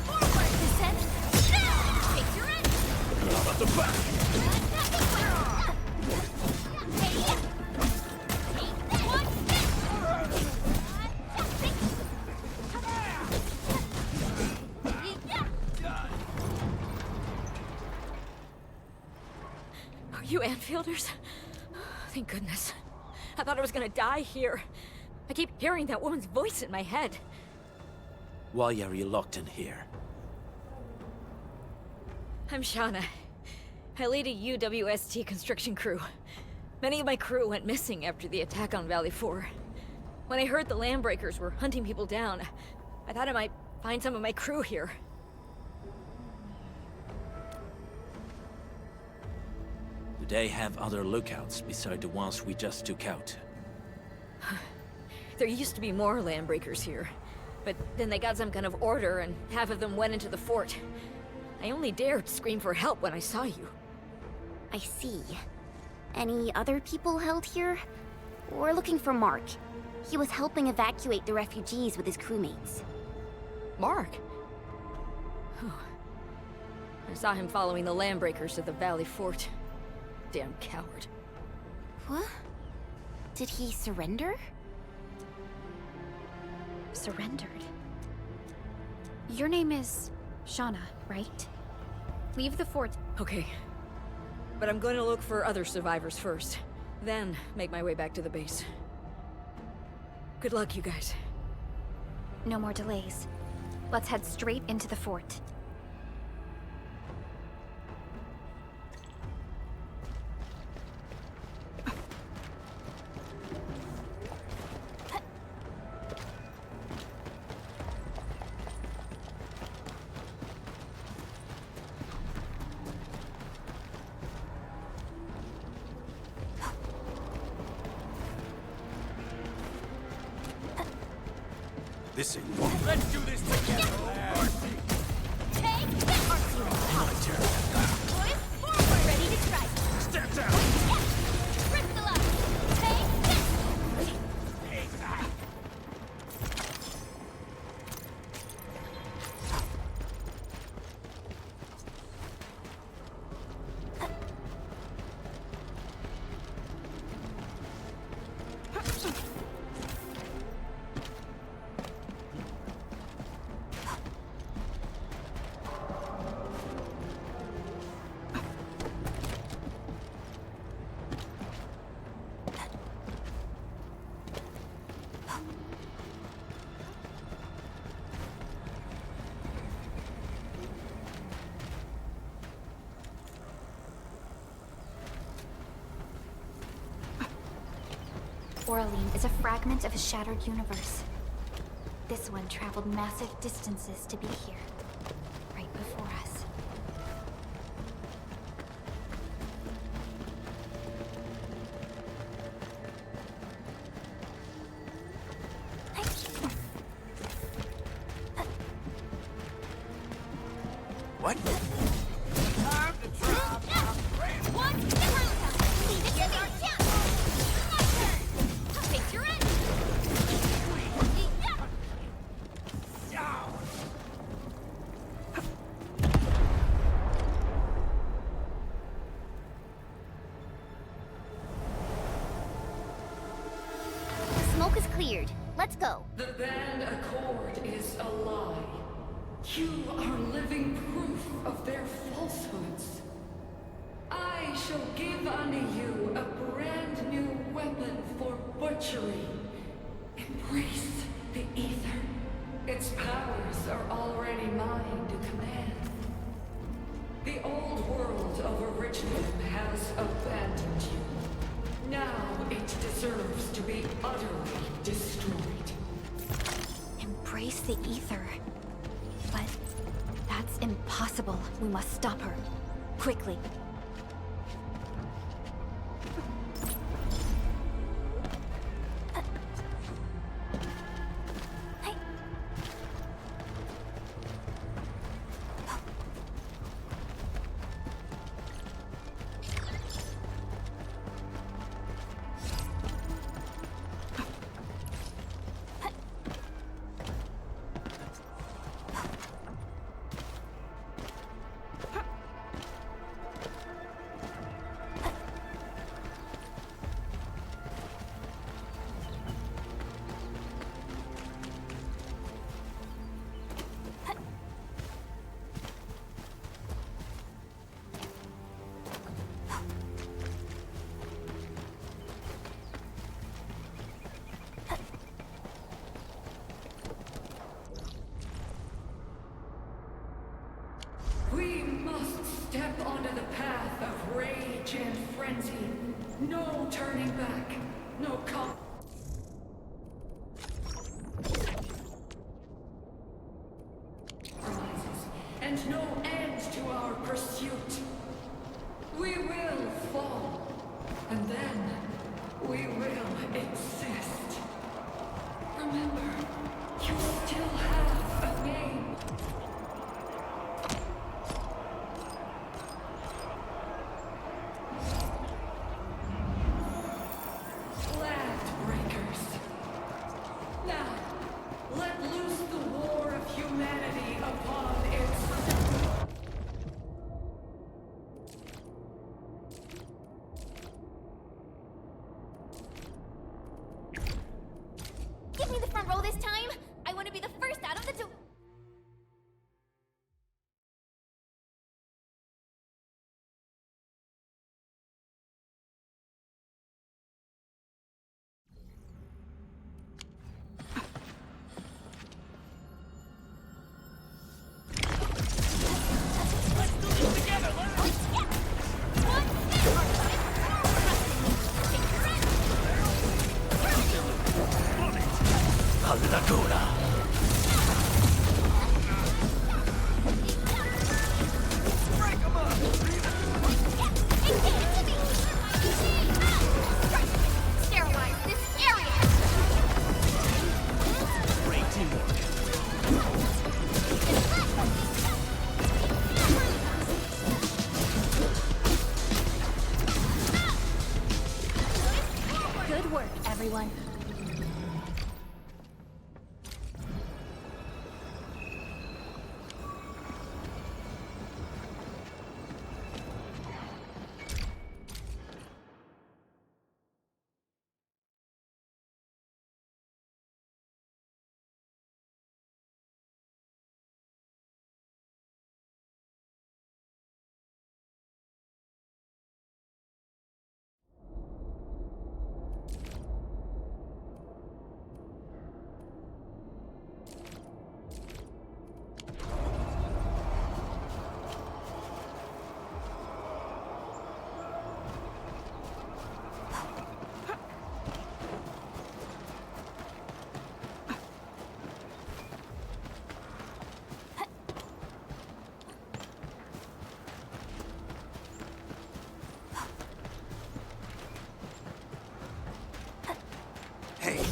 Forward. Descend. Take your end. How about the back? Are you Enfielders? Thank goodness. I thought I was gonna die here. I keep hearing that woman's voice in my head. Why are you locked in here? I'm Shauna. I lead a UWST construction crew. Many of my crew went missing after the attack on Valley 4. When I heard the Landbreakers were hunting people down, I thought I might find some of my crew here. Do they have other lookouts beside the ones we just took out? There used to be more Landbreakers here, but then they got some kind of order and half of them went into the fort. I only dared scream for help when I saw you. I see. Any other people held here? We're looking for Mark. He was helping evacuate the refugees with his crewmates. Mark? Oh. I saw him following the Landbreakers to the Valley Fort. Damn coward. What? Did he surrender? Surrendered? Your name is Shauna, right? Leave the fort. Okay. But I'm going to look for other survivors first. Then make my way back to the base. Good luck, you guys. No more delays. Let's head straight into the fort. This ain't Let's do this together, lad. Take this! Boys, forward! Ready to strike! Step down! Crystal up! Take this! Oraline is a fragment of a shattered universe. This one traveled massive distances to be here, right before us. What? Time to drop our friend. One, leave it to our chance! My turn! Face your end! The smoke is cleared. Let's go. The band accord is a lie. You are living proof of their falsehoods. I shall give unto you a brand new weapon for butchery. Embrace the ether. Its powers are already mine to command. The old world of original has abandoned you. Now it deserves to be utterly destroyed. Embrace the ether. But that's impossible. We must stop her. Quickly. We must step onto the path of rage and frenzy. No turning back. No compromises. And no end to our pursuit. We will fall. And then we will exist. Remember, you still have a name. Now, let loose the war of humanity upon its... Give me the front row this time! I want to be the first out of the two... Sterilize this area! Great teamwork. everyone.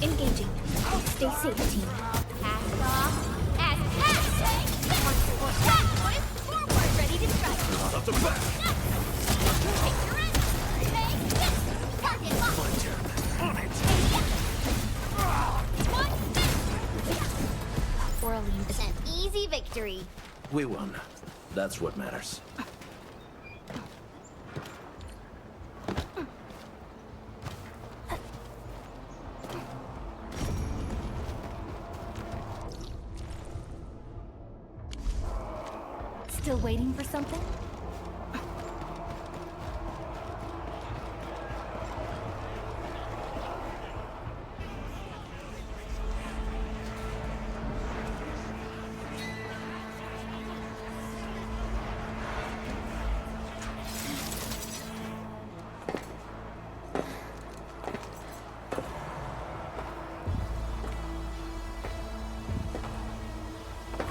Engaging. Stay safe, team. Cast off. As cast! Once more backwards, forward, ready to strike. Up the back! Take your end. Take this. Target locked. On it! Orlean is an easy victory. We won. That's what matters. Still waiting for something?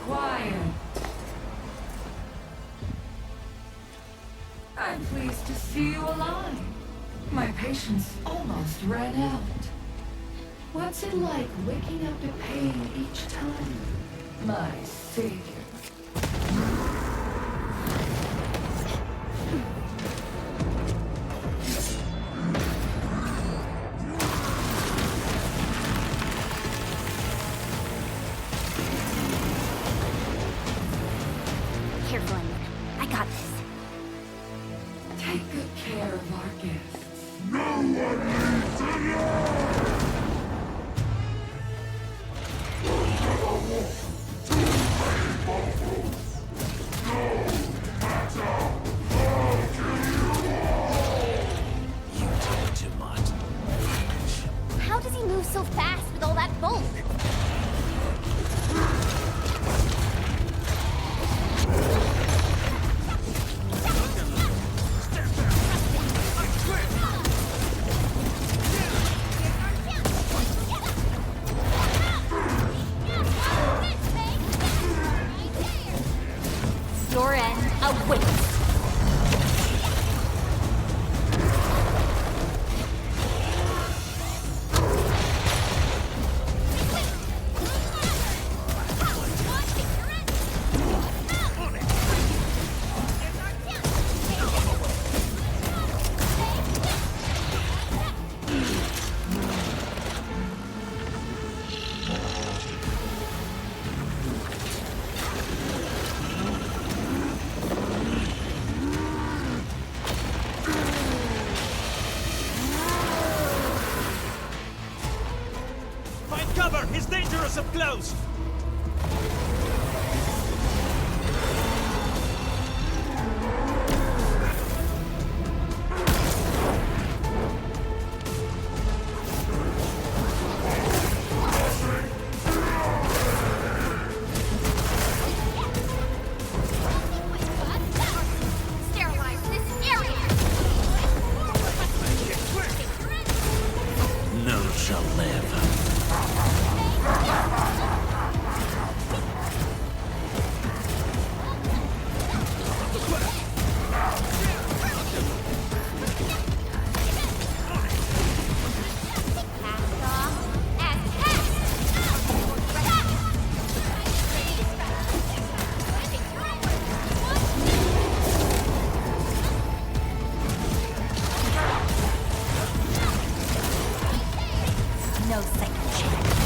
Quiet. I'm pleased to see you alive. My patience almost ran out. What's it like waking up to pain each time? My savior. Careful, Onion. I got this. Take good care of our guests. No one needs to know! You talk too much. How does he move so fast with all that bulk? Your end awaits. Find cover! He's dangerous up close! Sterilize this area. None shall live. Cast off. As cast! No second chance.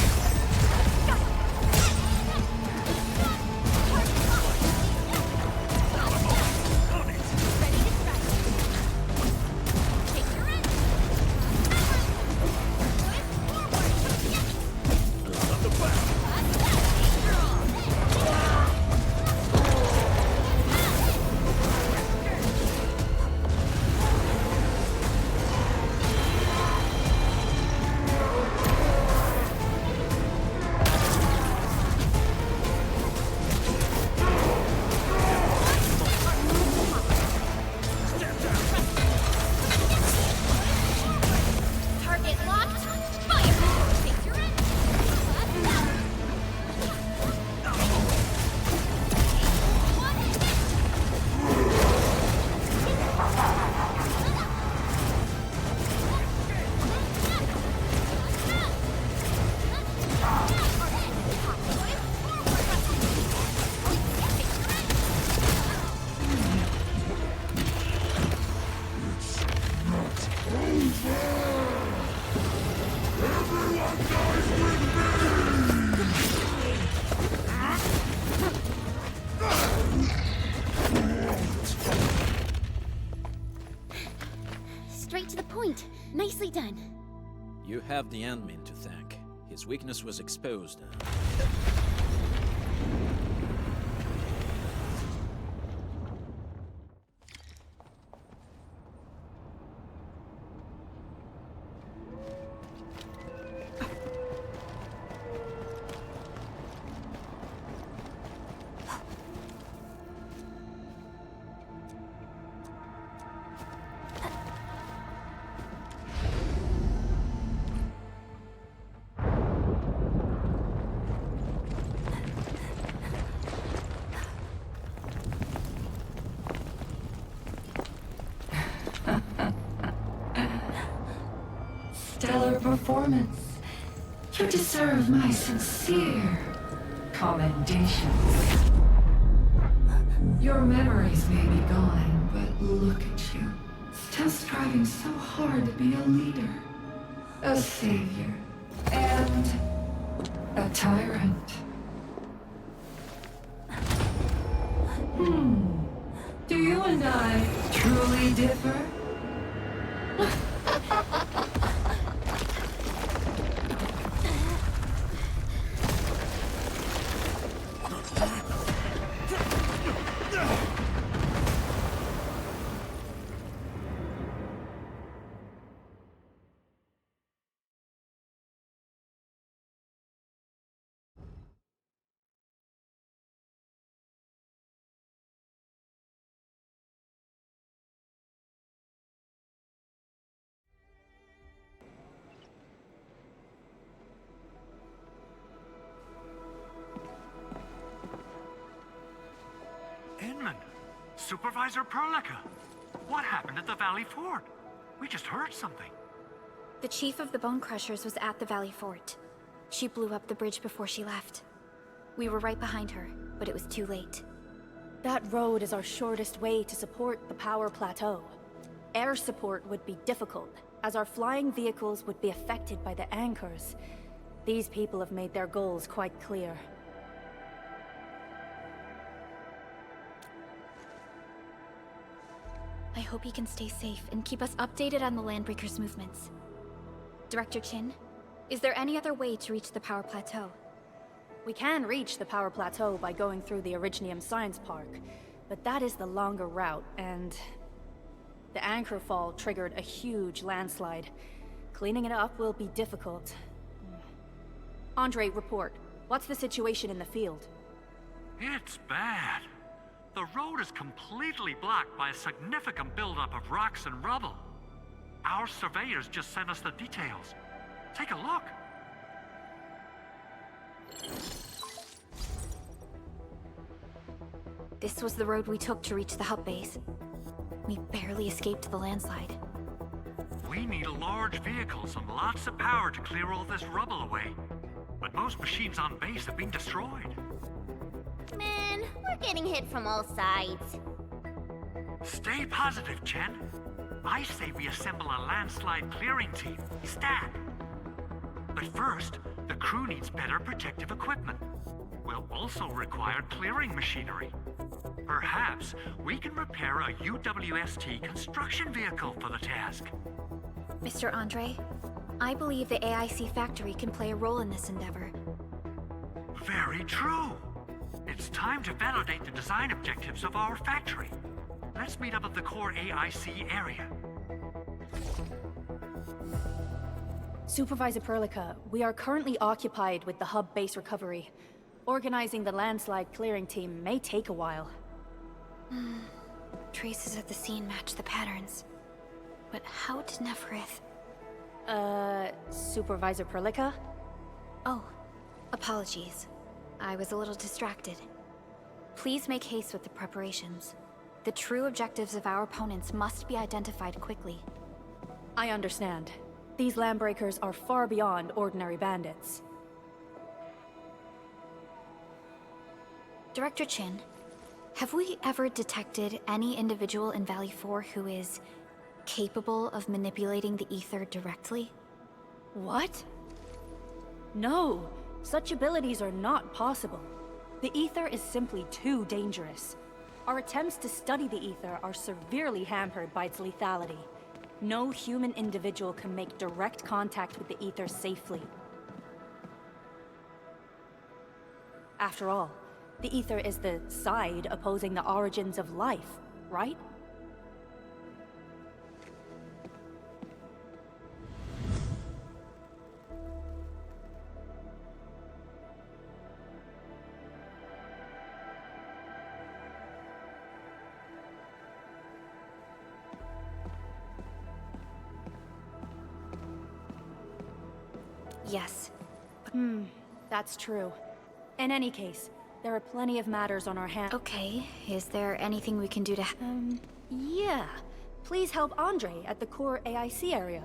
Straight to the point. Nicely done. You have the admin to thank. His weakness was exposed. Stellar performance. You deserve my sincere commendations. Your memories may be gone, but look at you. Still striving so hard to be a leader, a savior, and a tyrant. Do you and I truly differ? Inman, Supervisor Perlica, what happened at the Valley Fort? We just heard something. The chief of the Bone Crushers was at the Valley Fort. She blew up the bridge before she left. We were right behind her, but it was too late. That road is our shortest way to support the power plateau. Air support would be difficult, as our flying vehicles would be affected by the anchors. These people have made their goals quite clear. I hope he can stay safe and keep us updated on the Landbreakers' movements. Director Chin, is there any other way to reach the power plateau? We can reach the power plateau by going through the Originium Science Park, but that is the longer route, and the anchor fall triggered a huge landslide. Cleaning it up will be difficult. Andre, report. What's the situation in the field? It's bad. The road is completely blocked by a significant buildup of rocks and rubble. Our surveyors just sent us the details. Take a look. This was the road we took to reach the hub base. We barely escaped the landslide. We need large vehicles and lots of power to clear all this rubble away. But most machines on base have been destroyed. Man, we're getting hit from all sides. Stay positive, Chen. I say we assemble a landslide clearing team, stat. The But first, the crew needs better protective equipment. We'll also require clearing machinery. Perhaps we can repair a UWST construction vehicle for the task. Mr. Andre, I believe the AIC factory can play a role in this endeavor. Very true. It's time to validate the design objectives of our factory. Let's meet up at the core AIC area. Supervisor Perlica, we are currently occupied with the hub base recovery. Organizing the landslide clearing team may take a while. Traces at the scene match the patterns. But how did Neferith... Supervisor Perlica? Oh, apologies. I was a little distracted. Please make haste with the preparations. The true objectives of our opponents must be identified quickly. I understand. These landbreakers are far beyond ordinary bandits. Director Chin, have we ever detected any individual in Valley 4 who is capable of manipulating the ether directly? What? No, such abilities are not possible. The ether is simply too dangerous. Our attempts to study the ether are severely hampered by its lethality. No human individual can make direct contact with the ether safely. After all, the ether is the side opposing the origins of life, right? Yes. That's true. In any case, there are plenty of matters on our hands. Okay, is there anything we can do to... Yeah. Please help Andre at the core AIC area.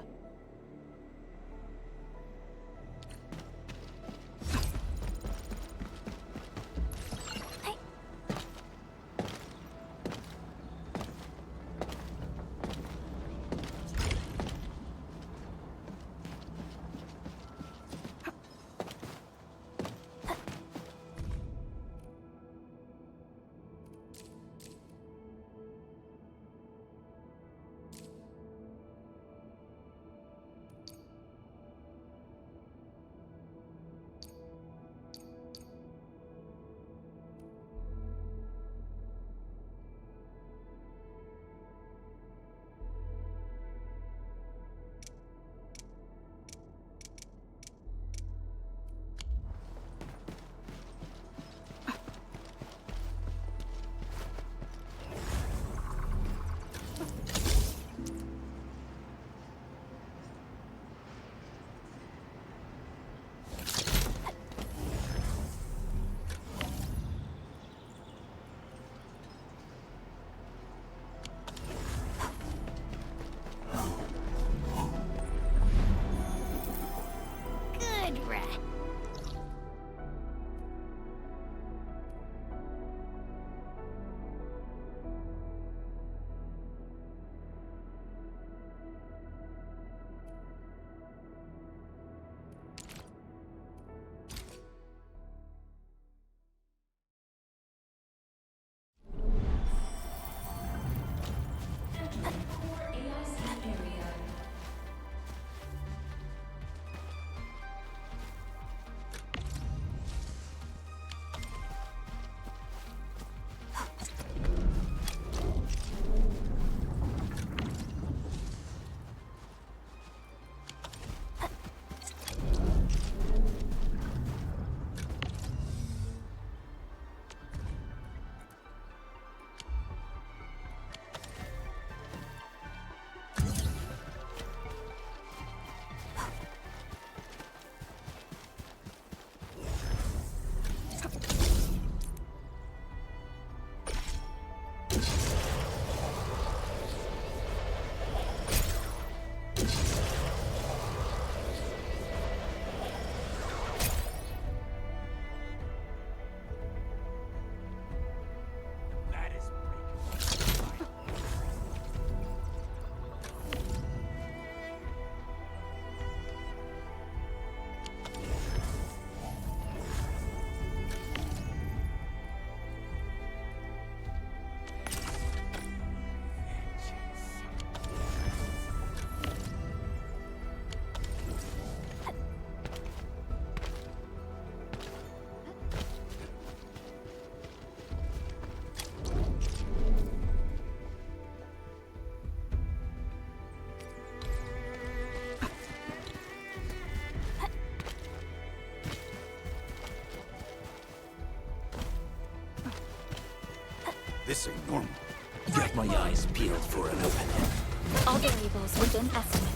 This ain't normal. Got my eyes peeled for an opening. All variables within estimates.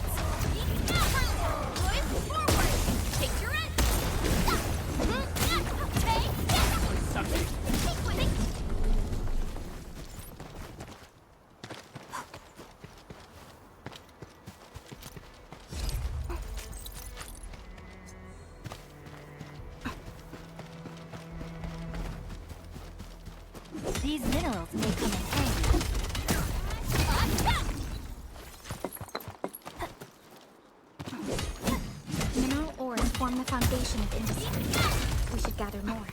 Take your end! These minerals may come in handy. Mineral ores form the foundation of industry. We should gather more.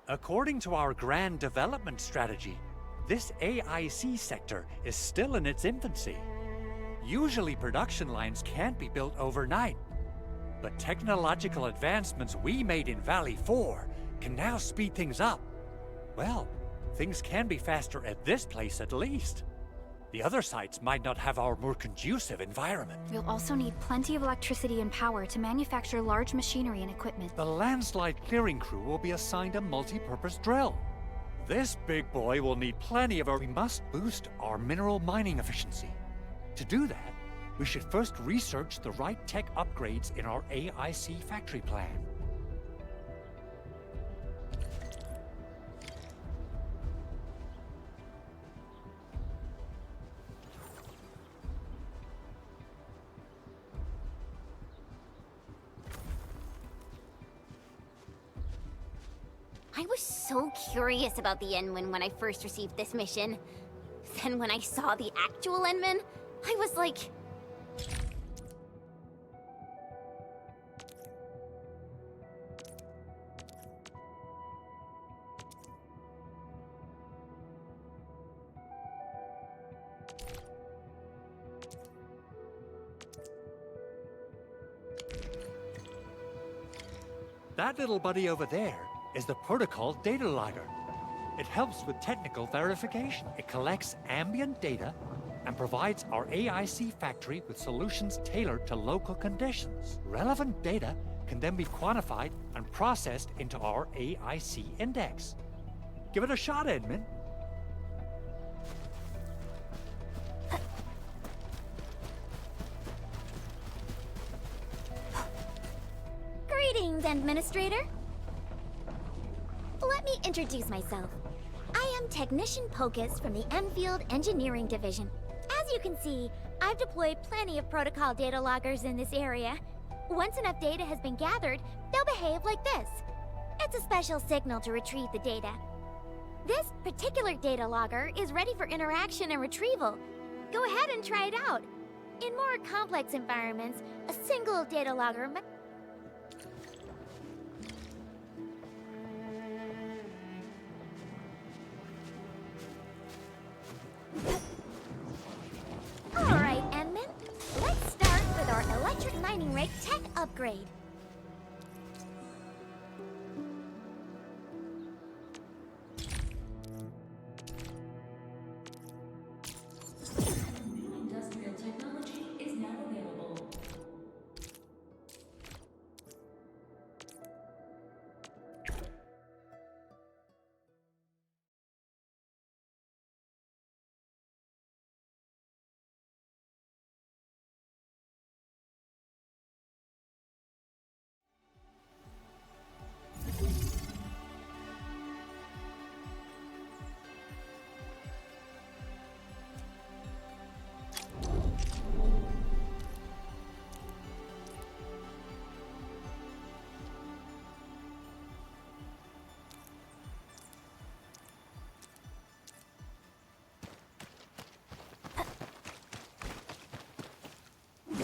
According to our grand development strategy, this AIC sector is still in its infancy. Usually production lines can't be built overnight, but technological advancements we made in Valley 4 can now speed things up. Well, things can be faster at this place at least. The other sites might not have our more conducive environment. We'll also need plenty of electricity and power to manufacture large machinery and equipment. The landslide clearing crew will be assigned a multi-purpose drill. This big boy will need plenty of we must boost our mineral mining efficiency. To do that, we should first research the right tech upgrades in our AIC factory plan. I was so curious about the Endman when I first received this mission. Then when I saw the actual Endman, I was like... That little buddy over there is the protocol data logger. It helps with technical verification. It collects ambient data and provides our AIC factory with solutions tailored to local conditions. Relevant data can then be quantified and processed into our AIC index. Give it a shot, Edmund. Greetings, Administrator. Let me introduce myself. I am Technician Pocus from the Endfield Engineering Division. As you can see, I've deployed plenty of protocol data loggers in this area. Once enough data has been gathered, they'll behave like this. It's a special signal to retrieve the data. This particular data logger is ready for interaction and retrieval. Go ahead and try it out. In more complex environments, a single data logger might... Alright, Endman. Let's start with our electric mining rig tech upgrade. Industrial technology is now available.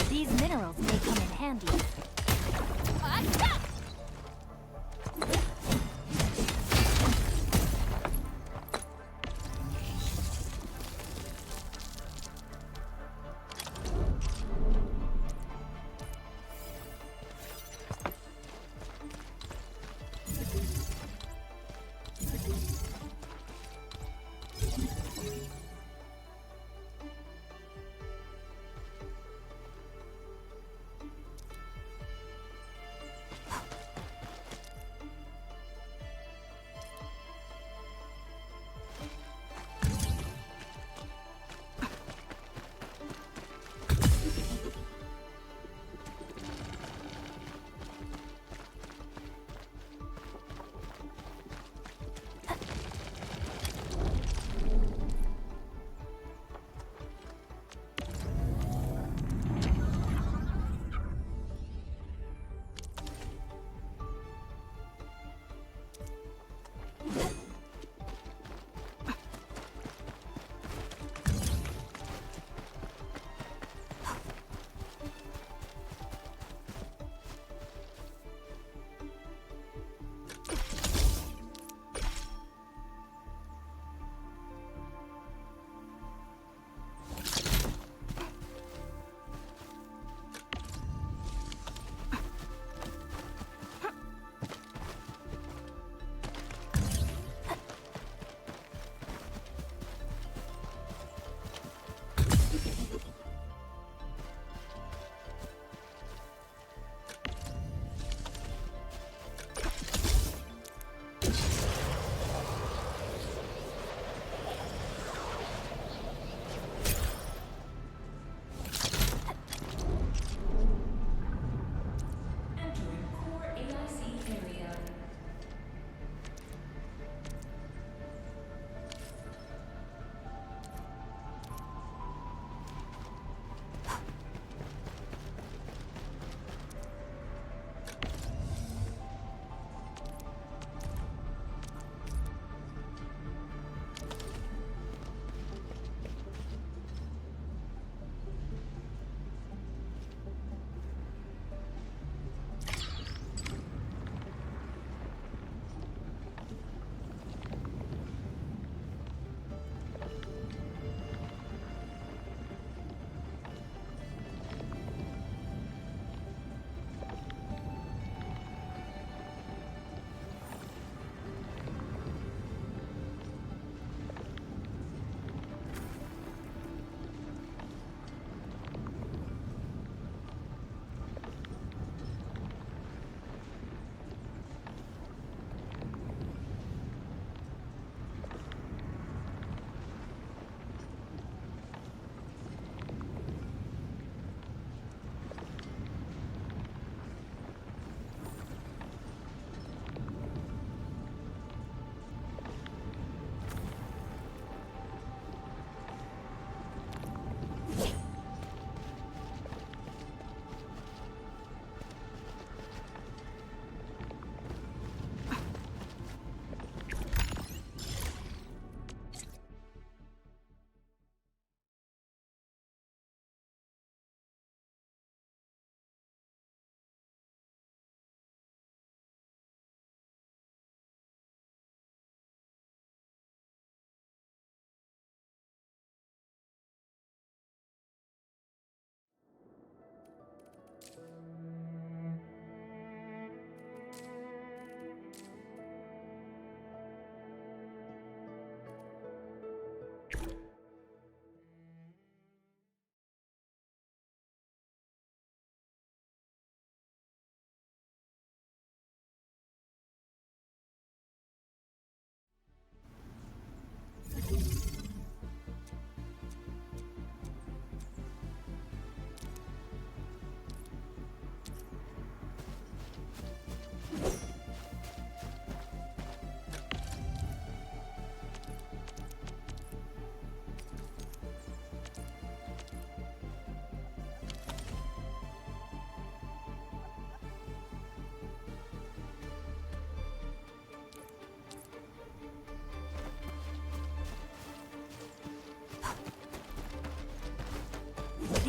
These minerals may come in handy.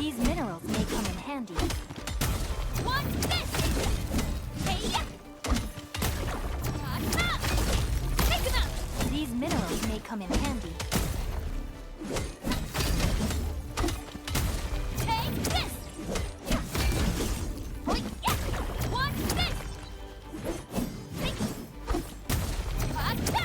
These minerals may come in handy. What's this? Hey-ya! Pick 'em up! These minerals may come in handy. Take this! Hoi-ya! What's this? Ah-cha!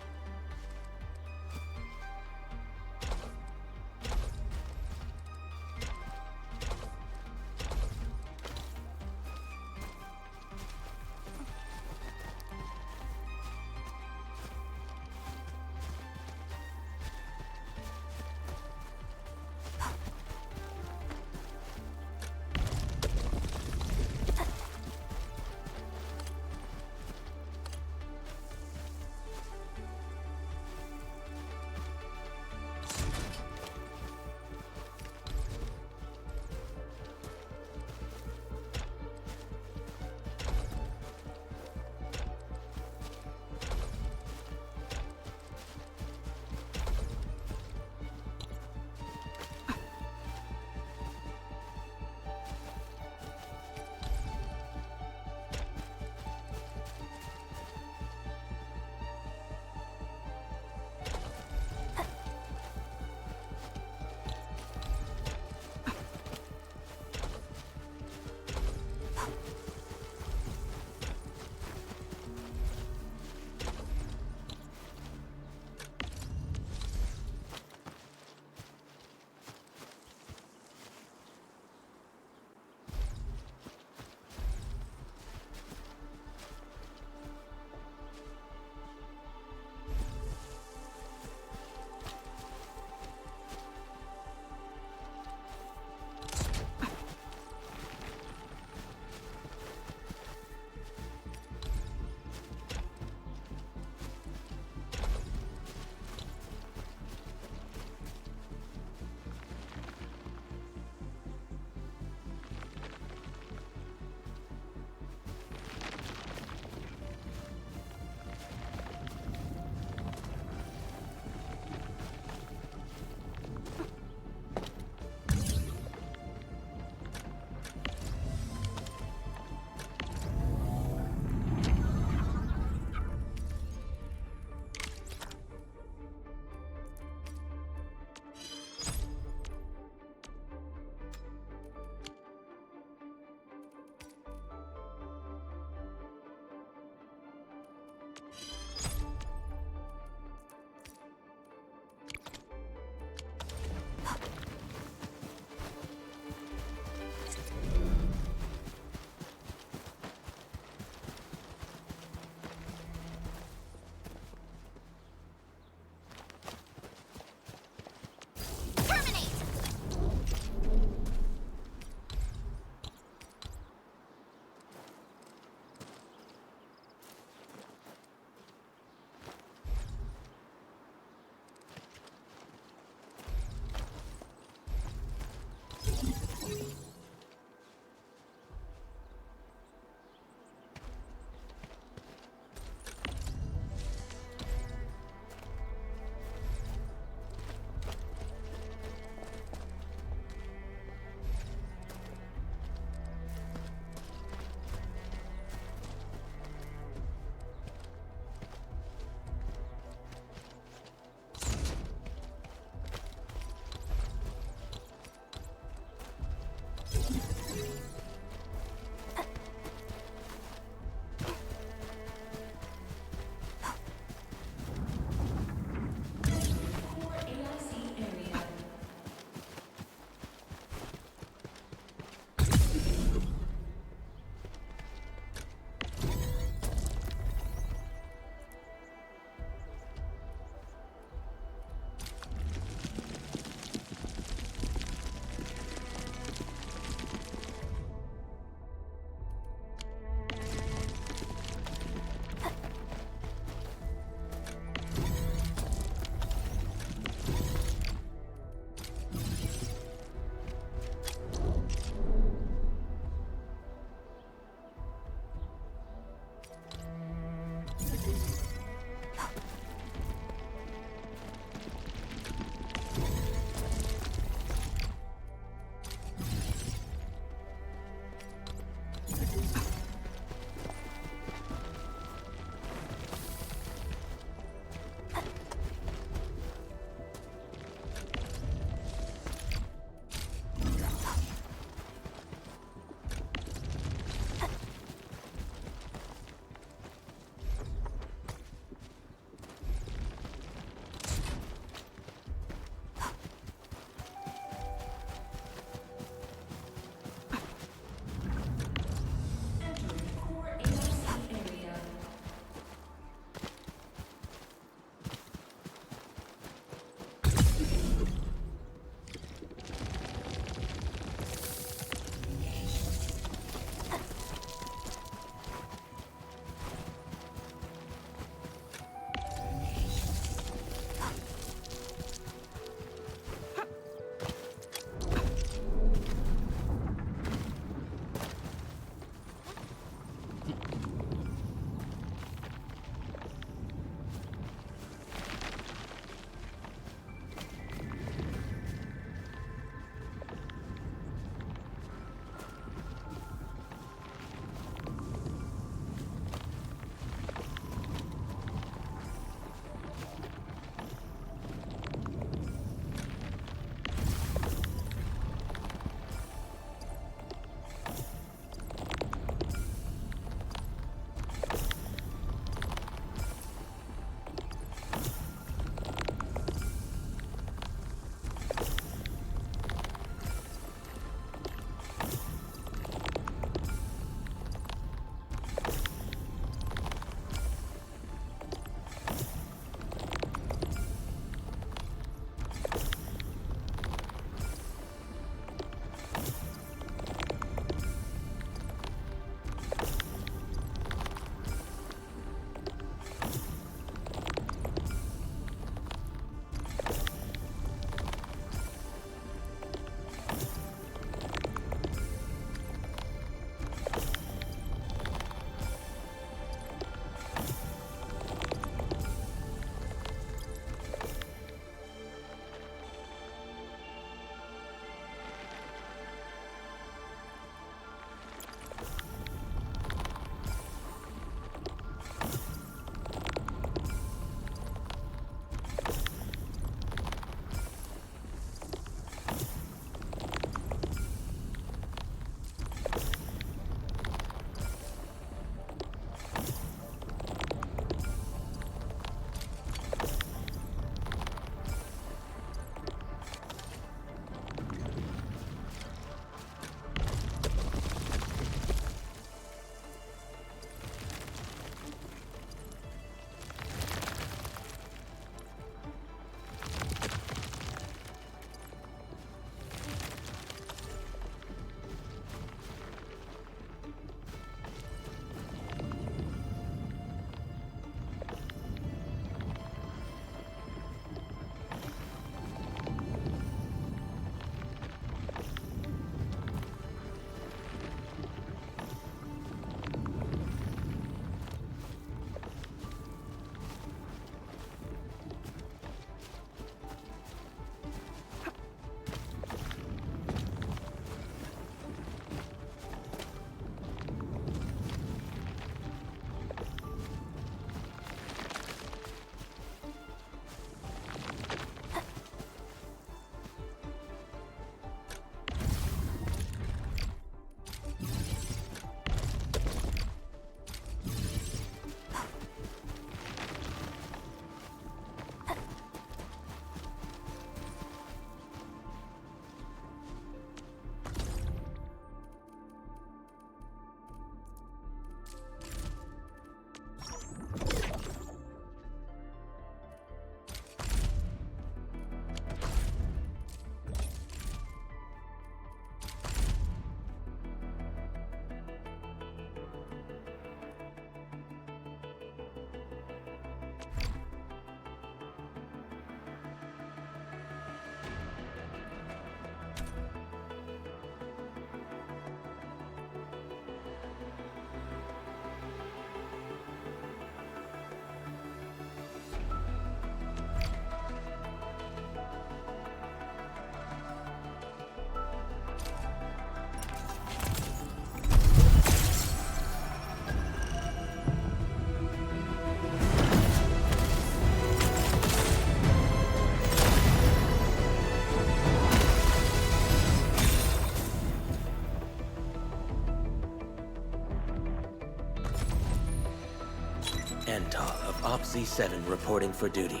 Antar of Op Z7 reporting for duty.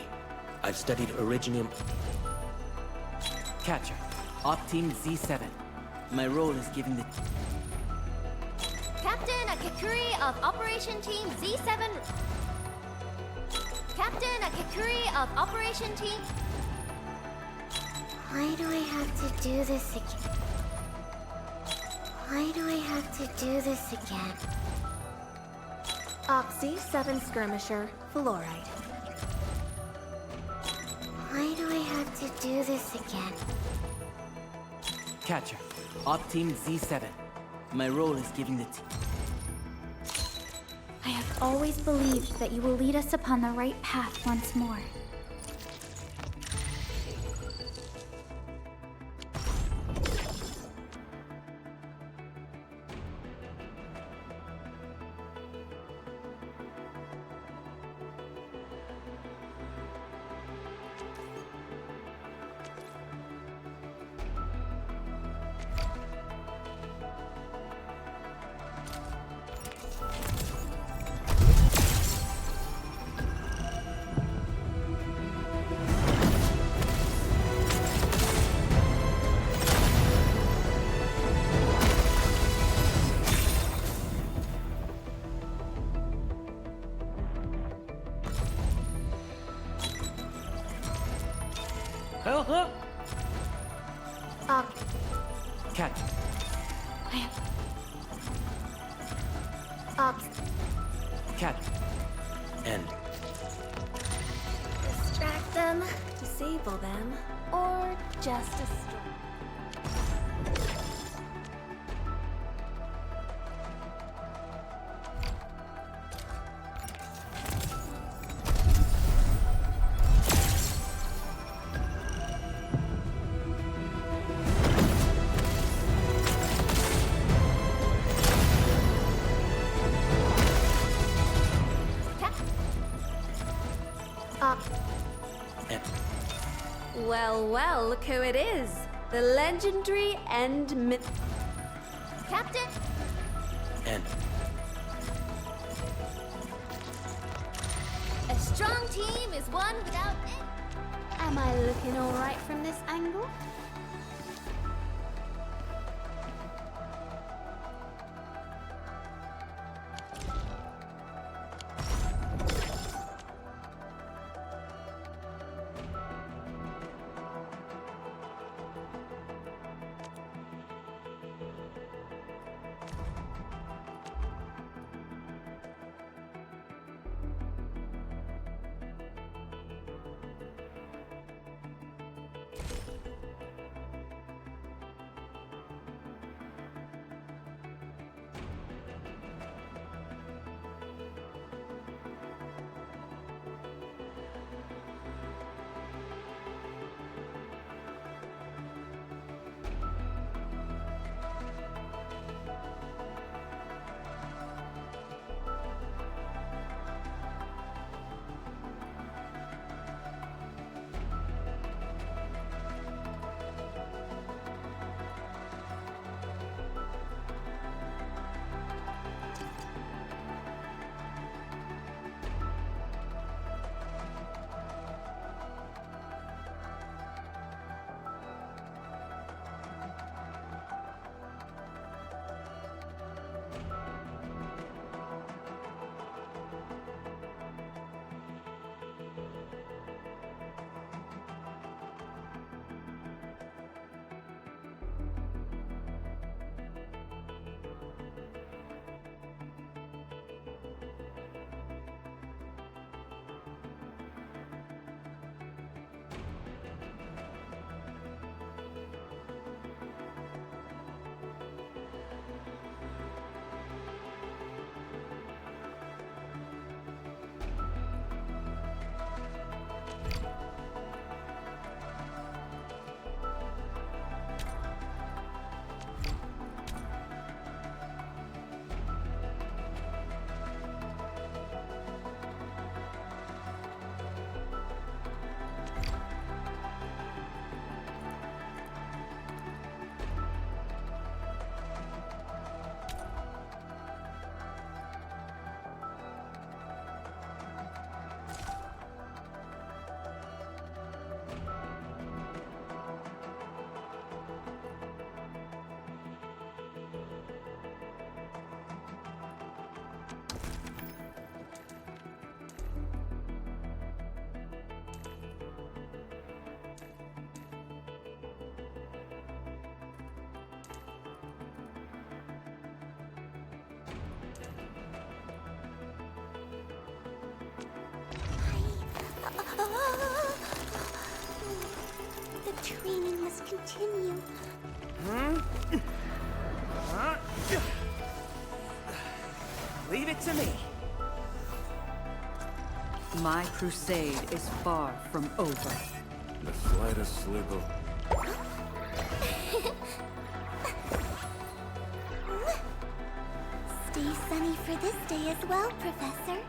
I've studied Originium... Catcher. Op Team Z7. My role is giving the... Captain Akakuri of Operation Team Z7... Captain Akakuri of Operation Team... Why do I have to do this again? Why do I have to do this again? Op Z7 Skirmisher, Fluoride. Why do I have to do this again? Catcher. Op Team Z7. My role is giving the I have always believed that you will lead us upon the right path once more. Catch. Ops. Catch. End. Distract them, disable them, or just destroy. Well, well, look who it is. The legendary and myth... Captain? End. A strong team is one without it. Am I looking alright from this angle? The training must continue. Leave it to me. My crusade is far from over. The slightest slip of... Stay sunny for this day as well, Professor.